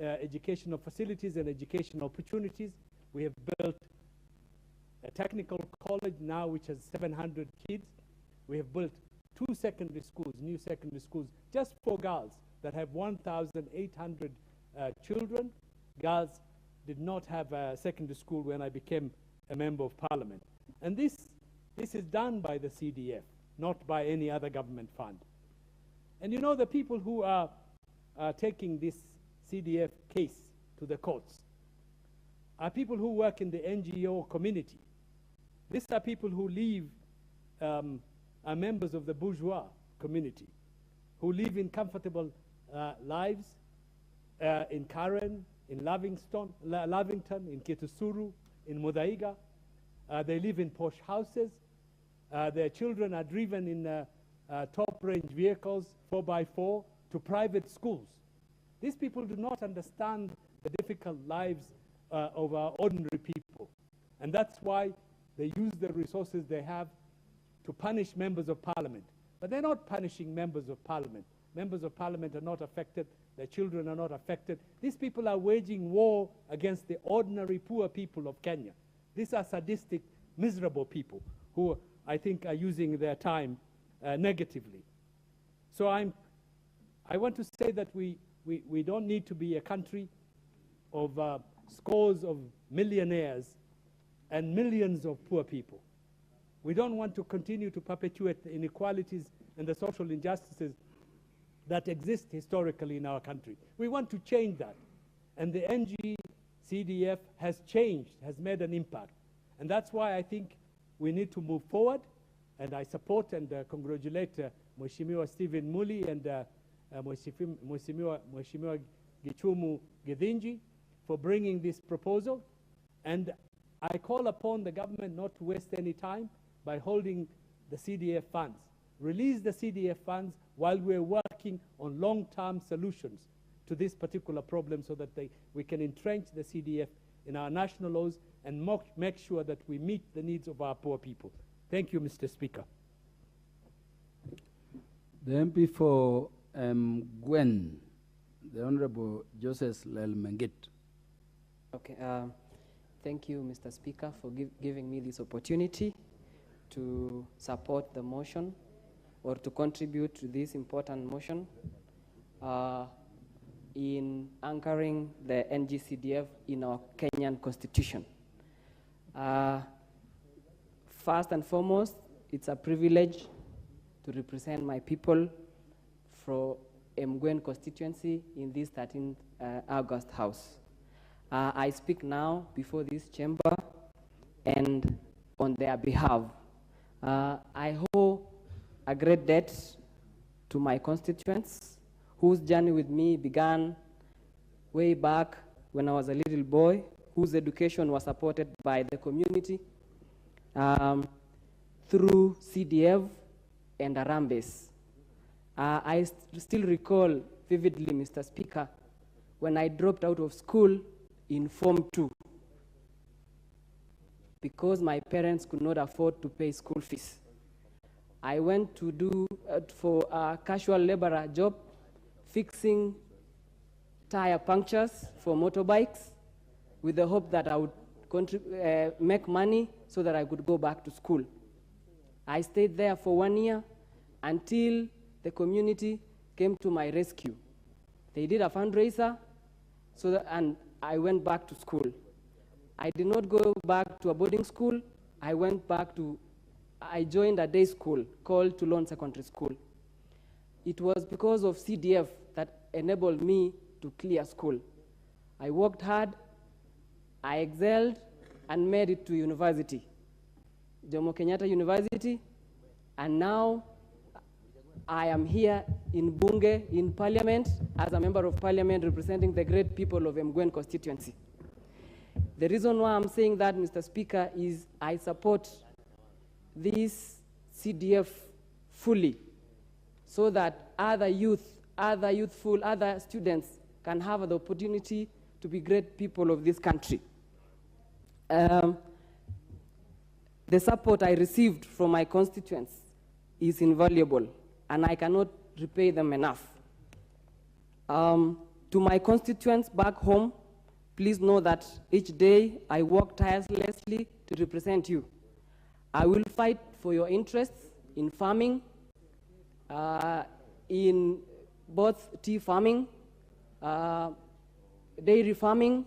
educational facilities and educational opportunities. We have built a technical college now which has 700 kids. We have built 2 secondary schools, new secondary schools, just for girls that have 1,800 children. Girls did not have a secondary school when I became a member of parliament. And this is done by the CDF, not by any other government fund. And you know, the people who are taking this CDF case to the courts are people who work in the NGO community. These are people who live, are members of the bourgeois community, who live in comfortable lives in Karen, in Lavington, in Kitusuru, in Muthaiga. They live in posh houses. Their children are driven in top-range vehicles, 4x4, to private schools. These people do not understand the difficult lives of our ordinary people. And that's why they use the resources they have to punish members of parliament. But they're not punishing members of parliament. Members of parliament are not affected. Their children are not affected. These people are waging war against the ordinary poor people of Kenya. These are sadistic, miserable people who I think are using their time negatively. So I want to say that we don't need to be a country of scores of millionaires and millions of poor people. We don't want to continue to perpetuate the inequalities and the social injustices that exist historically in our country. We want to change that. And the NG-CDF has changed, has made an impact. And that's why I think we need to move forward. And I support and congratulate Mheshimiwa Stephen Muli and Mheshimiwa Gichumu Githinji for bringing this proposal. And I call upon the government not to waste any time by holding the CDF funds. Release the CDF funds while we're working on long-term solutions to this particular problem so that we can entrench the CDF in our national laws and make sure that we meet the needs of our poor people. Thank you, Mr. Speaker. The MP for Gwen, the Honorable Joseph Lelmengit. Okay, thank you, Mr. Speaker, for giving me this opportunity to support the motion or to contribute to this important motion in anchoring the NG-CDF in our Kenyan constitution. First and foremost, it's a privilege to represent my people from Mgwen constituency in this 13th August House. I speak now before this chamber and on their behalf. I owe a great debt to my constituents whose journey with me began way back when I was a little boy, whose education was supported by the community through CDF and Arambes. I still recall vividly, Mr. Speaker, when I dropped out of school in Form 2 because my parents could not afford to pay school fees. I went to do for a casual laborer job, fixing tire punctures for motorbikes with the hope that I would make money so that I could go back to school. I stayed there for 1 year until the community came to my rescue. They did a fundraiser and I went back to school. I did not go back to a boarding school. I joined a day school called Toulon Secondary School. It was because of CDF that enabled me to clear school. I worked hard, I excelled, and made it to university, Jomo Kenyatta University, and now I am here in Bunge, in Parliament, as a member of Parliament representing the great people of Mgwen constituency. The reason why I'm saying that, Mr. Speaker, is I support this CDF fully so that other students can have the opportunity to be great people of this country. The support I received from my constituents is invaluable, and I cannot repay them enough. To my constituents back home, please know that each day I work tirelessly to represent you. I will fight for your interests in farming, in both tea farming, dairy farming,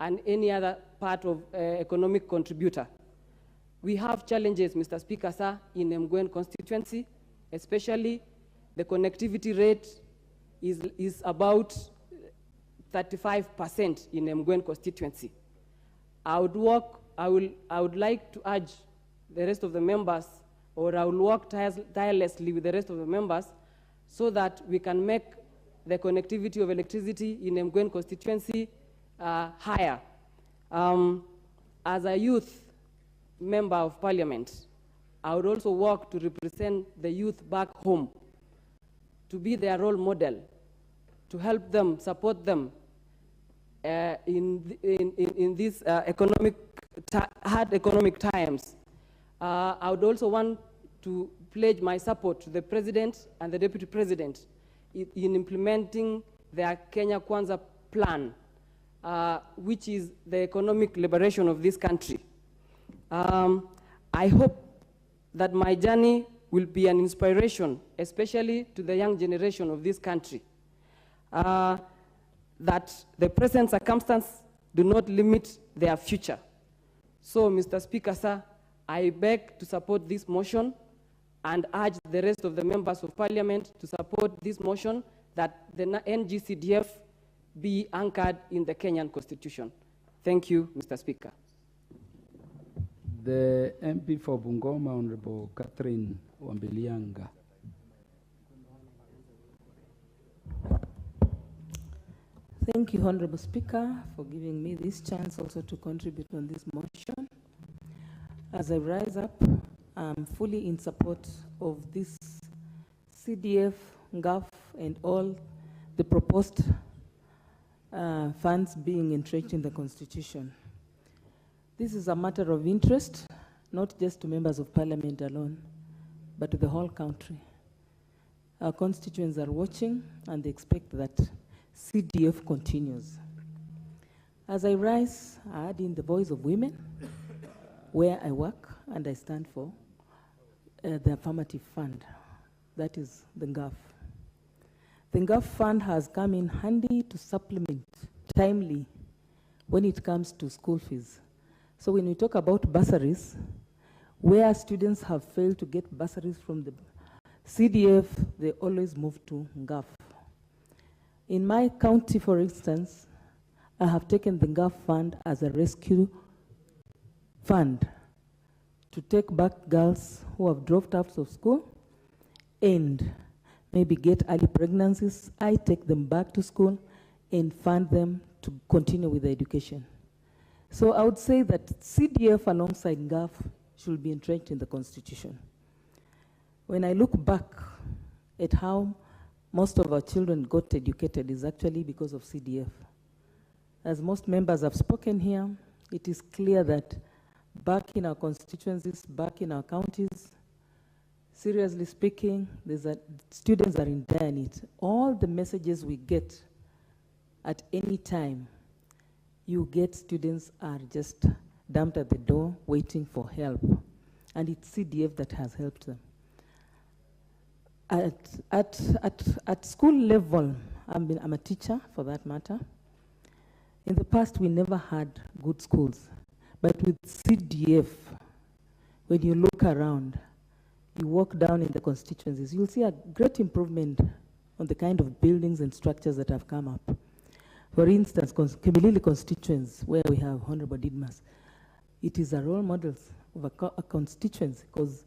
and any other part of economic contributor. We have challenges, Mr. Speaker, sir, in Mgwen constituency, especially the connectivity rate is about 35% in Mgwen constituency. I would like to urge the rest of the members, or I will work tirelessly with the rest of the members so that we can make the connectivity of electricity in Mgwen constituency higher. As a youth member of Parliament, I would also work to represent the youth back home, to be their role model, to help them, support them in these hard economic times. I would also want to pledge my support to the President and the Deputy President in implementing their Kenya Kwanza plan, which is the economic liberation of this country. I hope that my journey will be an inspiration, especially to the young generation of this country, that the present circumstances do not limit their future. So, Mr. Speaker, sir, I beg to support this motion and urge the rest of the members of Parliament to support this motion that the NGCDF be anchored in the Kenyan Constitution. Thank you, Mr. Speaker. The MP for Bungoma, Honorable Catherine Wambilianga. Thank you, Honorable Speaker, for giving me this chance also to contribute on this motion. As I rise up, I'm fully in support of this CDF, GAF, and all the proposed funds being entrenched in the Constitution. This is a matter of interest, not just to members of Parliament alone, but to the whole country. Our constituents are watching, and they expect that CDF continues. As I rise, I add in the voice of women, where I work, and I stand for the affirmative fund. That is the GAF. The GAF fund has come in handy to supplement timely when it comes to school fees. So when we talk about bursaries, where students have failed to get bursaries from the CDF, they always move to GAF. In my county, for instance, I have taken the GAF fund as a rescue fund to take back girls who have dropped out of school and maybe get early pregnancies. I take them back to school and fund them to continue with their education. So I would say that CDF alongside GAF should be entrenched in the Constitution. When I look back at how most of our children got educated is actually because of CDF. As most members have spoken here, it is clear that back in our constituencies, back in our counties, seriously speaking, students are in dire need. All the messages we get at any time, you get students are just dumped at the door waiting for help. And it's CDF that has helped them. At school level, I'm a teacher for that matter. In the past, we never had good schools. But with CDF, when you look around, you walk down in the constituencies, you'll see a great improvement on the kind of buildings and structures that have come up. For instance, Kimilili constituents, where we have Honorable Didmas, it is a role model of a constituency because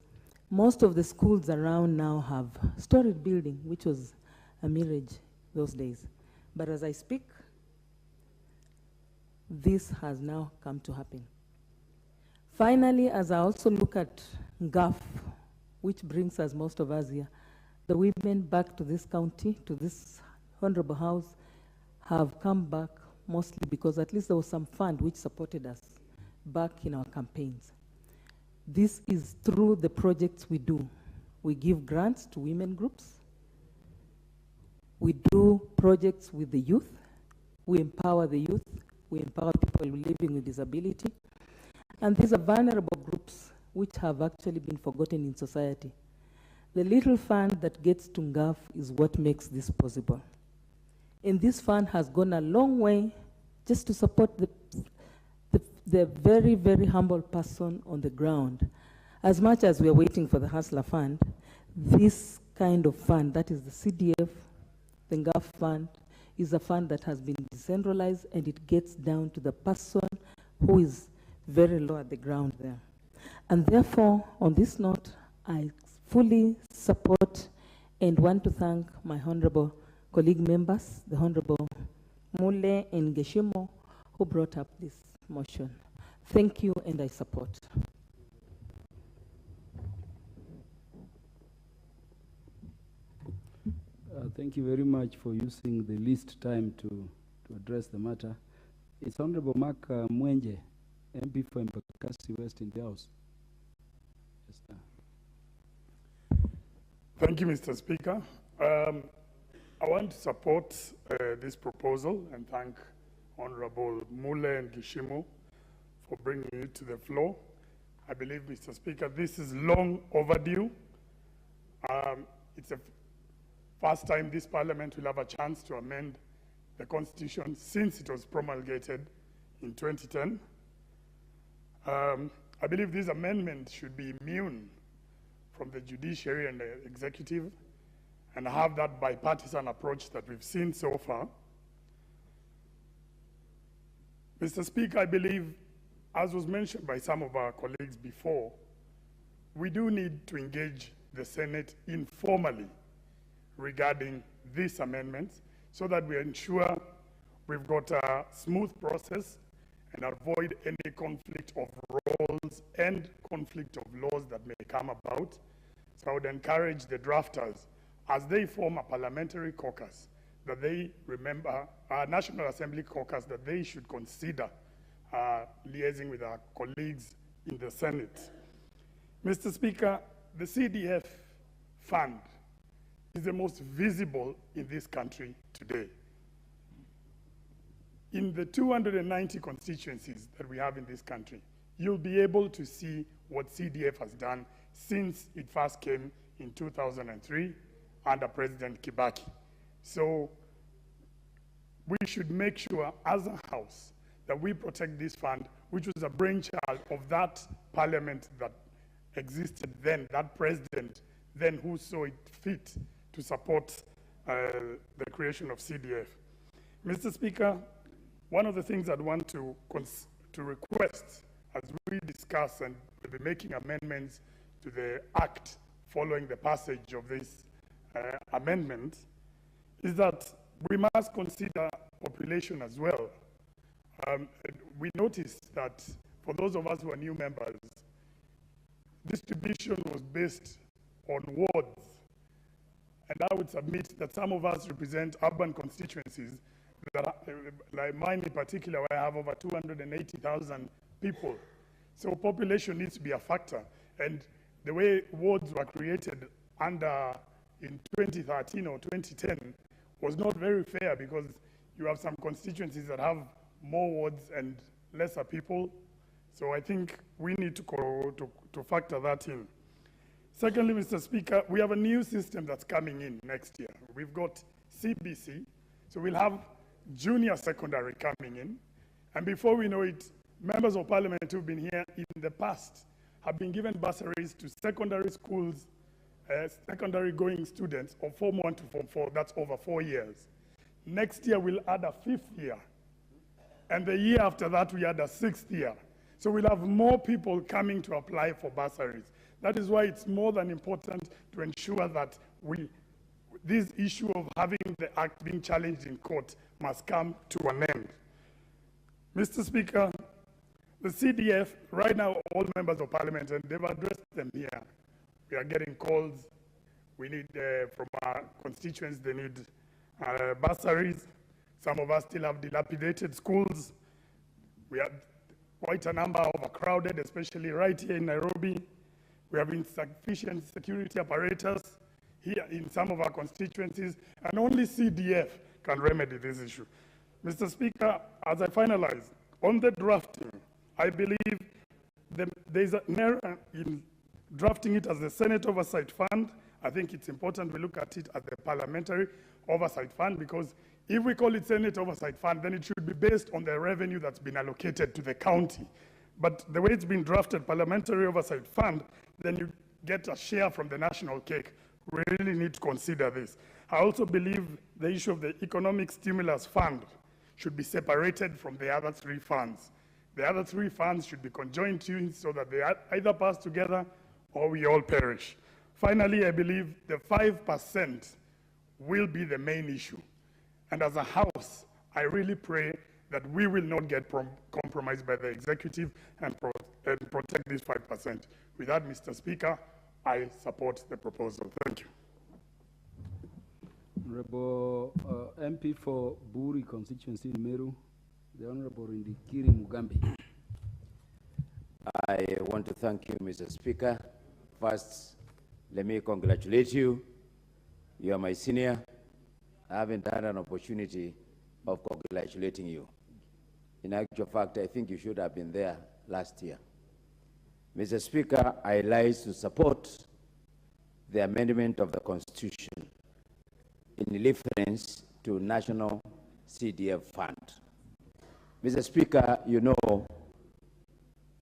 most of the schools around now have storied building, which was a mirage those days. But as I speak, this has now come to happen. Finally, as I also look at GAF, which brings us, most of us here, the women back to this county, to this honorable house, have come back mostly because at least there was some fund which supported us back in our campaigns. This is through the projects we do. We give grants to women groups. We do projects with the youth. We empower the youth. We empower people living with disability. And these are vulnerable groups which have actually been forgotten in society. The little fund that gets to GAF is what makes this possible. And this fund has gone a long way just to support the very, very humble person on the ground. As much as we are waiting for the Hustler Fund, this kind of fund, that is the CDF, the GAF fund, is a fund that has been decentralized and it gets down to the person who is very low at the ground there. And therefore, on this note, I fully support and want to thank my honorable colleague members, the Honorable Mule and Geshimo, who brought up this motion. Thank you, and I support. Thank you very much for using the least time to address the matter. It's Honorable Mark Mwenje, MP for Embakasi West in the House. Yes, sir. Thank you, Mr. Speaker. I want to support this proposal and thank Honorable Mule and Gishimo for bringing it to the floor. I believe, Mr. Speaker, this is long overdue. It's the first time this Parliament will have a chance to amend the Constitution since it was promulgated in 2010. I believe this amendment should be immune from the judiciary and the executive and have that bipartisan approach that we've seen so far. Mr. Speaker, I believe, as was mentioned by some of our colleagues before, we do need to engage the Senate informally regarding these amendments so that we ensure we've got a smooth process and avoid any conflict of roles and conflict of laws that may come about. So I would encourage the drafters, as they form a parliamentary caucus, that they remember, our National Assembly caucus, that they should consider liaising with our colleagues in the Senate. Mr. Speaker, the CDF fund is the most visible in this country today. In the 290 constituencies that we have in this country, you'll be able to see what CDF has done since it first came in 2003 under President Kibaki. So we should make sure as a House that we protect this fund, which was a brainchild of that parliament that existed then, that president then who saw it fit to support the creation of CDF. Mr. Speaker, one of the things I'd want to request as we discuss and we'll be making amendments to the Act following the passage of this amendment is that we must consider population as well. We noticed that for those of us who are new members, distribution was based on wards. And I would submit that some of us represent urban constituencies, that, like mine in particular, where I have over 280,000 people. So population needs to be a factor. And the way wards were created in 2013 or 2010 was not very fair because you have some constituencies that have more wards and lesser people. So I think we need to factor that in. Secondly, Mr. Speaker, we have a new system that's coming in next year. We've got CBC, so we'll have junior secondary coming in, And before we know it, members of parliament who've been here in the past have been given bursaries to secondary schools, secondary going students of Form 1 to Form 4, that's over 4 years. Next year, we'll add a 5th year. And the year after that, we add a 6th year. So we'll have more people coming to apply for bursaries. That is why it's more than important to ensure that this issue of having the act being challenged in court must come to an end. Mr. Speaker, the CDF, right now, all members of parliament, and they've addressed them here. We are getting calls. We need, from our constituents, they need bursaries. Some of us still have dilapidated schools. We have quite a number overcrowded, especially right here in Nairobi. We have insufficient security apparatus here in some of our constituencies, and only CDF can remedy this issue. Mr. Speaker, as I finalize, on the drafting, I believe there's an error in drafting it as the Senate Oversight Fund. I think it's important we look at it as the Parliamentary Oversight Fund, because if we call it Senate Oversight Fund, then it should be based on the revenue that's been allocated to the county. But the way it's been drafted, Parliamentary Oversight Fund, then you get a share from the national cake. We really need to consider this. I also believe the issue of the Economic Stimulus Fund should be separated from the other 3 funds. The other 3 funds should be conjoined tuned so that they either pass together or we all perish. Finally, I believe the 5% will be the main issue. And as a House, I really pray that we will not get compromised by the executive and protect this 5%. With that, Mr. Speaker, I support the proposal. Thank you. Honorable MP for Buri constituency in Meru, the Honorable Indikiri Mugambi. I want to thank you, Mr. Speaker. First, let me congratulate you. You are my senior. I haven't had an opportunity of congratulating you. In actual fact, I think you should have been there last year. Mr. Speaker, I rise to support the amendment of the Constitution in reference to National CDF Fund. Mr. Speaker, you know,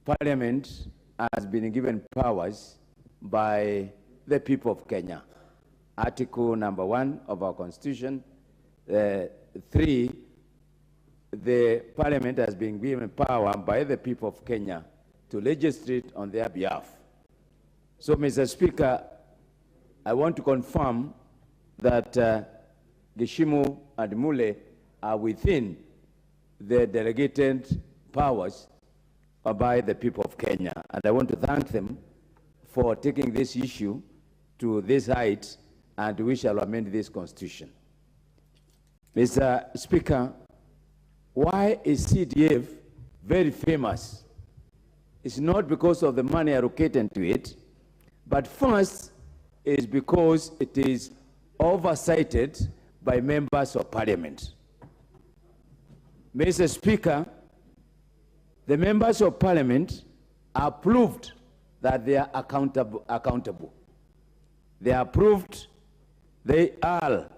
Parliament has been given powers by the people of Kenya. Article number 1 of our Constitution, 3, the Parliament has been given power by the people of Kenya to legislate on their behalf. So, Mr. Speaker, I want to confirm that Gishimu and Mule are within the delegated powers by the people of Kenya. And I want to thank them for taking this issue to this height, and we shall amend this Constitution. Mr. Speaker, why is CDF very famous? It's not because of the money allocated to it, but first is because it is oversighted by members of parliament. Mr. Speaker, the members of parliament are proved that they are accountable. They are proved they are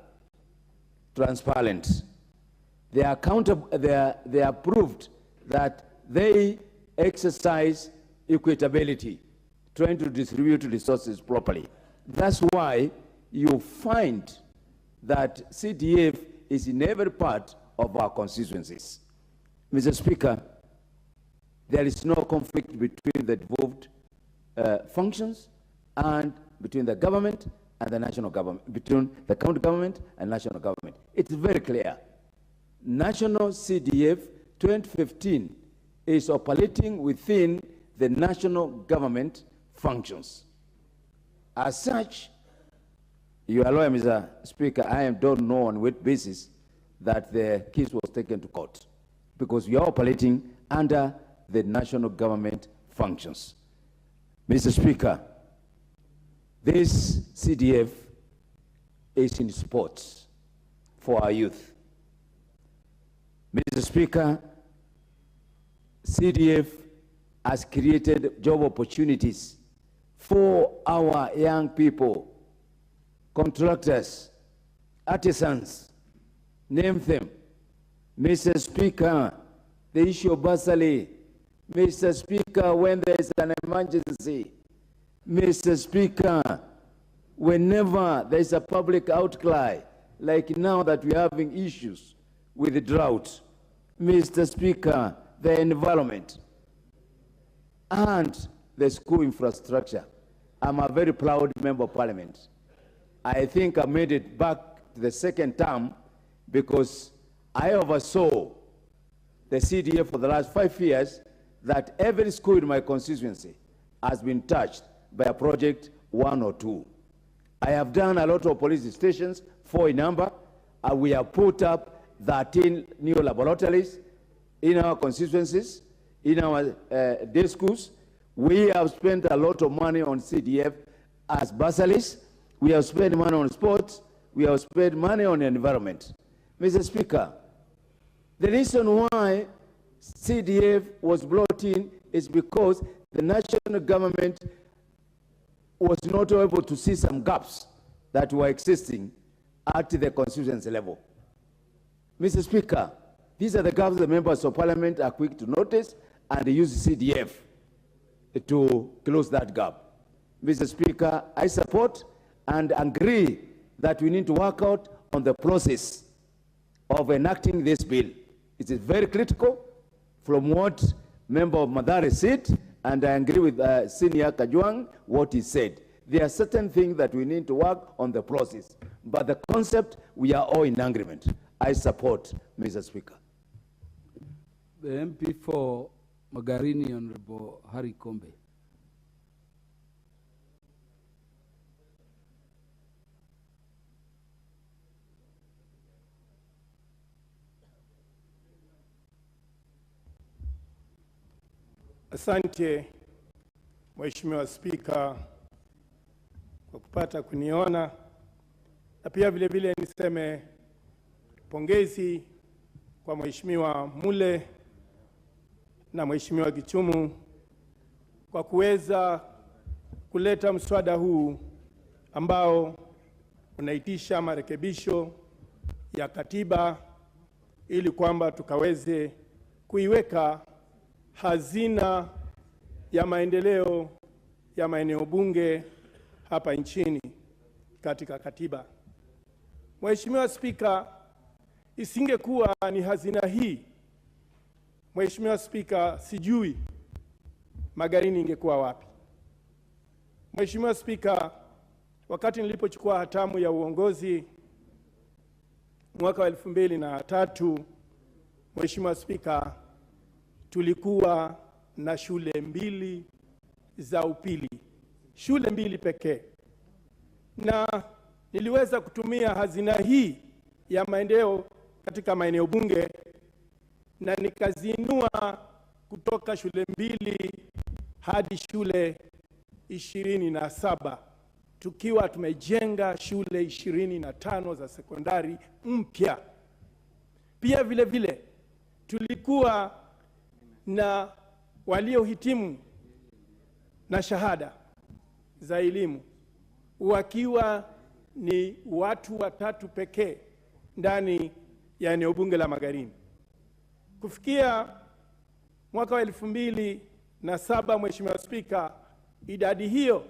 transparent. They are accountable. They are proved that they exercise equitability, trying to distribute resources properly. That's why you find that CDF is in every part of our constituencies. Mr. Speaker, there is no conflict between the devolved functions and between the government and the national government, between the county government and national government. It's very clear. National CDF 2015 is operating within the national government functions. As such, you allow, Mr. Speaker, I don't know on what basis that the case was taken to court, because we are operating under the national government functions. Mr. Speaker, this CDF is in sports for our youth. Mr. Speaker, CDF has created job opportunities for our young people, contractors, artisans, name them. Mr. Speaker, the issue of bursary. Mr. Speaker, when there is an emergency, Mr. Speaker, whenever there is a public outcry, like now that we're having issues with the drought, Mr. Speaker, the environment and the school infrastructure. I'm a very proud member of parliament. I think I made it back to the second term because I oversaw the CDF for the last 5 years that every school in my constituency has been touched by a project, 1 or 2. I have done a lot of police stations, 4 in number. We have put up 13 new laboratories in our constituencies, in our day schools. We have spent a lot of money on CDF as bursaries. We have spent money on sports. We have spent money on the environment. Mr. Speaker, the reason why CDF was brought in is because the national government was not able to see some gaps that were existing at the constituency level. Mr. Speaker, these are the gaps the members of parliament are quick to notice and use CDF to close that gap. Mr. Speaker, I support and agree that we need to work out on the process of enacting this bill. It is very critical from what member of Mathare said, and I agree with Senior Kajwang, what he said. There are certain things that we need to work on the process, but the concept, we are all in agreement. I support, Mr. Speaker. The MP for Magarini, Honorable Harry Kombe. Asante Mheshimiwa Spika kwa kupata kuniona, na pia vile vile niseme pongezi kwa Mheshimiwa Mule na Mheshimiwa Gichumu kwa kuweza kuleta mswada huu ambao unaitisha marekebisho ya katiba ili kwamba tukaweze kuiweka hazina ya maendeleo ya maeneo bunge hapa nchini katika katiba. Mheshimiwa Spika, isingekuwa ni hazina hii, Mheshimiwa Spika, sijui Magarini ingekuwa wapi. Mheshimiwa Spika, wakati nilipochukua hatamu ya uongozi mwaka wa 2003, Mheshimiwa Spika, tulikuwa na shule 2 za upili, shule 2 pekee, na niliweza kutumia hazina hii ya maendeleo katika maeneo bunge na nikazinua kutoka shule 2 hadi shule 27, tukiwa tumejenga shule 25 za sekondari mpya. Pia vile vile tulikuwa na waliohitimu na shahada za elimu wakiwa ni watu 3 pekee ndani ya eneo bunge la Magarini. Kufikia mwaka wa 2007, Mheshimiwa Spika, idadi hiyo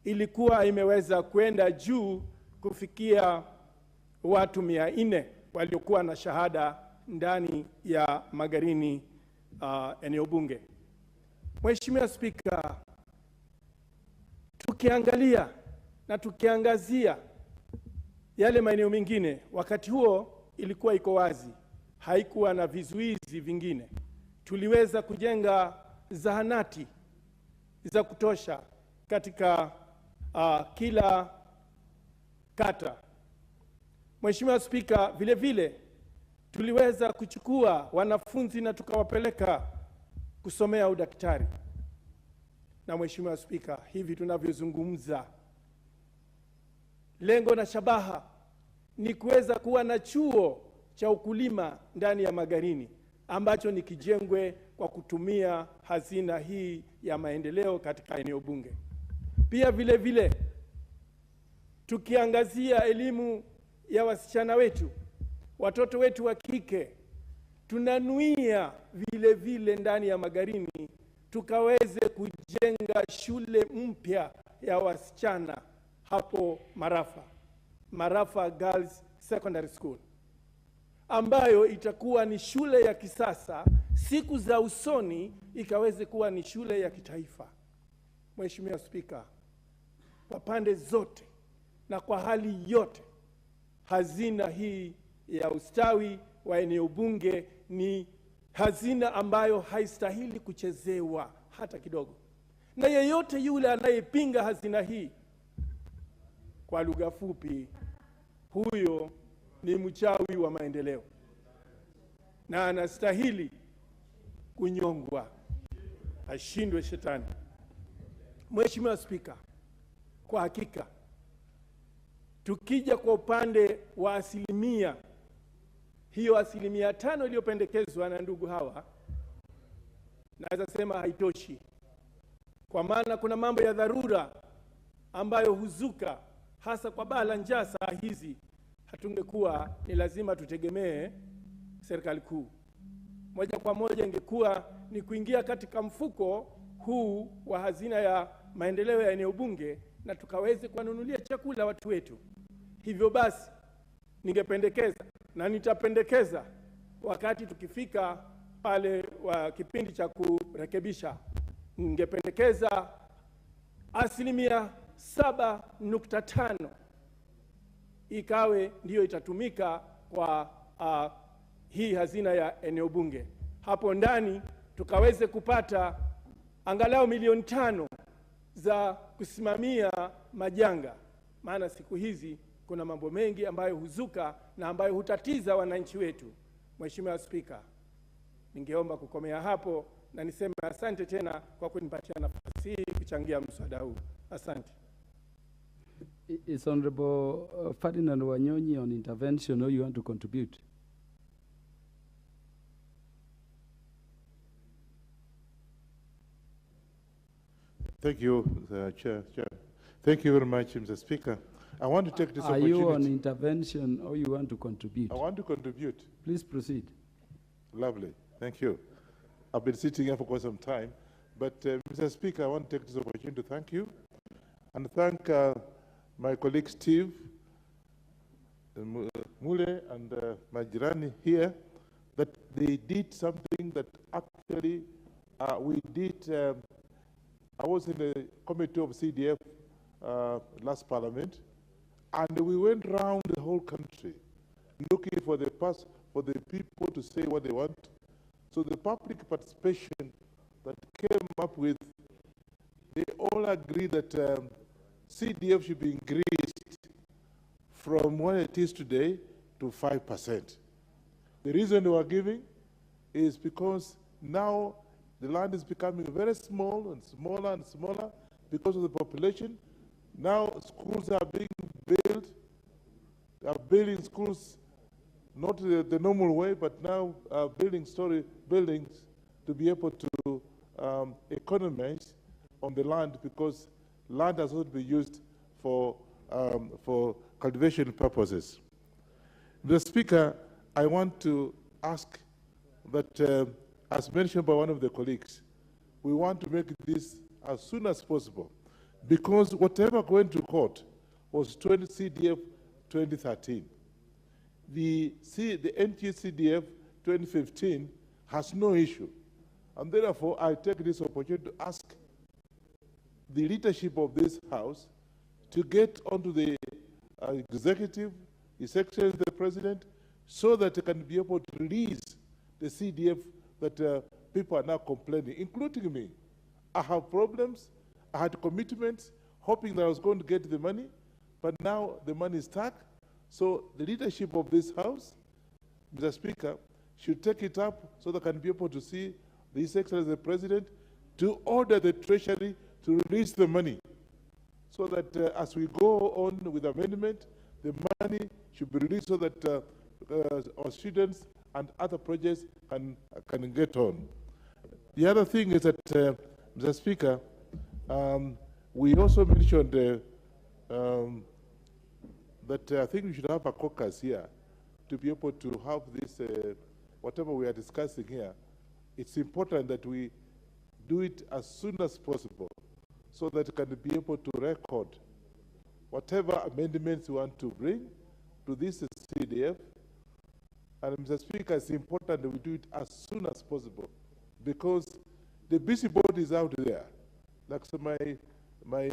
ilikuwa imeweza kwenda juu kufikia watu 400 waliokuwa na shahada ndani ya Magarini eneo bunge. Mheshimiwa Spika, tukiangalia na tukiangazia yale maeneo mengine, wakati huo ilikuwa iko wazi, haikuwa na vizuizi vingine. Tuliweza kujenga zahanati za kutosha katika kila kata. Mheshimiwa Spika, vile vile tuliweza kuchukua wanafunzi na tukawapeleka kusomea udaktari. Na Mheshimiwa Spika, hivi tunavyozungumza, lengo na shabaha ni kuweza kuwa na chuo cha ukulima ndani ya Magarini ambacho ni kijengwe kwa kutumia hazina hii ya maendeleo katika eneo bunge. Pia vile vile tukiangazia elimu ya wasichana wetu, watoto wetu wa kike tunanuia vile vile ndani ya Magarini tukaweze kujenga shule mpya ya wasichana hapo Marafa Girls Secondary School, ambayo itakuwa ni shule ya kisasa, siku za usoni ikaweze kuwa ni shule ya kitaifa. Mheshimiwa Spika, kwa pande zote na kwa hali yote, hazina hii ya ustawi wa eneo bunge ni hazina ambayo haistahili kuchezewa hata kidogo. Na yeyote yule anayepinga hazina hii, kwa lugha fupi, huyo ni mchawi wa maendeleo na anastahili kunyongwa, ashindwe shetani. Mheshimiwa Spika, kwa hakika tukija kwa upande wa asilimia, hiyo 5% iliyopendekezwa na ndugu hawa, naweza sema haitoshi, kwa maana kuna mambo ya dharura ambayo huzuka hasa kwa baa la njaa saa hizi. Hatungekuwa ni lazima tutegemee serikali kuu. Moja kwa moja ingekuwa ni kuingia katika mfuko huu wa hazina ya maendeleo ya eneo bunge na tukaweze kuwanunulia chakula watu wetu. Hivyo basi ningependekeza na nitapendekeza wakati tukifika pale wa kipindi cha kurekebisha, ningependekeza 7.5% ikawe ndiyo itatumika kwa hii hazina ya eneo bunge. Hapo ndani tukaweze kupata angalau milioni 5 za kusimamia majanga, maana siku hizi kuna mambo mengi ambayo huzuka na ambayo hutatiza wananchi wetu. Mheshimiwa Spika, ningeomba kukomea hapo na niseme asante tena kwa kunipatia nafasi hii kuchangia mswada huu. Asante. Is Honorable Ferdinand Wanyonyi on intervention, or you want to contribute? Thank you, Chair. Thank you very much, Mr. Speaker. I want to take this opportunity. Are you on intervention or you want to contribute? I want to contribute. Please proceed. Lovely. Thank you. I've been sitting here for quite some time. But, Mr. Speaker, I want to take this opportunity to thank you and thank my colleague Steve, Mule, and Majirani here, that they did something that actually we did. I was in the committee of CDF last parliament, and we went around the whole country looking for the people to say what they want. So the public participation that came up with, they all agree that CDF should be increased from what it is today to 5%. The reason they were giving is because now the land is becoming very small and smaller and smaller because of the population. Now schools are being built. They are building schools not the normal way, but now building buildings to be able to economize on the land, because land has not been used for cultivation purposes. Mr. Speaker, I want to ask that, as mentioned by one of the colleagues, we want to make this as soon as possible, because whatever went to court was CDF 2013. The NT CDF 2015 has no issue. And therefore, I take this opportunity to ask the leadership of this House to get onto the executive, His Excellency the President, so that they can be able to release the CDF that people are now complaining, including me. I have problems. I had commitments, hoping that I was going to get the money, but now the money is stuck. So the leadership of this House, Mr. Speaker, should take it up so they can be able to see the His Excellency the President to order the Treasury to release the money, so that as we go on with amendment, the money should be released so that our students and other projects can get on. The other thing is that, Mr. Speaker, we also mentioned that I think we should have a caucus here to be able to have this whatever we are discussing here, it's important that we do it as soon as possible so that we can be able to record whatever amendments we want to bring to this CDF. And Mr. Speaker, it's important that we do it as soon as possible because the busybodies out there, like so my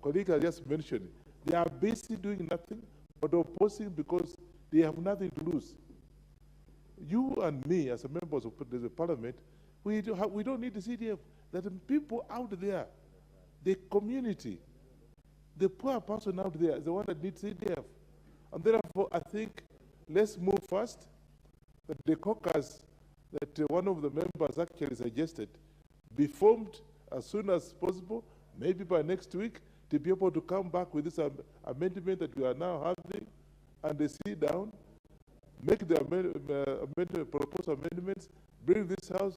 colleague has just mentioned, they are busy doing nothing but opposing because they have nothing to lose. You and me, as members of the parliament, we don't need the CDF. That the people out there, the community, the poor person out there is the one that needs CDF. And therefore, I think let's move fast. That the caucus that one of the members actually suggested be formed as soon as possible, maybe by next week, to be able to come back with this amendment that we are now having, and they sit down, make the proposed amendments, bring this house,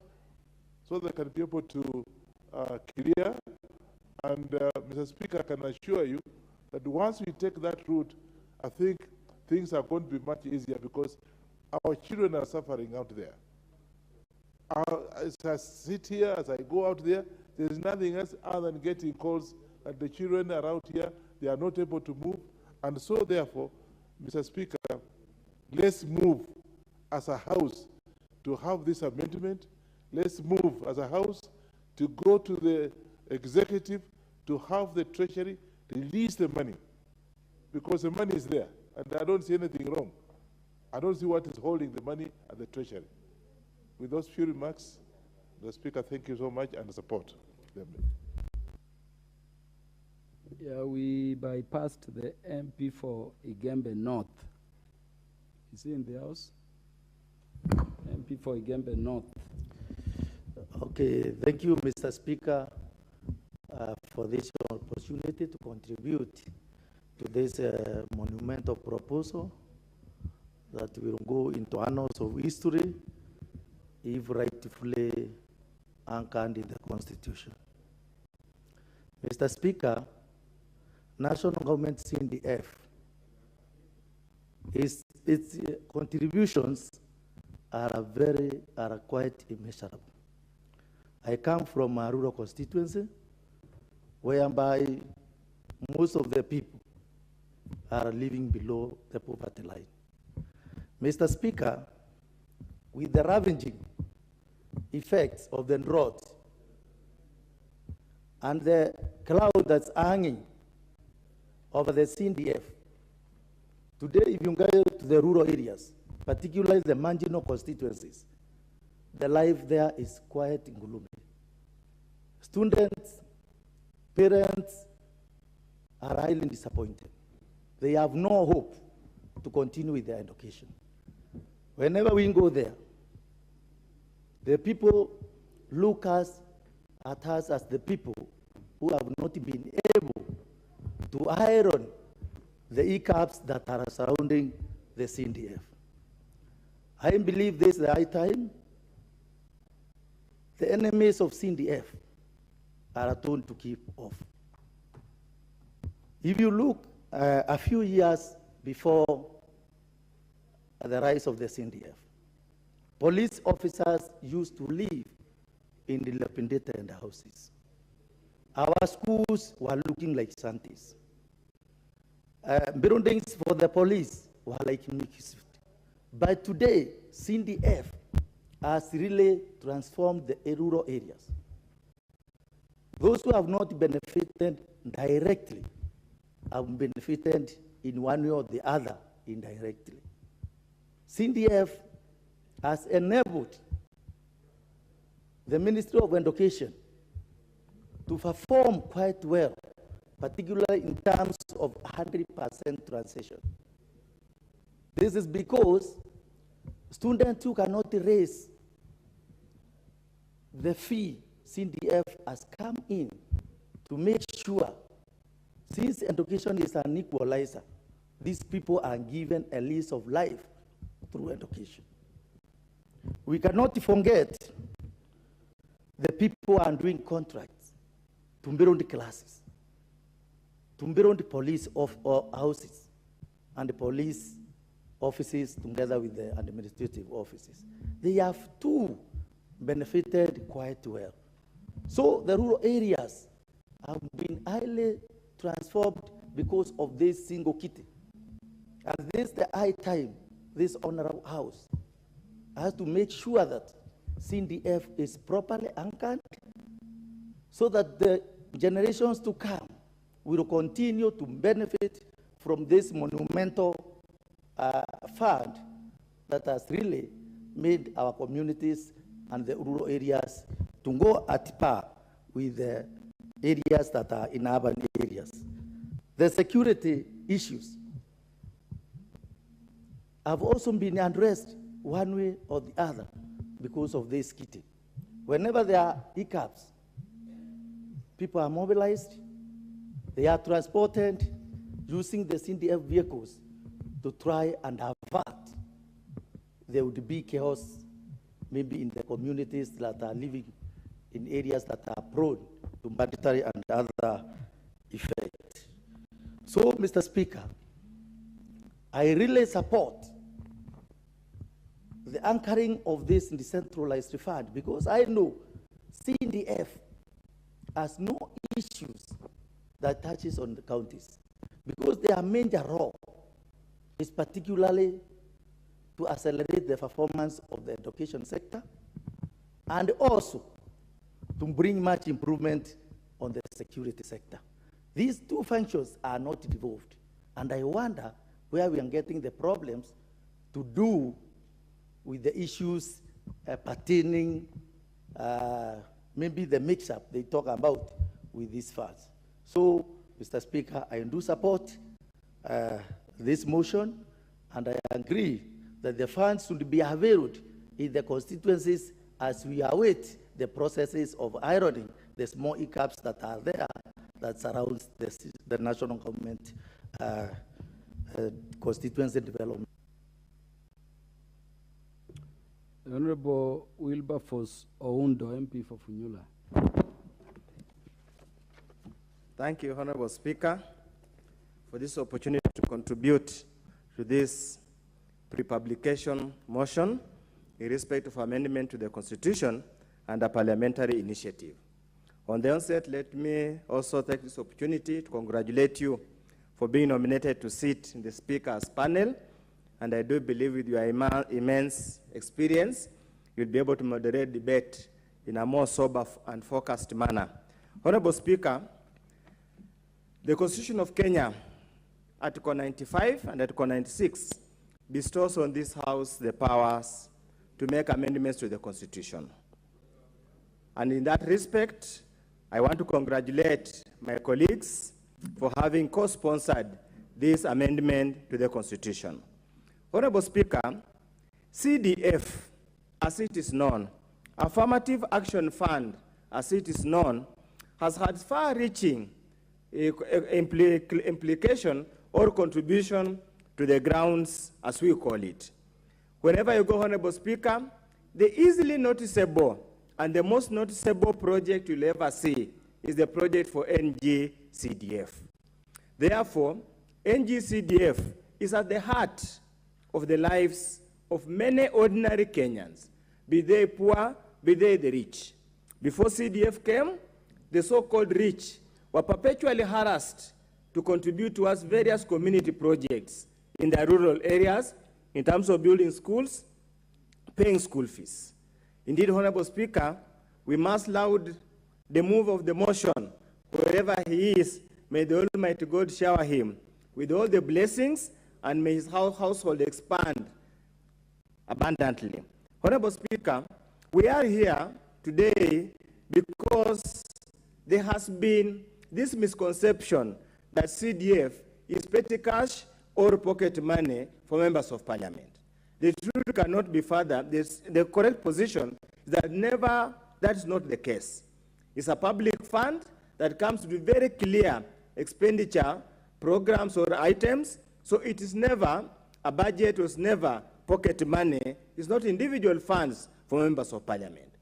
so they can be able to clear. And Mr. Speaker, I can assure you that once we take that route, I think things are going to be much easier because our children are suffering out there. As I sit here, as I go out there, there is nothing else other than getting calls that the children are out here, they are not able to move. And so therefore, Mr. Speaker, let's move as a house to have this amendment. Let's move as a house to go to the executive to have the treasury release the money, because the money is there, and I don't see anything wrong. I don't see what is holding the money at the treasury. With those few remarks, the Speaker, thank you so much and support them. Yeah, we bypassed the MP for Igembe North. Is he in the house? MP for Igembe North. Okay, thank you, Mr. Speaker, for this opportunity to contribute to this monumental proposal that will go into annals of history if rightfully anchored in the Constitution. Mr. Speaker, national government CDF, its contributions are quite immeasurable. I come from a rural constituency whereby most of the people are living below the poverty line. Mr. Speaker, with the ravaging effects of the drought and the cloud that's hanging over the CDF, today if you go to the rural areas, particularly the marginal constituencies, the life there is quite gloomy. Students, parents are highly disappointed. They have no hope to continue with their education. Whenever we go there, the people look at us as the people who have not been able to iron the hiccups that are surrounding the CDF. I believe this is the high time. The enemies of CDF are told to keep off. If you look a few years before the rise of the CDF, police officers used to live in dilapidated houses. Our schools were looking like shanties. Buildings for the police were like mixed. But today, CDF has really transformed the rural areas. Those who have not benefited directly have benefited in one way or the other indirectly. CDF has enabled the Ministry of Education to perform quite well, particularly in terms of 100% transition. This is because students who cannot raise the fee, CDF has come in to make sure, since education is an equalizer, these people are given a lease of life through education. We cannot forget the people who are doing contracts to build classes, to build police houses and police offices together with the administrative offices. They have too benefited quite well. So the rural areas have been highly transformed because of this single kitty. And this is the high time this honorable house has to make sure that CDF is properly anchored so that the generations to come will continue to benefit from this monumental fund that has really made our communities and the rural areas to go at par with the areas that are in urban areas. The security issues have also been addressed one way or the other because of this kitty. Whenever there are hiccups, people are mobilized, they are transported using the CDF vehicles to try and avert there would be chaos maybe in the communities that are living in areas that are prone to mandatory and other effects. So, Mr. Speaker, I really support the anchoring of this decentralized fund because I know CDF has no issues that touches on the counties because their major role is particularly to accelerate the performance of the education sector and also to bring much improvement on the security sector. These two functions are not devolved, and I wonder where we are getting the problems to do with the issues pertaining maybe the mix-up they talk about with these funds. So, Mr. Speaker, I do support this motion, and I agree that the funds should be availed in the constituencies as we await the processes of ironing the small hiccups that are there that surrounds the national government constituency development. Honorable Wilberforce Oundo, MP for Funyula. Thank you, Honorable Speaker, for this opportunity to contribute to this pre-publication motion in respect of amendment to the Constitution and a parliamentary initiative. On the onset, let me also take this opportunity to congratulate you for being nominated to sit in the Speaker's panel, and I do believe with your immense experience, you'll be able to moderate debate in a more sober and focused manner. Honorable Speaker, the Constitution of Kenya, Article 95 and Article 96, bestows on this House the powers to make amendments to the Constitution. And in that respect, I want to congratulate my colleagues for having co-sponsored this amendment to the Constitution. Honorable Speaker, CDF, as it is known, Affirmative Action Fund, as it is known, has had far-reaching implication or contribution to the grounds, as we call it. Whenever you go, Honorable Speaker, the easily noticeable and the most noticeable project you'll ever see is the project for NGCDF. Therefore, NGCDF is at the heart of the lives of many ordinary Kenyans, be they poor, be they the rich. Before CDF came, the so-called rich were perpetually harassed to contribute towards various community projects in the rural areas in terms of building schools, paying school fees. Indeed, Honorable Speaker, we must laud the move of the motion. Wherever he is, may the Almighty God shower him with all the blessings and may his household expand abundantly. Honorable Speaker, we are here today because there has been this misconception that CDF is petty cash or pocket money for members of parliament. The truth cannot be further. The correct position is that that is not the case. It's a public fund that comes with very clear expenditure programs or items, so it is never a budget, was never pocket money. It's not individual funds for members of parliament.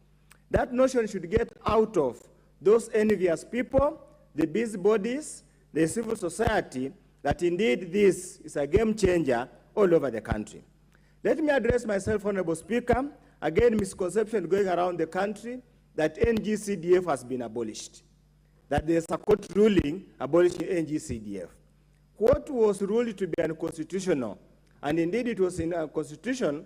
That notion should get out of those envious people, the busybodies, the civil society, that indeed this is a game changer all over the country. Let me address myself, Honorable Speaker. Again, misconception going around the country that NGCDF has been abolished, that there's a court ruling abolishing NGCDF. What was ruled to be unconstitutional, and indeed it was constitutional,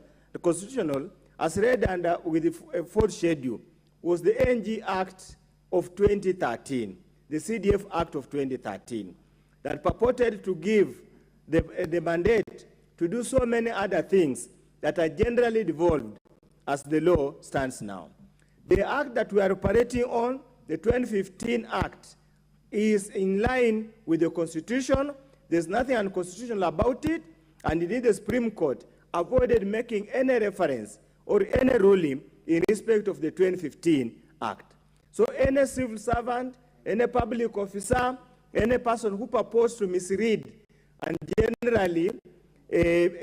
as read under with the fourth schedule, was the NG Act of 2013, the CDF Act of 2013, that purported to give the mandate to do so many other things that are generally devolved as the law stands now. The act that we are operating on, the 2015 Act, is in line with the Constitution. There's nothing unconstitutional about it, and indeed the Supreme Court avoided making any reference or any ruling in respect of the 2015 Act. So any civil servant, any public officer, any person who purports to misread and generally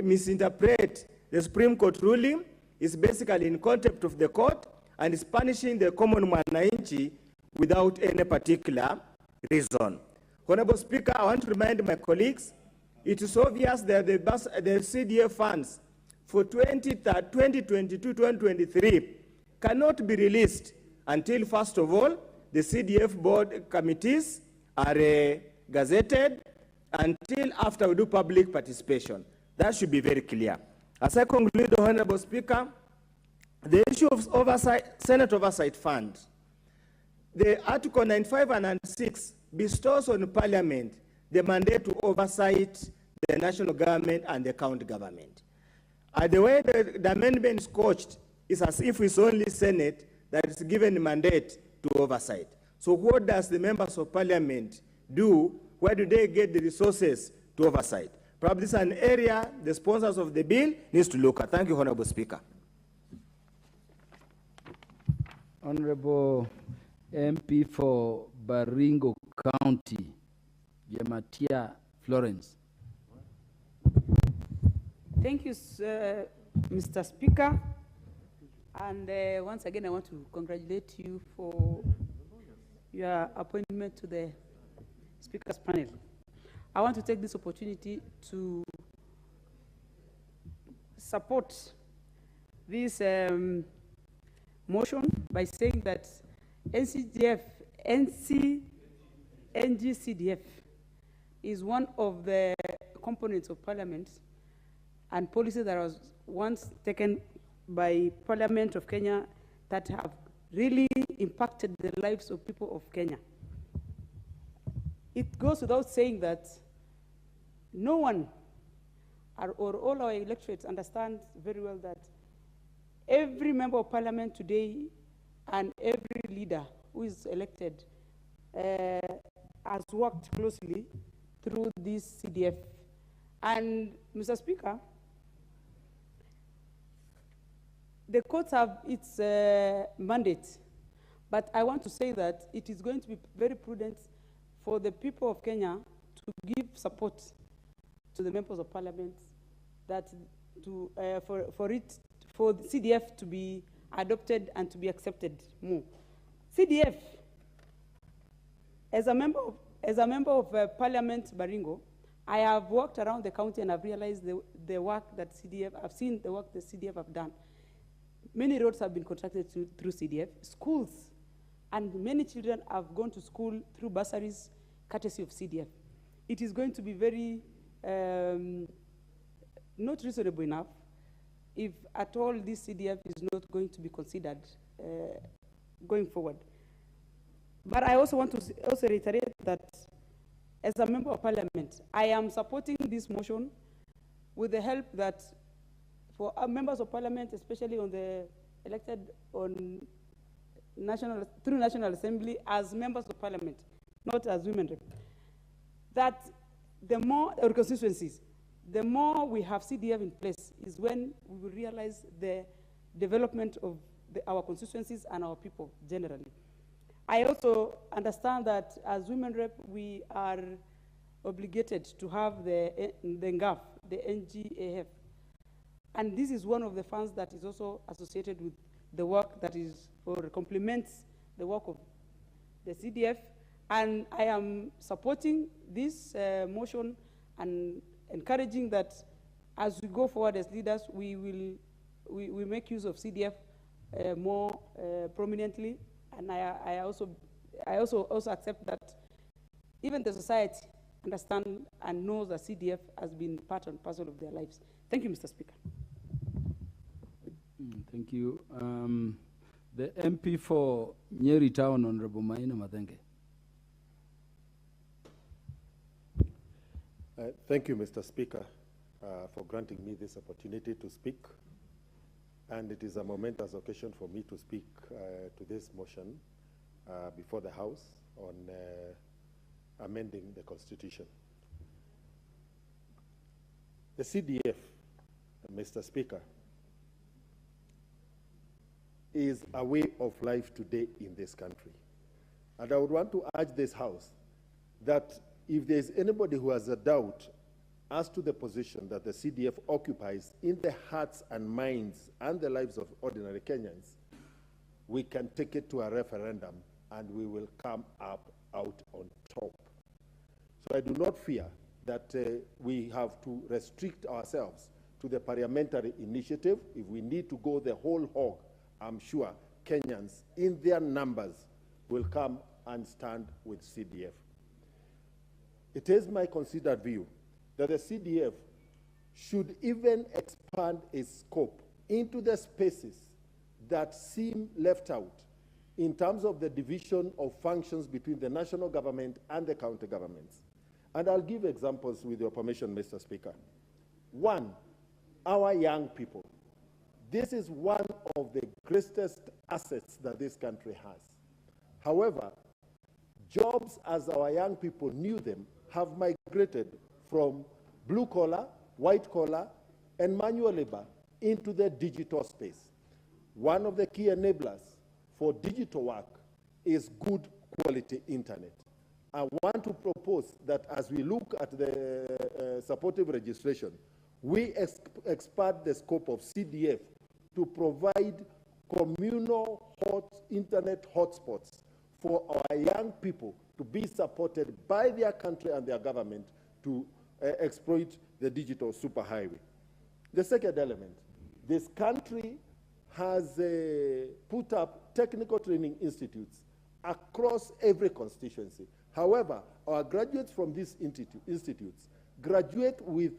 misinterpret the Supreme Court ruling is basically in contempt of the court and is punishing the common mwananchi without any particular reason. Honorable Speaker, I want to remind my colleagues, it is obvious that the CDF funds for 2022-2023 cannot be released until, first of all, the CDF board committees are gazetted, until after we do public participation. That should be very clear. As I conclude, Honorable Speaker, the issue of oversight, Senate Oversight Fund, the Article 95 and 96 bestows on Parliament the mandate to oversight the national government and the county government. The way the amendment is coached is as if it's only Senate that is given the mandate to oversight. So what does the members of Parliament do? Where do they get the resources to oversight? Probably this is an area the sponsors of the bill needs to look at. Thank you, Honorable Speaker. Honorable MP for Baringo County, Yamatia Florence. Thank you, Mr. Speaker. And once again, I want to congratulate you for your appointment to the Speaker's panel. I want to take this opportunity to support this motion by saying that NGCDF is one of the components of Parliament and policy that was once taken by Parliament of Kenya that have really impacted the lives of people of Kenya. It goes without saying that no one or all our electorates understand very well that every member of Parliament today and every leader who is elected has worked closely through this CDF. And Mr. Speaker, the courts have its mandate, but I want to say that it is going to be very prudent for the people of Kenya to give support to the members of Parliament that for the CDF to be adopted and to be accepted more. CDF, as a member of Parliament Baringo, I have worked around the county and I've realized the work that CDF, I've seen the work the CDF have done. Many roads have been contracted through CDF, schools, and many children have gone to school through bursaries, courtesy of CDF. It is going to be very not reasonable enough if at all this CDF is not going to be considered going forward. But I also want to also reiterate that as a member of Parliament, I am supporting this motion with the help that for our members of Parliament, especially on the elected on through National Assembly as members of Parliament, not as women rep, that the more our constituencies, the more we have CDF in place is when we will realize the development of our constituencies and our people generally. I also understand that as women rep, we are obligated to have the NGAF, the NGAF. And this is one of the funds that is also associated with the work that is, or complements the work of the CDF. And I am supporting this motion and encouraging that as we go forward as leaders, we make use of CDF more prominently, and I also accept that even the society understand and knows that CDF has been part and parcel of their lives. Thank you, Mr. Speaker. Thank you. The MP for Nyeri Town, Honorable Maina Madenge. Thank you, Mr. Speaker, for granting me this opportunity to speak. And it is a momentous occasion for me to speak to this motion before the House on amending the Constitution. The CDF, Mr. Speaker, is a way of life today in this country. And I would want to urge this House that if there is anybody who has a doubt as to the position that the CDF occupies in the hearts and minds and the lives of ordinary Kenyans, we can take it to a referendum and we will come up out on top. So I do not fear that we have to restrict ourselves to the parliamentary initiative. If we need to go the whole hog, I'm sure Kenyans in their numbers will come and stand with CDF. It is my considered view that the CDF should even expand its scope into the spaces that seem left out in terms of the division of functions between the national government and the county governments. And I'll give examples with your permission, Mr. Speaker. One, our young people. This is one of the greatest assets that this country has. However, jobs as our young people knew them have migrated from blue collar, white collar, and manual labor into the digital space. One of the key enablers for digital work is good quality internet. I want to propose that as we look at the supportive registration, we expand the scope of CDF to provide communal internet hotspots for our young people to be supported by their country and their government to exploit the digital superhighway. The second element, this country has put up technical training institutes across every constituency. However, our graduates from these institutes graduate with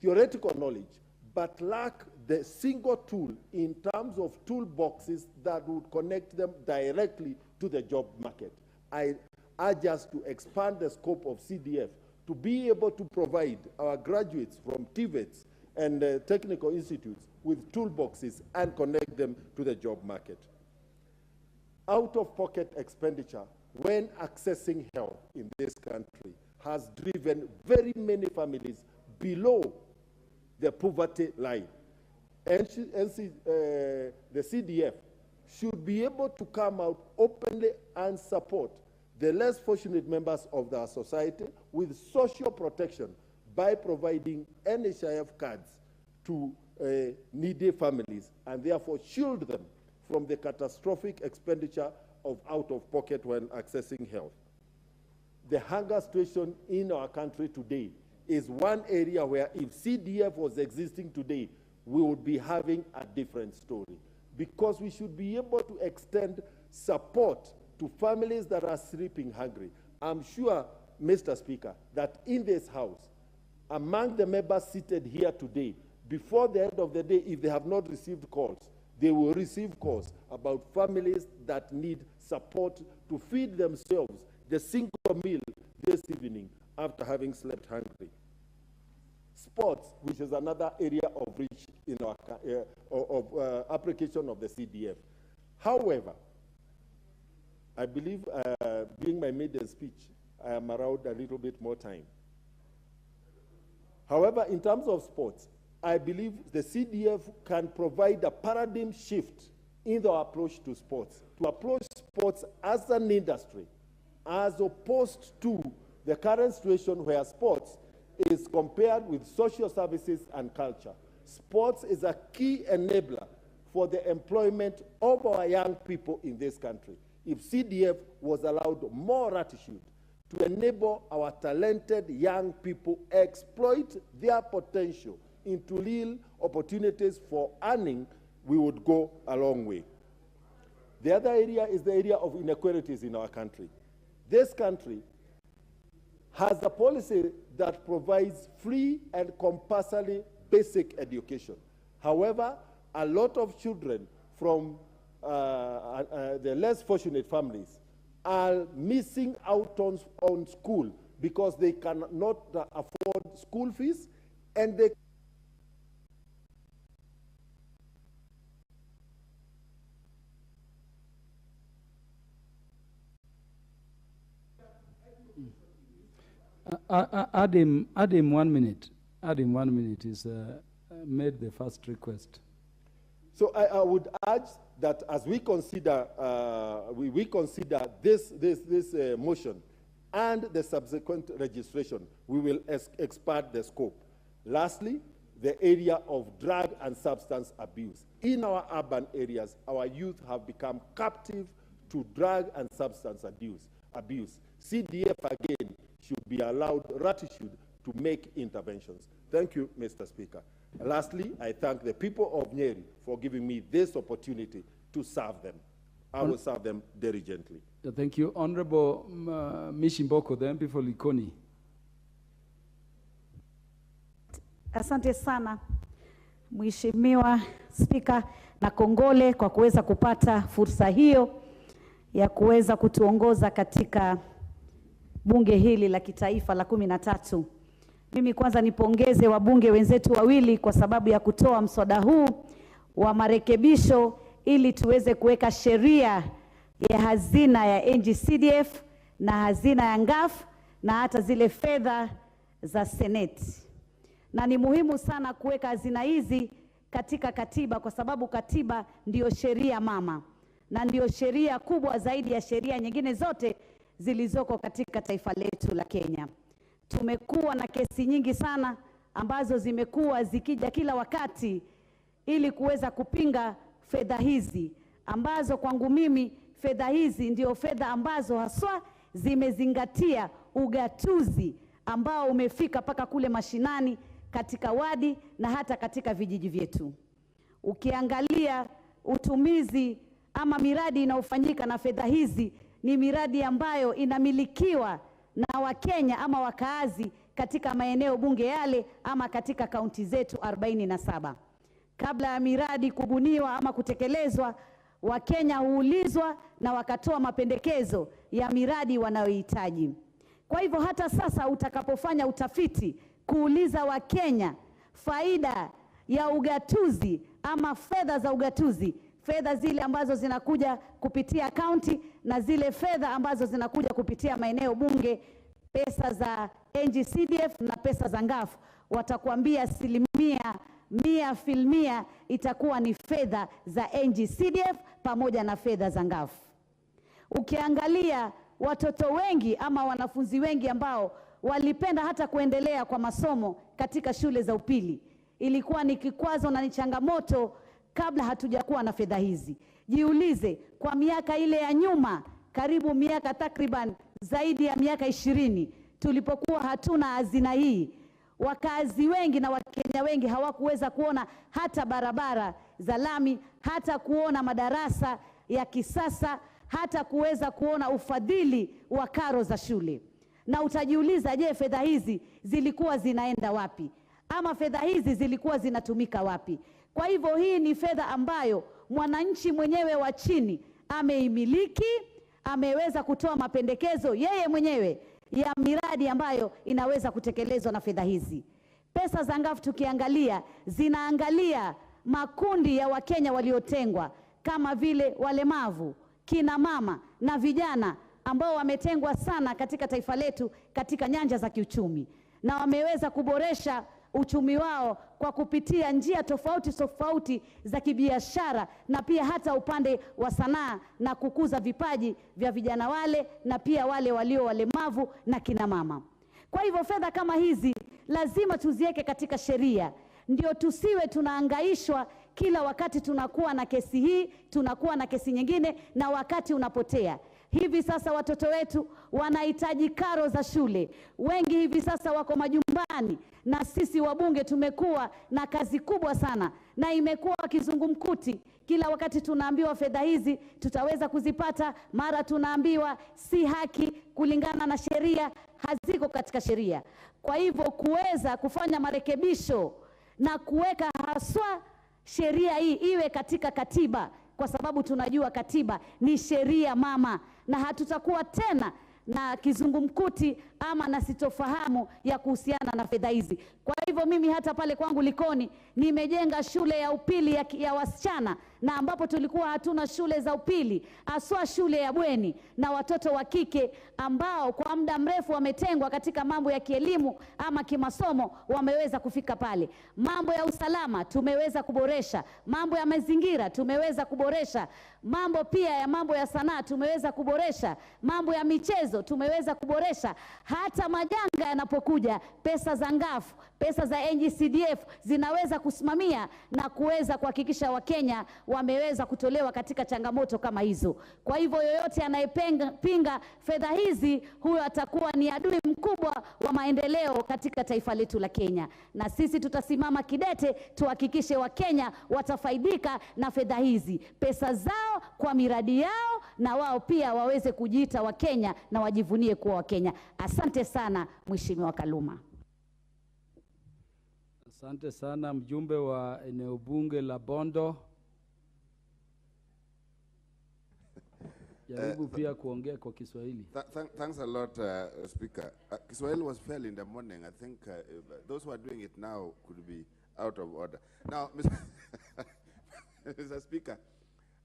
theoretical knowledge, but lack the single tool in terms of toolboxes that would connect them directly to the job market. I urge us to expand the scope of CDF to be able to provide our graduates from TVETs and technical institutes with toolboxes and connect them to the job market. Out-of-pocket expenditure when accessing help in this country has driven very many families below the poverty line. And the CDF should be able to come out openly and support the less fortunate members of our society with social protection by providing NHIF cards to needy families and therefore shield them from the catastrophic expenditure of out-of-pocket when accessing health. The hunger situation in our country today is one area where if CDF was existing today, we would be having a different story, because we should be able to extend support to families that are sleeping hungry. I'm sure, Mr. Speaker, that in this House, among the members seated here today, before the end of the day, if they have not received calls, they will receive calls about families that need support to feed themselves the single meal this evening after having slept hungry. Sports, which is another area of reach in our application of the CDF. However, I believe, being my maiden speech, I am allowed a little bit more time. However, in terms of sports, I believe the CDF can provide a paradigm shift in the approach to sports, to approach sports as an industry, as opposed to the current situation where sports is compared with social services and culture. Sports is a key enabler for the employment of our young people in this country. If CDF was allowed more latitude to enable our talented young people exploit their potential into real opportunities for earning, we would go a long way. The other area is the area of inequalities in our country. This country has a policy that provides free and compulsory basic education. However, a lot of children from the less fortunate families are missing out on school because they cannot afford school fees, and they add him 1 minute. Add him 1 minute. He's made the first request. So I would urge that as we consider, we consider this motion and the subsequent registration, we will expand the scope. Lastly, the area of drug and substance abuse. In our urban areas, our youth have become captive to drug and substance abuse. CDF, again, should be allowed latitude to make interventions. Thank you, Mr. Speaker. Lastly, I thank the people of Nyeri for giving me this opportunity to serve them. I will serve them diligently. Thank you. Honorable Mishimboko, the MP for Likoni. Asante sana, Mheshimiwa Spika, na kongole kwa kuweza kupata fursa hiyo ya kuweza kutuongoza katika bunge hili la kitaifa la 13. Mimi kwanza nipongeze wabunge wenzetu wawili kwa sababu ya kutoa mswada huu wa marekebisho ili tuweze kuweka sheria ya hazina ya NG-CDF na hazina ya NGAF na hata zile fedha za Seneti. Na ni muhimu sana kuweka hazina hizi katika katiba kwa sababu katiba ndiyo sheria mama na ndiyo sheria kubwa zaidi ya sheria nyingine zote zilizoko katika taifa letu la Kenya. Tumekuwa na kesi nyingi sana ambazo zimekuwa zikija kila wakati ili kuweza kupinga fedha hizi, ambazo kwangu mimi fedha hizi ndio fedha ambazo haswa zimezingatia ugatuzi ambao umefika paka kule mashinani katika wadi na hata katika vijiji vyetu. Ukiangalia utumizi ama miradi inaofanyika na fedha hizi ni miradi ambayo inamilikiwa na Wakenya ama wakaazi katika maeneo bunge yale ama katika kaunti zetu 47. Kabla ya miradi kubuniwa ama kutekelezwa, Wakenya huulizwa na wakatoa mapendekezo ya miradi wanayohitaji. Kwa hivyo hata sasa utakapofanya utafiti kuuliza Wakenya faida ya ugatuzi ama fedha za ugatuzi, fedha zile ambazo zinakuja kupitia kaunti na zile fedha ambazo zinakuja kupitia maeneo bunge, pesa za NG-CDF na pesa za NGAF, watakuambia 100% itakuwa ni fedha za NG-CDF pamoja na fedha za NGAF. Ukiangalia watoto wengi ama wanafunzi wengi ambao walipenda hata kuendelea kwa masomo katika shule za upili, ilikuwa ni kikwazo na ni changamoto kabla hatujakuwa na fedha hizi. Jiulize, kwa miaka ile ya nyuma, karibu miaka takriban zaidi ya miaka 20, tulipokuwa hatuna hazina hii, wakazi wengi na Wakenya wengi hawakuweza kuona hata barabara za lami, hata kuona madarasa ya kisasa, hata kuweza kuona ufadhili wa karo za shule. Na utajiuliza, je, fedha hizi zilikuwa zinaenda wapi? Ama fedha hizi zilikuwa zinatumika wapi? Kwa hivyo hii ni fedha ambayo mwananchi mwenyewe wa chini ameimiliki, ameweza kutoa mapendekezo yeye mwenyewe ya miradi ambayo inaweza kutekelezwa na fedha hizi. Pesa za NGAF tukiangalia, zinaangalia makundi ya Wakenya waliotengwa kama vile walemavu, kina mama na vijana ambao wametengwa sana katika taifa letu katika nyanja za kiuchumi, na wameweza kuboresha uchumi wao kwa kupitia njia tofauti za kibiashara na pia hata upande wa sanaa na kukuza vipaji vya vijana wale na pia wale walio walemavu na kina mama. Kwa hivyo fedha kama hizi lazima tuziweke katika sheria, ndio tusiwe tunaangaishwa kila wakati tunakuwa na kesi hii, tunakuwa na kesi nyingine na wakati unapotea. Hivi sasa watoto wetu wanahitaji karo za shule. Wengi hivi sasa wako majumbani na sisi wabunge tumekuwa na kazi kubwa sana, na imekuwa kizungumkuti. Kila wakati tunaambiwa fedha hizi tutaweza kuzipata, mara tunaambiwa si haki kulingana na sheria, haziko katika sheria. Kwa hivyo kuweza kufanya marekebisho na kuweka haswa sheria hii iwe katika katiba, kwa sababu tunajua katiba ni sheria mama, na hatutakuwa tena na kizungumkuti ama na sitofahamu ya kuhusiana na fedha hizi. Kwa hivyo mimi hata pale kwangu Likoni nimejenga shule ya upili ya wasichana, na ambapo tulikuwa hatuna shule za upili, aswa shule ya bweni, na watoto wa kike ambao kwa muda mrefu wametengwa katika mambo ya kielimu ama kimasomo wameweza kufika pale. Mambo ya usalama tumeweza kuboresha, mambo ya mazingira tumeweza kuboresha, mambo pia ya mambo ya sanaa tumeweza kuboresha, mambo ya michezo tumeweza kuboresha. Hata majanga yanapokuja, pesa za ngafu, pesa za NGCDF zinaweza kusimamia na kuweza kuhakikisha Wakenya wameweza kutolewa katika changamoto kama hizo. Kwa hivyo yoyote anayepinga fedha hizi, huyo atakuwa ni adui mkubwa wa maendeleo katika taifa letu la Kenya. Na sisi tutasimama kidete tuhakikishe Wakenya watafaidika na fedha hizi, pesa zao kwa miradi yao, na wao pia waweze kujiita Wakenya na wajivunie kuwa Wakenya. Asante sana Mheshimiwa Kaluma. Asante sana mjumbe wa eneo bunge la Bondo. Jaribu pia kuongea kwa Kiswahili. Thanks a lot, Speaker. Kiswahili was fairly in the morning. I think those who are doing it now could be out of order. Now, Mr. Speaker,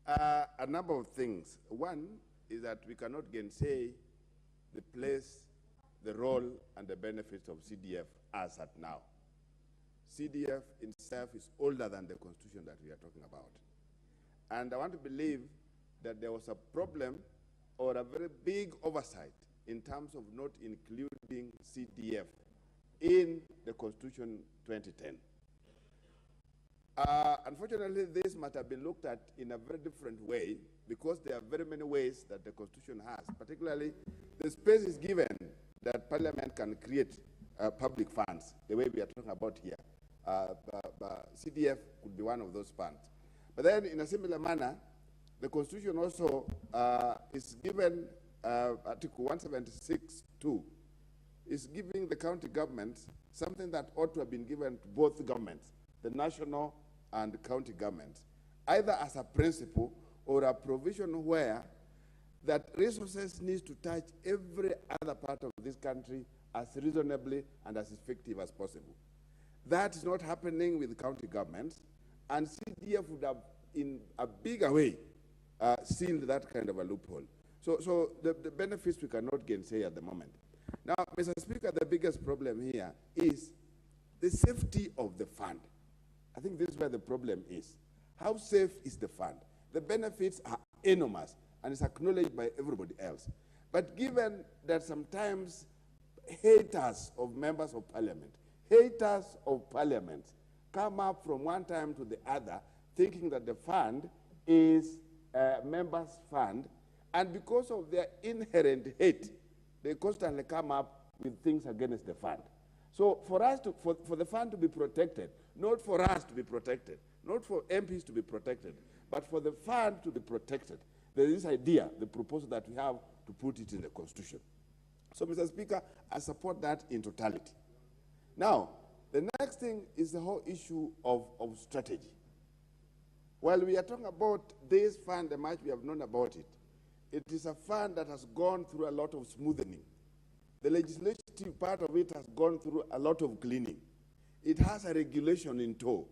a number of things. One is that we cannot gainsay the place, the role, and the benefits of CDF as at now. CDF itself is older than the constitution that we are talking about. And I want to believe that there was a problem or a very big oversight in terms of not including CDF in the Constitution 2010. Unfortunately, this might have been looked at in a very different way, because there are very many ways that the Constitution has, particularly the space is given that Parliament can create public funds, the way we are talking about here. CDF could be one of those funds. But then, in a similar manner, the Constitution also is given, Article 176(2), is giving the county governments something that ought to have been given to both governments, the national and the county governments, either as a principle or a provision where that resources need to touch every other part of this country as reasonably and as effective as possible. That is not happening with county governments, and CDF would have, in a bigger way, sealed that kind of a loophole. So the benefits we cannot gainsay at the moment. Now, Mr. Speaker, the biggest problem here is the safety of the fund. I think this is where the problem is. How safe is the fund? The benefits are enormous, and it's acknowledged by everybody else. But given that sometimes haters of members of parliament, come up from one time to the other thinking that the fund is a members' fund, and because of their inherent hate, they constantly come up with things against the fund. So for us to, for the fund to be protected, not for us to be protected, not for MPs to be protected, but for the fund to be protected, there is this idea, the proposal that we have to put it in the Constitution. So, Mr. Speaker, I support that in totality. Now, the next thing is the whole issue of strategy. While we are talking about this fund, the much we have known about it, it is a fund that has gone through a lot of smoothening. The legislative part of it has gone through a lot of cleaning. It has a regulation in tow.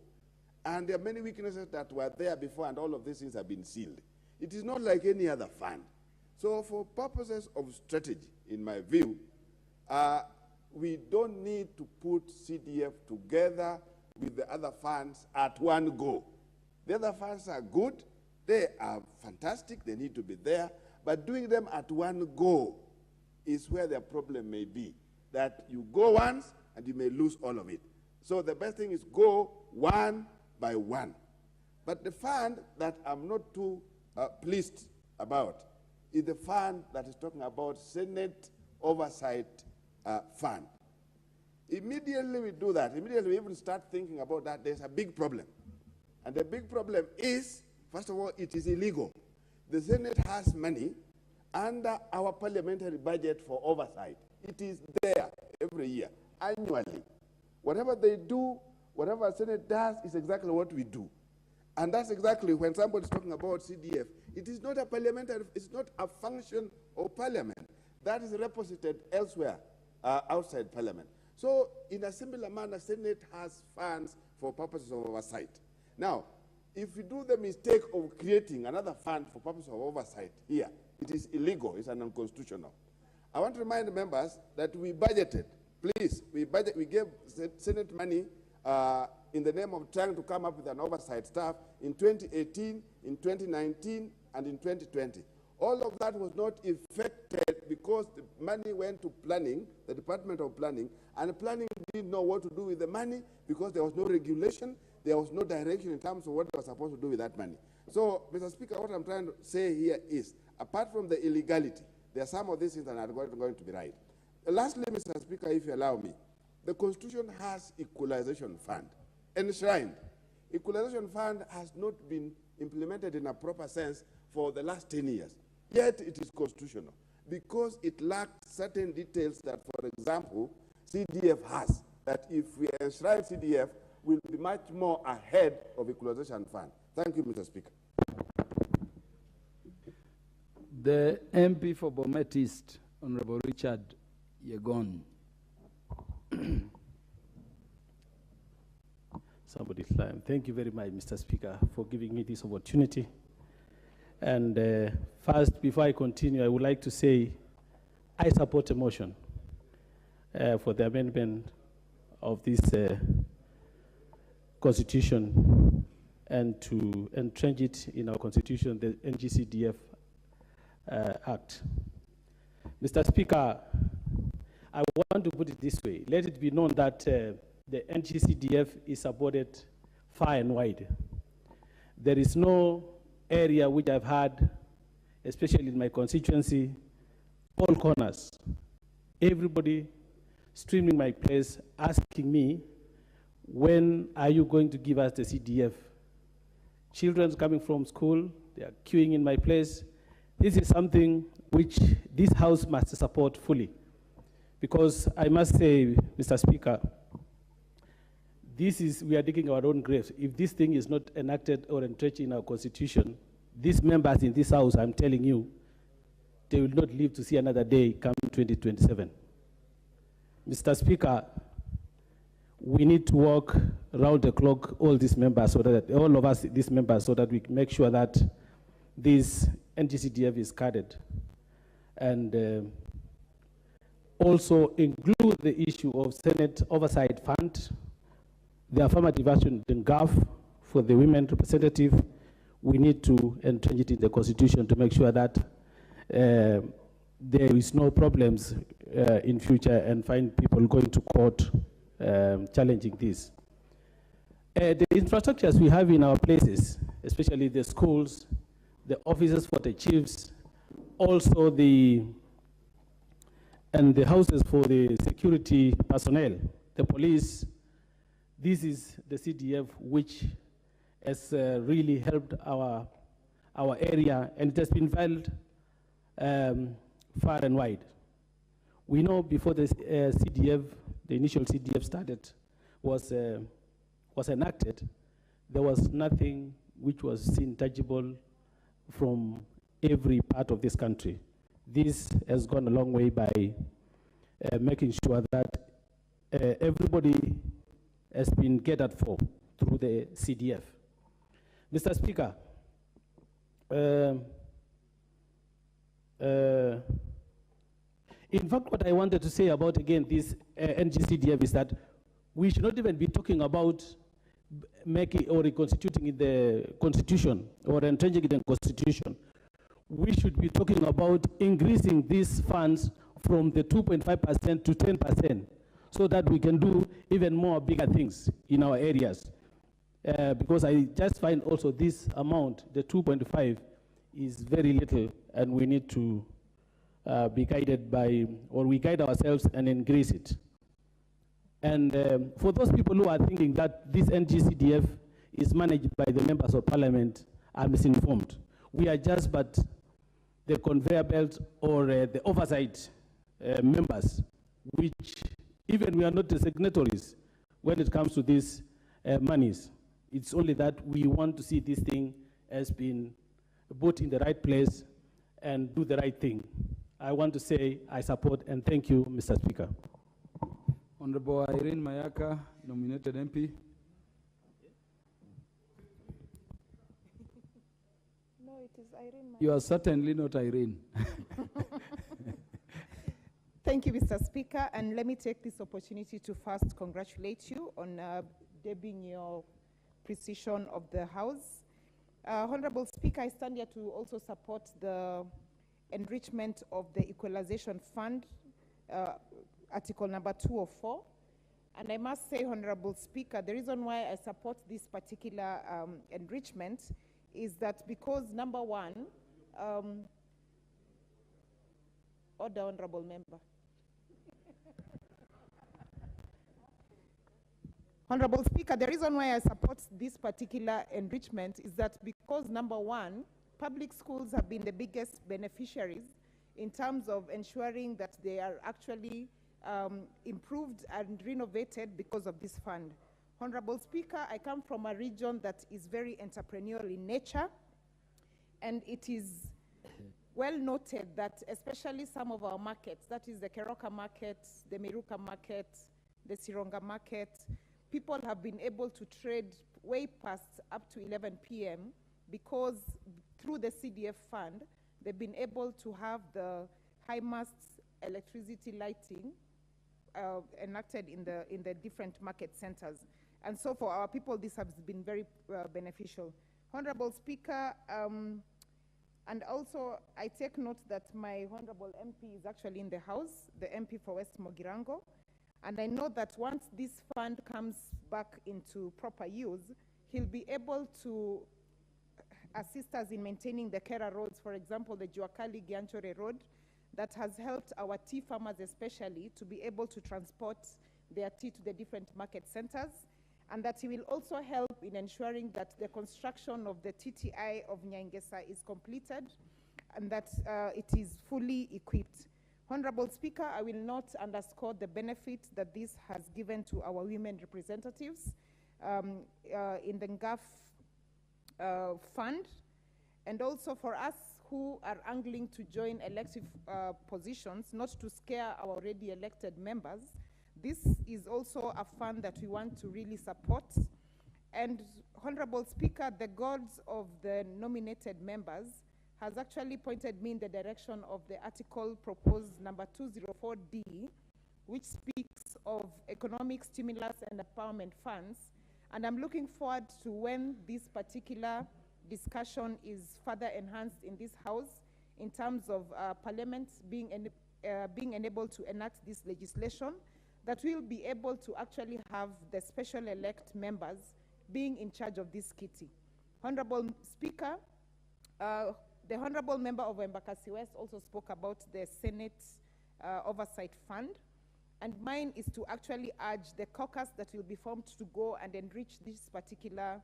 And there are many weaknesses that were there before, and all of these things have been sealed. It is not like any other fund. So for purposes of strategy, in my view, we don't need to put CDF together with the other funds at one go. The other funds are good, they are fantastic, they need to be there, but doing them at one go is where the problem may be, that you go once and you may lose all of it. So the best thing is go one by one. But the fund that I'm not too pleased about is the fund that is talking about Senate Oversight Fund. Immediately we do that, immediately we even start thinking about that, there's a big problem. And the big problem is, first of all, it is illegal. The Senate has money under our parliamentary budget for oversight. It is there every year, annually. Whatever they do, whatever the Senate does is exactly what we do. And that's exactly when somebody's talking about CDF. It is not a parliamentary, it's not a function of parliament. That is reposited elsewhere, outside parliament. So in a similar manner, Senate has funds for purposes of oversight. Now, if we do the mistake of creating another fund for purposes of oversight here, it is illegal, it's unconstitutional. I want to remind the members that we budgeted, please, we gave Senate money in the name of trying to come up with an oversight staff in 2018, in 2019, and in 2020. All of that was not effected because the money went to planning, the Department of Planning, and planning didn't know what to do with the money because there was no regulation, there was no direction in terms of what they were supposed to do with that money. So, Mr. Speaker, what I'm trying to say here is, apart from the illegality, there are some of these things that are going to be right. Lastly, Mr. Speaker, if you allow me, the Constitution has equalization fund enshrined. Equalization fund has not been implemented in a proper sense for the last 10 years. Yet it is constitutional because it lacks certain details that, for example, CDF has, that if we enshrine CDF, we'll be much more ahead of equalization fund. Thank you, Mr. Speaker. The MP for Bomet East, Honorable Richard Yegon. Somebody's line. Thank you very much, Mr. Speaker, for giving me this opportunity. And first, before I continue, I would like to say I support a motion for the amendment of this constitution and to entrench it in our constitution, the NGCDF Act. Mr. Speaker, I want to put it this way. Let it be known that the NGCDF is supported far and wide. There is no area which I've had, especially in my constituency, all corners, everybody streaming my place, asking me, when are you going to give us the CDF? Children coming from school, they are queuing in my place. This is something which this House must support fully. Because I must say, Mr. Speaker, we are digging our own graves. If this thing is not enacted or entrenched in our constitution, these members in this House, I'm telling you, they will not live to see another day come 2027. Mr. Speaker, we need to work around the clock, all these members, so that all of us, these members, so that we make sure that this NGCDF is guarded. And also include the issue of Senate Oversight Fund, the affirmative action in GAF for the women representative. We need to entrench it in the Constitution to make sure that there is no problems in future and find people going to court challenging this. The infrastructures we have in our places, especially the schools, the offices for the chiefs, also the houses for the security personnel, the police. This is the CDF which has really helped our area, and it has been felt far and wide. We know before the CDF, the initial CDF started, was enacted, there was nothing which was seen tangible from every part of this country. This has gone a long way by making sure that everybody has been catered for through the CDF. Mr. Speaker, in fact, what I wanted to say about, again, this NGCDF is that we should not even be talking about making or reconstituting in the Constitution or entrenching it in the Constitution. We should be talking about increasing these funds from the 2.5% to 10%, so that we can do even more bigger things in our areas. Because I just find also this amount, the 2.5, is very little, and we need to be guided by, or we guide ourselves and increase it. And for those people who are thinking that this NGCDF is managed by the members of parliament, are misinformed. We are just but the conveyor belt or the oversight members, which even we are not the signatories when it comes to these monies. It's only that we want to see this thing as being put in the right place and do the right thing. I want to say I support and thank you, Mr. Speaker. Honorable Irene Mayaka, nominated MP. No, it is Irene. You are certainly not Irene. Thank you, Mr. Speaker, and let me take this opportunity to first congratulate you on debuting your precision of the House. Honorable Speaker, I stand here to also support the enrichment of the Equalization Fund, Article number 204. And I must say, Honorable Speaker, the reason why I support this particular enrichment is that because, number one, order, Honorable Member. Honorable Speaker, the reason why I support this particular enrichment is that because, number one, public schools have been the biggest beneficiaries in terms of ensuring that they are actually improved and renovated because of this fund. Honorable Speaker, I come from a region that is very entrepreneurial in nature, and it is well noted that especially some of our markets, that is the Keroka market, the Miruka market, the Sironga market, people have been able to trade way past up to 11 p.m. because through the CDF fund, they've been able to have the high masts electricity lighting enacted in the different market centers. And so for our people, this has been very beneficial. Honorable Speaker, and also I take note that my Honorable MP is actually in the House, the MP for West Mogirango. And I know that once this fund comes back into proper use, he'll be able to assist us in maintaining the Kera roads, for example, the Juakali Gianchore road, that has helped our tea farmers especially to be able to transport their tea to the different market centers, and that he will also help in ensuring that the construction of the TTI of Nyangesa is completed and that it is fully equipped. Honorable Speaker, I will not underscore the benefit that this has given to our women representatives in the NGAF fund, and also for us who are angling to join elective positions, not to scare our already elected members. This is also a fund that we want to really support. And Honorable Speaker, the goals of the nominated members has actually pointed me in the direction of the article proposed number 204D, which speaks of economic stimulus and empowerment funds. And I'm looking forward to when this particular discussion is further enhanced in this House in terms of Parliament being enabled to enact this legislation, that we'll be able to actually have the special elect members being in charge of this kitty. Honorable Speaker, the Honorable Member of Embakasi West also spoke about the Senate Oversight Fund, and mine is to actually urge the caucus that will be formed to go and enrich this particular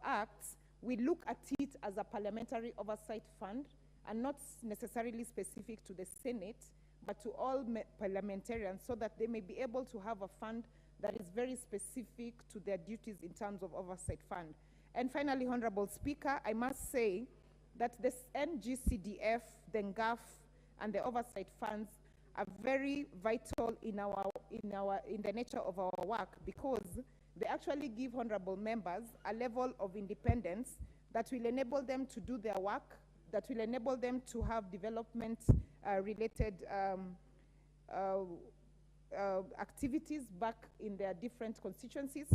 acts. We look at it as a parliamentary oversight fund and not necessarily specific to the Senate, but to all parliamentarians, so that they may be able to have a fund that is very specific to their duties in terms of oversight fund. And finally, Honorable Speaker, I must say that the NGCDF, the NGAF, and the oversight funds are very vital in the nature of our work, because they actually give honorable members a level of independence that will enable them to do their work, that will enable them to have development related activities back in their different constituencies,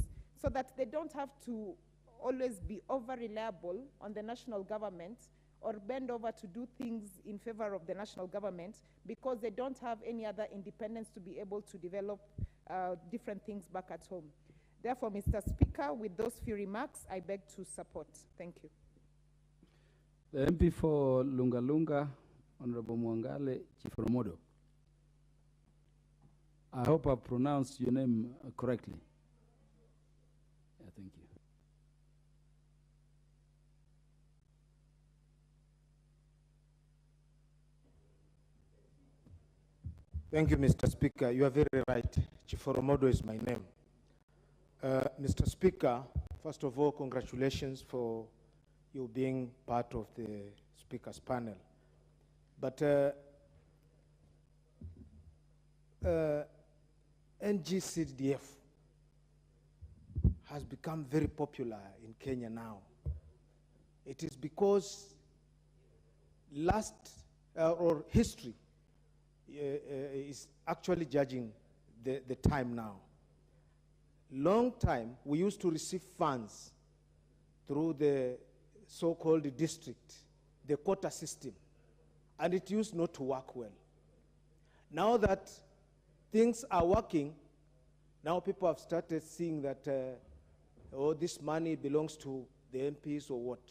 so that they don't have to always be over-reliable on the national government or bend over to do things in favor of the national government, because they don't have any other independence to be able to develop different things back at home. Therefore, Mr. Speaker, with those few remarks, I beg to support. Thank you. The MP for Lunga Lunga, Honorable Mwangale Chiforomodo. I hope I pronounced your name correctly. Yeah, thank you. Thank you, Mr. Speaker. You are very right. Chiforomodo is my name. Mr. Speaker, first of all, congratulations for you being part of the Speaker's panel. But NGCDF has become very popular in Kenya now. It is because history is actually judging the time now. Long time, we used to receive funds through the so-called district, the quota system, and it used not to work well. Now that things are working, now people have started seeing that, oh, this money belongs to the MPs or what.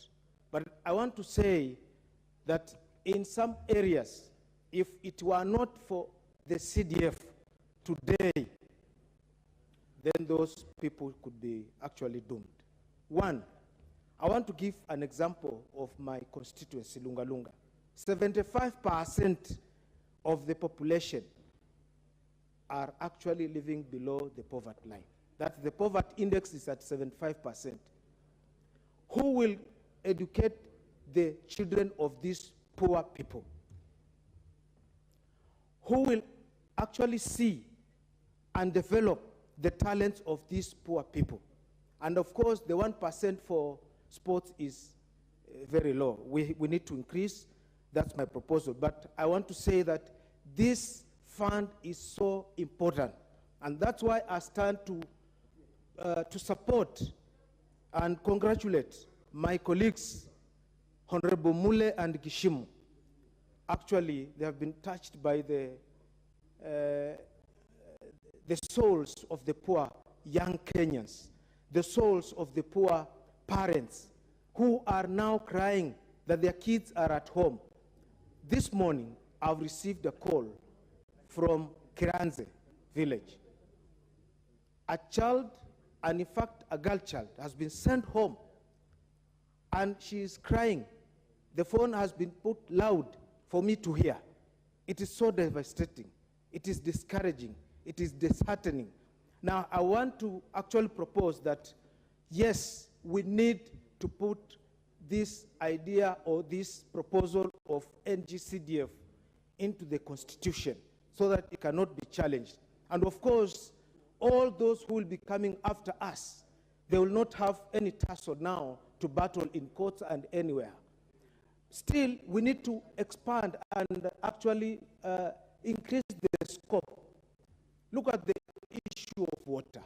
But I want to say that in some areas, if it were not for the CDF today, then those people could be actually doomed. One, I want to give an example of my constituency, Lunga. 75% of the population are actually living below the poverty line. That the poverty index is at 75%. Who will educate the children of these poor people? Who will actually see and develop the talents of these poor people? And of course, the 1% for sports is very low. We need to increase. That's my proposal. But I want to say that this fund is so important. And that's why I stand to support and congratulate my colleagues, Honorable Mule and Gishimu. Actually, they have been touched by the souls of the poor young Kenyans, the souls of the poor parents who are now crying that their kids are at home. This morning, I've received a call from Kwanza village. A child, and in fact, a girl child, has been sent home, and she is crying. The phone has been put loud for me to hear. It is so devastating. It is discouraging. It is disheartening. Now, I want to actually propose that, yes, we need to put this idea or this proposal of NGCDF into the Constitution so that it cannot be challenged. And of course, all those who will be coming after us, they will not have any tussle now to battle in courts and anywhere. Still, we need to expand and actually increase the scope. Look at the issue of water.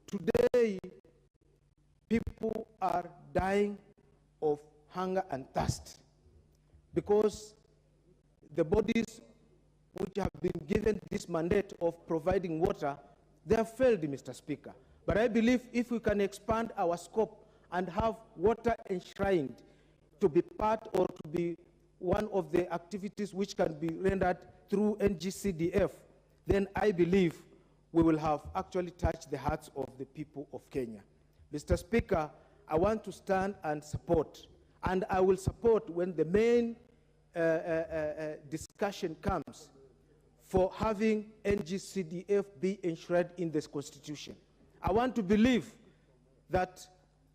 Today, people are dying of hunger and thirst because the bodies which have been given this mandate of providing water, they have failed, Mr. Speaker. But I believe if we can expand our scope and have water enshrined to be part or to be one of the activities which can be rendered through NGCDF, then I believe we will have actually touched the hearts of the people of Kenya. Mr. Speaker, I want to stand and support, and I will support when the main discussion comes for having NGCDF be enshrined in this Constitution. I want to believe that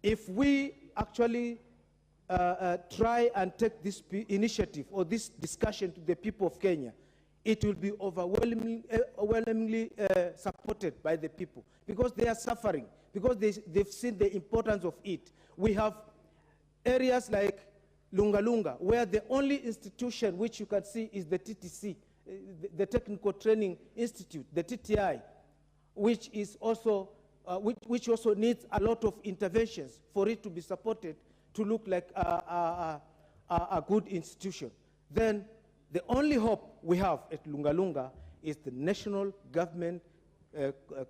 if we actually try and take this initiative or this discussion to the people of Kenya, it will be overwhelmingly supported by the people because they are suffering, because they've seen the importance of it. We have areas like Lunga, where the only institution which you can see is the TTC, the Technical Training Institute, the TTI, which is also which also needs a lot of interventions for it to be supported to look like a good institution. Then the only hope we have at Lunga is the National Government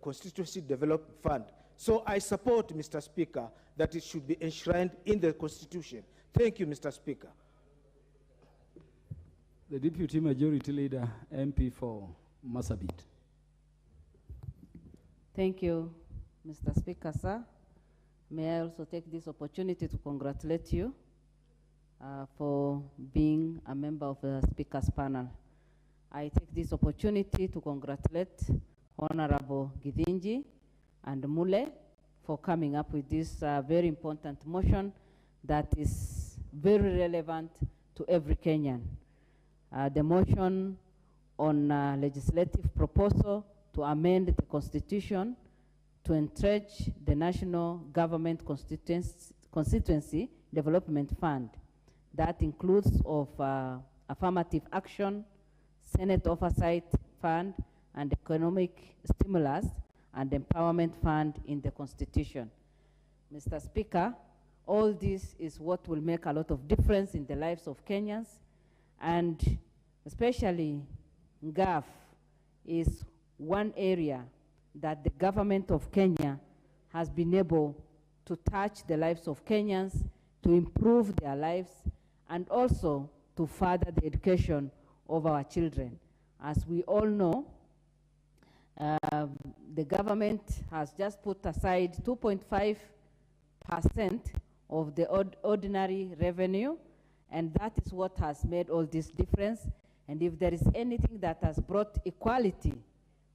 Constituency Development Fund. So I support, Mr. Speaker, that it should be enshrined in the Constitution. Thank you, Mr. Speaker. The Deputy Majority Leader, MP for Marsabit. Thank you, Mr. Speaker, sir. May I also take this opportunity to congratulate you for being a member of the Speaker's panel. I take this opportunity to congratulate Honorable Githinji and Mule for coming up with this very important motion that is very relevant to every Kenyan. The motion on legislative proposal to amend the Constitution to entrench the National Government Constituency Development Fund. That includes of affirmative action, Senate Oversight Fund, and Economic Stimulus and Empowerment Fund in the Constitution. Mr. Speaker, all this is what will make a lot of difference in the lives of Kenyans, and especially GAF is one area that the government of Kenya has been able to touch the lives of Kenyans, to improve their lives, and also to further the education of our children. As we all know, the government has just put aside 2.5% of the ordinary revenue, and that is what has made all this difference. And if there is anything that has brought equality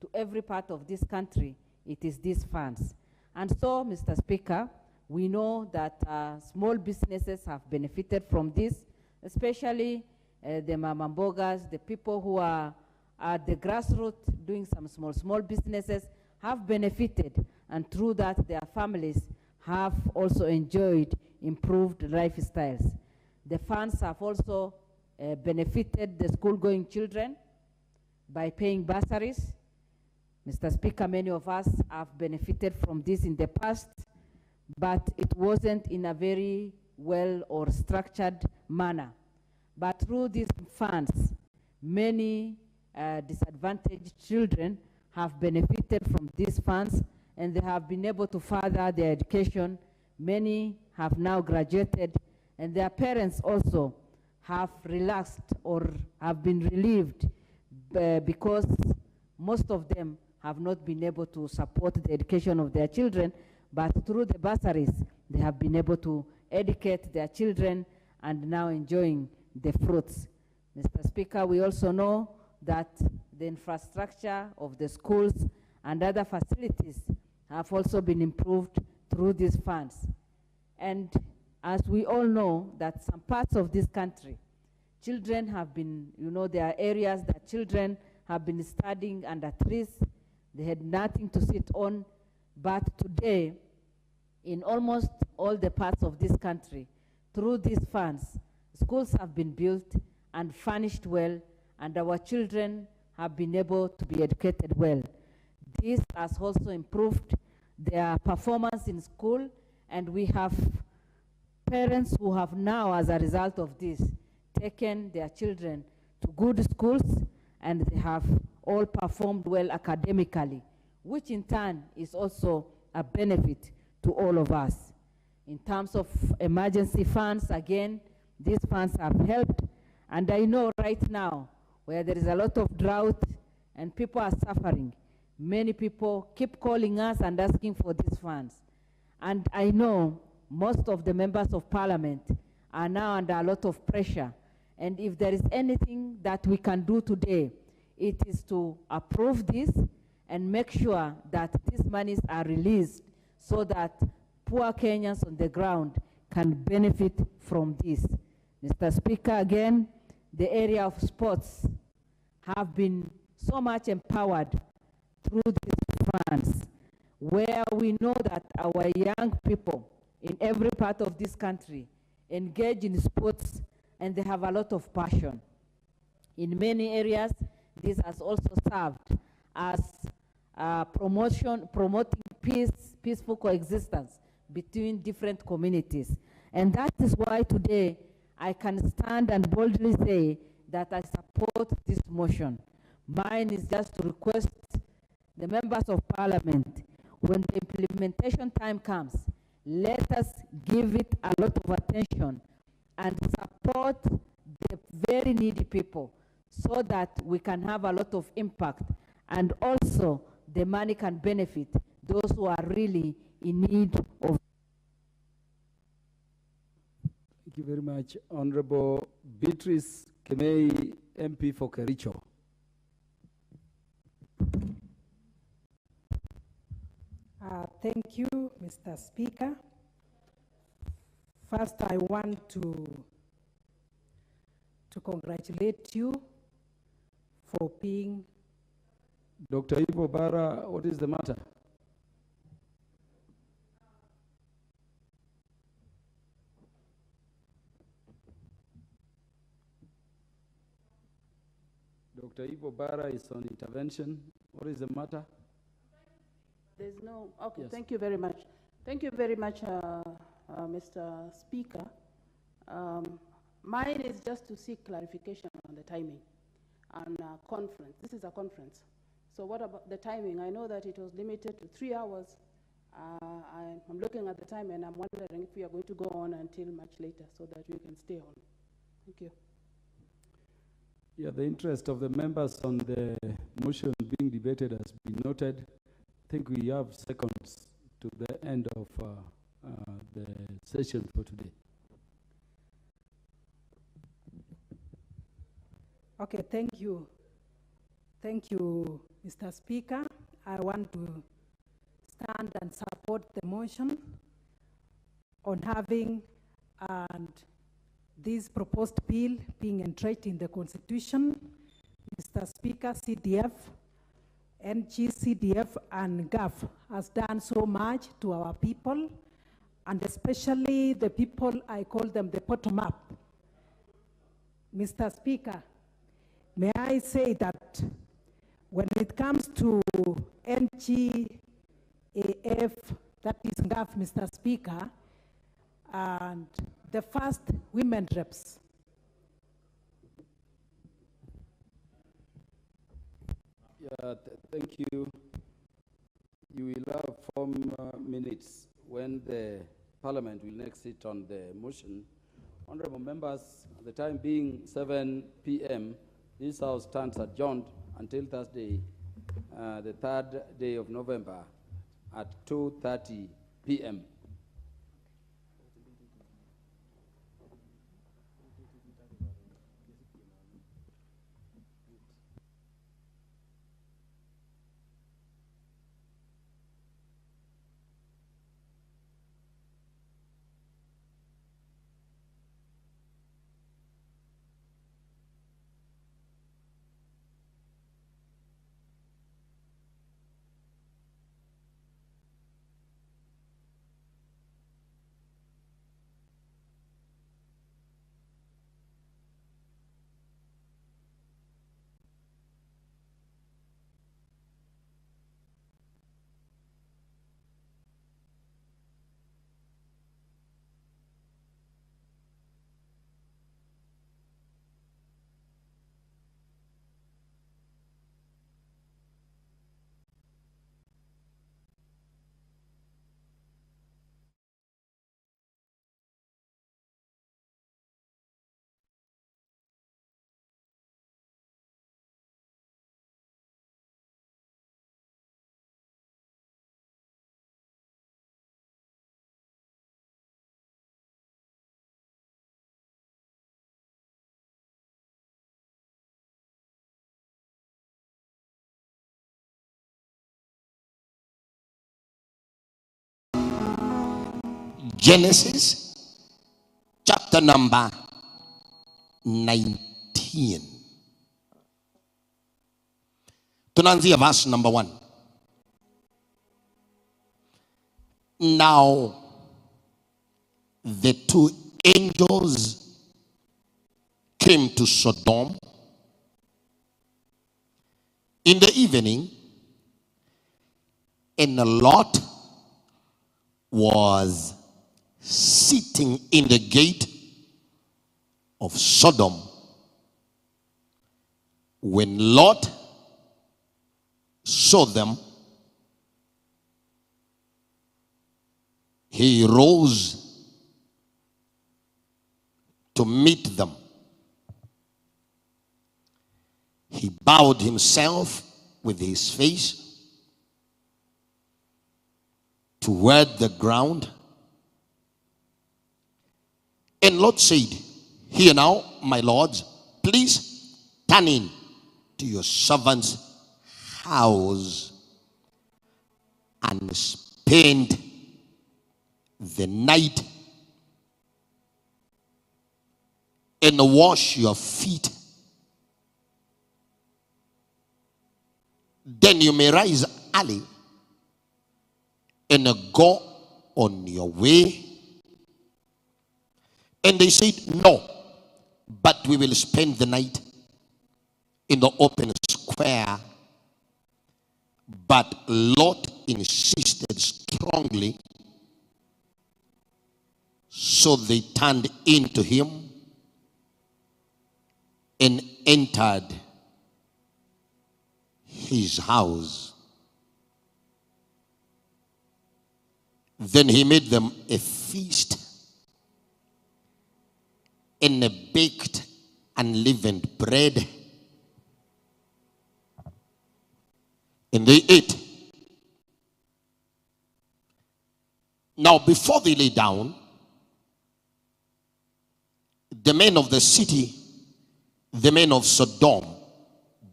to every part of this country, it is these funds. And so, Mr. Speaker, we know that small businesses have benefited from this, especially the mamambogas, the people who are at the grassroots doing some small businesses have benefited, and through that their families have also enjoyed improved lifestyles. The funds have also benefited the school-going children by paying bursaries. Mr. Speaker, many of us have benefited from this in the past, but it wasn't in a very well or structured manner. But through these funds, many disadvantaged children have benefited from these funds, and they have been able to further their education. Many have now graduated, and their parents also have relaxed or have been relieved because most of them have not been able to support the education of their children, but through the bursaries, they have been able to educate their children and now enjoying the fruits. Mr. Speaker, we also know that the infrastructure of the schools and other facilities have also been improved through these funds. And as we all know that some parts of this country, children have been, there are areas that children have been studying under trees. They had nothing to sit on. But today, in almost all the parts of this country, through these funds, schools have been built and furnished well, and our children have been able to be educated well. This has also improved their performance in school, and we have parents who have now, as a result of this, taken their children to good schools, and they have all performed well academically, which in turn is also a benefit to all of us. In terms of emergency funds, again, these funds have helped, and I know right now, where there is a lot of drought and people are suffering, many people keep calling us and asking for these funds. And I know most of the members of parliament are now under a lot of pressure. And if there is anything that we can do today, it is to approve this and make sure that these monies are released so that poor Kenyans on the ground can benefit from this. Mr. Speaker, again, the area of sports have been so much empowered through these funds, where we know that our young people in every part of this country engage in sports, and they have a lot of passion. In many areas, this has also served as promoting peaceful coexistence between different communities. And that is why today I can stand and boldly say that I support this motion. Mine is just to request the members of parliament, when the implementation time comes, let us give it a lot of attention and support the very needy people so that we can have a lot of impact, and also the money can benefit those who are really in need of. Thank you very much. Honorable Beatrice Kemei, MP for Kericho. Thank you, Mr. Speaker. First, I want to congratulate you for being. Dr. Ivo Bara, what is the matter? Dr. Ivo Bara is on intervention. What is the matter? There's no, okay, Yes. Thank you very much. Thank you very much, Mr. Speaker. Mine is just to seek clarification on the timing and conference. This is a conference. So what about the timing? I know that it was limited to 3 hours. I'm looking at the time and I'm wondering if we are going to go on until much later so that we can stay on. Thank you. Yeah, the interest of the members on the motion being debated has been noted. I think we have seconds to the end of the session for today. Okay, thank you. Thank you, Mr. Speaker. I want to stand and support the motion on having this proposed bill being entrenched in the Constitution. Mr. Speaker, CDF, NG, CDF, and GAF has done so much to our people, and especially the people, I call them the bottom-up. Mr. Speaker, may I say that when it comes to NGAF, that is GAF, Mr. Speaker, and the first women reps. Yeah, thank you. You will have 4 minutes when the Parliament will next sit on the motion. Honorable members, at the time being 7 p.m., this House stands adjourned until Thursday, the 3rd day of November at 2:30 p.m. Genesis chapter number 19. Tunaanzia verse number 1. Now the 2 angels came to Sodom in the evening, and Lot was sitting in the gate of Sodom. When Lot saw them, he rose to meet them. He bowed himself with his face toward the ground. And Lot said, here now, my lords, please turn in to your servant's house and spend the night and wash your feet. Then you may rise early and go on your way. And they said, no, but we will spend the night in the open square. But Lot insisted strongly, so they turned into him and entered his house. Then he made them a feast and a baked unleavened bread, and they ate. Now before they lay down, the men of the city, the men of Sodom,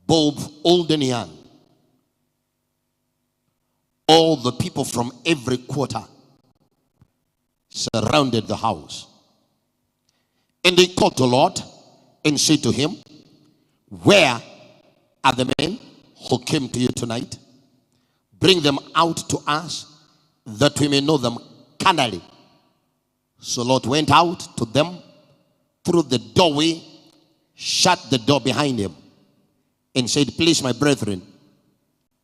both old and young, all the people from every quarter, surrounded the house. And they called to Lot and said to him, where are the men who came to you tonight? Bring them out to us, that we may know them carnally. So Lot went out to them through the doorway, shut the door behind him, and said, please, my brethren,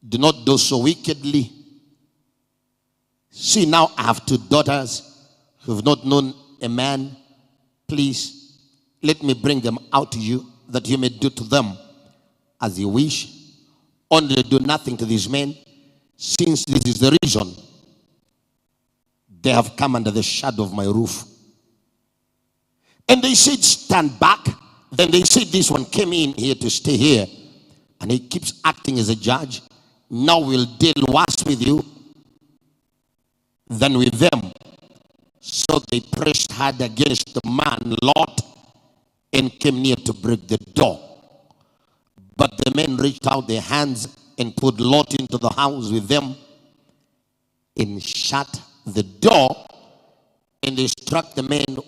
do not do so wickedly. See, now I have two daughters who have not known a man. Please, let me bring them out to you, that you may do to them as you wish. Only do nothing to these men, since this is the reason they have come under the shadow of my roof. And they said, stand back. Then they said, this one came in here to stay here, and he keeps acting as a judge. Now we'll deal worse with you than with them. So they pressed hard against the man Lot and came near to break the door. But the men reached out their hands and put Lot into the house with them and shut the door. And they struck the men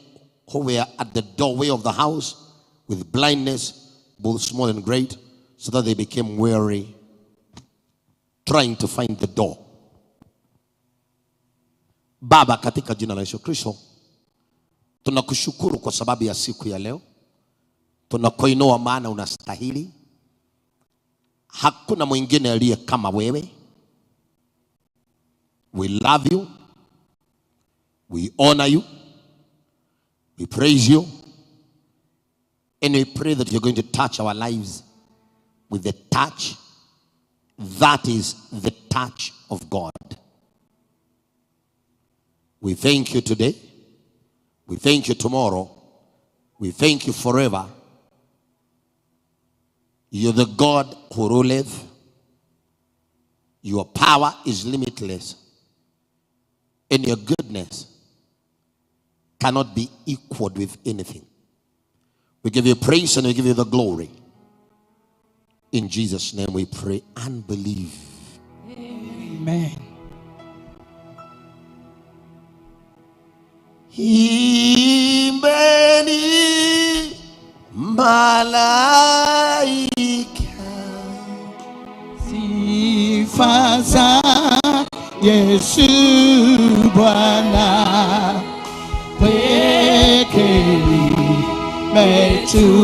who were at the doorway of the house with blindness, both small and great, so that they became weary, trying to find the door. Baba, katika jina la Yesu Kristo, tunakushukuru kwa sababu ya siku ya leo. Tunakuinua maana unastahili. Hakuna mwingine aliye kama wewe. We love you. We honor you. We praise you. And we pray that you're going to touch our lives with the touch that is the touch of God. We thank you today. We thank you tomorrow. We thank you forever. You're the God who ruleth. Your power is limitless. And your goodness cannot be equaled with anything. We give you praise and we give you the glory. In Jesus' name we pray and believe. Amen. Imbeni malaika sifa za Yesu Bwana pekee metukuka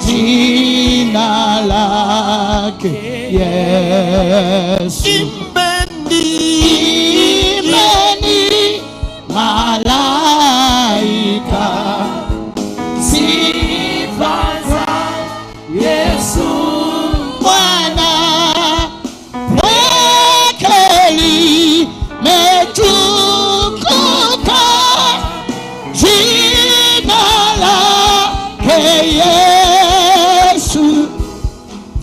jina lake Yesu. Imbeni malaika sifa za Yesu Bwana pekee metukuka jina lake Yesu.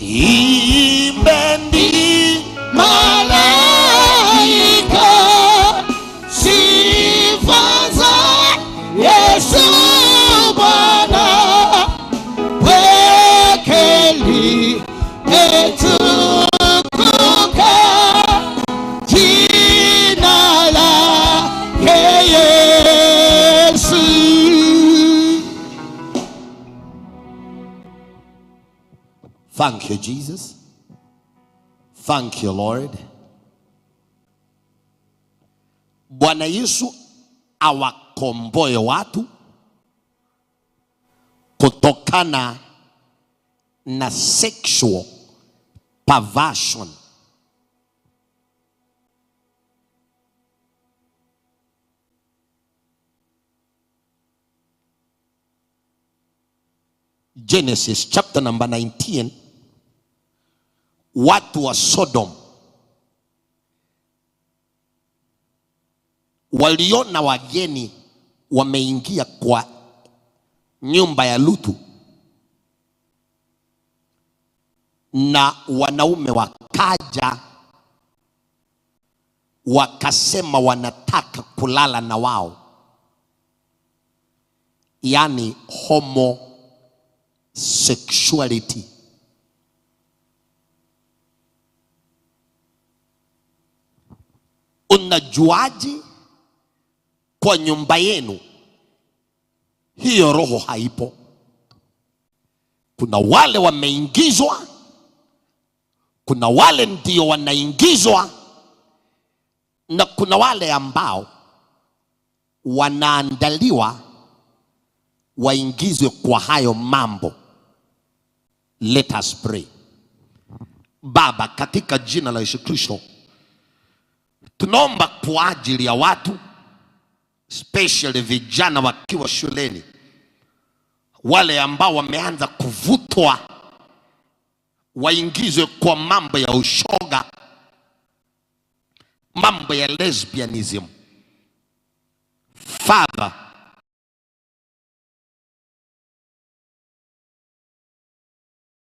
Imbeni Malaika limetukuka jina lake Yesu. Thank you, Jesus. Thank you, Lord. Bwana Yesu awakomboe watu kutokana na sexual perversion. Genesis chapter number 19. Watu wa Sodom waliona wageni wameingia kwa nyumba ya Lutu, na wanaume wakaja wakasema wanataka kulala na wao, yani homosexuality. Unajuaje kwa nyumba yenu hiyo roho haipo? Kuna wale wameingizwa, kuna wale ndio wanaingizwa, na kuna wale ambao wanaandaliwa waingizwe kwa hayo mambo. Let us pray. Baba, katika jina la Yesu Kristo, tunaomba kwa ajili ya watu, especially vijana wakiwa shuleni, wale ambao wameanza kuvutwa waingizwe kwa mambo ya ushoga, mambo ya lesbianism. Father,